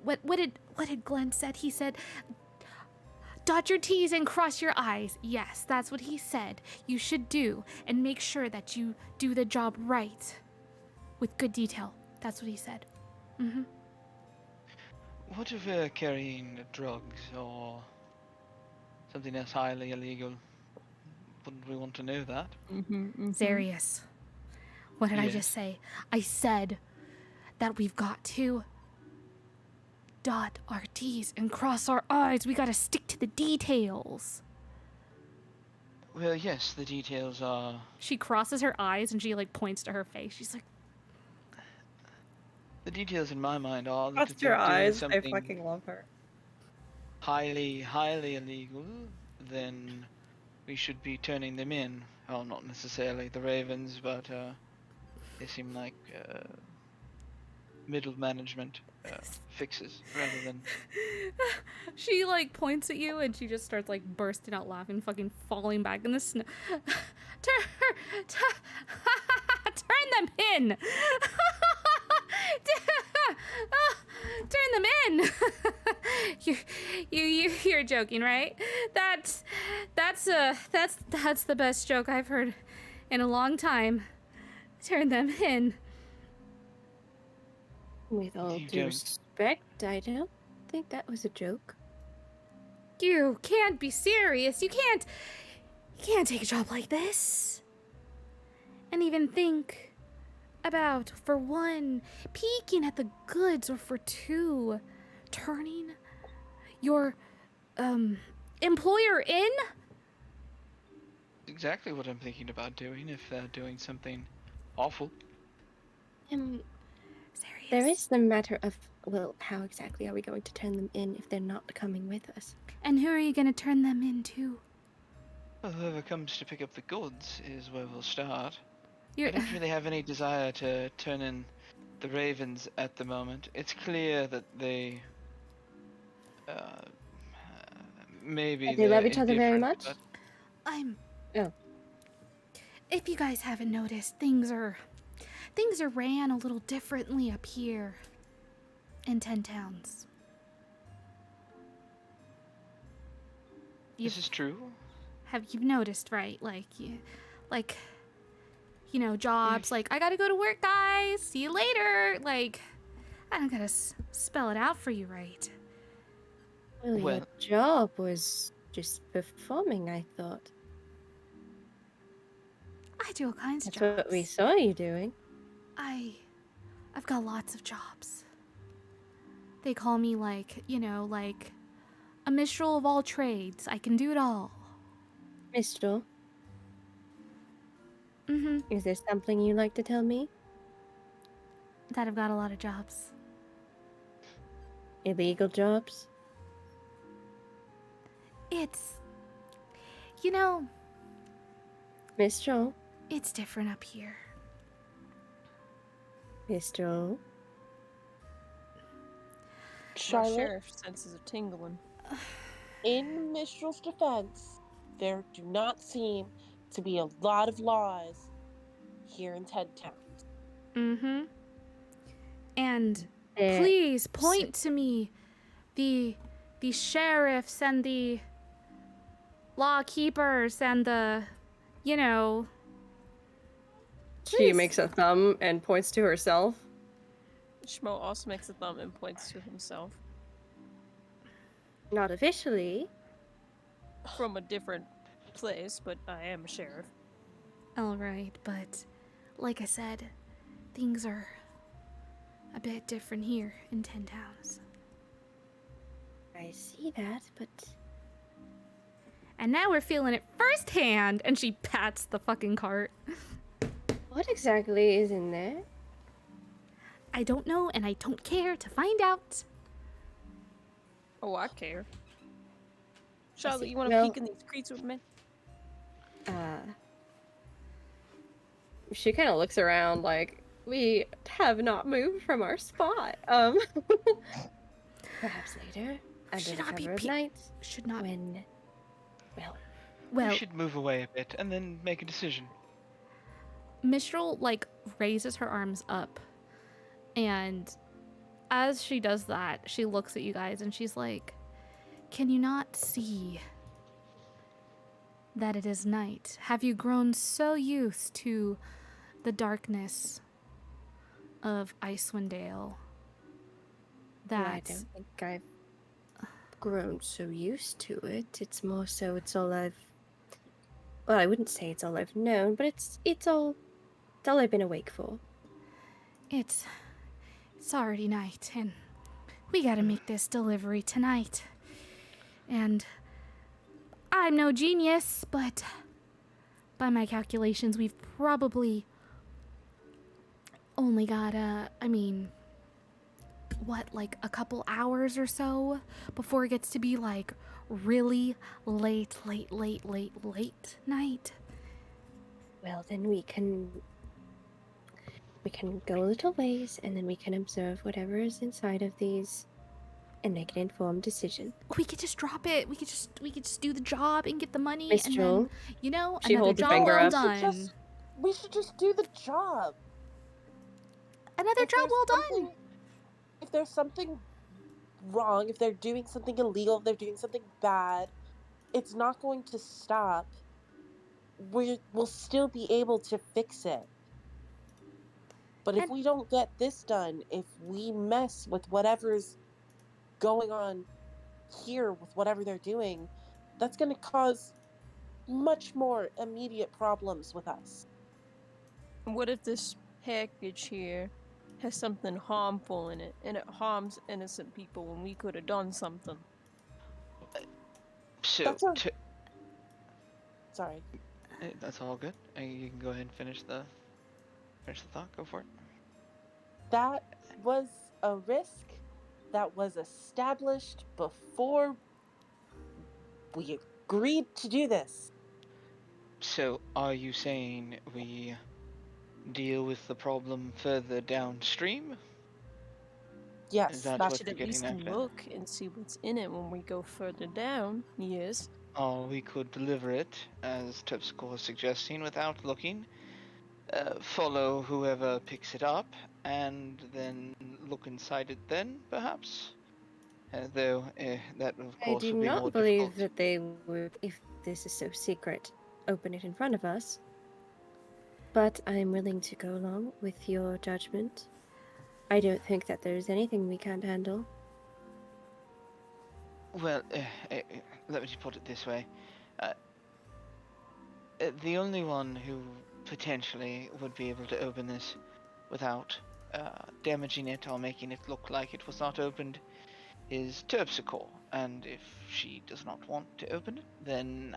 Speaker 8: what did Glenn said? He said, dot your T's and cross your I's. Yes, that's what he said you should do, and make sure that you do the job right with good detail. That's what he said.
Speaker 11: What if we're carrying drugs or something that's highly illegal? Wouldn't we want to know that?
Speaker 8: Zarius, what did I just say? I said that we've got to dot our T's and cross our I's. We gotta stick to the details.
Speaker 11: Well, yes, the details are...
Speaker 8: She crosses her eyes and she points to her face. She's like...
Speaker 11: The details in my mind are that
Speaker 13: Cross
Speaker 11: if
Speaker 13: your
Speaker 11: they're doing
Speaker 13: eyes. I
Speaker 11: something
Speaker 13: fucking love her.
Speaker 11: highly illegal, then we should be turning them in. Well, not necessarily the Ravens, but they seem like middle management fixes rather than...
Speaker 8: She points at you and she just starts bursting out laughing, fucking falling back in the snow. Turn them in. Turn them in. You're joking, right? That's the best joke I've heard in a long time, turn them in.
Speaker 9: With all
Speaker 11: You
Speaker 9: due
Speaker 11: don't.
Speaker 9: respect, I don't think that was a joke.
Speaker 8: You can't be serious. You can't take a job like this. And even think about, for one, peeking at the goods, or for two, turning your employer in?
Speaker 11: Exactly what I'm thinking about doing if they're doing something awful.
Speaker 9: There is the matter of, well, how exactly are we going to turn them in if they're not coming with us?
Speaker 8: And who are you going to turn them into?
Speaker 11: Well, whoever comes to pick up the goods is where we'll start.
Speaker 8: You're-
Speaker 11: I don't really have any desire to turn in the ravens at the moment. It's clear that they maybe
Speaker 9: They
Speaker 11: they're
Speaker 9: love each other very
Speaker 11: indifferent,
Speaker 9: much?
Speaker 8: I'm...
Speaker 9: Oh.
Speaker 8: If you guys haven't noticed, things are ran a little differently up here in 10 Towns.
Speaker 11: This is true.
Speaker 8: You've noticed, right? Jobs, like, I gotta go to work, guys, see you later. Like, I don't gotta spell it out for you, right?
Speaker 9: Well, your job was just performing, I thought.
Speaker 8: I do all kinds of jobs.
Speaker 9: That's what we saw you doing.
Speaker 8: I've got lots of jobs. They call me, like, a minstrel of all trades. I can do it all.
Speaker 9: Minstrel?
Speaker 8: Mm-hmm.
Speaker 9: Is there something you'd like to tell me?
Speaker 8: That I've got a lot of jobs.
Speaker 9: Illegal jobs?
Speaker 8: It's...
Speaker 9: Minstrel?
Speaker 8: It's different up here.
Speaker 9: Minstrel?
Speaker 12: Charlotte?
Speaker 10: My sheriff senses a tingling.
Speaker 12: In Mistral's defense, there do not seem to be a lot of laws here in 10 Towns.
Speaker 8: Mm-hmm. And please point to me the sheriffs and the law-keepers and the,
Speaker 13: She makes a thumb and points to herself.
Speaker 10: Schmo also makes a thumb and points to himself.
Speaker 9: Not officially.
Speaker 10: From a different place, but I am a sheriff.
Speaker 8: All right, but like I said, things are a bit different here in 10 Towns.
Speaker 9: I see that, but...
Speaker 8: And now we're feeling it firsthand, and she pats the fucking cart.
Speaker 9: What exactly is in there?
Speaker 8: I don't know, and I don't care to find out.
Speaker 10: Oh, I care. Charlotte, you want to peek in these crates with me?
Speaker 9: She kind of looks around like, we have not moved from our spot. Perhaps later, under the cover of night.
Speaker 8: Should not.
Speaker 9: When,
Speaker 11: We should move away a bit and then make a decision.
Speaker 8: Mistral, raises her arms up, and as she does that, she looks at you guys and she's like, can you not see that it is night? Have you grown so used to the darkness of Icewind Dale that...
Speaker 9: I don't think I've grown so used to it. It's more so it's all I've... Well, I wouldn't say it's all I've known, but it's all I've been awake for.
Speaker 8: It's already night, and we gotta make this delivery tonight. And I'm no genius, but by my calculations, we've probably only got, a couple hours or so before it gets to be, really late night.
Speaker 9: Well, then we can go a little ways, and then we can observe whatever is inside of these and make an informed decision.
Speaker 8: We could just drop it. We could just do the job and get the money,
Speaker 9: Minstrel,
Speaker 8: and then,
Speaker 9: she
Speaker 8: another
Speaker 9: holds a
Speaker 8: job
Speaker 9: finger
Speaker 8: well
Speaker 9: up.
Speaker 8: done.
Speaker 12: We should just do the job.
Speaker 8: Another job well done.
Speaker 12: If there's something wrong, if they're doing something illegal, if they're doing something bad, it's not going to stop we'll still be able to fix it. But if we don't get this done, if we mess with whatever's going on here with whatever they're doing, that's going to cause much more immediate problems with us.
Speaker 10: What if this package here has something harmful in it, and it harms innocent people when we could have done something?
Speaker 11: So,
Speaker 12: Sorry.
Speaker 11: That's all good. You can go ahead and finish the thought. Go for it.
Speaker 12: That was a risk that was established before we agreed to do this.
Speaker 11: So, are you saying we deal with the problem further downstream?
Speaker 12: Yes,
Speaker 11: Is that
Speaker 10: We
Speaker 11: what
Speaker 10: should
Speaker 11: you're
Speaker 10: at
Speaker 11: getting
Speaker 10: least
Speaker 11: at?
Speaker 10: look and see what's in it when we go further down. Yes.
Speaker 11: Or we could deliver it, as Terpsichore is suggesting, without looking. Follow whoever picks it up, and then look inside it then, perhaps? Though, that of
Speaker 9: I
Speaker 11: course
Speaker 9: do
Speaker 11: would be
Speaker 9: not
Speaker 11: more
Speaker 9: believe
Speaker 11: difficult.
Speaker 9: that they would, if this is so secret, open it in front of us. But I am willing to go along with your judgment. I don't think that there's anything we can't handle.
Speaker 11: Well, let me just put it this way. The only one who potentially would be able to open this without damaging it or making it look like it was not opened is Terpsichore. And if she does not want to open it, then,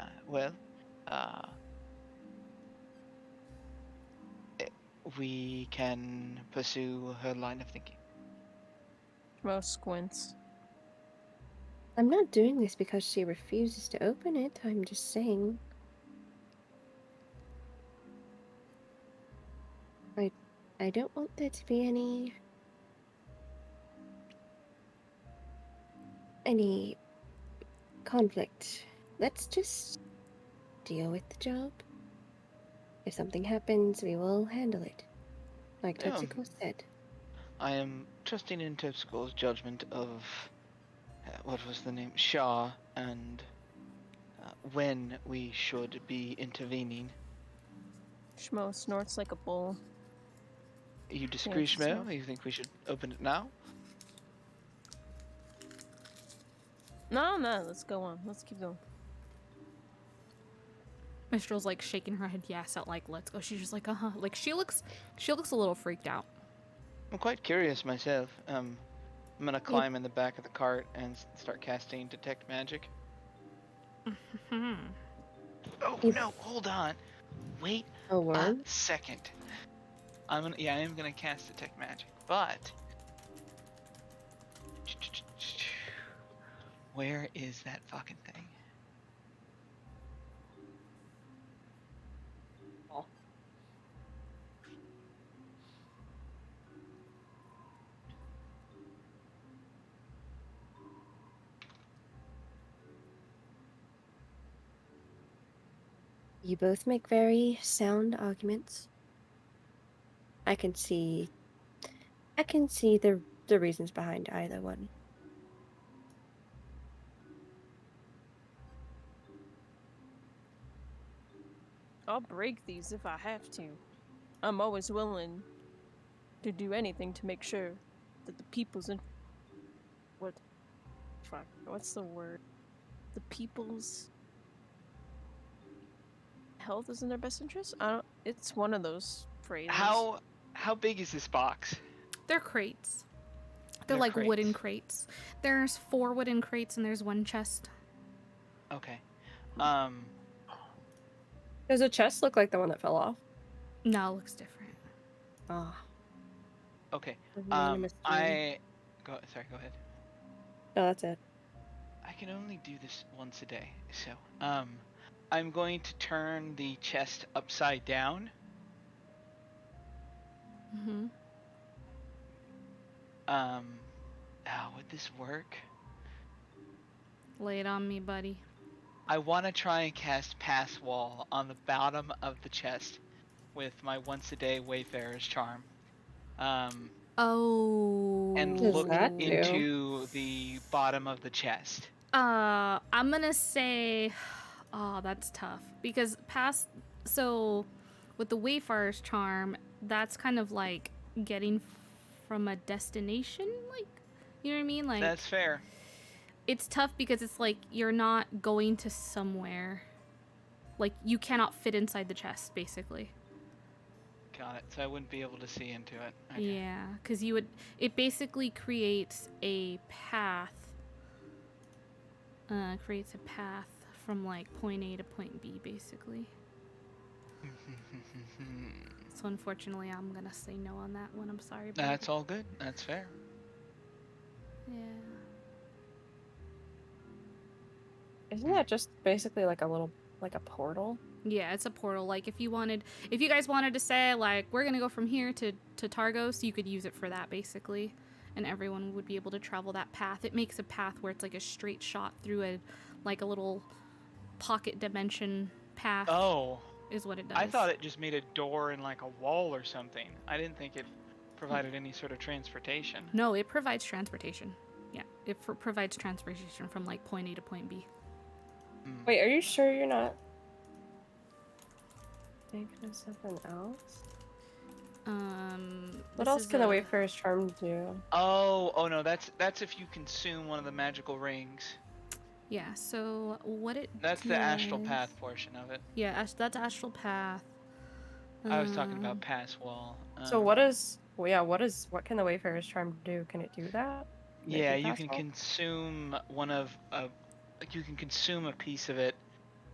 Speaker 11: we can pursue her line of thinking.
Speaker 10: Most squints.
Speaker 9: I'm not doing this because she refuses to open it. I'm just saying. I don't want there to be any conflict. Let's just deal with the job. If something happens, we will handle it. Like Terpsichore said.
Speaker 11: I am trusting in Terpsichore's judgment of what was the name? Shah, and when we should be intervening.
Speaker 10: Schmo snorts like a bull.
Speaker 11: You disagree, Schmo? You think we should open it now?
Speaker 10: No, let's go on. Let's keep going.
Speaker 8: Mistral's like shaking her head yes at like let's go. She's just like like she looks a little freaked out.
Speaker 11: I'm quite curious myself. I'm gonna climb in the back of the cart and start casting detect magic. Oh no! Hold on. Wait a second. I am gonna cast detect magic, but where is that fucking thing?
Speaker 9: You both make very sound arguments. I can see the reasons behind either one.
Speaker 10: I'll break these if I have to. I'm always willing to do anything to make sure that the people's in. What's the word? The people's health is in their best interest? It's one of those phrases.
Speaker 11: How big is this box?
Speaker 8: They're crates. They're like
Speaker 11: crates.
Speaker 8: wooden crates. There's 4 wooden crates and there's 1 chest.
Speaker 11: Okay.
Speaker 13: Does a chest look like the one that fell off?
Speaker 8: No, it looks different.
Speaker 13: Oh.
Speaker 11: Okay.
Speaker 13: Sorry,
Speaker 11: go ahead.
Speaker 13: No, that's it.
Speaker 11: I can only do this once a day, so I'm going to turn the chest upside down.
Speaker 8: Mm-hmm.
Speaker 11: Would this work?
Speaker 8: Lay it on me, buddy.
Speaker 11: I want to try and cast Pass Wall on the bottom of the chest with my once a day Wayfarer's Charm. And look into the bottom of the chest.
Speaker 8: I'm gonna say, Oh, that's tough. Because so with the Wayfarer's Charm, that's kind of like getting from a destination, like, you know what I mean? Like,
Speaker 11: That's fair.
Speaker 8: it's tough because it's like you're not going to somewhere. Like, you cannot fit inside the chest, basically.
Speaker 11: Got it. So I wouldn't be able to see into it. Okay.
Speaker 8: Yeah, because it basically creates a path. Creates a path from like point A to point B, basically. So unfortunately, I'm gonna say no on that one. I'm sorry. But
Speaker 11: That's all good. That's fair.
Speaker 8: Yeah.
Speaker 13: Isn't that just basically like a portal?
Speaker 8: Yeah, it's a portal. Like, if you guys wanted to say, like, we're gonna go from here to Targos, you could use it for that, basically. And everyone would be able to travel that path. It makes a path where it's like a straight shot through a little pocket dimension path.
Speaker 11: Oh.
Speaker 8: Is what it does.
Speaker 11: I thought it just made a door in like a wall or something. I didn't think it provided any sort of transportation.
Speaker 8: No, it provides transportation. Yeah, it provides transportation from like point A to point B.
Speaker 13: Wait, are you sure you're not thinking of something else? What else can the Wayfarer's Charm do?
Speaker 11: Oh no, that's if you consume one of the magical rings.
Speaker 8: Yeah, so what it
Speaker 11: That's the astral path portion of it.
Speaker 8: Yeah, that's astral path.
Speaker 11: I was talking about pass wall.
Speaker 13: So what can the Wayfarer's Charm do? Can it do that?
Speaker 11: Yeah, you can consume you can consume a piece of it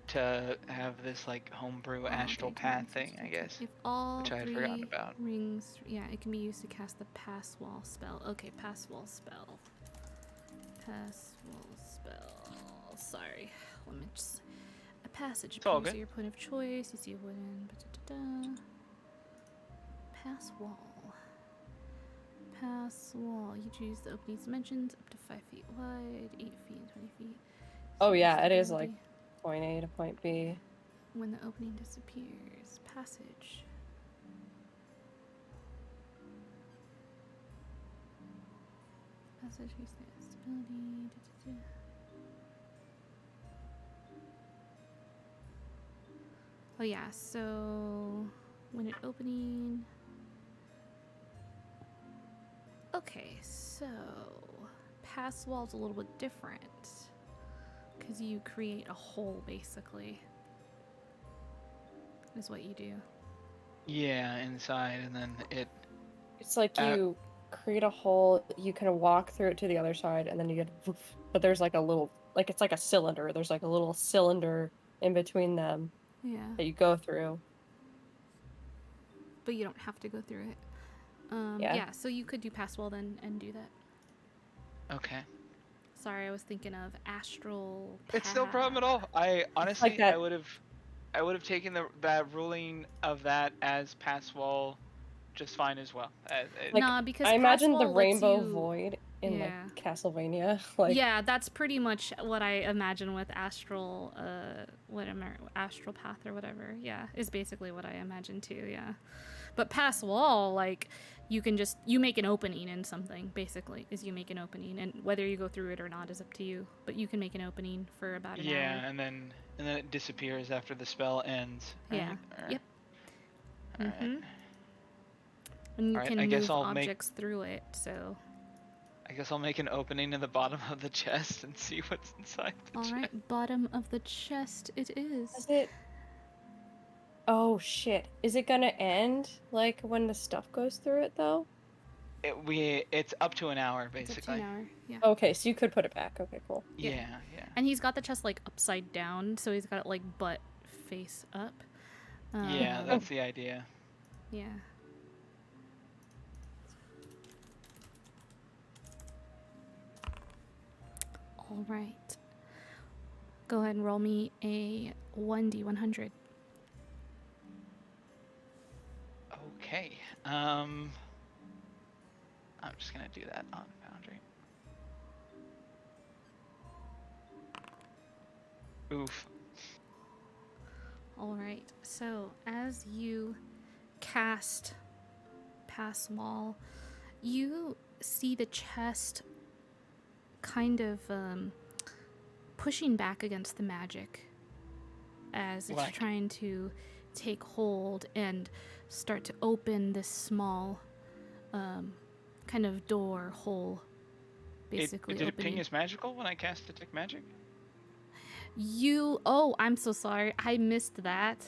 Speaker 11: to have this like homebrew astral path thing, I guess.
Speaker 8: If all
Speaker 11: which I had
Speaker 8: three
Speaker 11: forgotten about.
Speaker 8: rings, yeah, it can be used to cast the pass wall spell. Okay, pass wall spell. Pass wall spell. Sorry, let me just. A passage appears at your point of choice. You see a wooden. Pass wall. Pass wall. You choose the opening dimensions up to 5 feet wide, 8 feet, 20 feet.
Speaker 13: Oh yeah, it is like point A to point B.
Speaker 8: When the opening disappears, passage. Passage, stability. Oh yeah, so when it opening. Okay, so pass wall's a little bit different because you create a hole basically. Is what you do.
Speaker 11: Yeah, inside, and then
Speaker 13: It's like you create a hole, you kind of walk through it to the other side, and then you get woof, but there's like a little, like it's like a cylinder. There's like a little cylinder in between them.
Speaker 8: Yeah.
Speaker 13: That you go through.
Speaker 8: But you don't have to go through it. Yeah, so you could do pass wall then and do that.
Speaker 11: Okay.
Speaker 8: Sorry, I was thinking of astral path.
Speaker 11: It's no problem at all. I honestly, I would have taken that ruling of that as pass wall just fine as well.
Speaker 8: Nah, because
Speaker 13: I imagine the
Speaker 8: pass wall lets
Speaker 13: rainbow
Speaker 8: you-
Speaker 13: void in
Speaker 8: Yeah.
Speaker 13: like Castlevania. Like
Speaker 8: Yeah, that's pretty much what I imagine with astral astral path or whatever. Yeah, is basically what I imagine too. Yeah, but pass wall, like you make an opening in something. Basically, is you make an opening, and whether you go through it or not is up to you. But you can make an opening for about an hour.
Speaker 11: Yeah, and then it disappears after the spell ends. Right?
Speaker 8: Yeah.
Speaker 11: Or-
Speaker 8: Yep.
Speaker 11: All right.
Speaker 8: And you
Speaker 11: Alright,
Speaker 8: can
Speaker 11: I guess
Speaker 8: move
Speaker 11: I'll
Speaker 8: objects through it. So.
Speaker 11: I guess I'll make an opening in the bottom of the chest and see what's inside the
Speaker 8: All
Speaker 11: chest.
Speaker 8: right, bottom of the chest it is.
Speaker 13: Is it? Oh shit! Is it gonna end like when the stuff goes through it though?
Speaker 11: It's up to an hour
Speaker 8: It's up to
Speaker 11: basically.
Speaker 8: an hour. Yeah.
Speaker 13: Okay, so you could put it back. Okay, cool.
Speaker 11: Yeah.
Speaker 8: And he's got the chest like upside down, so he's got it like butt face up.
Speaker 11: Yeah, that's the idea.
Speaker 8: Yeah. All right. Go ahead and roll me a 1d100.
Speaker 11: Okay. I'm just gonna do that on Foundry. Oof.
Speaker 8: All right. So as you cast pass wall, you see the chest kind of pushing back against the magic. as it's
Speaker 11: Black.
Speaker 8: trying to take hold and start to open this small kind of door hole, basically
Speaker 11: Did it
Speaker 8: opening.
Speaker 11: ping as magical when I cast Detect Magic?
Speaker 8: Oh, I'm so sorry. I missed that.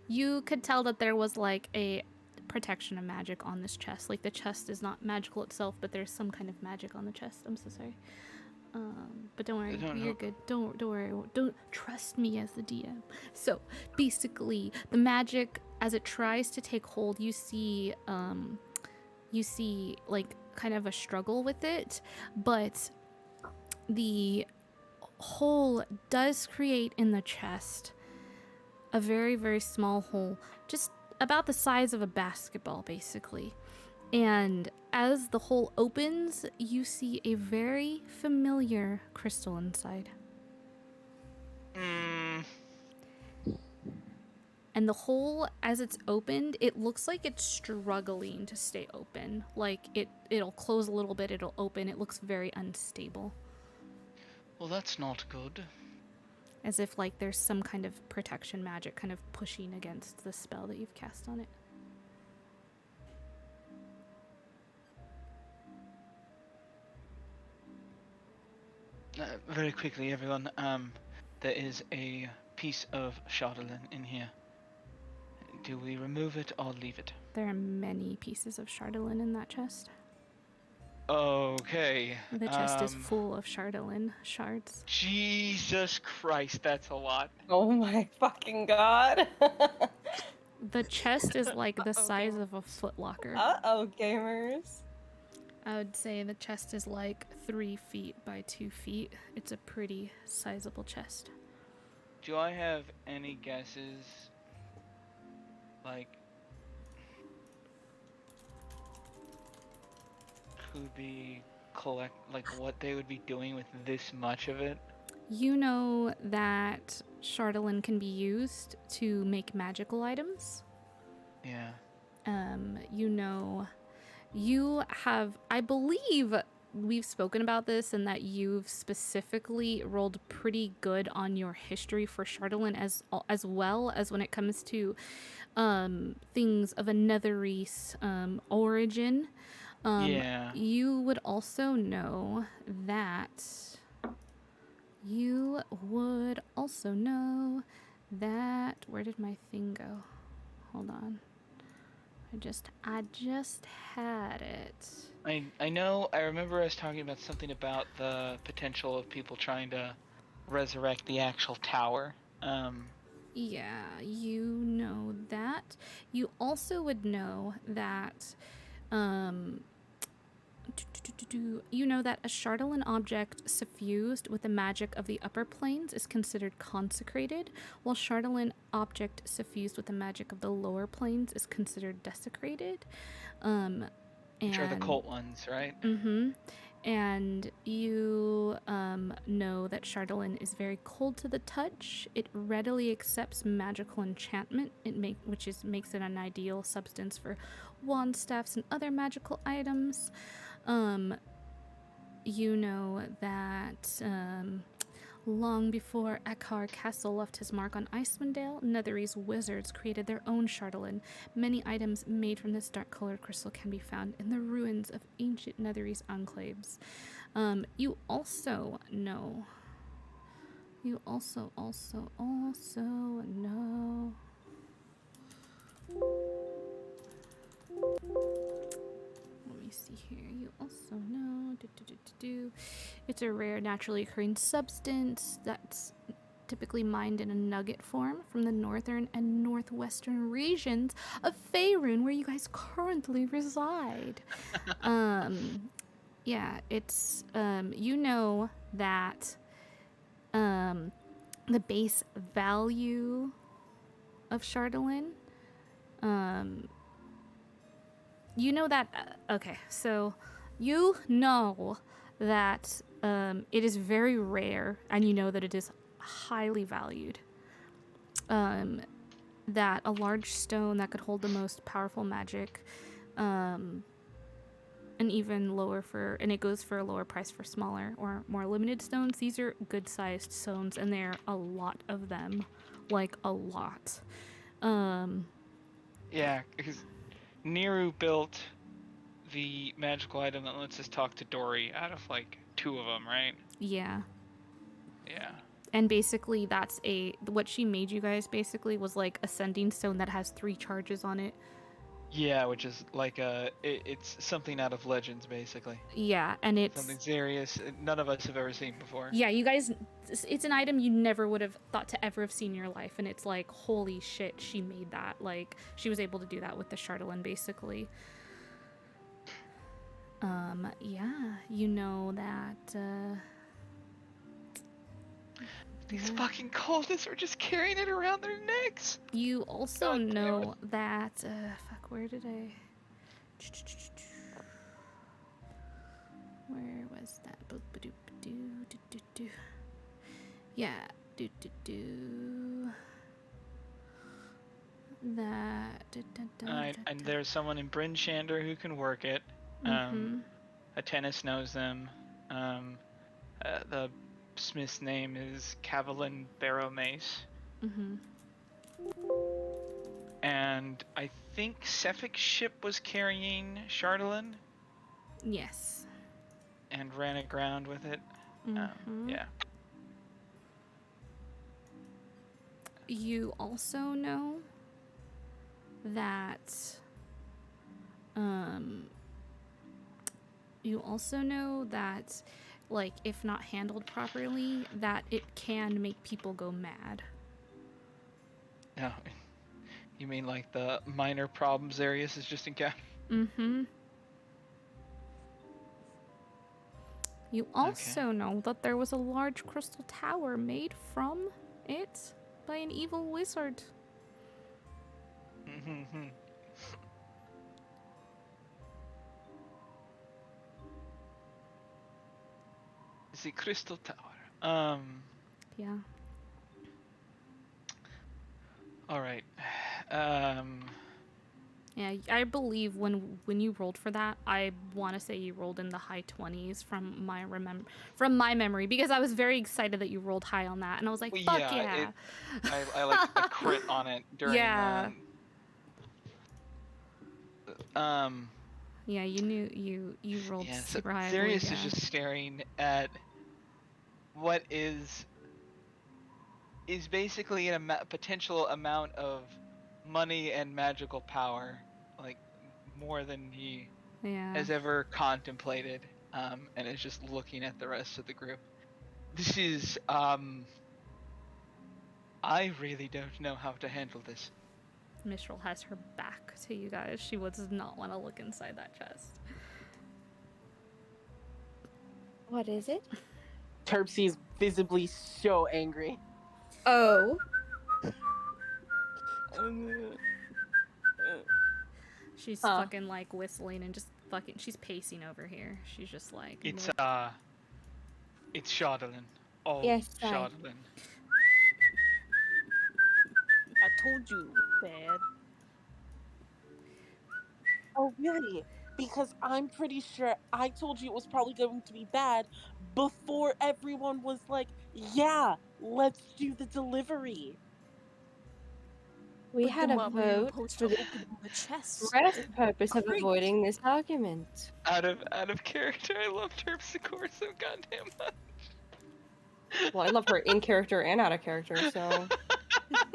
Speaker 8: You could tell that there was like a protection of magic on this chest. Like the chest is not magical itself, but there's some kind of magic on the chest. I'm so sorry. But don't worry, you're good. Don't worry. Don't trust me as the DM. So basically, the magic as it tries to take hold, you see like kind of a struggle with it, but the hole does create in the chest a very, very small hole, just about the size of a basketball, basically. And as the hole opens, you see a very familiar crystal inside. And the hole, as it's opened, it looks like it's struggling to stay open. Like it'll close a little bit, it'll open. It looks very unstable.
Speaker 11: Well, that's not good.
Speaker 8: As if like there's some kind of protection magic kind of pushing against the spell that you've cast on it.
Speaker 11: Very quickly, everyone. There is a piece of Chardolin in here. Do we remove it or leave it?
Speaker 8: There are many pieces of Chardolin in that chest.
Speaker 11: Okay.
Speaker 8: The chest is full of Chardolin shards.
Speaker 11: Jesus Christ, that's a lot.
Speaker 13: Oh my fucking god.
Speaker 8: The chest is like the size of a footlocker.
Speaker 13: Uh-oh, gamers.
Speaker 8: I would say the chest is like 3 feet by 2 feet. It's a pretty sizable chest.
Speaker 11: Do I have any guesses? Like, who'd be what they would be doing with this much of it?
Speaker 8: You know that Chardolin can be used to make magical items.
Speaker 11: Yeah.
Speaker 8: You know, you have, I believe we've spoken about this and that you've specifically rolled pretty good on your history for Chardolin as well as when it comes to things of a Netherese origin.
Speaker 11: Yeah.
Speaker 8: You would also know that where did my thing go? Hold on. I just had it.
Speaker 11: I know, I remember us talking about something about the potential of people trying to resurrect the actual tower.
Speaker 8: Yeah, you know that. You also would know that, you know that a Chardolin object suffused with the magic of the upper planes is considered consecrated, while Chardolin object suffused with the magic of the lower planes is considered desecrated.
Speaker 11: Which are the cult ones, right?
Speaker 8: Mm-hmm. And you know that Chardolin is very cold to the touch. It readily accepts magical enchantment, which makes it an ideal substance for wand staffs and other magical items. You know that long before Eckhar Castle left his mark on Icewind Dale, Netherese wizards created their own Chardolin. Many items made from this dark-colored crystal can be found in the ruins of ancient Netherese enclaves. You also know. You also know. Let me see here. You also know. It's a rare, naturally occurring substance that's typically mined in a nugget form from the northern and northwestern regions of Faerun, where you guys currently reside. Yeah, it's you know that the base value of Chardolin, you know that, okay, so you know that it is very rare, and you know that it is highly valued. That a large stone that could hold the most powerful magic and and even lower and it goes for a lower price for smaller or more limited stones. These are good-sized stones, and there are a lot of them, like a lot.
Speaker 11: Yeah, because Niru built the magical item that lets us talk to Dory out of like 2 of them, right?
Speaker 8: Yeah.
Speaker 11: Yeah.
Speaker 8: And basically that's what she made you guys basically was like a sending stone that has 3 charges on it.
Speaker 11: Yeah, which is like it's something out of Legends, basically.
Speaker 8: Yeah, and it's
Speaker 11: something serious none of us have ever seen before.
Speaker 8: Yeah, you guys, it's an item you never would have thought to ever have seen in your life, and it's like, holy shit, she made that. Like, she was able to do that with the Chardelin, basically. Yeah, you know that,
Speaker 11: These fucking cultists are just carrying it around their necks!
Speaker 8: You also know that, fuck, where did I... Where was that? Yeah, that.
Speaker 11: Alright, and there's someone in Bryn Shander who can work it. Atenis knows them. The smith's name is Cavalin Barrow Mace. And I think Cephic's ship was carrying Chardelin.
Speaker 8: Yes.
Speaker 11: And ran aground with it. Yeah.
Speaker 8: You also know that, like, if not handled properly, that it can make people go mad.
Speaker 11: No, you mean like the minor problems Arius is just encountering?
Speaker 8: You also know that there was a large crystal tower made from it by an evil wizard.
Speaker 11: The crystal tower.
Speaker 8: Yeah.
Speaker 11: Alright.
Speaker 8: Yeah, I believe when you rolled for that, I want to say you rolled in the high 20s from my memory, because I was very excited that you rolled high on that, and I was like, fuck yeah.
Speaker 11: I like a crit on it during
Speaker 8: Yeah, you knew you rolled super high.
Speaker 11: Sirius is just staring at what is basically a potential amount of money and magical power, like more than he has ever contemplated, and is just looking at the rest of the group. This is I really don't know how to handle this.
Speaker 8: Mistral has her back to you guys. She does not want to look inside that chest.
Speaker 9: What is it?
Speaker 5: Terpsy's visibly so angry.
Speaker 9: Oh.
Speaker 8: She's fucking like whistling and just fucking, she's pacing over here. She's just like,
Speaker 11: it's Chardelin. Oh,
Speaker 9: yes,
Speaker 11: Chardelin.
Speaker 10: I told you, bad.
Speaker 12: Oh, really? Because I'm pretty sure I told you it was probably going to be bad before everyone was like, yeah, let's do the delivery.
Speaker 9: We had a vote for the express purpose of avoiding this argument.
Speaker 11: Out of character, I love Terpsichore so goddamn much.
Speaker 13: Well, I love her in character and out of character, so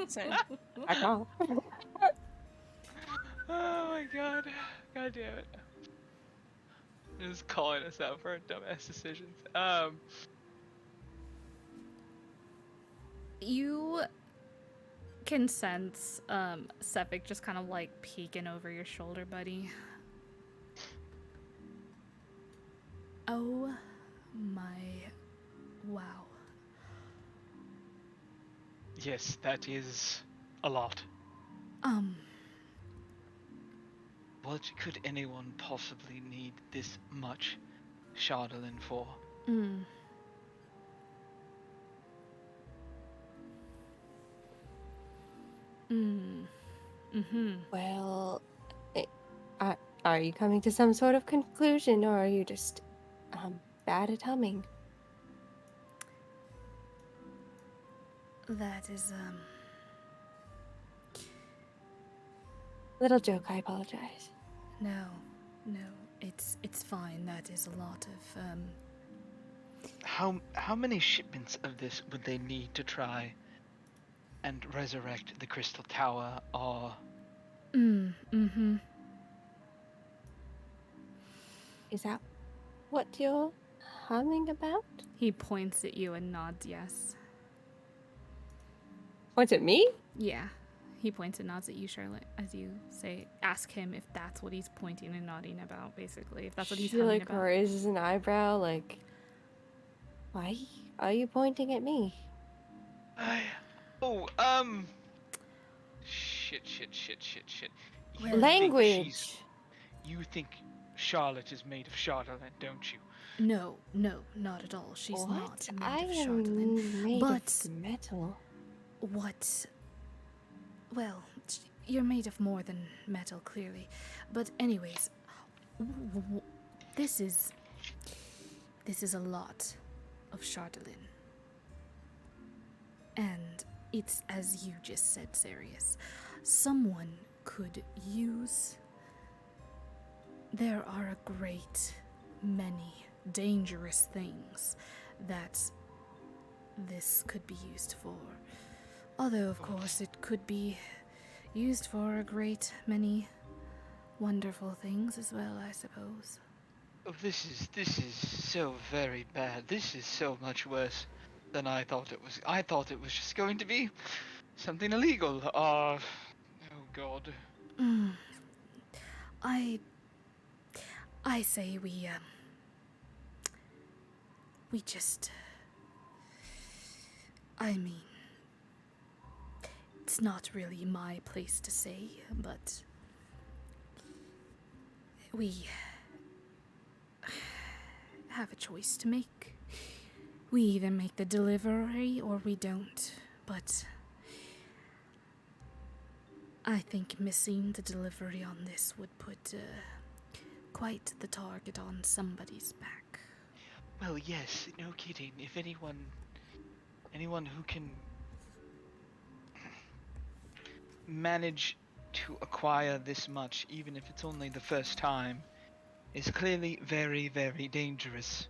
Speaker 10: Same.
Speaker 13: back off.
Speaker 11: Oh my god. God damn it. Just calling us out for our dumbass decisions.
Speaker 8: You can sense Sephic just kind of like peeking over your shoulder, buddy. Oh my wow.
Speaker 11: Yes, that is a lot. What could anyone possibly need this much Chardelin for?
Speaker 9: Well,
Speaker 13: I
Speaker 9: Are you coming to some sort of conclusion, or are you just bad at humming?
Speaker 8: That is,
Speaker 9: Little joke, I apologize.
Speaker 8: no, it's fine. That is a lot of,
Speaker 11: How many shipments of this would they need to try and resurrect the Crystal Tower? Or
Speaker 9: Is that what you're humming about?
Speaker 8: He points at you and nods yes.
Speaker 9: Points at me?
Speaker 8: Yeah. He points and nods at you, Charlotte, as you ask him if that's what he's pointing and nodding about, basically. If that's what he's
Speaker 9: She
Speaker 8: humming
Speaker 9: like
Speaker 8: about.
Speaker 9: raises an eyebrow, like, why are you pointing at me?
Speaker 11: Shit.
Speaker 9: Language.
Speaker 11: You think Charlotte is made of Charlotte, don't you?
Speaker 8: No, not at all. She's
Speaker 9: What?
Speaker 8: not made
Speaker 9: I
Speaker 8: of
Speaker 9: am
Speaker 8: Chardolin.
Speaker 9: made
Speaker 8: But
Speaker 9: of metal.
Speaker 8: what? Well, you're made of more than metal, clearly. But anyways, this is a lot of Chardolin. And it's as you just said, Sarius. Someone could use. There are a great many dangerous things that this could be used for. Although, of course, it could be used for a great many wonderful things as well, I suppose.
Speaker 11: Oh, this is so very bad. This is so much worse than I thought it was. I thought it was just going to be something illegal. Oh God.
Speaker 8: I say we just. I mean, it's not really my place to say, but we have a choice to make. We either make the delivery or we don't, but I think missing the delivery on this would put quite the target on somebody's back.
Speaker 11: Well, yes, no kidding. If anyone who can manage to acquire this much, even if it's only the first time, is clearly very, very dangerous.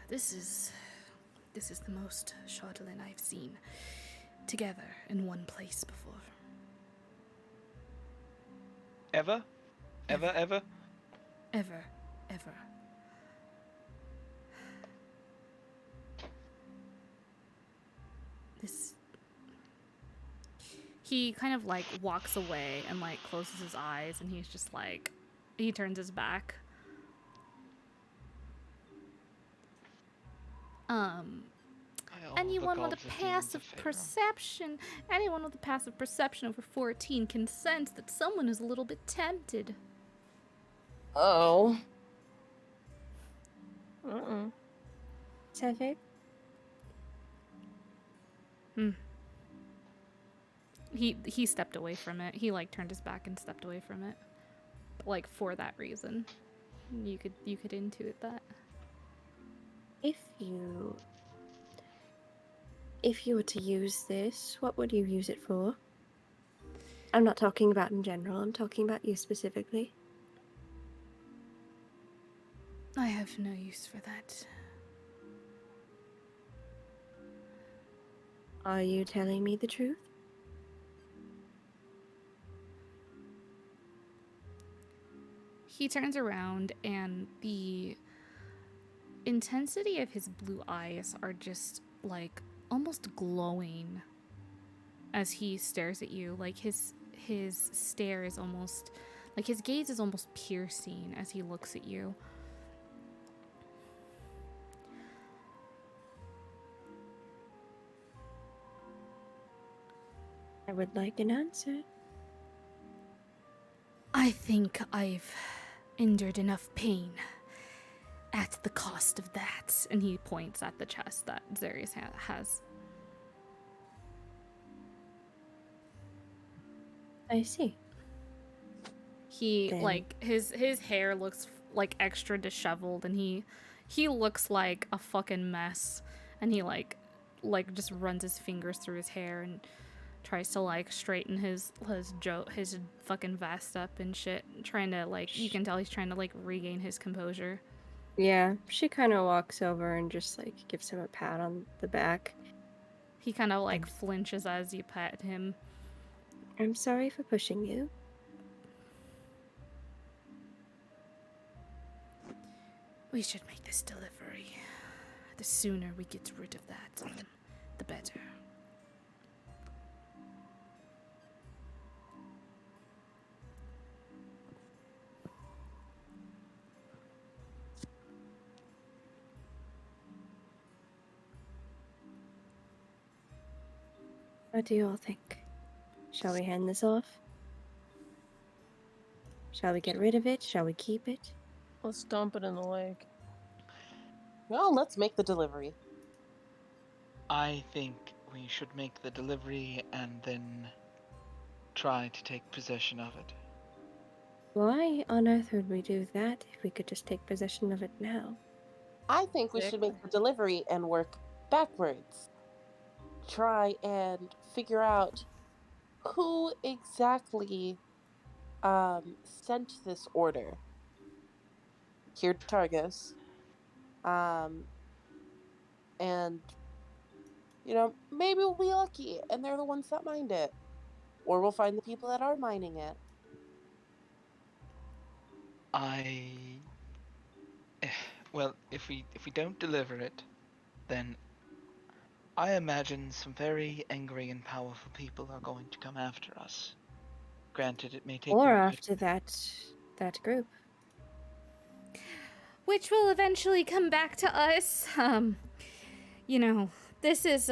Speaker 8: This is the most Chardolin I've seen together in one place before.
Speaker 11: Ever? Ever?
Speaker 8: Ever. He kind of like walks away and like closes his eyes, and he's just like, he turns his back. Anyone with a passive perception, over 14 can sense that someone is a little bit tempted.
Speaker 9: Oh. Savage?
Speaker 8: He stepped away from it. He like turned his back and stepped away from it. Like for that reason. You could intuit that.
Speaker 9: If you were to use this, what would you use it for? I'm not talking about in general, I'm talking about you specifically.
Speaker 8: I have no use for that.
Speaker 9: Are you telling me the truth?
Speaker 8: He turns around and the intensity of his blue eyes are just like almost glowing as he stares at you. Like his stare is almost like his gaze is almost piercing as he looks at you.
Speaker 9: I would like an answer.
Speaker 8: I think I've endured enough pain at the cost of that. And he points at the chest that Zarius has.
Speaker 9: I see.
Speaker 8: He
Speaker 9: Then-
Speaker 8: like his hair looks like extra disheveled, and he looks like a fucking mess, and he like just runs his fingers through his hair and tries to like straighten his fucking vest up and shit, trying to like, you can tell he's trying to like regain his composure.
Speaker 9: Yeah, she kind of walks over and just like gives him a pat on the back.
Speaker 8: He kind of like flinches as you pat him.
Speaker 9: I'm sorry for pushing you.
Speaker 8: We should make this delivery. The sooner we get rid of that, the better.
Speaker 9: What do you all think? Shall we hand this off? Shall we get rid of it? Shall we keep it?
Speaker 10: Let's dump it in the lake.
Speaker 12: Well, let's make the delivery.
Speaker 11: I think we should make the delivery and then try to take possession of it.
Speaker 9: Why on earth would we do that if we could just take possession of it now?
Speaker 12: I think we should make the delivery and work backwards. Try and figure out who exactly sent this order here to Targos. And maybe we'll be lucky and they're the ones that mined it. Or we'll find the people that are mining it.
Speaker 11: Well, if we don't deliver it, then I imagine some very angry and powerful people are going to come after us. Granted, it may take
Speaker 9: Or
Speaker 11: them
Speaker 9: after that group.
Speaker 8: Which will eventually come back to us. You know, this is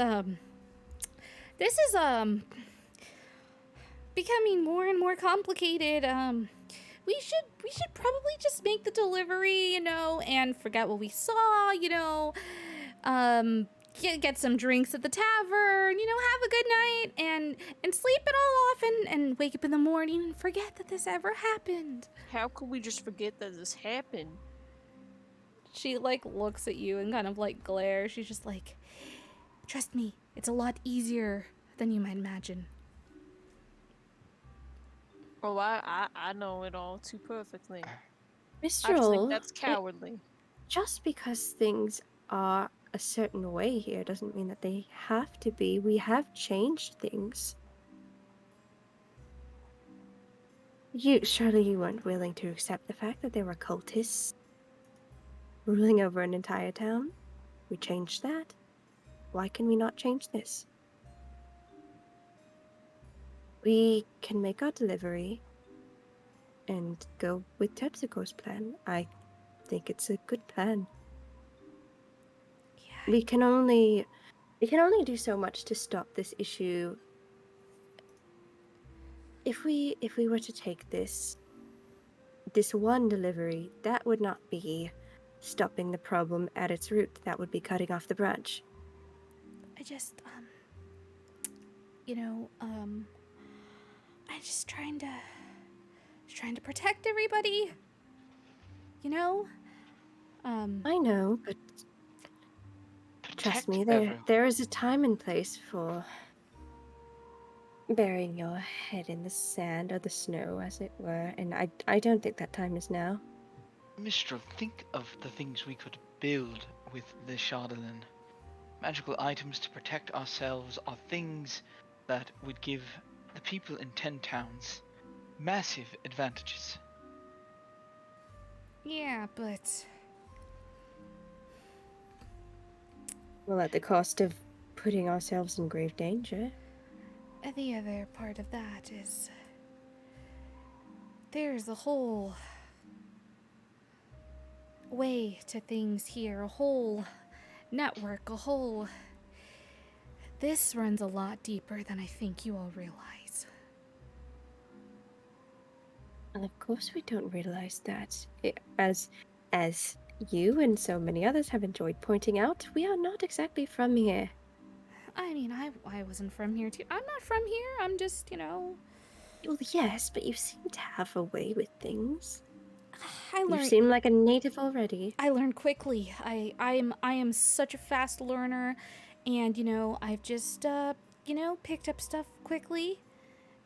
Speaker 8: becoming more and more complicated. We should probably just make the delivery, and forget what we saw, get some drinks at the tavern, have a good night and sleep it all off and wake up in the morning and forget that this ever happened.
Speaker 10: How could we just forget that this happened?
Speaker 8: She like looks at you and kind of like glares. She's just like, trust me, it's a lot easier than you might imagine.
Speaker 10: Oh, I know it all too perfectly.
Speaker 9: Mr.
Speaker 10: I just think
Speaker 9: Roll,
Speaker 10: that's cowardly.
Speaker 9: Just because things are a certain way here doesn't mean that they have to be. We have changed things. Surely you weren't willing to accept the fact that there were cultists ruling over an entire town? We changed that. Why can we not change this? We can make our delivery and go with Terpsichore's plan. I think it's a good plan.
Speaker 8: Yeah.
Speaker 9: We can only do so much to stop this issue. If we were to take this one delivery, that would not be stopping the problem at its root. That would be cutting off the branch.
Speaker 8: I just, I'm just trying to protect everybody, I
Speaker 9: know, but trust me, there is a time and place for burying your head in the sand or the snow, as it were, and I don't think that time is now.
Speaker 11: Mistral, think of the things we could build with the Shardalin. Magical items to protect ourselves are things that would give the people in 10 towns massive advantages.
Speaker 8: Yeah, but...
Speaker 9: Well, at the cost of putting ourselves in grave danger.
Speaker 8: The other part of that is... there's a whole... way to things here, a whole network, a whole... This runs a lot deeper than I think you all realize.
Speaker 9: And of course we don't realize that. As you and so many others have enjoyed pointing out, we are not exactly from here.
Speaker 8: I mean, I wasn't from here too. I'm not from here. I'm just,
Speaker 9: Well, yes, but you seem to have a way with things.
Speaker 8: I
Speaker 9: You
Speaker 8: learned.
Speaker 9: seem like a native already.
Speaker 8: I learned quickly. I am such a fast learner, and I've just picked up stuff quickly,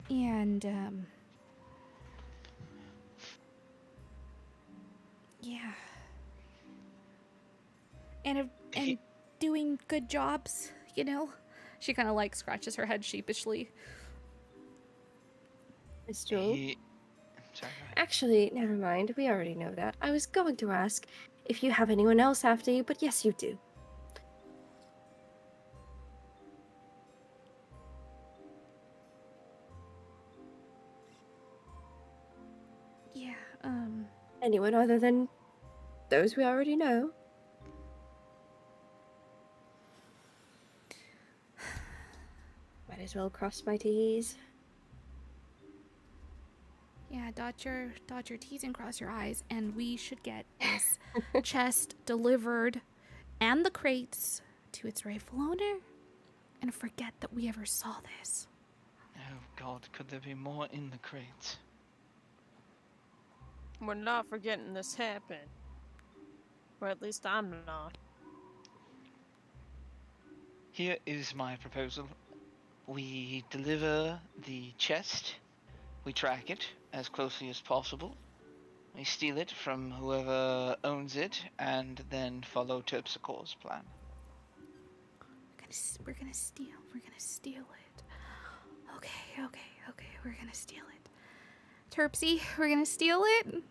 Speaker 8: and yeah, and doing good jobs. She kind of like scratches her head sheepishly.
Speaker 9: It's true.
Speaker 11: Sorry, go ahead.
Speaker 9: Actually, never mind. We already know that. I was going to ask if you have anyone else after you, but yes, you do.
Speaker 8: Yeah,
Speaker 9: Anyone other than those we already know? Might as well cross my T's.
Speaker 8: Yeah, dot your T's and cross your I's, and we should get this chest delivered and the crates to its rightful owner and forget that we ever saw this.
Speaker 11: Oh god, could there be more in the crates?
Speaker 10: We're not forgetting this happened. Or at least I'm not.
Speaker 11: Here is my proposal. We deliver the chest, we track it as closely as possible, we steal it from whoever owns it, and then follow Terpsichore's plan.
Speaker 8: We're gonna steal it. Okay, we're gonna steal it. Terpsy, we're gonna steal it?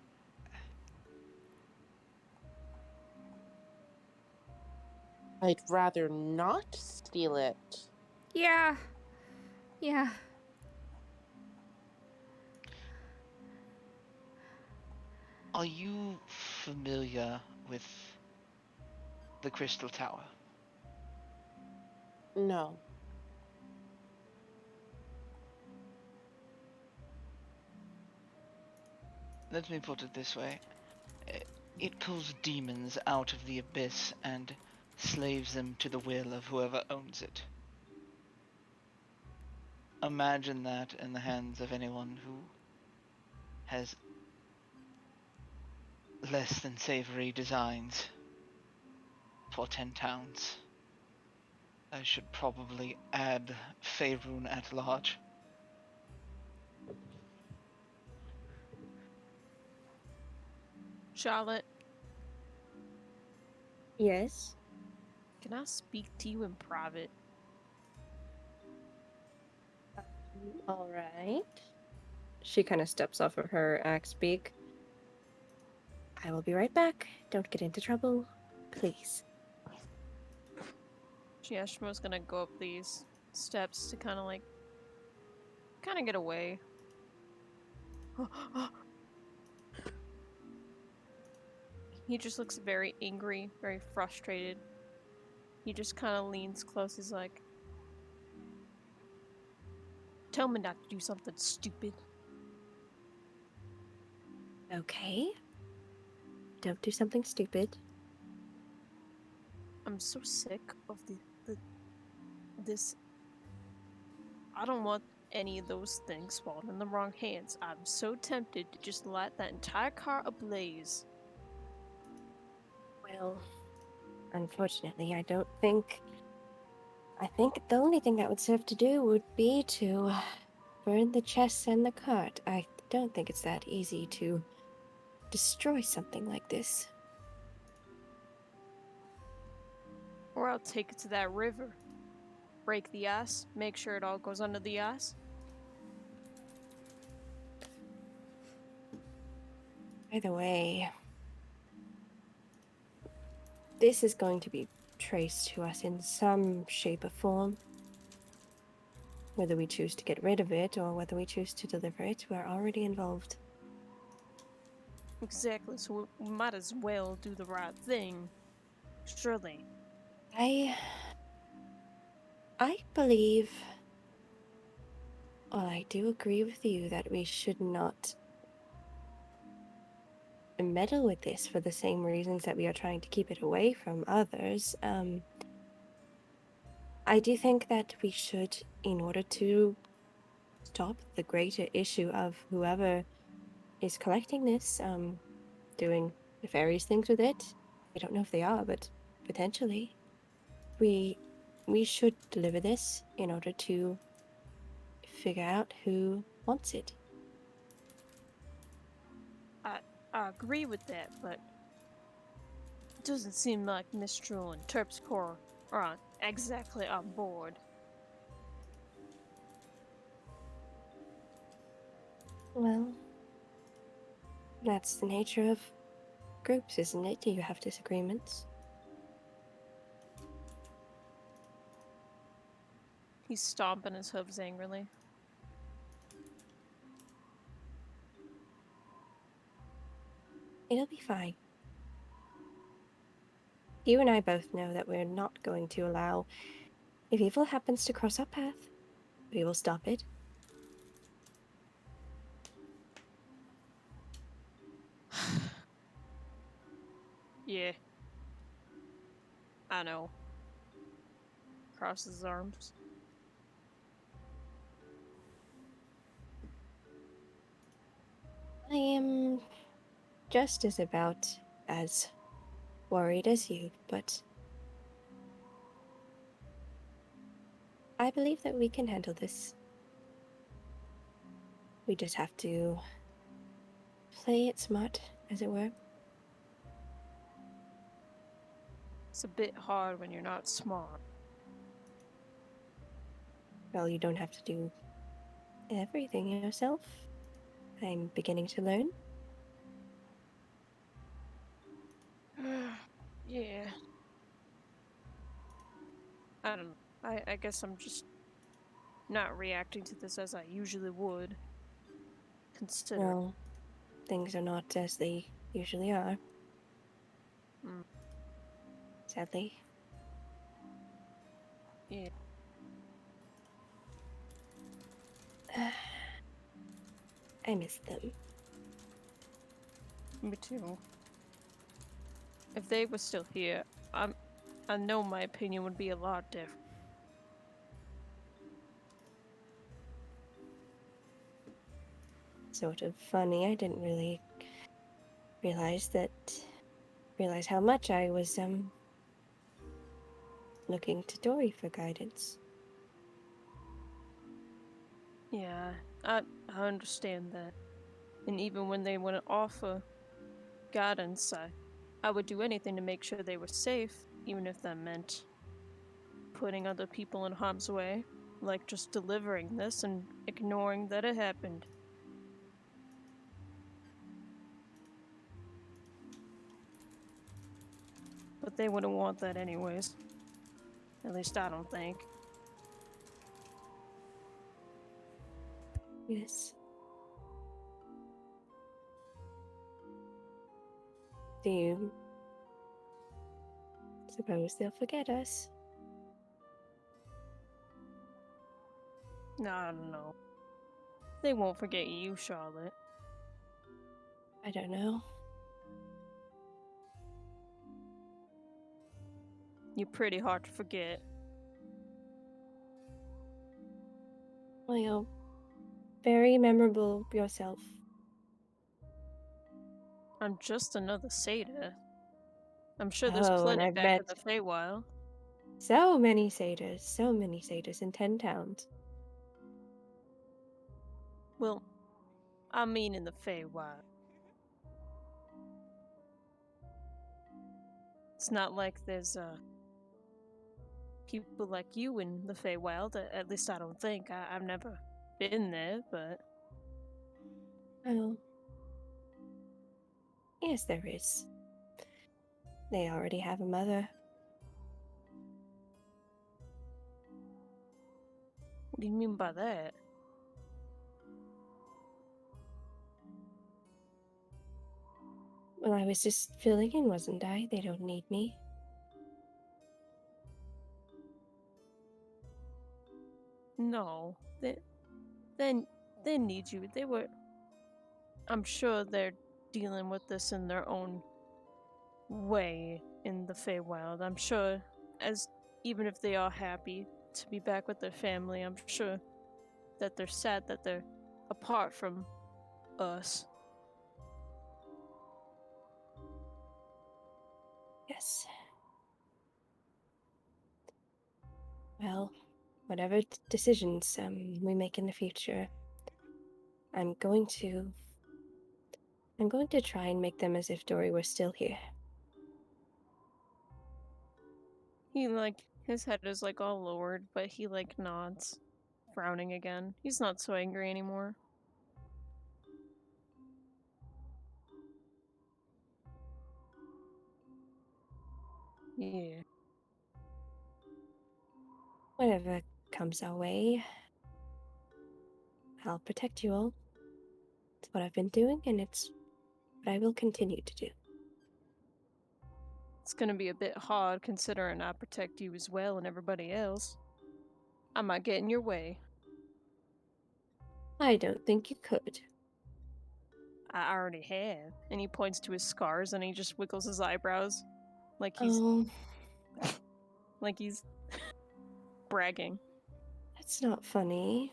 Speaker 12: I'd rather not steal it.
Speaker 8: Yeah.
Speaker 11: Are you familiar with the Crystal Tower?
Speaker 12: No.
Speaker 11: Let me put it this way. It pulls demons out of the abyss and slaves them to the will of whoever owns it. Imagine that in the hands of anyone who has less than savory designs for 10 towns. I should probably add Faerun at large.
Speaker 10: Charlotte,
Speaker 9: Yes?
Speaker 10: can I speak to you in private?
Speaker 9: Alright. She kind of steps off of her axe beak. I will be right back. Don't get into trouble. Please.
Speaker 10: Shimo's gonna go up these steps to kind of get away. He just looks very angry, very frustrated. He just kind of leans close. He's like, tell me not to do something stupid.
Speaker 9: Okay. Don't do something stupid.
Speaker 10: I'm so sick of this. I don't want any of those things falling in the wrong hands. I'm so tempted to just light that entire car ablaze.
Speaker 9: Well, unfortunately, I think the only thing that would serve to do would be to burn the chests and the cart. I don't think it's that easy to destroy something like this.
Speaker 10: Or I'll take it to that river. Break the ice, make sure it all goes under the ice.
Speaker 9: By the way, this is going to be traced to us in some shape or form. Whether we choose to get rid of it or whether we choose to deliver it, we're already involved.
Speaker 10: Exactly, so we might as well do the right thing. Surely.
Speaker 9: I believe, well, I do agree with you that we should not meddle with this for the same reasons that we are trying to keep it away from others. I do think that we should, in order to stop the greater issue of whoever is collecting this, doing nefarious things with it. I don't know if they are, but potentially. We should deliver this in order to figure out who wants it.
Speaker 10: I agree with that, but it doesn't seem like Mistral and Terpsichore are exactly on board.
Speaker 9: Well, that's the nature of groups, isn't it? You have disagreements.
Speaker 10: He's stomping his hooves angrily.
Speaker 9: It'll be fine. You and I both know that we're not going to allow. If evil happens to cross our path, we will stop it.
Speaker 10: Yeah. I know. Crosses his arms.
Speaker 9: I am just about as worried as you, but I believe that we can handle this. We just have to play it smart, as it were.
Speaker 10: It's a bit hard when you're not smart.
Speaker 9: Well, you don't have to do everything yourself. I'm beginning to learn.
Speaker 10: Yeah. I don't know. I guess I'm just not reacting to this as I usually would. Consider.
Speaker 9: Well, things are not as they usually are. Sadly.
Speaker 10: Yeah.
Speaker 9: I miss them.
Speaker 10: Me too. If they were still here, I know my opinion would be a lot different.
Speaker 9: Sort of funny. I didn't really realize how much I was looking to Dory for guidance.
Speaker 10: Yeah, I understand that. And even when they wouldn't offer guidance, I would do anything to make sure they were safe, even if that meant putting other people in harm's way, like just delivering this and ignoring that it happened. But they wouldn't want that anyways. At least I don't think.
Speaker 9: Yes. Do you suppose they'll forget us?
Speaker 10: No, I don't know. They won't forget you, Charlotte.
Speaker 9: I don't know.
Speaker 10: You're pretty hard to forget.
Speaker 9: Well, you're very memorable yourself.
Speaker 10: I'm just another satyr. I'm sure there's
Speaker 9: Oh, and
Speaker 10: plenty
Speaker 9: I've
Speaker 10: back
Speaker 9: met
Speaker 10: in the Feywild.
Speaker 9: so many satyrs in 10 towns.
Speaker 10: Well, I mean in the Feywild. It's not like there's people like you in the Feywild. At least I don't think. I've never been there, but
Speaker 9: Oh. Yes, there is. They already have a mother.
Speaker 10: what do you mean by that?
Speaker 9: Well, I was just filling in, wasn't I? They don't need me.
Speaker 10: No, they need you. They were. I'm sure they're dealing with this in their own way in the Feywild. I'm sure, as even if they are happy to be back with their family, I'm sure that they're sad that they're apart from us.
Speaker 14: Yes. Well, whatever decisions we make in the future, I'm going to try and make them as if Dory were still here.
Speaker 10: He, his head is, all lowered, but he, nods, frowning again. He's not so angry anymore. Yeah.
Speaker 14: Whatever comes our way, I'll protect you all. It's what I've been doing, and it's what I will continue to do.
Speaker 10: It's gonna be a bit hard considering I protect you as well and everybody else. I might get in your way.
Speaker 14: I don't think you could.
Speaker 10: I already have. And he points to his scars and he just wiggles his eyebrows. Like he's... like he's... bragging.
Speaker 14: That's not funny.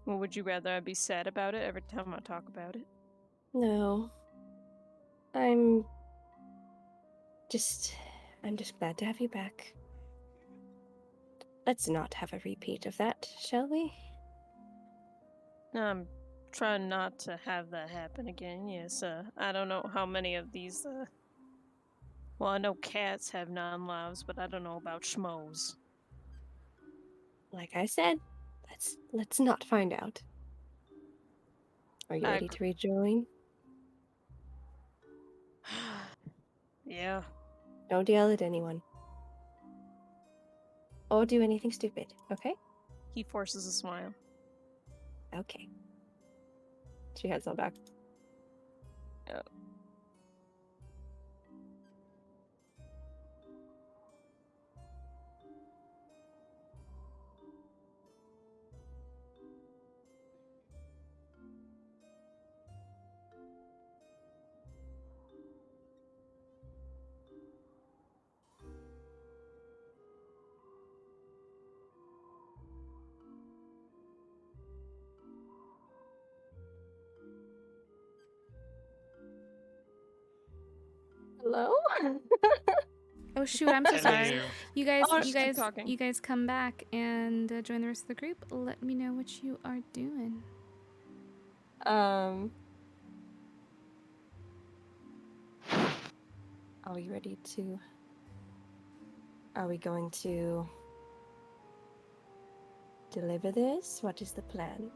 Speaker 10: Well, would you rather I be sad about it every time I talk about it?
Speaker 14: No. I'm just glad to have you back. Let's not have a repeat of that, shall we?
Speaker 10: I'm trying not to have that happen again, yes. I don't know how many of these, well, I know cats have non-lives, but I don't know about schmoes.
Speaker 14: Like I said, let's not find out. Are you ready to rejoin?
Speaker 10: Yeah.
Speaker 14: Don't yell at anyone. Or do anything stupid, okay?
Speaker 10: He forces a smile.
Speaker 14: Okay. She heads on back.
Speaker 10: Yep.
Speaker 14: Hello?
Speaker 8: Oh shoot, I'm so sorry.
Speaker 10: Hello.
Speaker 8: You guys,
Speaker 10: Oh,
Speaker 8: you
Speaker 10: just keep
Speaker 8: guys,
Speaker 10: talking.
Speaker 8: you guys come back and join the rest of the group. Let me know what you are doing.
Speaker 14: Are we ready to... Are we going to deliver this? What is the plan?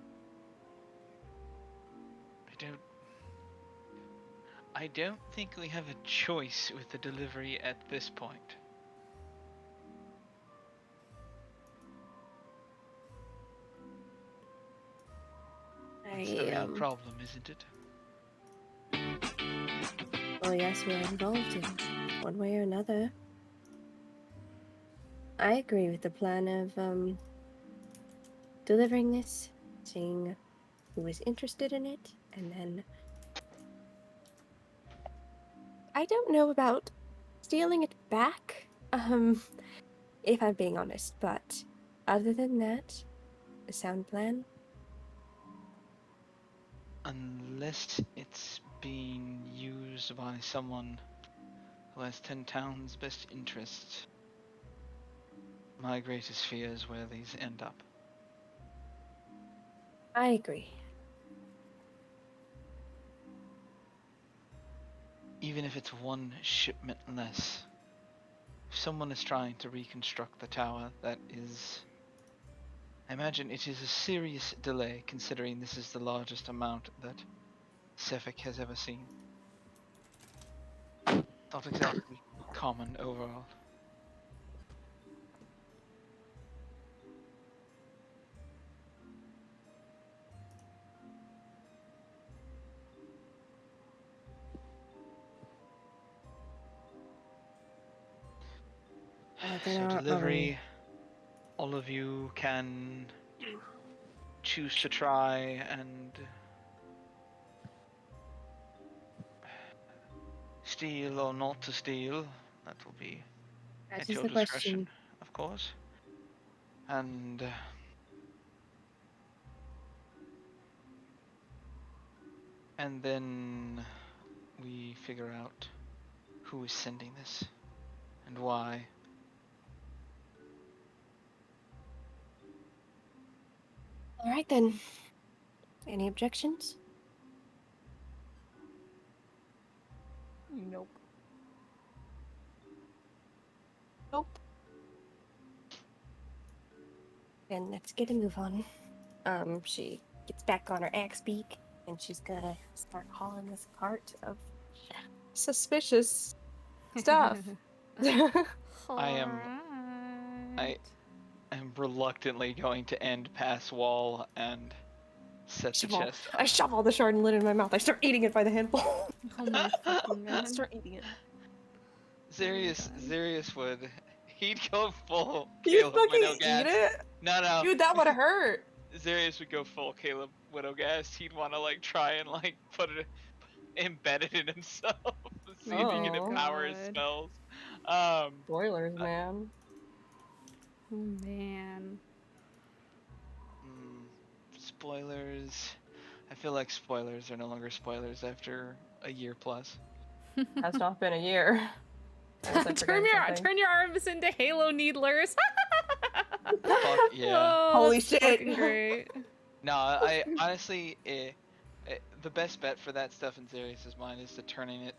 Speaker 11: I don't think we have a choice with the delivery at this point. That's the real problem, isn't it?
Speaker 14: Well, yes, we're involved in one way or another. I agree with the plan of delivering this, seeing who is interested in it, and then I don't know about stealing it back, if I'm being honest, but other than that, a sound plan.
Speaker 11: Unless it's being used by someone who has 10 towns' best interests. My greatest fear is where these end up.
Speaker 14: I agree.
Speaker 11: Even if it's one shipment less. If someone is trying to reconstruct the tower, that is... I imagine it is a serious delay, considering this is the largest amount that Sefik has ever seen. Not exactly common overall. So delivery, all of you can choose to try and steal or not to steal. That will be
Speaker 14: That
Speaker 11: at
Speaker 14: is
Speaker 11: your
Speaker 14: the
Speaker 11: discretion,
Speaker 14: question.
Speaker 11: of course. And then we figure out who is sending this and why.
Speaker 9: All right then. Any objections?
Speaker 12: Nope.
Speaker 9: Nope. Then let's get a move on. She gets back on her axe beak and she's gonna start hauling this cart of suspicious stuff.
Speaker 11: I am reluctantly going to end pass wall and set the chest up.
Speaker 9: I shove all the shard and lid in my mouth. I start eating it by the handful.
Speaker 8: Oh my fucking god.
Speaker 12: Start eating it.
Speaker 11: Zarius would. He'd go full
Speaker 9: You
Speaker 11: Caleb
Speaker 9: fucking
Speaker 11: Widowgas.
Speaker 9: eat it?
Speaker 11: No.
Speaker 9: Dude, that would've hurt.
Speaker 11: Zarius would go full Caleb Widowgas. He'd want to like try and like put it embedded in himself, see if he can empower his spells.
Speaker 9: Spoilers, man.
Speaker 8: Oh, man.
Speaker 11: Spoilers. I feel like spoilers are no longer spoilers after a year plus.
Speaker 9: Has not been a year.
Speaker 8: Turn your arms into Halo needlers.
Speaker 11: Fuck yeah.
Speaker 8: Oh,
Speaker 9: Holy
Speaker 8: that's
Speaker 9: shit.
Speaker 8: fucking great.
Speaker 11: No, I honestly, the best bet for that stuff in Zarius' mind is to turning it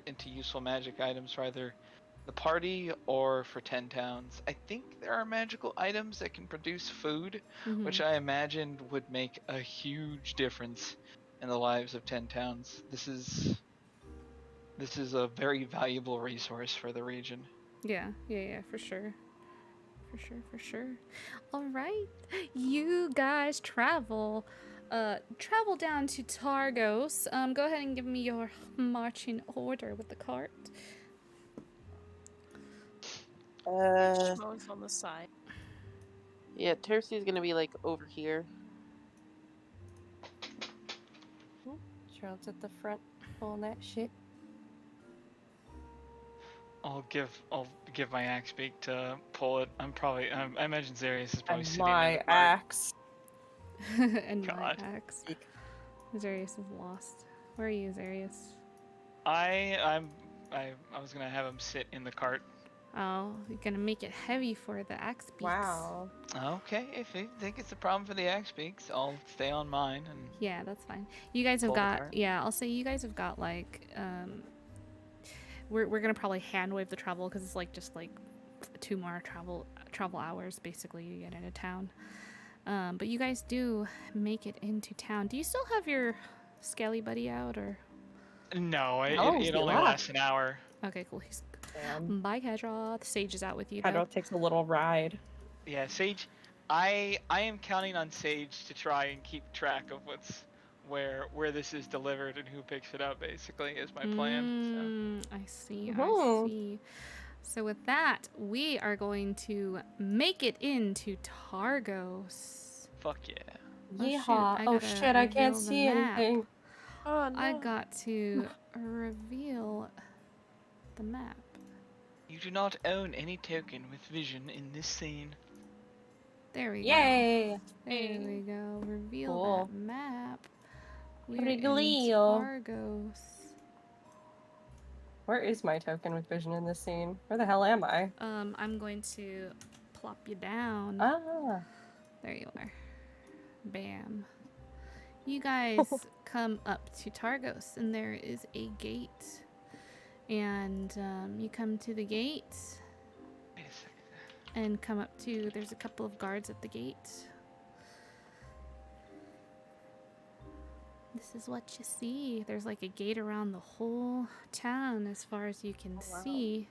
Speaker 11: into useful magic items for either the party or for 10 towns. I think there are magical items that can produce food, which I imagined would make a huge difference in the lives of 10 towns. This is a very valuable resource for the region.
Speaker 8: Yeah, for sure. For sure. All right, you guys travel down to Targos. Go ahead and give me your marching order with the cart.
Speaker 10: Shmo's on the side.
Speaker 12: Yeah, Tercy's gonna be like over here.
Speaker 9: Charles at the front, pulling that shit.
Speaker 11: I'll give my axe beak to pull it. I imagine Zarius is probably
Speaker 9: And
Speaker 11: sitting
Speaker 9: my
Speaker 11: in the cart.
Speaker 9: axe.
Speaker 8: And
Speaker 11: God.
Speaker 8: my axe. Zarius is lost. Where are you, Zarius?
Speaker 11: I was gonna have him sit in the cart.
Speaker 8: Oh, you're gonna make it heavy for the axe beaks.
Speaker 9: Wow.
Speaker 11: Okay, if you think it's a problem for the axe beaks, I'll stay on mine and.
Speaker 8: Yeah, that's fine. You guys have
Speaker 11: Pull the
Speaker 8: got,
Speaker 11: cart.
Speaker 8: yeah, I'll say you guys have got like, we're gonna probably hand wave the travel because it's like just like 2 more travel hours basically you get into town. But you guys do make it into town. Do you still have your scaly buddy out or?
Speaker 11: No, it only lasts an hour.
Speaker 8: Okay, cool. Bye, Kedra. The Sage is out with you.
Speaker 9: Kedra takes a little ride.
Speaker 11: Yeah, Sage. I am counting on Sage to try and keep track of where this is delivered and who picks it up. Basically, is my plan.
Speaker 8: I see. So with that, we are going to make it into Targos.
Speaker 11: Fuck yeah.
Speaker 9: Yeehaw. Oh shit, I can't see anything.
Speaker 12: Oh no.
Speaker 8: I got to reveal the map.
Speaker 11: You do not own any token with vision in this scene.
Speaker 8: There we
Speaker 9: Yay.
Speaker 8: go. There we go. Reveal
Speaker 9: Cool.
Speaker 8: that map. We're in
Speaker 9: Regalio.
Speaker 8: Targos.
Speaker 9: Where is my token with vision in this scene? Where the hell am I?
Speaker 8: I'm going to plop you down.
Speaker 9: Ah.
Speaker 8: There you are. Bam. You guys come up to Targos, and there is a gate. And you come to the gate.
Speaker 11: Wait a second.
Speaker 8: And come up to, there's a couple of guards at the gate. This is what you see. There's like a gate around the whole town as far as you can see.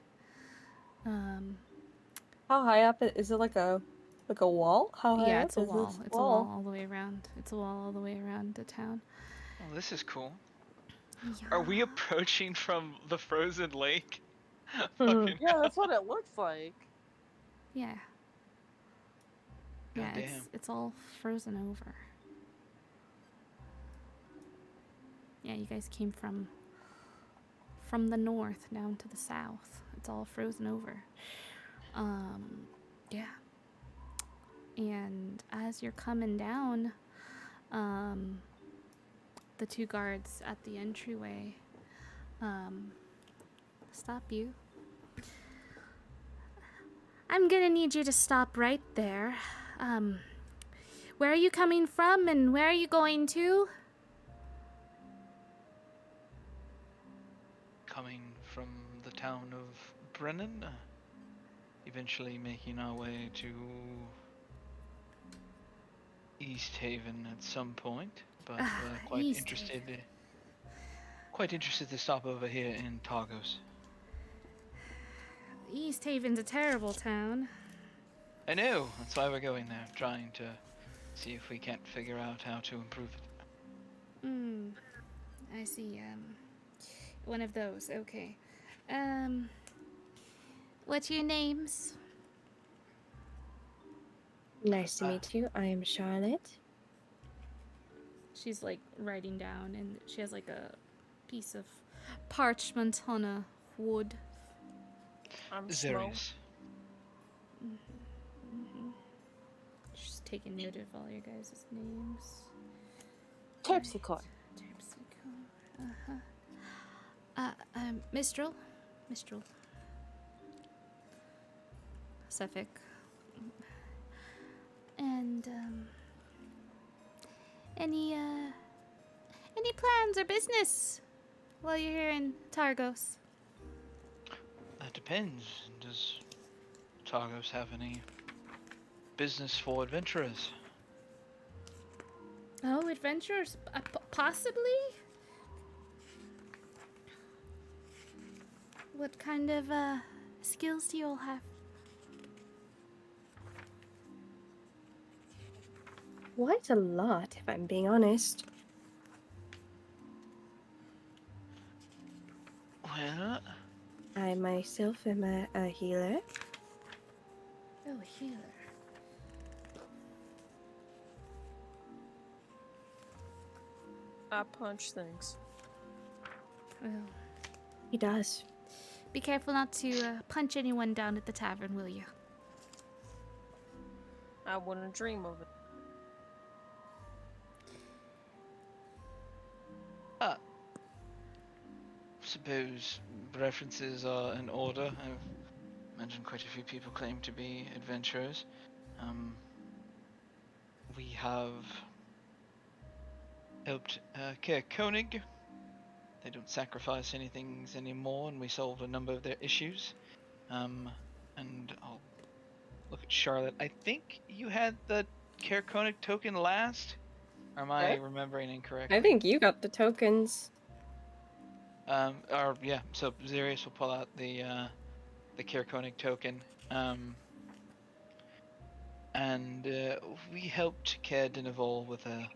Speaker 9: How high up is it? Like a wall? How high
Speaker 8: Yeah,
Speaker 9: up
Speaker 8: it's a
Speaker 9: is
Speaker 8: wall.
Speaker 9: this
Speaker 8: It's a wall all the way around. It's a wall all the way around the town.
Speaker 11: Oh, this is cool.
Speaker 8: Yeah.
Speaker 11: Are we approaching from the frozen lake?
Speaker 12: Yeah, that's what it looks like.
Speaker 8: Yeah. Yeah,
Speaker 11: Goddamn.
Speaker 8: it's all frozen over. Yeah, you guys came from the north down to the south. It's all frozen over. Yeah. And as you're coming down, the two guards at the entryway stop you. I'm gonna need you to stop right there. Where are you coming from and where are you going to?
Speaker 11: Coming from the town of Brennan, eventually making our way to East Haven at some point, but quite
Speaker 8: East
Speaker 11: interested.
Speaker 8: Haven.
Speaker 11: Quite interested to stop over here in Targos.
Speaker 8: East Haven's a terrible town.
Speaker 11: I know. That's why we're going there, trying to see if we can't figure out how to improve it.
Speaker 8: I see. One of those. Okay. What's your names?
Speaker 9: Nice to meet you. I am Charlotte.
Speaker 8: She's like writing down, and she has like a piece of parchment on a wood.
Speaker 10: I'm
Speaker 11: Zarius.
Speaker 8: She's taking note of all your guys' names.
Speaker 12: Terpsichore.
Speaker 8: Mistral. Suffolk. And, any plans or business while you're here in Targos?
Speaker 11: That depends. Does Targos have any business for adventurers?
Speaker 8: Oh, adventurers? Possibly? What kind of, skills do you all have?
Speaker 9: Quite a lot, if I'm being honest.
Speaker 11: Well,
Speaker 9: I myself am a healer.
Speaker 8: Oh, a healer.
Speaker 10: I punch things.
Speaker 8: Well,
Speaker 9: He does.
Speaker 8: be careful not to punch anyone down at the tavern, will you?
Speaker 10: I wouldn't dream of it.
Speaker 11: Suppose references are in order. I've imagined quite a few people claim to be adventurers. We have helped Care Koenig. They don't sacrifice anything anymore, and we solved a number of their issues. And I'll look at Charlotte. I think you had the Care Koenig token last? Or am I remembering incorrectly?
Speaker 9: I think you got the tokens.
Speaker 11: So Zarius will pull out the Care Koenig token. And we helped Care Denival with a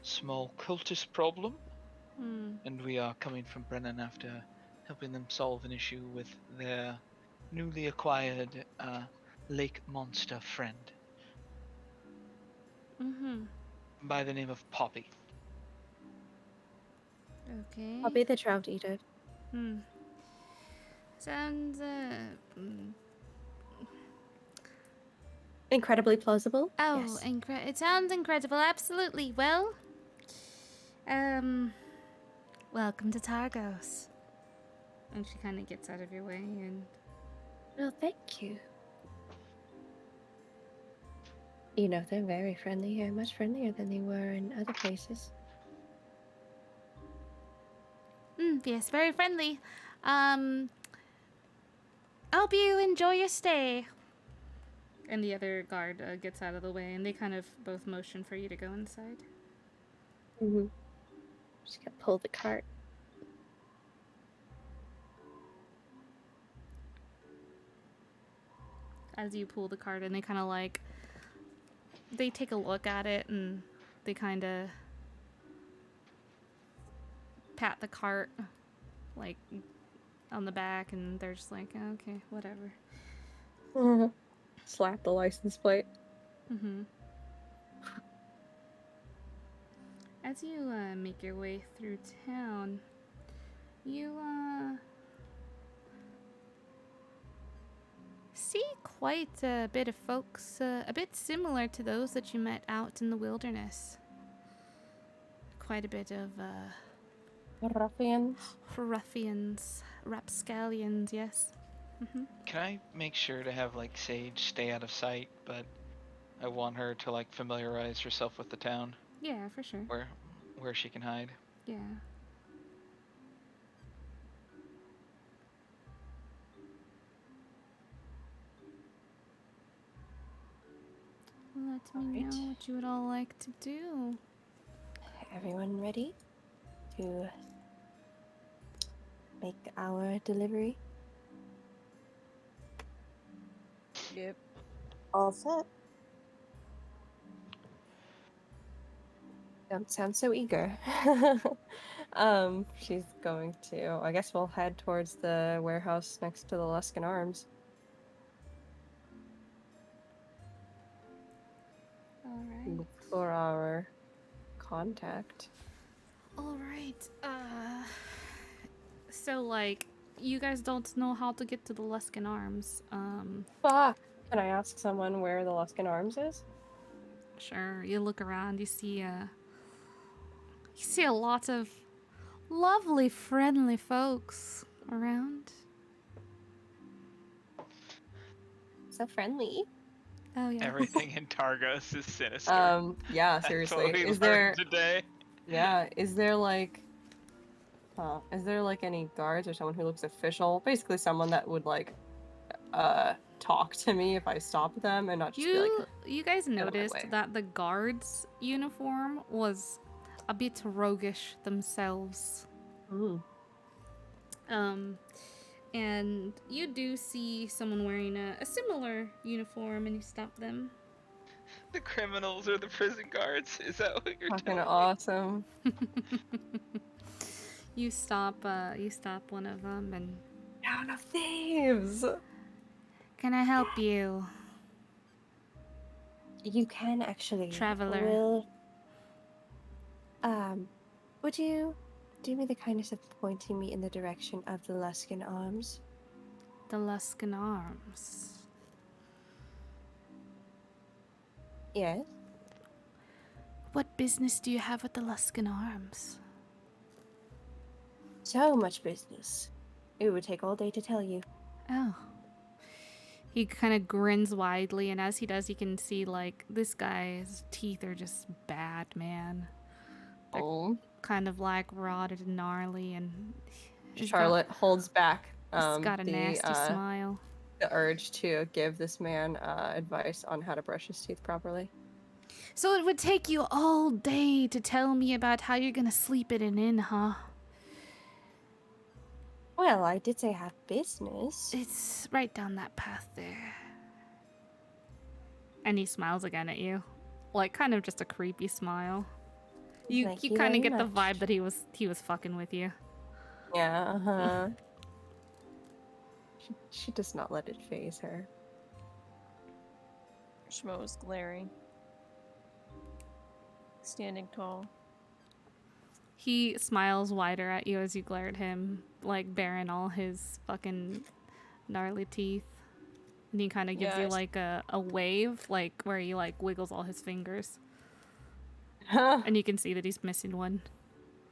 Speaker 11: small cultist problem. And we are coming from Brennan after helping them solve an issue with their newly acquired lake monster friend. By the name of Poppy.
Speaker 8: Okay.
Speaker 9: I'll be the trout eater.
Speaker 8: Sounds,
Speaker 9: Incredibly plausible.
Speaker 8: Oh,
Speaker 9: yes.
Speaker 8: it sounds incredible, absolutely. Well, welcome to Targos. And she kind of gets out of your way and...
Speaker 9: Well, thank you. You know, they're very friendly here, much friendlier than they were in other places.
Speaker 8: Yes, very friendly. I hope you enjoy your stay. And the other guard gets out of the way, and they kind of both motion for you to go inside.
Speaker 9: Just gotta pull the cart.
Speaker 8: As you pull the cart, and they kind of like... They take a look at it, and they kind of... pat the cart, like, on the back, and they're just like, oh, okay, whatever.
Speaker 9: Slap the license plate.
Speaker 8: As you make your way through town, you see quite a bit of folks, a bit similar to those that you met out in the wilderness. Quite a bit of,
Speaker 13: Ruffians?
Speaker 8: Ruffians. Rapscallions, yes.
Speaker 11: Can I make sure to have like Sage stay out of sight, but I want her to like familiarize herself with the town
Speaker 8: Yeah, for sure.
Speaker 11: where she can hide.
Speaker 8: Yeah. Let me know what you would all like to do.
Speaker 9: Everyone ready to make our delivery?
Speaker 10: Yep.
Speaker 12: All set.
Speaker 9: Don't sound so eager. She's going to. I guess we'll head towards the warehouse next to the Luskan Arms.
Speaker 8: Alright.
Speaker 9: Look for our contact.
Speaker 8: Alright, so, like, you guys don't know how to get to the Luskan Arms.
Speaker 9: Fuck! Can I ask someone where the Luskan Arms is?
Speaker 8: Sure, you look around, you see a lot of lovely, friendly folks around.
Speaker 9: So friendly.
Speaker 8: Oh, yeah.
Speaker 11: Everything in Targos is sinister.
Speaker 9: Yeah,
Speaker 11: That's
Speaker 9: seriously.
Speaker 11: what we
Speaker 9: Is
Speaker 11: learned
Speaker 9: there
Speaker 11: today?
Speaker 9: Yeah, is there like any guards or someone who looks official? Basically someone that would like talk to me if I stop them and not just be like,
Speaker 8: You guys
Speaker 9: "Get out of my
Speaker 8: noticed
Speaker 9: way."
Speaker 8: that the guards' uniform was a bit roguish themselves. And you do see someone wearing a similar uniform, and you stop them.
Speaker 11: The criminals or the prison guards? Is that what you're
Speaker 9: Fucking
Speaker 11: telling me?
Speaker 9: awesome.
Speaker 8: You stop one of them, and
Speaker 9: Town of thieves.
Speaker 8: can I help you?
Speaker 9: You can actually.
Speaker 8: Traveler.
Speaker 9: Would you do me the kindness of pointing me in the direction of the Luskan Arms?
Speaker 8: The Luskan Arms.
Speaker 9: Yes.
Speaker 8: What business do you have with the Luskan Arms?
Speaker 9: So much business. It would take all day to tell you.
Speaker 8: Oh. He kind of grins widely, and as he does, you can see, like, this guy's teeth are just bad, man. They're kind of, like, rotted and gnarly, and...
Speaker 9: Charlotte holds back
Speaker 8: he's got a nasty smile.
Speaker 9: The urge to give this man advice on how to brush his teeth properly.
Speaker 8: So it would take you all day to tell me about how you're gonna sleep in an inn, huh?
Speaker 9: Well, I did say have business.
Speaker 8: It's right down that path there. And he smiles again at you. Like, kind of just a creepy smile. You
Speaker 9: Thank you
Speaker 8: kind of
Speaker 9: very
Speaker 8: get the
Speaker 9: much.
Speaker 8: vibe that he was fucking with you.
Speaker 9: Yeah, uh-huh. She does not let it faze her.
Speaker 10: Schmo is glaring. Standing tall.
Speaker 8: He smiles wider at you as you glare at him, like baring all his fucking gnarly teeth. And he kind of gives you like a wave, like where he like wiggles all his fingers. And you can see that he's missing one.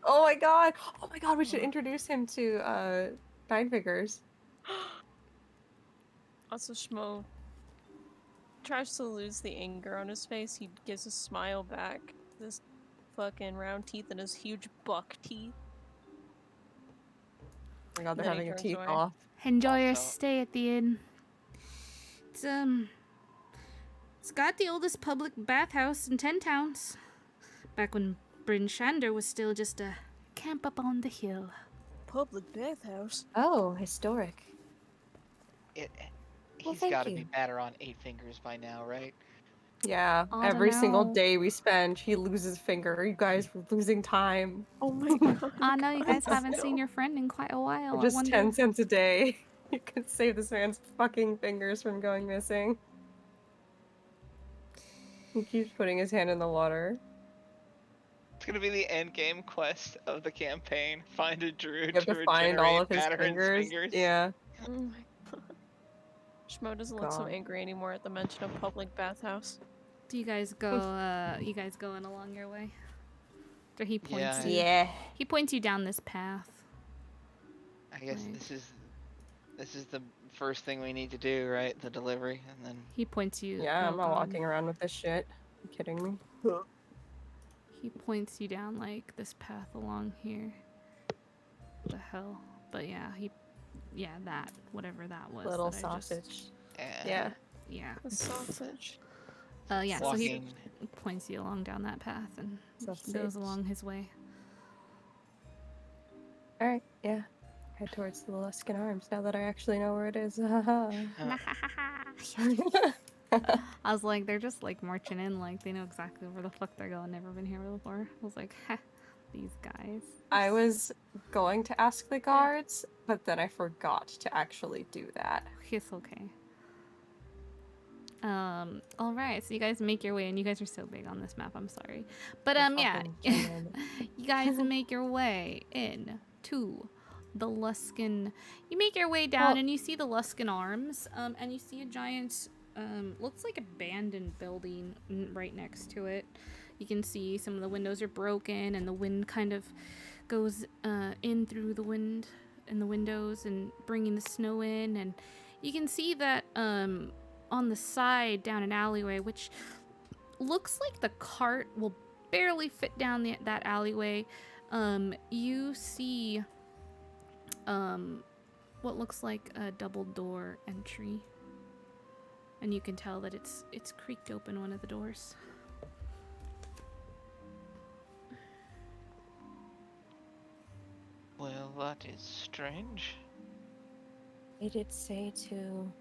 Speaker 9: Oh my god! Oh my god, we should introduce him to Nine Fingers.
Speaker 10: Also, Schmo tries to lose the anger on his face. He gives a smile back. This fucking round teeth and his huge buck teeth.
Speaker 9: Oh my god, they're
Speaker 10: Then he
Speaker 9: having a
Speaker 10: turns
Speaker 9: teeth
Speaker 10: away.
Speaker 9: off.
Speaker 8: Enjoy your stay at the inn. It's got the oldest public bathhouse in 10 towns. Back when Bryn Shander was still just a camp up on the hill.
Speaker 10: Public bathhouse?
Speaker 9: Oh, historic.
Speaker 11: He's
Speaker 9: thank
Speaker 11: got to
Speaker 9: you.
Speaker 11: be better on 8 fingers by now, right?
Speaker 9: Yeah,
Speaker 8: I
Speaker 9: every
Speaker 8: don't
Speaker 9: single
Speaker 8: know.
Speaker 9: day we spend, he loses finger. You guys were losing time.
Speaker 10: Oh my god.
Speaker 8: I know you guys haven't seen your friend in quite a while.
Speaker 9: For just
Speaker 8: I wonder...
Speaker 9: 10 cents a day, you could save this man's fucking fingers from going missing. He keeps putting his hand in the water.
Speaker 11: It's gonna be the end game quest of the campaign. Find a druid
Speaker 9: You have to find all of his
Speaker 11: Matterhorn's
Speaker 9: fingers.
Speaker 11: fingers.
Speaker 9: Yeah.
Speaker 10: Oh my god. Schmo doesn't look so angry anymore at the mention of public bathhouse.
Speaker 8: Do you guys go? You guys going along your way? Or he points you.
Speaker 11: Yeah.
Speaker 8: He points you down this path.
Speaker 11: I guess
Speaker 8: Like-
Speaker 11: this is the first thing we need to do, right? The delivery, and then
Speaker 8: He points you.
Speaker 13: Yeah, I'm not
Speaker 8: um,
Speaker 13: walking around with this shit. You kidding me?
Speaker 8: He points you down like this path along here. The hell? But yeah, that whatever that was.
Speaker 13: Little
Speaker 8: that I just-
Speaker 13: sausage.
Speaker 11: Yeah.
Speaker 8: Yeah.
Speaker 10: The sausage.
Speaker 8: Yeah. So he
Speaker 11: Walking.
Speaker 8: points you along down that path and he goes
Speaker 13: Sausage.
Speaker 8: along his way.
Speaker 13: Alright, yeah. Head towards the Luskin Arms now that I actually know where it is.
Speaker 8: I was like, they're just like marching in, like they know exactly where the fuck they're going. Never been here before. I was like, ha, these guys.
Speaker 13: I was going to ask the guards, but then I forgot to actually do that.
Speaker 8: It's okay. All right, so you guys make your way, and you guys are so big on this map. I'm sorry, but yeah, you guys make your way in to the Luskin. You make your way down, and you see the Luskin Arms, and you see a giant, looks like abandoned building right next to it. You can see some of the windows are broken, and the wind kind of goes in through the wind in the windows and bringing the snow in, and you can see that on the side down an alleyway, which looks like the cart will barely fit down that alleyway. You see what looks like a double door entry, and you can tell that it's creaked open one of the doors.
Speaker 11: Well, that is strange.
Speaker 9: They did say to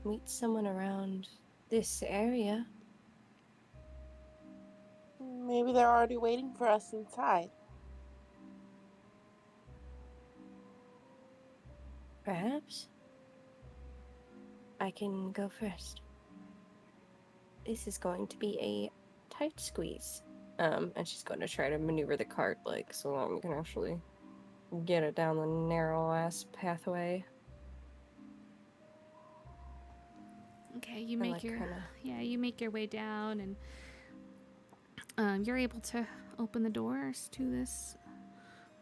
Speaker 9: meet someone around this area.
Speaker 12: Maybe they're already waiting for us inside.
Speaker 9: Perhaps. I can go first. This is going to be a tight squeeze.
Speaker 13: And she's going to try to maneuver the cart, like, so long we can actually get it down the narrow-ass pathway.
Speaker 8: Okay, you
Speaker 13: Or,
Speaker 8: make
Speaker 13: like,
Speaker 8: your
Speaker 13: kinda-
Speaker 8: you make your way down, and you're able to open the doors to this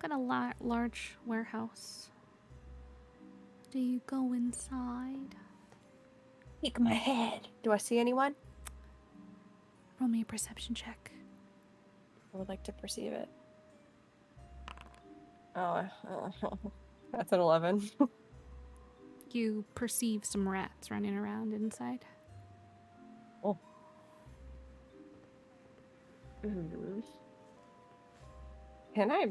Speaker 8: kind of large warehouse. Do you go inside?
Speaker 9: Peek my head. Do I see anyone?
Speaker 8: Roll me a perception check.
Speaker 13: I would like to perceive it. Oh, that's an 11.
Speaker 8: You perceive some rats running around inside.
Speaker 13: Oh. Can I?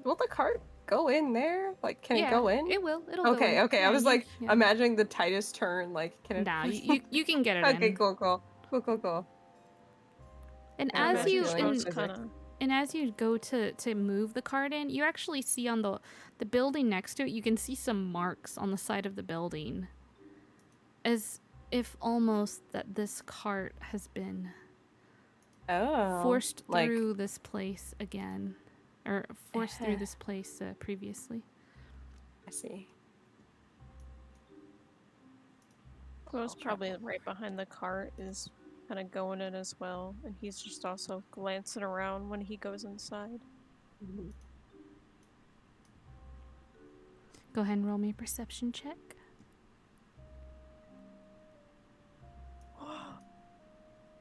Speaker 13: Will the cart go in there? Like, can it go in?
Speaker 8: It will. It'll go
Speaker 13: Okay,
Speaker 8: in.
Speaker 13: okay.
Speaker 8: Yeah,
Speaker 13: I was
Speaker 8: you-
Speaker 13: like
Speaker 8: yeah.
Speaker 13: imagining the tightest turn. Like, can it?
Speaker 8: Nah, you can get it in.
Speaker 13: Okay, cool.
Speaker 8: And
Speaker 13: Yeah,
Speaker 8: as you
Speaker 13: feeling
Speaker 8: and as you go to move the cart in, you actually see on the building next to it, you can see some marks on the side of the building, as if almost that this cart has been forced
Speaker 13: like-
Speaker 8: through this place again, or forced through this place previously.
Speaker 13: I see.
Speaker 10: Chloe's probably right behind the cart, is kind of going in as well, and he's just also glancing around when he goes inside.
Speaker 8: Go ahead and roll me a perception check.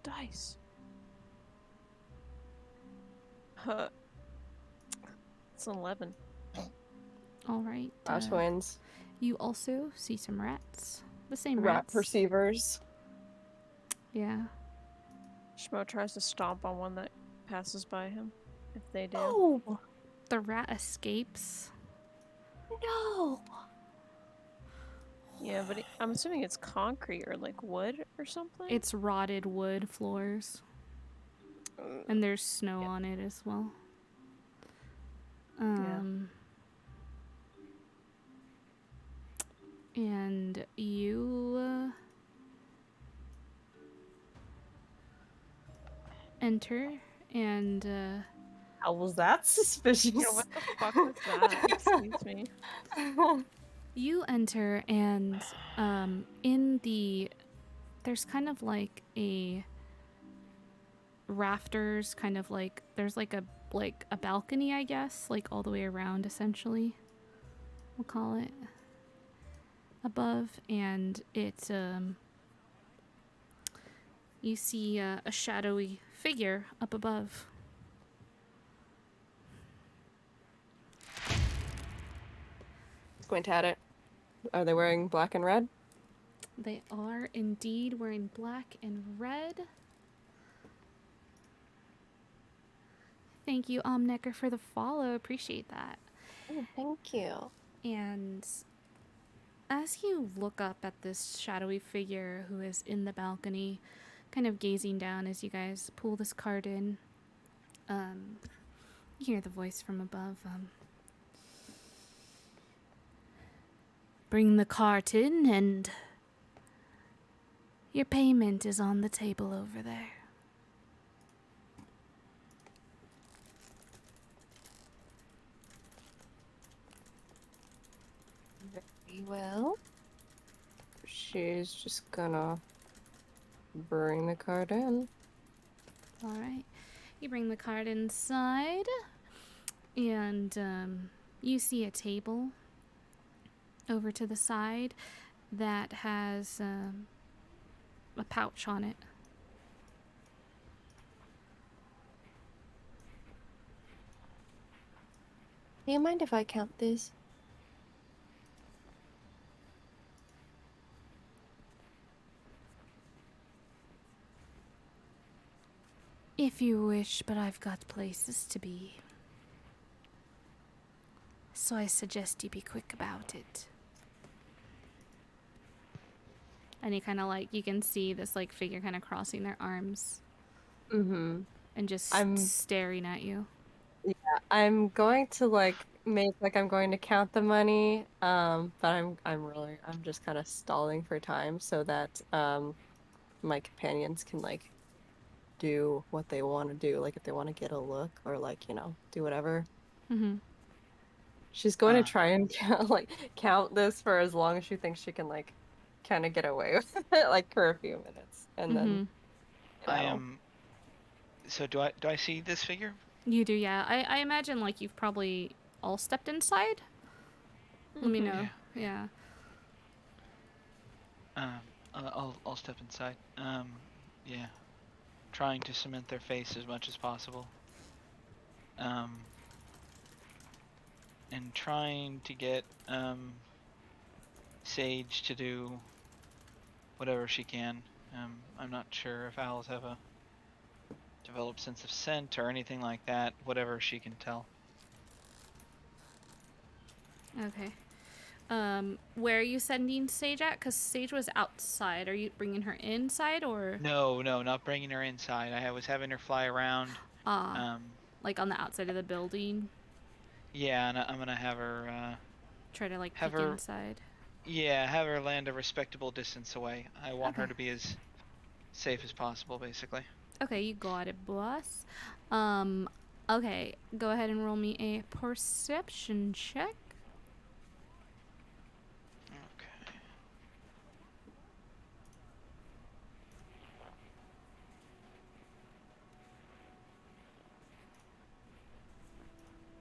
Speaker 10: Dice. It's an 11.
Speaker 8: All right.
Speaker 13: Twins.
Speaker 8: You also see some rats. The same
Speaker 13: Rat
Speaker 8: rats.
Speaker 13: perceivers.
Speaker 8: Yeah.
Speaker 10: Schmo tries to stomp on one that passes by him, if they do.
Speaker 8: Oh! The rat escapes.
Speaker 9: No!
Speaker 10: Yeah, but I'm assuming it's concrete or like wood or something?
Speaker 8: It's rotted wood floors. And there's snow on it as well. And you enter, and
Speaker 13: how was that suspicious?
Speaker 10: Yeah, what the fuck was that? Excuse me.
Speaker 8: You enter, and in the there's kind of like a rafters, kind of like there's like a balcony, I guess, like all the way around, essentially. We'll call it above, and it's you see a shadowy figure up above.
Speaker 13: Squint at it. Are they wearing black and red?
Speaker 8: They are indeed wearing black and red. Thank you, Omnecker, for the follow. Appreciate that.
Speaker 9: Oh, thank you.
Speaker 8: And as you look up at this shadowy figure who is in the balcony, kind of gazing down as you guys pull this card in, you hear the voice from above. Bring the cart in, and your payment is on the table over there.
Speaker 9: Very well.
Speaker 13: She's just gonna bring the card in.
Speaker 8: All right. You bring the card inside, and you see a table over to the side that has a pouch on it.
Speaker 9: Do you mind if I count this?
Speaker 8: If you wish, but I've got places to be. So I suggest you be quick about it. And you kind of like, you can see this like figure kind of crossing their arms.
Speaker 13: Mm-hmm.
Speaker 8: And just
Speaker 13: I'm
Speaker 8: staring at you.
Speaker 13: Yeah, I'm going to like make like I'm going to count the money, but I'm just kind of stalling for time so that my companions can like do what they want to do, like if they want to get a look or like, you know, do whatever.
Speaker 8: Mm-hmm.
Speaker 13: She's going to try and count this for as long as she thinks she can like kind of get away with it, like for a few minutes, and then you
Speaker 11: I
Speaker 13: know.
Speaker 11: am. So do I see this figure?
Speaker 8: You do, yeah. I imagine like you've probably all stepped inside. Let me know. Yeah.
Speaker 11: I'll step inside. Yeah. Trying to cement their face as much as possible. And trying to get Sage to do whatever she can. I'm not sure if owls have a developed sense of scent or anything like that. Whatever she can tell.
Speaker 8: Okay. Where are you sending Sage at? Because Sage was outside. Are you bringing her inside or?
Speaker 11: No, not bringing her inside. I was having her fly around.
Speaker 8: Like on the outside of the building?
Speaker 11: Yeah, and I'm gonna have her
Speaker 8: try to like
Speaker 11: have
Speaker 8: peek
Speaker 11: her
Speaker 8: inside.
Speaker 11: Yeah, have her land a respectable distance away. I want her
Speaker 8: Okay.
Speaker 11: to be as safe as possible, basically.
Speaker 8: Okay, you got it, boss. Okay, go ahead and roll me a perception check.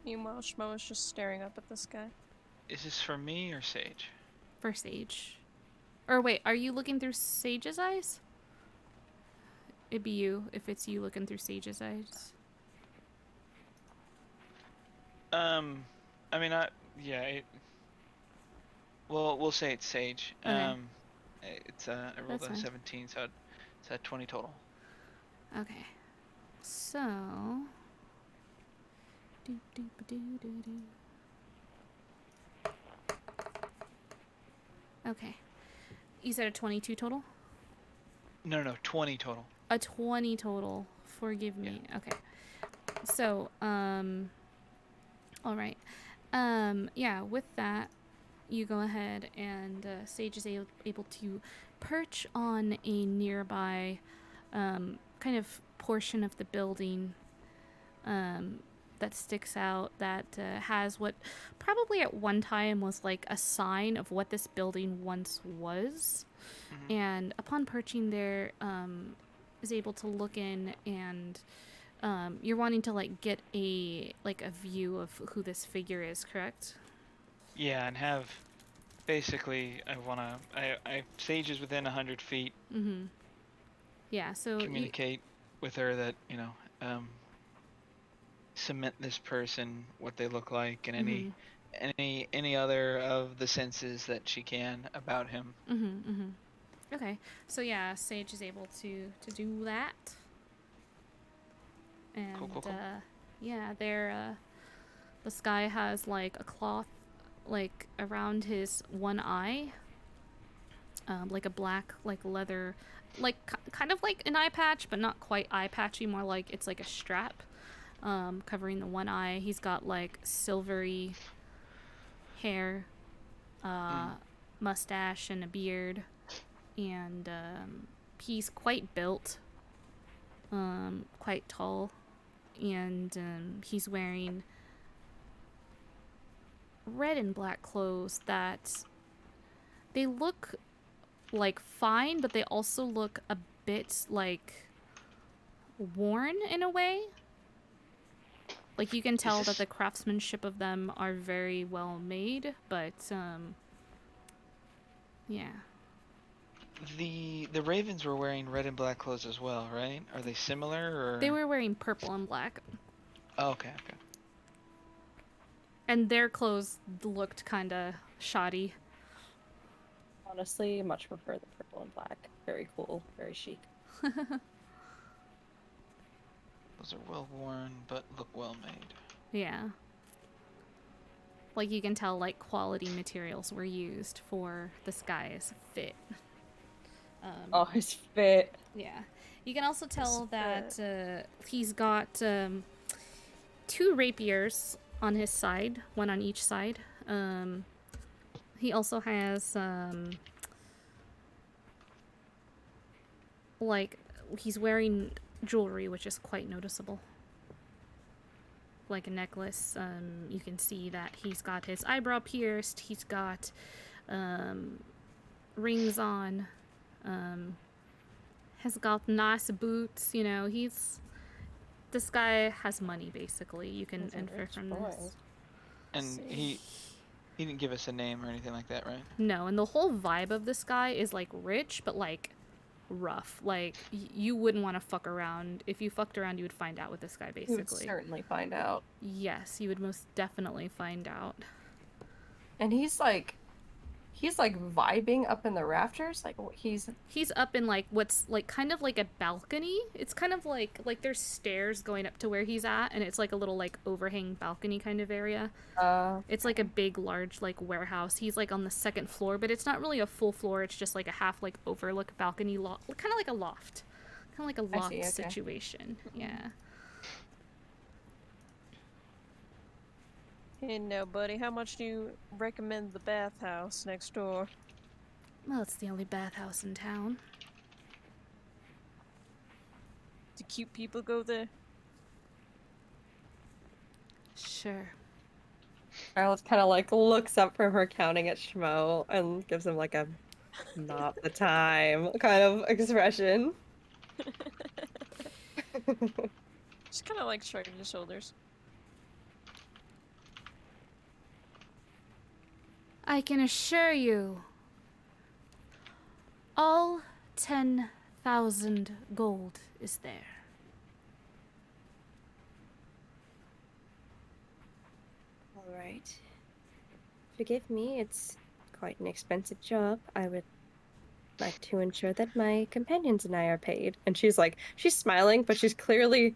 Speaker 10: Meanwhile, Schmo is just staring up at this guy.
Speaker 11: Is this for me or Sage?
Speaker 8: For Sage. Or wait, are you looking through Sage's eyes? It'd be you, if it's you looking through Sage's eyes.
Speaker 11: I mean, we'll say it's Sage.
Speaker 8: Okay.
Speaker 11: It's I rolled
Speaker 8: That's
Speaker 11: a
Speaker 8: fine.
Speaker 11: 17, so it's at 20 total.
Speaker 8: Okay. So... Okay. You said a 22 total?
Speaker 11: No, 20 total.
Speaker 8: A 20 total. Forgive me. Okay. So, all right. Yeah, with that, you go ahead and Sage is able to perch on a nearby kind of portion of the building that sticks out that has what probably at one time was like a sign of what this building once was. And upon perching there, is able to look in, and you're wanting to like get a view of who this figure is, correct?
Speaker 11: Yeah, and have basically I Sage is within 100 feet.
Speaker 8: Mm-hmm. Yeah, so
Speaker 11: communicate with her that, cement this person, what they look like, and any other of the senses that she can about him.
Speaker 8: Okay, so yeah, Sage is able to do that. And
Speaker 11: Cool.
Speaker 8: yeah, this guy has like a cloth like around his one eye, like a black like leather, like kind of like an eye patch, but not quite eye patchy, more like it's like a strap covering the one eye. He's got like silvery hair, mustache, and a beard, and he's quite built, quite tall, and he's wearing red and black clothes that they look like fine, but they also look a bit like worn in a way. Like you can tell that the craftsmanship of them are very well made, but yeah.
Speaker 11: The ravens were wearing red and black clothes as well, right? Are they similar, or
Speaker 8: they were wearing purple and black?
Speaker 11: Oh, okay.
Speaker 8: And their clothes looked kind of shoddy.
Speaker 13: Honestly, much prefer the purple and black. Very cool, very chic.
Speaker 11: Those are well worn, but look well made.
Speaker 8: Yeah. Like you can tell like quality materials were used for this guy's fit.
Speaker 13: His fit.
Speaker 8: Yeah. You can also tell that he's got 2 rapiers on his side, one on each side. He also has like he's wearing jewelry, which is quite noticeable. Like a necklace. You can see that he's got his eyebrow pierced. He's got rings on. Has got nice boots. You know, this guy has money, basically. You can infer from this.
Speaker 11: And he didn't give us a name or anything like that, right?
Speaker 8: No, and the whole vibe of this guy is like rich, but like rough. Like you wouldn't want to fuck around. If you fucked around, you would find out with this guy, basically.
Speaker 13: You would certainly find out.
Speaker 8: Yes, you would most definitely find out.
Speaker 13: And he's like vibing up in the rafters. Like he's
Speaker 8: up in like what's like kind of like a balcony. It's kind of like there's stairs going up to where he's at, and it's like a little like overhang balcony kind of area. It's like a big large like warehouse. He's like on the 2nd floor, but it's not really a full floor. It's just like a half like overlook balcony, kind of like a loft. Kind of like a loft situation. Yeah.
Speaker 10: Hey, now, buddy, how much do you recommend the bathhouse next door?
Speaker 8: Well, it's the only bathhouse in town.
Speaker 10: Do cute people go there?
Speaker 8: Sure.
Speaker 13: Charlotte kind of like looks up from her counting at Schmo and gives him like a not the time kind of expression.
Speaker 10: Just kind of like shrugging his shoulders.
Speaker 8: I can assure you, all 10,000 gold is there.
Speaker 14: All right. Forgive me, it's quite an expensive job. I would like to ensure that my companions and I are paid.
Speaker 13: And she's smiling, but she's clearly,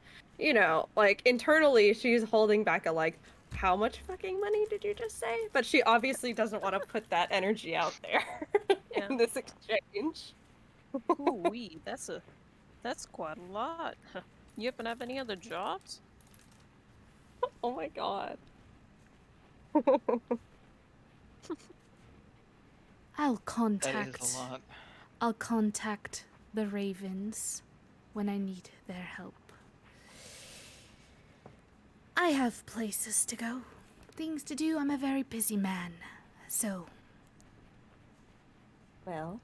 Speaker 13: like internally she's holding back a like, how much fucking money did you just say? But she obviously doesn't want to put that energy out there in this exchange.
Speaker 10: Ooh-wee, that's quite a lot. You happen to have any other jobs?
Speaker 13: Oh my god.
Speaker 8: I'll
Speaker 11: That is a lot.
Speaker 8: I'll contact the Ravens when I need their help. I have places to go, things to do. I'm a very busy man, so.
Speaker 13: Well,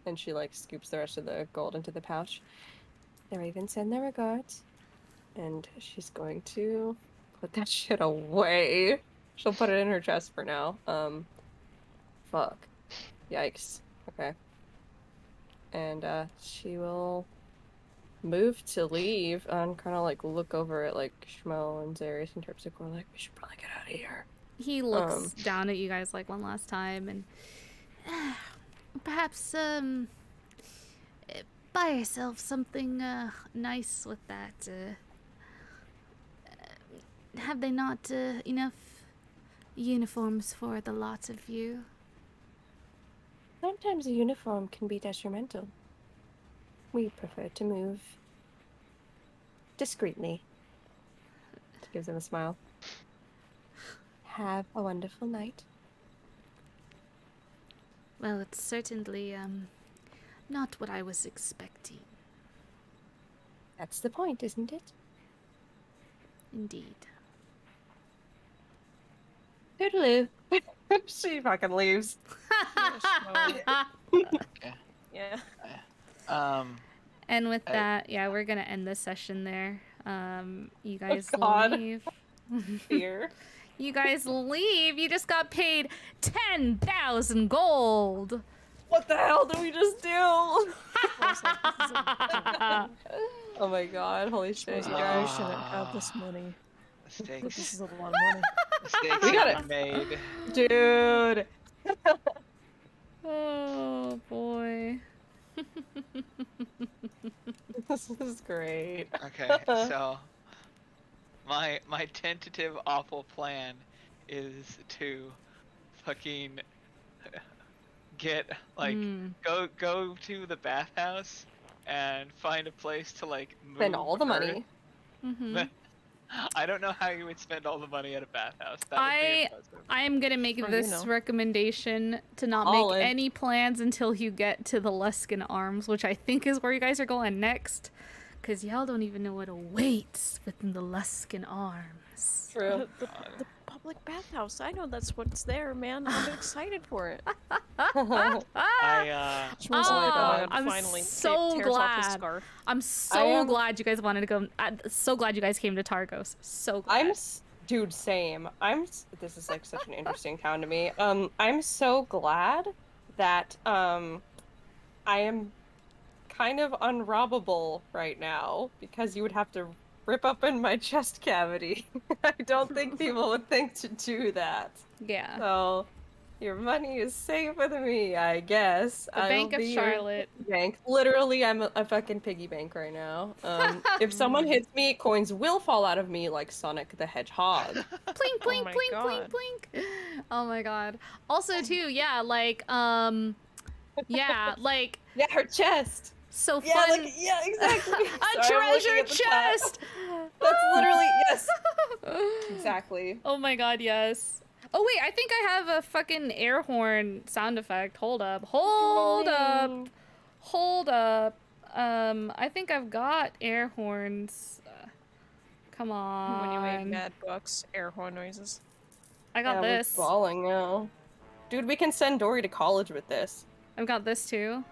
Speaker 13: and she like scoops the rest of the gold into the pouch. The ravens send their regards, and she's going to put that shit away. She'll put it in her chest for now. Fuck. Yikes. Okay. And she will move to leave and kind of like look over at like Shmo and Zarius and Terpsichore like, we should probably get out of here.
Speaker 8: He looks down at you guys like one last time and perhaps buy yourself something nice with that. Have they not enough uniforms for the lot of you?
Speaker 13: Sometimes a uniform can be detrimental. We prefer to move discreetly. She gives him a smile. Have a wonderful night.
Speaker 8: Well, it's certainly not what I was expecting.
Speaker 13: That's the point, isn't it?
Speaker 8: Indeed.
Speaker 13: Toodaloo. She fucking leaves.
Speaker 11: Okay.
Speaker 13: Yeah.
Speaker 8: And with that, yeah, we're gonna end this session there. You guys
Speaker 13: God.
Speaker 8: leave.
Speaker 13: Fear.
Speaker 8: You guys leave. You just got paid 10,000 gold.
Speaker 13: What the hell did we just do? Oh my god, holy shit, you guys.
Speaker 10: Shouldn't have this money.
Speaker 11: Mistakes.
Speaker 10: This is a lot of money.
Speaker 11: Mistakes
Speaker 13: We got
Speaker 11: have been made.
Speaker 13: Dude.
Speaker 8: Oh boy.
Speaker 13: This is great.
Speaker 11: Okay, so my tentative awful plan is to fucking get like go to the bathhouse and find a place to like move
Speaker 13: Spend all the
Speaker 11: her.
Speaker 13: money.
Speaker 11: I don't know how you would spend all the money at a bathhouse. That would be
Speaker 8: I
Speaker 11: impressive.
Speaker 8: am gonna make
Speaker 10: Or,
Speaker 8: this recommendation to not
Speaker 13: All
Speaker 8: make
Speaker 13: in.
Speaker 8: any plans until you get to the Luskin Arms, which I think is where you guys are going next. Cause y'all don't even know what awaits within the Luskin Arms.
Speaker 13: True.
Speaker 10: The public bathhouse. I know that's what's there, man. I'm excited for it.
Speaker 8: I'm
Speaker 10: finally
Speaker 8: so
Speaker 10: tears off his
Speaker 8: glad.
Speaker 10: scarf.
Speaker 8: I'm so glad you guys wanted to go. I'm so glad you guys came to Targos. So glad.
Speaker 13: Dude, same. This is like such an interesting town to me. I'm so glad that I am kind of unrobbable right now because you would have to rip up in my chest cavity. I don't think people would think to do that.
Speaker 8: Yeah.
Speaker 13: So your money is safe with me, I guess.
Speaker 8: The Bank of
Speaker 13: be your
Speaker 8: Charlotte.
Speaker 13: Bank. Literally, I'm a fucking piggy bank right now. If someone hits me, coins will fall out of me like Sonic the Hedgehog.
Speaker 8: Plink, plink,
Speaker 10: my
Speaker 8: plink,
Speaker 10: God.
Speaker 8: plink, plink. Oh my god. Also, too, yeah, like, yeah, like.
Speaker 13: Yeah, her chest.
Speaker 8: So
Speaker 13: Yeah,
Speaker 8: fun.
Speaker 13: like, yeah, exactly.
Speaker 8: A
Speaker 13: Sorry, I'm looking
Speaker 8: treasure
Speaker 13: at the chat.
Speaker 8: chest.
Speaker 13: That's literally, yes. Exactly.
Speaker 8: Oh my god, yes. Oh wait, I think I have a fucking air horn sound effect. Hold up. Hold up. Hold up. I think I've got air horns. Come on.
Speaker 10: When you make mad bucks, air horn noises.
Speaker 8: I got
Speaker 13: Yeah,
Speaker 8: this.
Speaker 13: We're balling now. Dude, we can send Dory to college with this.
Speaker 8: I've got this too.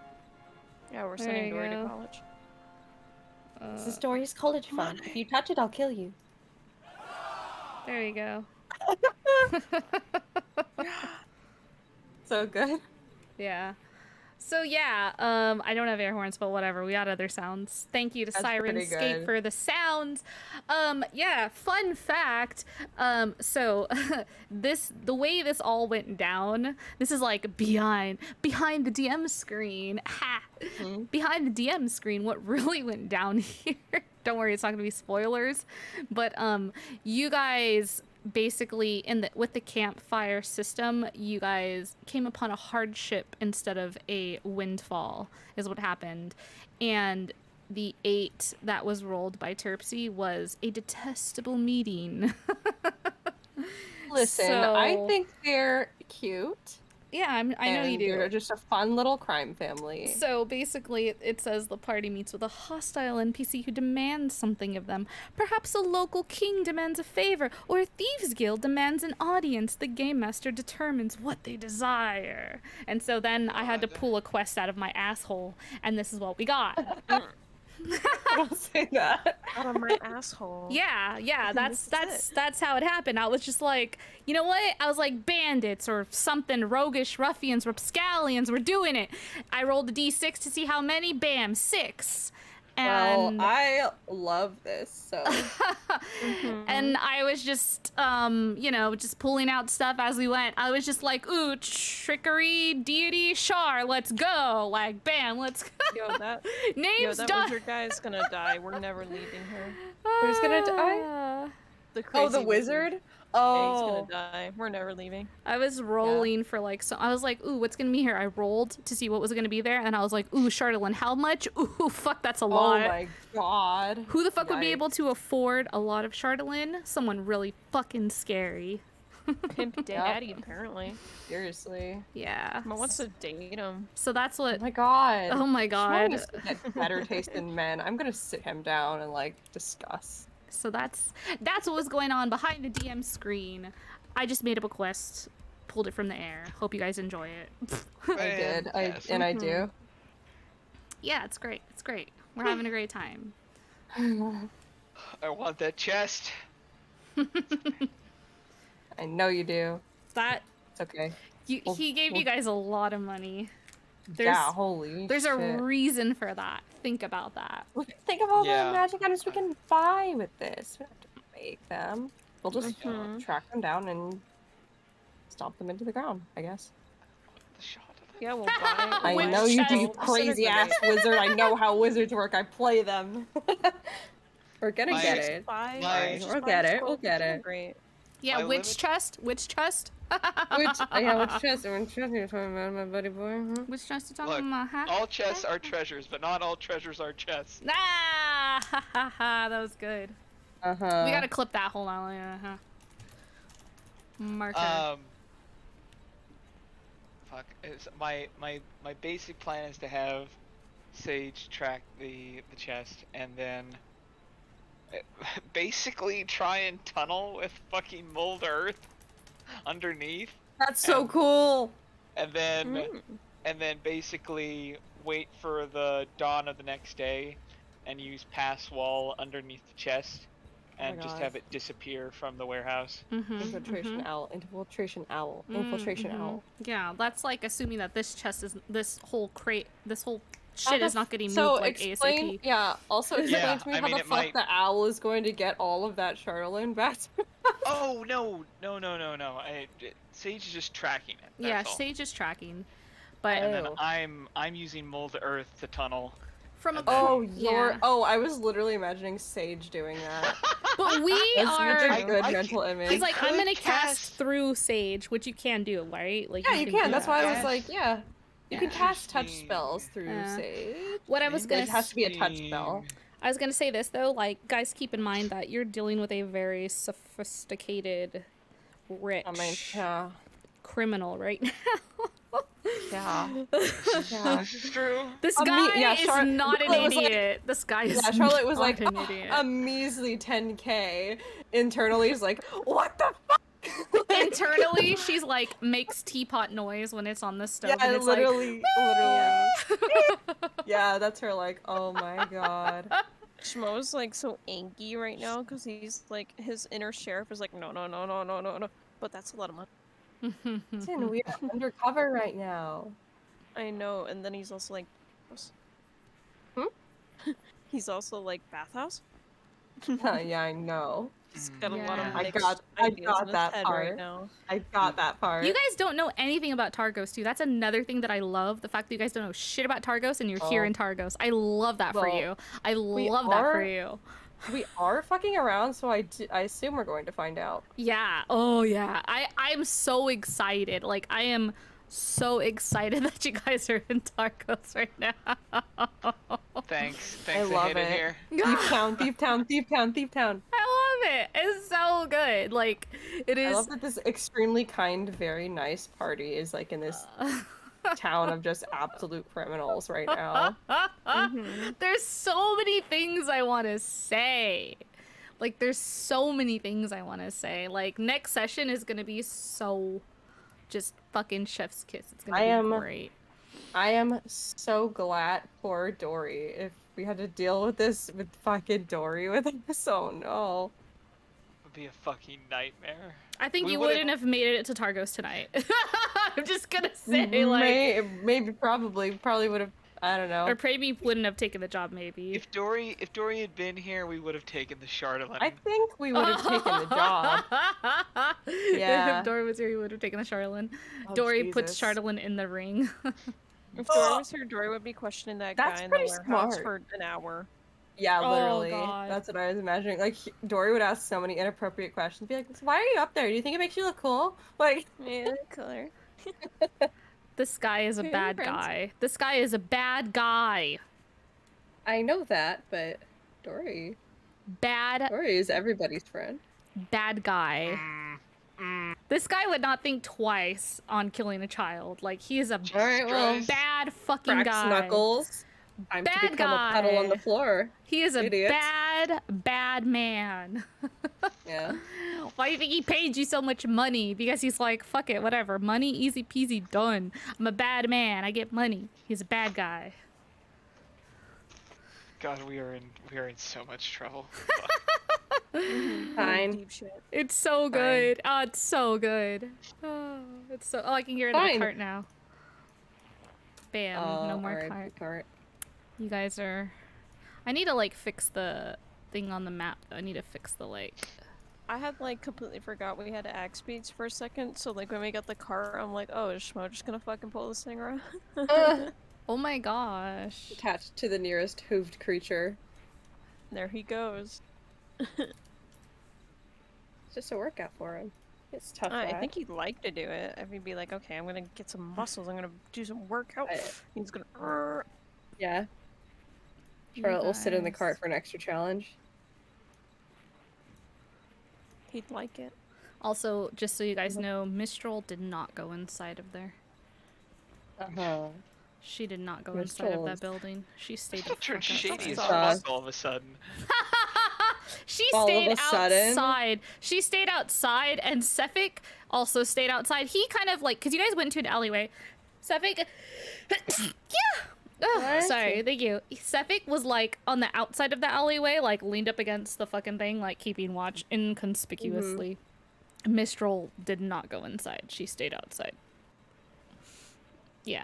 Speaker 10: Yeah, we're
Speaker 8: There
Speaker 10: sending
Speaker 8: you
Speaker 10: Dory to
Speaker 8: go.
Speaker 10: college.
Speaker 13: This is Dory's college fund. If you touch it, I'll kill you.
Speaker 8: There you go.
Speaker 13: So good.
Speaker 8: Yeah. So yeah, I don't have air horns, but whatever. We got other sounds. Thank you to
Speaker 13: That's pretty
Speaker 8: Sirenscape
Speaker 13: good.
Speaker 8: for the sounds. Yeah, fun fact. So the way this all went down, this is like behind the DM screen. Ha! Behind the DM screen, what really went down here. Don't worry, it's not gonna be spoilers. But you guys basically with the campfire system, you guys came upon a hardship instead of a windfall is what happened. And the 8 that was rolled by Terpsy was a detestable meeting.
Speaker 13: Listen,
Speaker 8: So-
Speaker 13: I think they're cute.
Speaker 8: I know you do.
Speaker 13: They're just a fun little crime family.
Speaker 8: So basically, it says the party meets with a hostile NPC who demands something of them. Perhaps a local king demands a favor, or a thieves' guild demands an audience. The game master determines what they desire. And so then I had to pull a quest out of my asshole, and this is what we got.
Speaker 13: Don't say that.
Speaker 10: Out of my asshole.
Speaker 8: Yeah, that's how it happened. I was just like, you know what? I was like, bandits or something, roguish ruffians, rapscallions, we're doing it. I rolled a d6 to see how many. Bam, 6. And
Speaker 13: well, I love this, so.
Speaker 8: And I was just, just pulling out stuff as we went. I was just like, ooh, trickery, deity, Char, let's go. Like, bam, let's go. Name's
Speaker 10: that
Speaker 8: done.
Speaker 10: wizard guy is gonna die. We're never leaving her.
Speaker 13: Who's gonna die?
Speaker 10: The crazy
Speaker 13: the wizard?
Speaker 10: Yeah,
Speaker 13: Oh.
Speaker 10: he's gonna die. We're never leaving.
Speaker 8: I was rolling for like, so I was like, ooh, what's gonna be here? I rolled to see what was gonna be there, and I was like, ooh, Charlatan, how much? Ooh, fuck, that's a lot.
Speaker 13: Oh my god.
Speaker 8: Who the fuck would be able to afford a lot of Charlatan? Someone really fucking scary.
Speaker 10: Pimp daddy, apparently.
Speaker 13: Seriously.
Speaker 8: Yeah.
Speaker 10: Mom wants to date him.
Speaker 8: So that's what.
Speaker 13: Oh my god.
Speaker 8: Oh my god.
Speaker 13: Shmuel needs to get better taste in men. I'm gonna sit him down and like discuss.
Speaker 8: So that's what was going on behind the DM screen. I just made up a quest, pulled it from the air. Hope you guys enjoy it.
Speaker 13: I did. I do.
Speaker 8: Yeah, it's great. It's great. We're having a great time.
Speaker 11: I want that chest.
Speaker 13: I know you do. It's okay.
Speaker 8: He gave you guys a lot of money.
Speaker 13: Holy
Speaker 8: There's
Speaker 13: shit.
Speaker 8: a reason for that. Think about that.
Speaker 13: Think of all the magic items we can buy with this. We don't have to make them. We'll just track them down and stomp them into the ground, I guess.
Speaker 10: Yeah, we'll buy.
Speaker 13: I know you do, you crazy ass wizard. I know how wizards work. I play them. We're gonna get it. We'll get it. We'll get it.
Speaker 10: Great.
Speaker 8: Yeah, which chest? Which chest?
Speaker 13: Which chest? Which chest are you talking about, my buddy boy?
Speaker 8: Which chest are you
Speaker 11: Look,
Speaker 8: talking about? Huh?
Speaker 11: all chests are treasures, but not all treasures are chests.
Speaker 8: That was good. We gotta clip that. Hold on. Marker.
Speaker 11: Fuck. My basic plan is to have Sage track the chest and then basically try and tunnel with fucking mold earth underneath.
Speaker 13: That's so cool.
Speaker 11: And then basically wait for the dawn of the next day and use pass wall underneath the chest and just have it disappear from the warehouse.
Speaker 13: Infiltration owl. Infiltration owl. Infiltration owl.
Speaker 8: Yeah, that's like assuming that this chest is this whole shit is not getting moved like
Speaker 13: explain,
Speaker 8: ASAP.
Speaker 13: Yeah, also explain to me how the fuck the owl is going to get all of that Charlatan back.
Speaker 11: Oh, no. Sage is just tracking it. That's all.
Speaker 8: Sage is tracking. But
Speaker 11: and then I'm using mold earth to tunnel.
Speaker 8: From a
Speaker 13: I was literally imagining Sage doing that.
Speaker 8: But we are
Speaker 13: such a good mental image.
Speaker 8: He's like, I'm gonna cast through Sage, which you can do, right? Like,
Speaker 13: yeah, you can. That's why I was like,
Speaker 8: you
Speaker 13: can cast touch spells through Sage.
Speaker 8: What I was gonna
Speaker 13: it has to be a touch spell.
Speaker 8: I was gonna say this though, like, guys, keep in mind that you're dealing with a very sophisticated, rich criminal right now.
Speaker 11: This is true.
Speaker 8: This guy is not an idiot. This guy is
Speaker 13: Charlotte was like
Speaker 8: an idiot.
Speaker 13: A measly 10k. Internally, he's like, what the fuck?
Speaker 8: Internally, she's like makes teapot noise when it's on the stove.
Speaker 13: Yeah,
Speaker 8: and it's
Speaker 13: literally. Yeah, that's her. Like, oh my god.
Speaker 10: Shmo's like so anky right now because he's like his inner sheriff is like no, but that's a lot of money.
Speaker 13: Listen, we are undercover right now.
Speaker 10: I know, and then he's also like, he's also like bathhouse.
Speaker 13: Yeah, I know.
Speaker 10: He's got a lot of
Speaker 13: I got that part.
Speaker 10: right now.
Speaker 13: I got that part.
Speaker 8: You guys don't know anything about Targos, too. That's another thing that I love. The fact that you guys don't know shit about Targos and you're here in Targos. I love that for you. I love that for you.
Speaker 13: We are fucking around, so I assume we're going to find out.
Speaker 8: Yeah. Oh, yeah. I'm so excited. Like, I am so excited that you guys are in Targos right now.
Speaker 11: Thanks.
Speaker 13: I love
Speaker 11: I hate it here.
Speaker 13: Thief town.
Speaker 8: I love it. It's so good. Like, it is.
Speaker 13: I love that this extremely kind, very nice party is like in this town of just absolute criminals right now.
Speaker 8: There's so many things I want to say. Like, there's so many things I want to say. Like, next session is gonna be so just fucking chef's kiss. It's gonna be great.
Speaker 13: I am so glad for Dory. If we had to deal with this with fucking Dory with us, oh no.
Speaker 11: It would be a fucking nightmare.
Speaker 8: I think
Speaker 11: We
Speaker 8: you
Speaker 11: would've-
Speaker 8: wouldn't have made it to Targos tonight. I'm just gonna say, like,
Speaker 13: maybe probably would have. I don't know.
Speaker 8: or maybe wouldn't have taken the job. Maybe
Speaker 11: If Dory had been here, we would have taken the Charlatan.
Speaker 13: I think we would have taken the job. Yeah.
Speaker 8: If Dory was here, he would have taken the Charlatan.
Speaker 13: Oh,
Speaker 8: Dory puts
Speaker 13: Jesus.
Speaker 8: Charlatan in the ring.
Speaker 10: If Dory was here, Dory would be questioning that
Speaker 13: That's
Speaker 10: guy in the
Speaker 13: pretty
Speaker 10: warehouse
Speaker 13: smart.
Speaker 10: for an hour.
Speaker 13: Yeah,
Speaker 8: Oh,
Speaker 13: literally.
Speaker 8: God.
Speaker 13: That's what I was imagining. Like, Dory would ask so many inappropriate questions. Be like, why are you up there? Do you think it makes you look cool? Like,
Speaker 10: Yeah, color.
Speaker 8: This guy is a
Speaker 13: Hey,
Speaker 8: bad
Speaker 13: friends.
Speaker 8: guy. This guy is a bad guy.
Speaker 13: I know that, but Dory is everybody's friend.
Speaker 8: Bad guy. This guy would not think twice on killing a child. Like, he is a bad fucking
Speaker 13: Cracks
Speaker 8: guy.
Speaker 13: knuckles. Time
Speaker 8: Bad
Speaker 13: to become
Speaker 8: guy.
Speaker 13: a puddle on the floor.
Speaker 8: He is a
Speaker 13: Idiot.
Speaker 8: bad man.
Speaker 13: Yeah.
Speaker 8: Why do you think he paid you so much money? Because he's like, fuck it, whatever. Money, easy peasy, done. I'm a bad man. I get money. He's a bad guy.
Speaker 11: God, we are in so much trouble.
Speaker 13: Fine.
Speaker 10: Deep shit.
Speaker 8: It's so good. Oh, it's so good. Oh, it's so. Oh, I can hear it in
Speaker 13: Fine.
Speaker 8: the cart now. Bam. No more
Speaker 13: alright,
Speaker 8: cart. You guys are. I need to like fix the thing on the map. I need to fix the like.
Speaker 10: I had like completely forgot we had axe beats for a second, so like when we got the cart, I'm like, oh, is Schmo just gonna fucking pull this thing around?
Speaker 8: Oh my gosh.
Speaker 13: Attached to the nearest hooved creature.
Speaker 10: There he goes.
Speaker 13: It's just a workout for him. It's tough.
Speaker 10: I
Speaker 13: lad.
Speaker 10: think he'd like to do it. If he'd be like, okay, I'm gonna get some muscles, I'm gonna do some workout. He's gonna.
Speaker 13: Yeah.
Speaker 8: You
Speaker 13: Charlotte will sit in the
Speaker 8: guys.
Speaker 13: cart for an extra challenge.
Speaker 10: He'd like it.
Speaker 8: Also, just so you guys know, Mistral did not go inside of there.
Speaker 13: Uh-huh.
Speaker 8: She did not go inside of that
Speaker 13: Mistral's-
Speaker 8: building. She stayed the
Speaker 11: Turned
Speaker 8: fuck
Speaker 11: shady as
Speaker 8: outside.
Speaker 11: fuck all of a sudden.
Speaker 8: She
Speaker 13: All of
Speaker 8: stayed
Speaker 13: a sudden?
Speaker 8: outside. She stayed outside, and Sefik also stayed outside. He kind of like, because you guys went to an alleyway. Sefik, yeah. Oh, sorry, thank you. Sefik was like on the outside of the alleyway, like leaned up against the fucking thing, like keeping watch inconspicuously. Mistral did not go inside. She stayed outside. Yeah.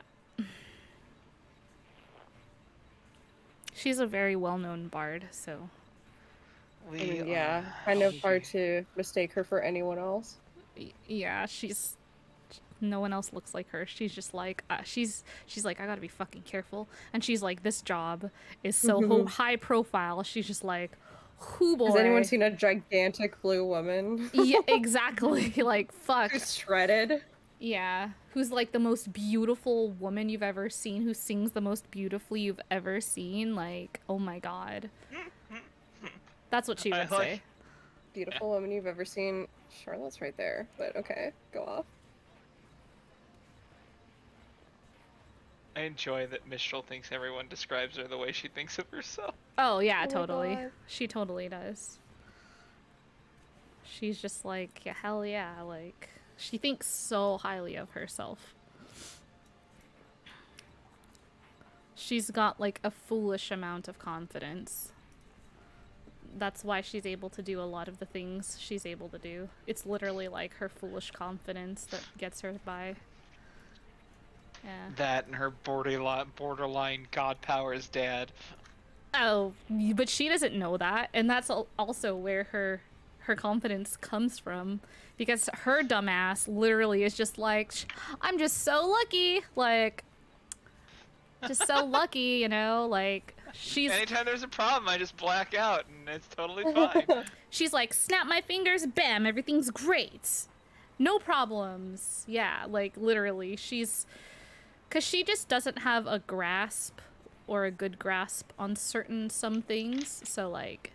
Speaker 8: She's a very well-known bard, so.
Speaker 13: I mean, yeah, kind of hard to mistake her for anyone else.
Speaker 8: Yeah, she's. No one else looks like her. She's just like she's like, I gotta be fucking careful. And she's like, this job is so high profile. She's just like, who boy?
Speaker 13: Has anyone seen a gigantic blue woman?
Speaker 8: Yeah, exactly. Like, fuck.
Speaker 13: Who's shredded?
Speaker 8: Yeah, who's like the most beautiful woman you've ever seen? Who sings the most beautifully you've ever seen? Like, oh my god. That's what she would say.
Speaker 13: Beautiful woman you've ever seen. Charlotte's right there, but okay, go off.
Speaker 11: I enjoy that Mistral thinks everyone describes her the way she thinks of herself.
Speaker 8: Oh yeah,
Speaker 13: Oh my
Speaker 8: totally.
Speaker 13: God.
Speaker 8: She totally does. She's just like, yeah, hell yeah, like she thinks so highly of herself. She's got like a foolish amount of confidence. That's why she's able to do a lot of the things she's able to do. It's literally like her foolish confidence that gets her by. Yeah.
Speaker 11: That and her borderline god powers dad.
Speaker 8: Oh, but she doesn't know that, and that's also where her confidence comes from, because her dumbass literally is just like, I'm just so lucky, like, just so lucky, you know, like, she's.
Speaker 11: Anytime there's a problem, I just black out, and it's totally fine.
Speaker 8: She's like, snap my fingers, bam, everything's great, no problems. Yeah, like literally, she's. Because she just doesn't have a grasp or a good grasp on some things. So, like,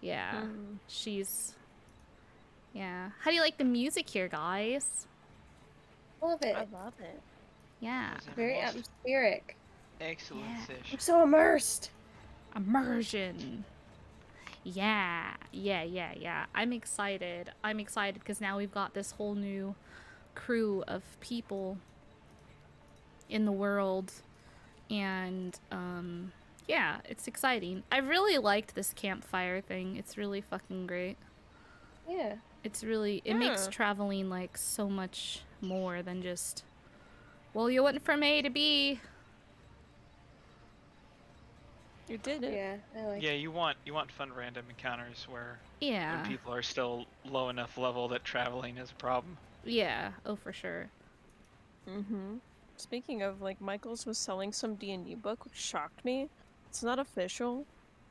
Speaker 8: Yeah, she's... Yeah. How do you like the music here, guys?
Speaker 9: Love it.
Speaker 10: I love it.
Speaker 8: Yeah.
Speaker 9: Very atmospheric.
Speaker 11: Excellent session.
Speaker 9: I'm so immersed.
Speaker 8: Immersion. Yeah. I'm excited. I'm excited because now we've got this whole new crew of people in the world. And, yeah, it's exciting. I really liked this campfire thing. It's really fucking great.
Speaker 9: Yeah.
Speaker 8: It's really, it makes traveling like so much more than just, well, you went from A to B.
Speaker 10: You did it.
Speaker 9: Yeah, I like
Speaker 11: Yeah, you want fun random encounters where
Speaker 8: Yeah.
Speaker 11: when people are still low enough level that traveling is a problem.
Speaker 8: Yeah, oh for sure.
Speaker 10: Speaking of, like, Michaels was selling some D&D book, which shocked me. It's not official,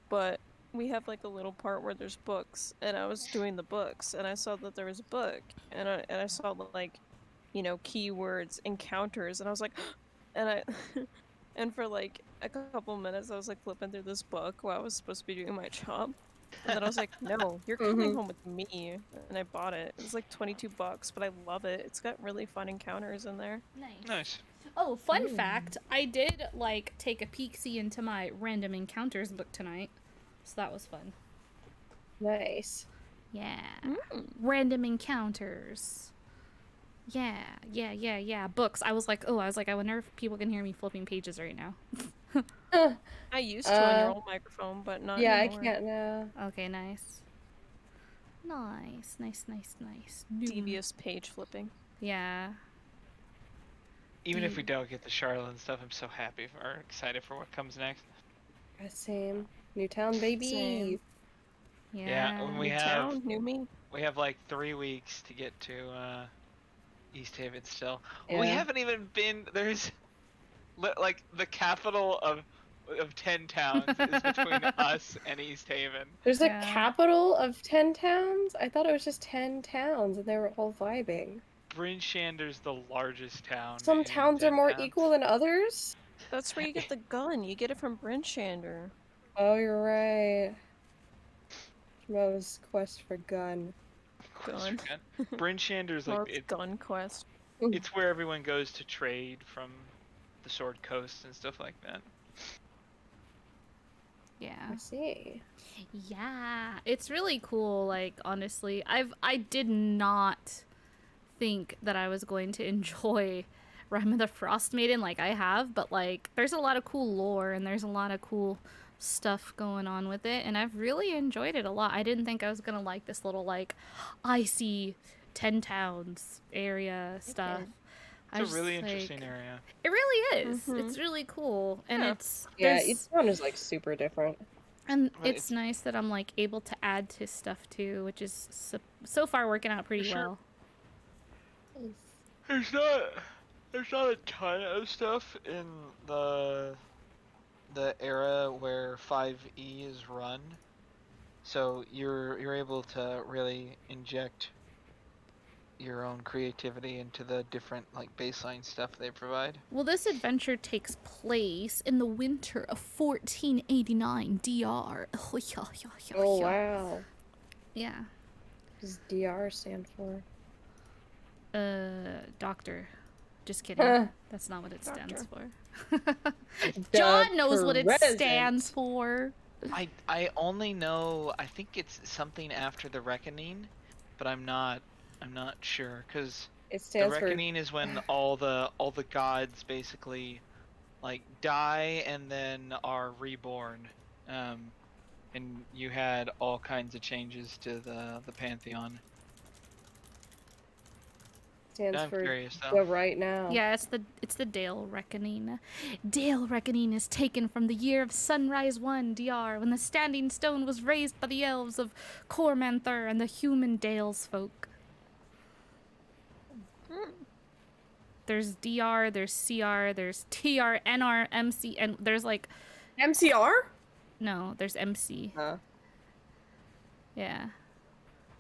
Speaker 10: but we have like a little part where there's books, and I was doing the books, and I saw that there was a book, and I saw like, you know, keywords, encounters, and I was like, and I, and for like a couple minutes, I was like flipping through this book while I was supposed to be doing my job, and then I was like, no, you're coming home with me, and I bought it. It was like $22, but I love it. It's got really fun encounters in there.
Speaker 11: Nice.
Speaker 8: Oh, fun fact, I did, like, take a peek-see into my random encounters book tonight, so that was fun.
Speaker 9: Nice.
Speaker 8: Yeah. Random encounters. Yeah. Books. I was like, I wonder if people can hear me flipping pages right now.
Speaker 10: I used to on your old microphone, but not anymore.
Speaker 9: I can't now.
Speaker 8: Okay, nice. Nice.
Speaker 10: Devious page flipping.
Speaker 8: Yeah.
Speaker 11: Even if we don't get the Charlotte and stuff, I'm so happy or excited for what comes next.
Speaker 9: Same. New town, baby.
Speaker 10: Same.
Speaker 11: Yeah, and we
Speaker 10: New
Speaker 11: have
Speaker 10: town, new me.
Speaker 11: we have like 3 weeks to get to East Haven still.
Speaker 9: Yeah.
Speaker 11: We haven't even been. There's like the capital of 10 towns is between us and East Haven.
Speaker 9: There's a capital of 10 towns? I thought it was just 10 towns and they were all vibing.
Speaker 11: Bryn Shander's the largest town.
Speaker 9: Some
Speaker 11: in
Speaker 9: towns are
Speaker 11: 10
Speaker 9: more
Speaker 11: towns.
Speaker 9: equal than others?
Speaker 10: That's where you get the gun. You get it from Bryn Shander.
Speaker 9: Oh, you're right. Mo's quest for gun.
Speaker 10: Gun.
Speaker 11: Bryn Shander's like
Speaker 10: Mo's gun quest.
Speaker 11: It's where everyone goes to trade from the Sword Coast and stuff like that.
Speaker 8: Yeah.
Speaker 9: I see.
Speaker 8: Yeah, it's really cool. Like, honestly, I did not think that I was going to enjoy Rime of the Frostmaiden like I have, but like, there's a lot of cool lore and there's a lot of cool stuff going on with it, and I've really enjoyed it a lot. I didn't think I was gonna like this little like icy 10 towns area stuff.
Speaker 11: It's a really interesting area.
Speaker 8: It really is. It's really cool, and it's
Speaker 9: each one is like super different.
Speaker 8: and
Speaker 11: But
Speaker 8: it's nice that I'm like able to add to stuff too, which is so far working out pretty well.
Speaker 11: There's not a ton of stuff in the era where 5e is run, so you're able to really inject your own creativity into the different like baseline stuff they provide.
Speaker 8: Well, this adventure takes place in the winter of 1489 DR.
Speaker 9: Oh, wow.
Speaker 8: Yeah.
Speaker 9: What does DR stand for?
Speaker 8: Doctor. Just kidding. That's not what it stands for. John knows what it stands for.
Speaker 11: I only know, I think it's something after the Reckoning, but I'm not sure, because
Speaker 9: It
Speaker 11: the
Speaker 9: stands for
Speaker 11: Reckoning is when all the gods basically like die and then are reborn, and you had all kinds of changes to the pantheon.
Speaker 9: stands
Speaker 11: I'm
Speaker 9: for
Speaker 11: curious, though.
Speaker 9: the right now.
Speaker 8: Yeah, it's the Dale Reckoning. Dale Reckoning is taken from the year of Sunrise 1 DR, when the Standing Stone was raised by the elves of Cormanther and the human Dales folk. There's DR, there's CR, there's TR, NR, MC, and there's like...
Speaker 9: MCR?
Speaker 8: No, there's MC. Yeah.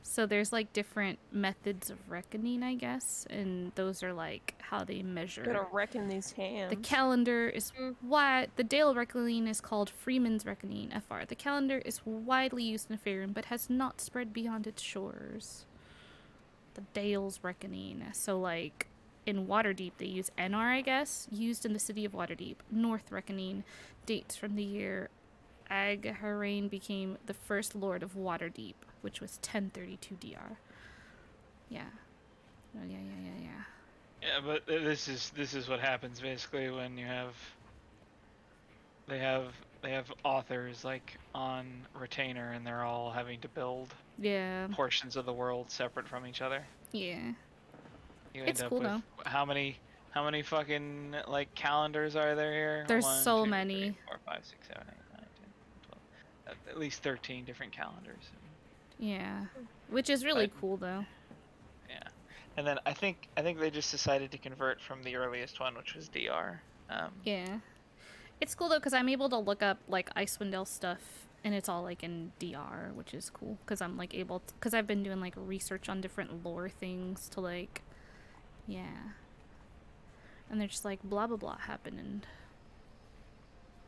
Speaker 8: So there's like different methods of reckoning, I guess, and those are like how they measure.
Speaker 10: Gotta reckon these hands.
Speaker 8: The calendar is the Dale reckoning is called Freeman's reckoning, FR. The calendar is widely used in Faerun, but has not spread beyond its shores. The Dale's reckoning. So like in Waterdeep they use NR, I guess, used in the city of Waterdeep. North reckoning dates from the year Agaharain became the first lord of Waterdeep, which was 1032 DR. Yeah. Oh, yeah.
Speaker 11: Yeah, but this is what happens basically when you have they have authors like on retainer and they're all having to build portions of the world separate from each other.
Speaker 8: Yeah.
Speaker 11: You
Speaker 8: It's
Speaker 11: end up
Speaker 8: cool
Speaker 11: with
Speaker 8: though.
Speaker 11: how many fucking like calendars are there here?
Speaker 8: There's
Speaker 11: 1,
Speaker 8: so
Speaker 11: 2,
Speaker 8: many.
Speaker 11: 3, 4, 5, 6, 7, 8, 9, 10, 12. At least 13 different calendars.
Speaker 8: Yeah. Which is really cool though.
Speaker 11: Yeah. And then I think they just decided to convert from the earliest one, which was DR.
Speaker 8: Yeah. It's cool though because I'm able to look up like Icewind Dale stuff and it's all like in DR, which is cool because I'm like able to, because I've been doing like research on different lore things to like, yeah. And they're just like blah blah blah happened in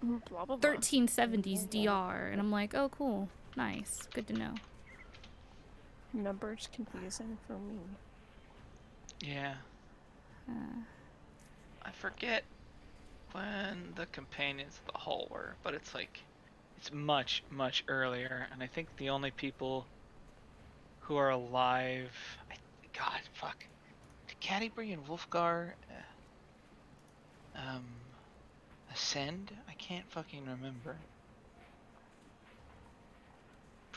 Speaker 10: blah, blah, blah.
Speaker 8: 1370s DR, and I'm like, oh cool, nice, good to know.
Speaker 10: Numbers confusing for me.
Speaker 11: Yeah. I forget when the companions of the Hull were, but it's like it's much earlier, and I think the only people who are alive, God, fuck, did Catti-brie and Wulfgar ascend? I can't fucking remember.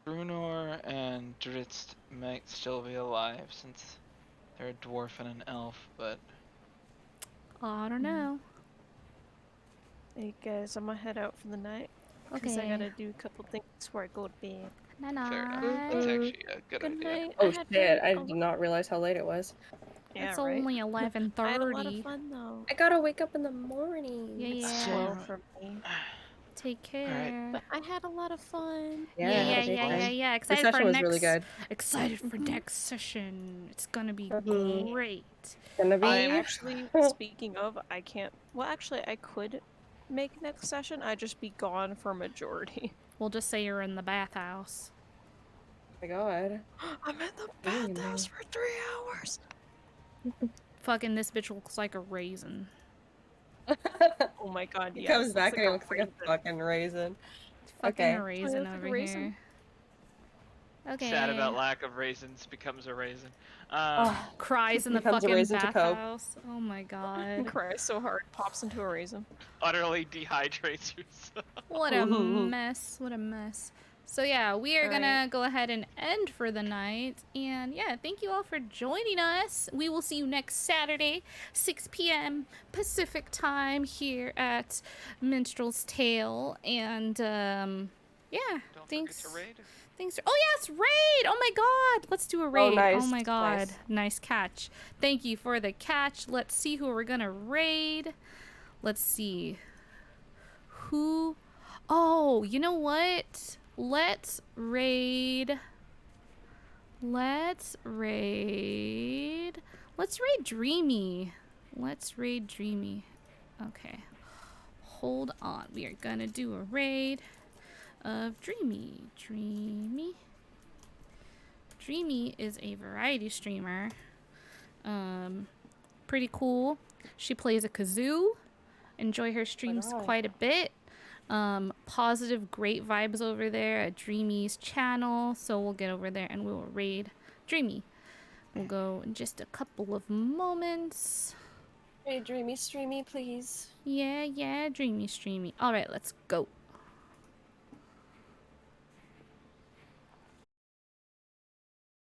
Speaker 11: Brunor and Drizzt might still be alive since they're a dwarf and an elf, but
Speaker 8: I don't know.
Speaker 10: Hey guys, I'm gonna head out for the night. Because I
Speaker 8: Okay.
Speaker 10: gotta do a couple things before I go to bed.
Speaker 11: fair enough. That's actually a good idea.
Speaker 10: Night.
Speaker 13: Oh
Speaker 10: had
Speaker 13: shit!
Speaker 10: fun.
Speaker 13: I did not realize how late it was.
Speaker 10: Yeah,
Speaker 8: It's
Speaker 10: right?
Speaker 8: only 11:30.
Speaker 10: I had a lot of fun though.
Speaker 13: I gotta wake up in the morning.
Speaker 8: Yeah.
Speaker 10: 12 for me.
Speaker 8: Take care.
Speaker 10: But I had a lot of fun.
Speaker 8: Yeah.
Speaker 13: This
Speaker 8: Excited
Speaker 13: session
Speaker 8: for
Speaker 13: was
Speaker 8: next.
Speaker 13: really good.
Speaker 8: Excited for next session. It's gonna be
Speaker 13: Mhm.
Speaker 8: great.
Speaker 13: Gonna be.
Speaker 10: I'm actually, speaking of, I can't. Well, actually, I could make next session. I'd just be gone for majority.
Speaker 8: We'll just say you're in the bathhouse.
Speaker 13: Oh my god.
Speaker 10: I'm in the bathhouse for 3 hours.
Speaker 8: Fucking this bitch looks like a raisin.
Speaker 10: Oh my god,
Speaker 13: He
Speaker 10: yes.
Speaker 13: comes back
Speaker 10: it's
Speaker 13: and he
Speaker 10: like
Speaker 13: looks like a fucking raisin.
Speaker 8: Fucking
Speaker 13: Okay.
Speaker 8: a raisin
Speaker 10: like a
Speaker 8: over
Speaker 10: raisin.
Speaker 8: here. Okay.
Speaker 11: Sad about lack of raisins becomes a raisin.
Speaker 8: Cries in the
Speaker 13: Becomes a
Speaker 8: fucking
Speaker 13: raisin to Coke.
Speaker 8: bathhouse. Oh my god.
Speaker 10: Cries so hard, pops into a raisin.
Speaker 11: Utterly dehydrates yourself.
Speaker 8: What a mess. What a mess. So yeah, we are gonna go ahead and end for the night. And yeah, thank you all for joining us. We will see you next Saturday, 6 p.m. Pacific time here at Minstrel's Tale. And yeah, thanks. Thanks. Oh yes, raid! Oh my god! Let's do a raid.
Speaker 13: nice,
Speaker 8: Oh my god.
Speaker 13: nice.
Speaker 8: Nice catch. Thank you for the catch. Let's see who we're gonna raid. Let's see. Who? Oh, you know what? Let's raid Dreamy. Let's raid Dreamy. Okay. Hold on. We are gonna do a raid of Dreamy. Dreamy is a variety streamer. Pretty cool. She plays a kazoo. Enjoy her streams quite a bit. Positive, great vibes over there at Dreamy's channel. So we'll get over there and we will raid Dreamy. We'll go in just a couple of moments.
Speaker 13: Hey, Dreamy Streamy, please.
Speaker 8: Yeah, Dreamy Streamy. Alright, let's go.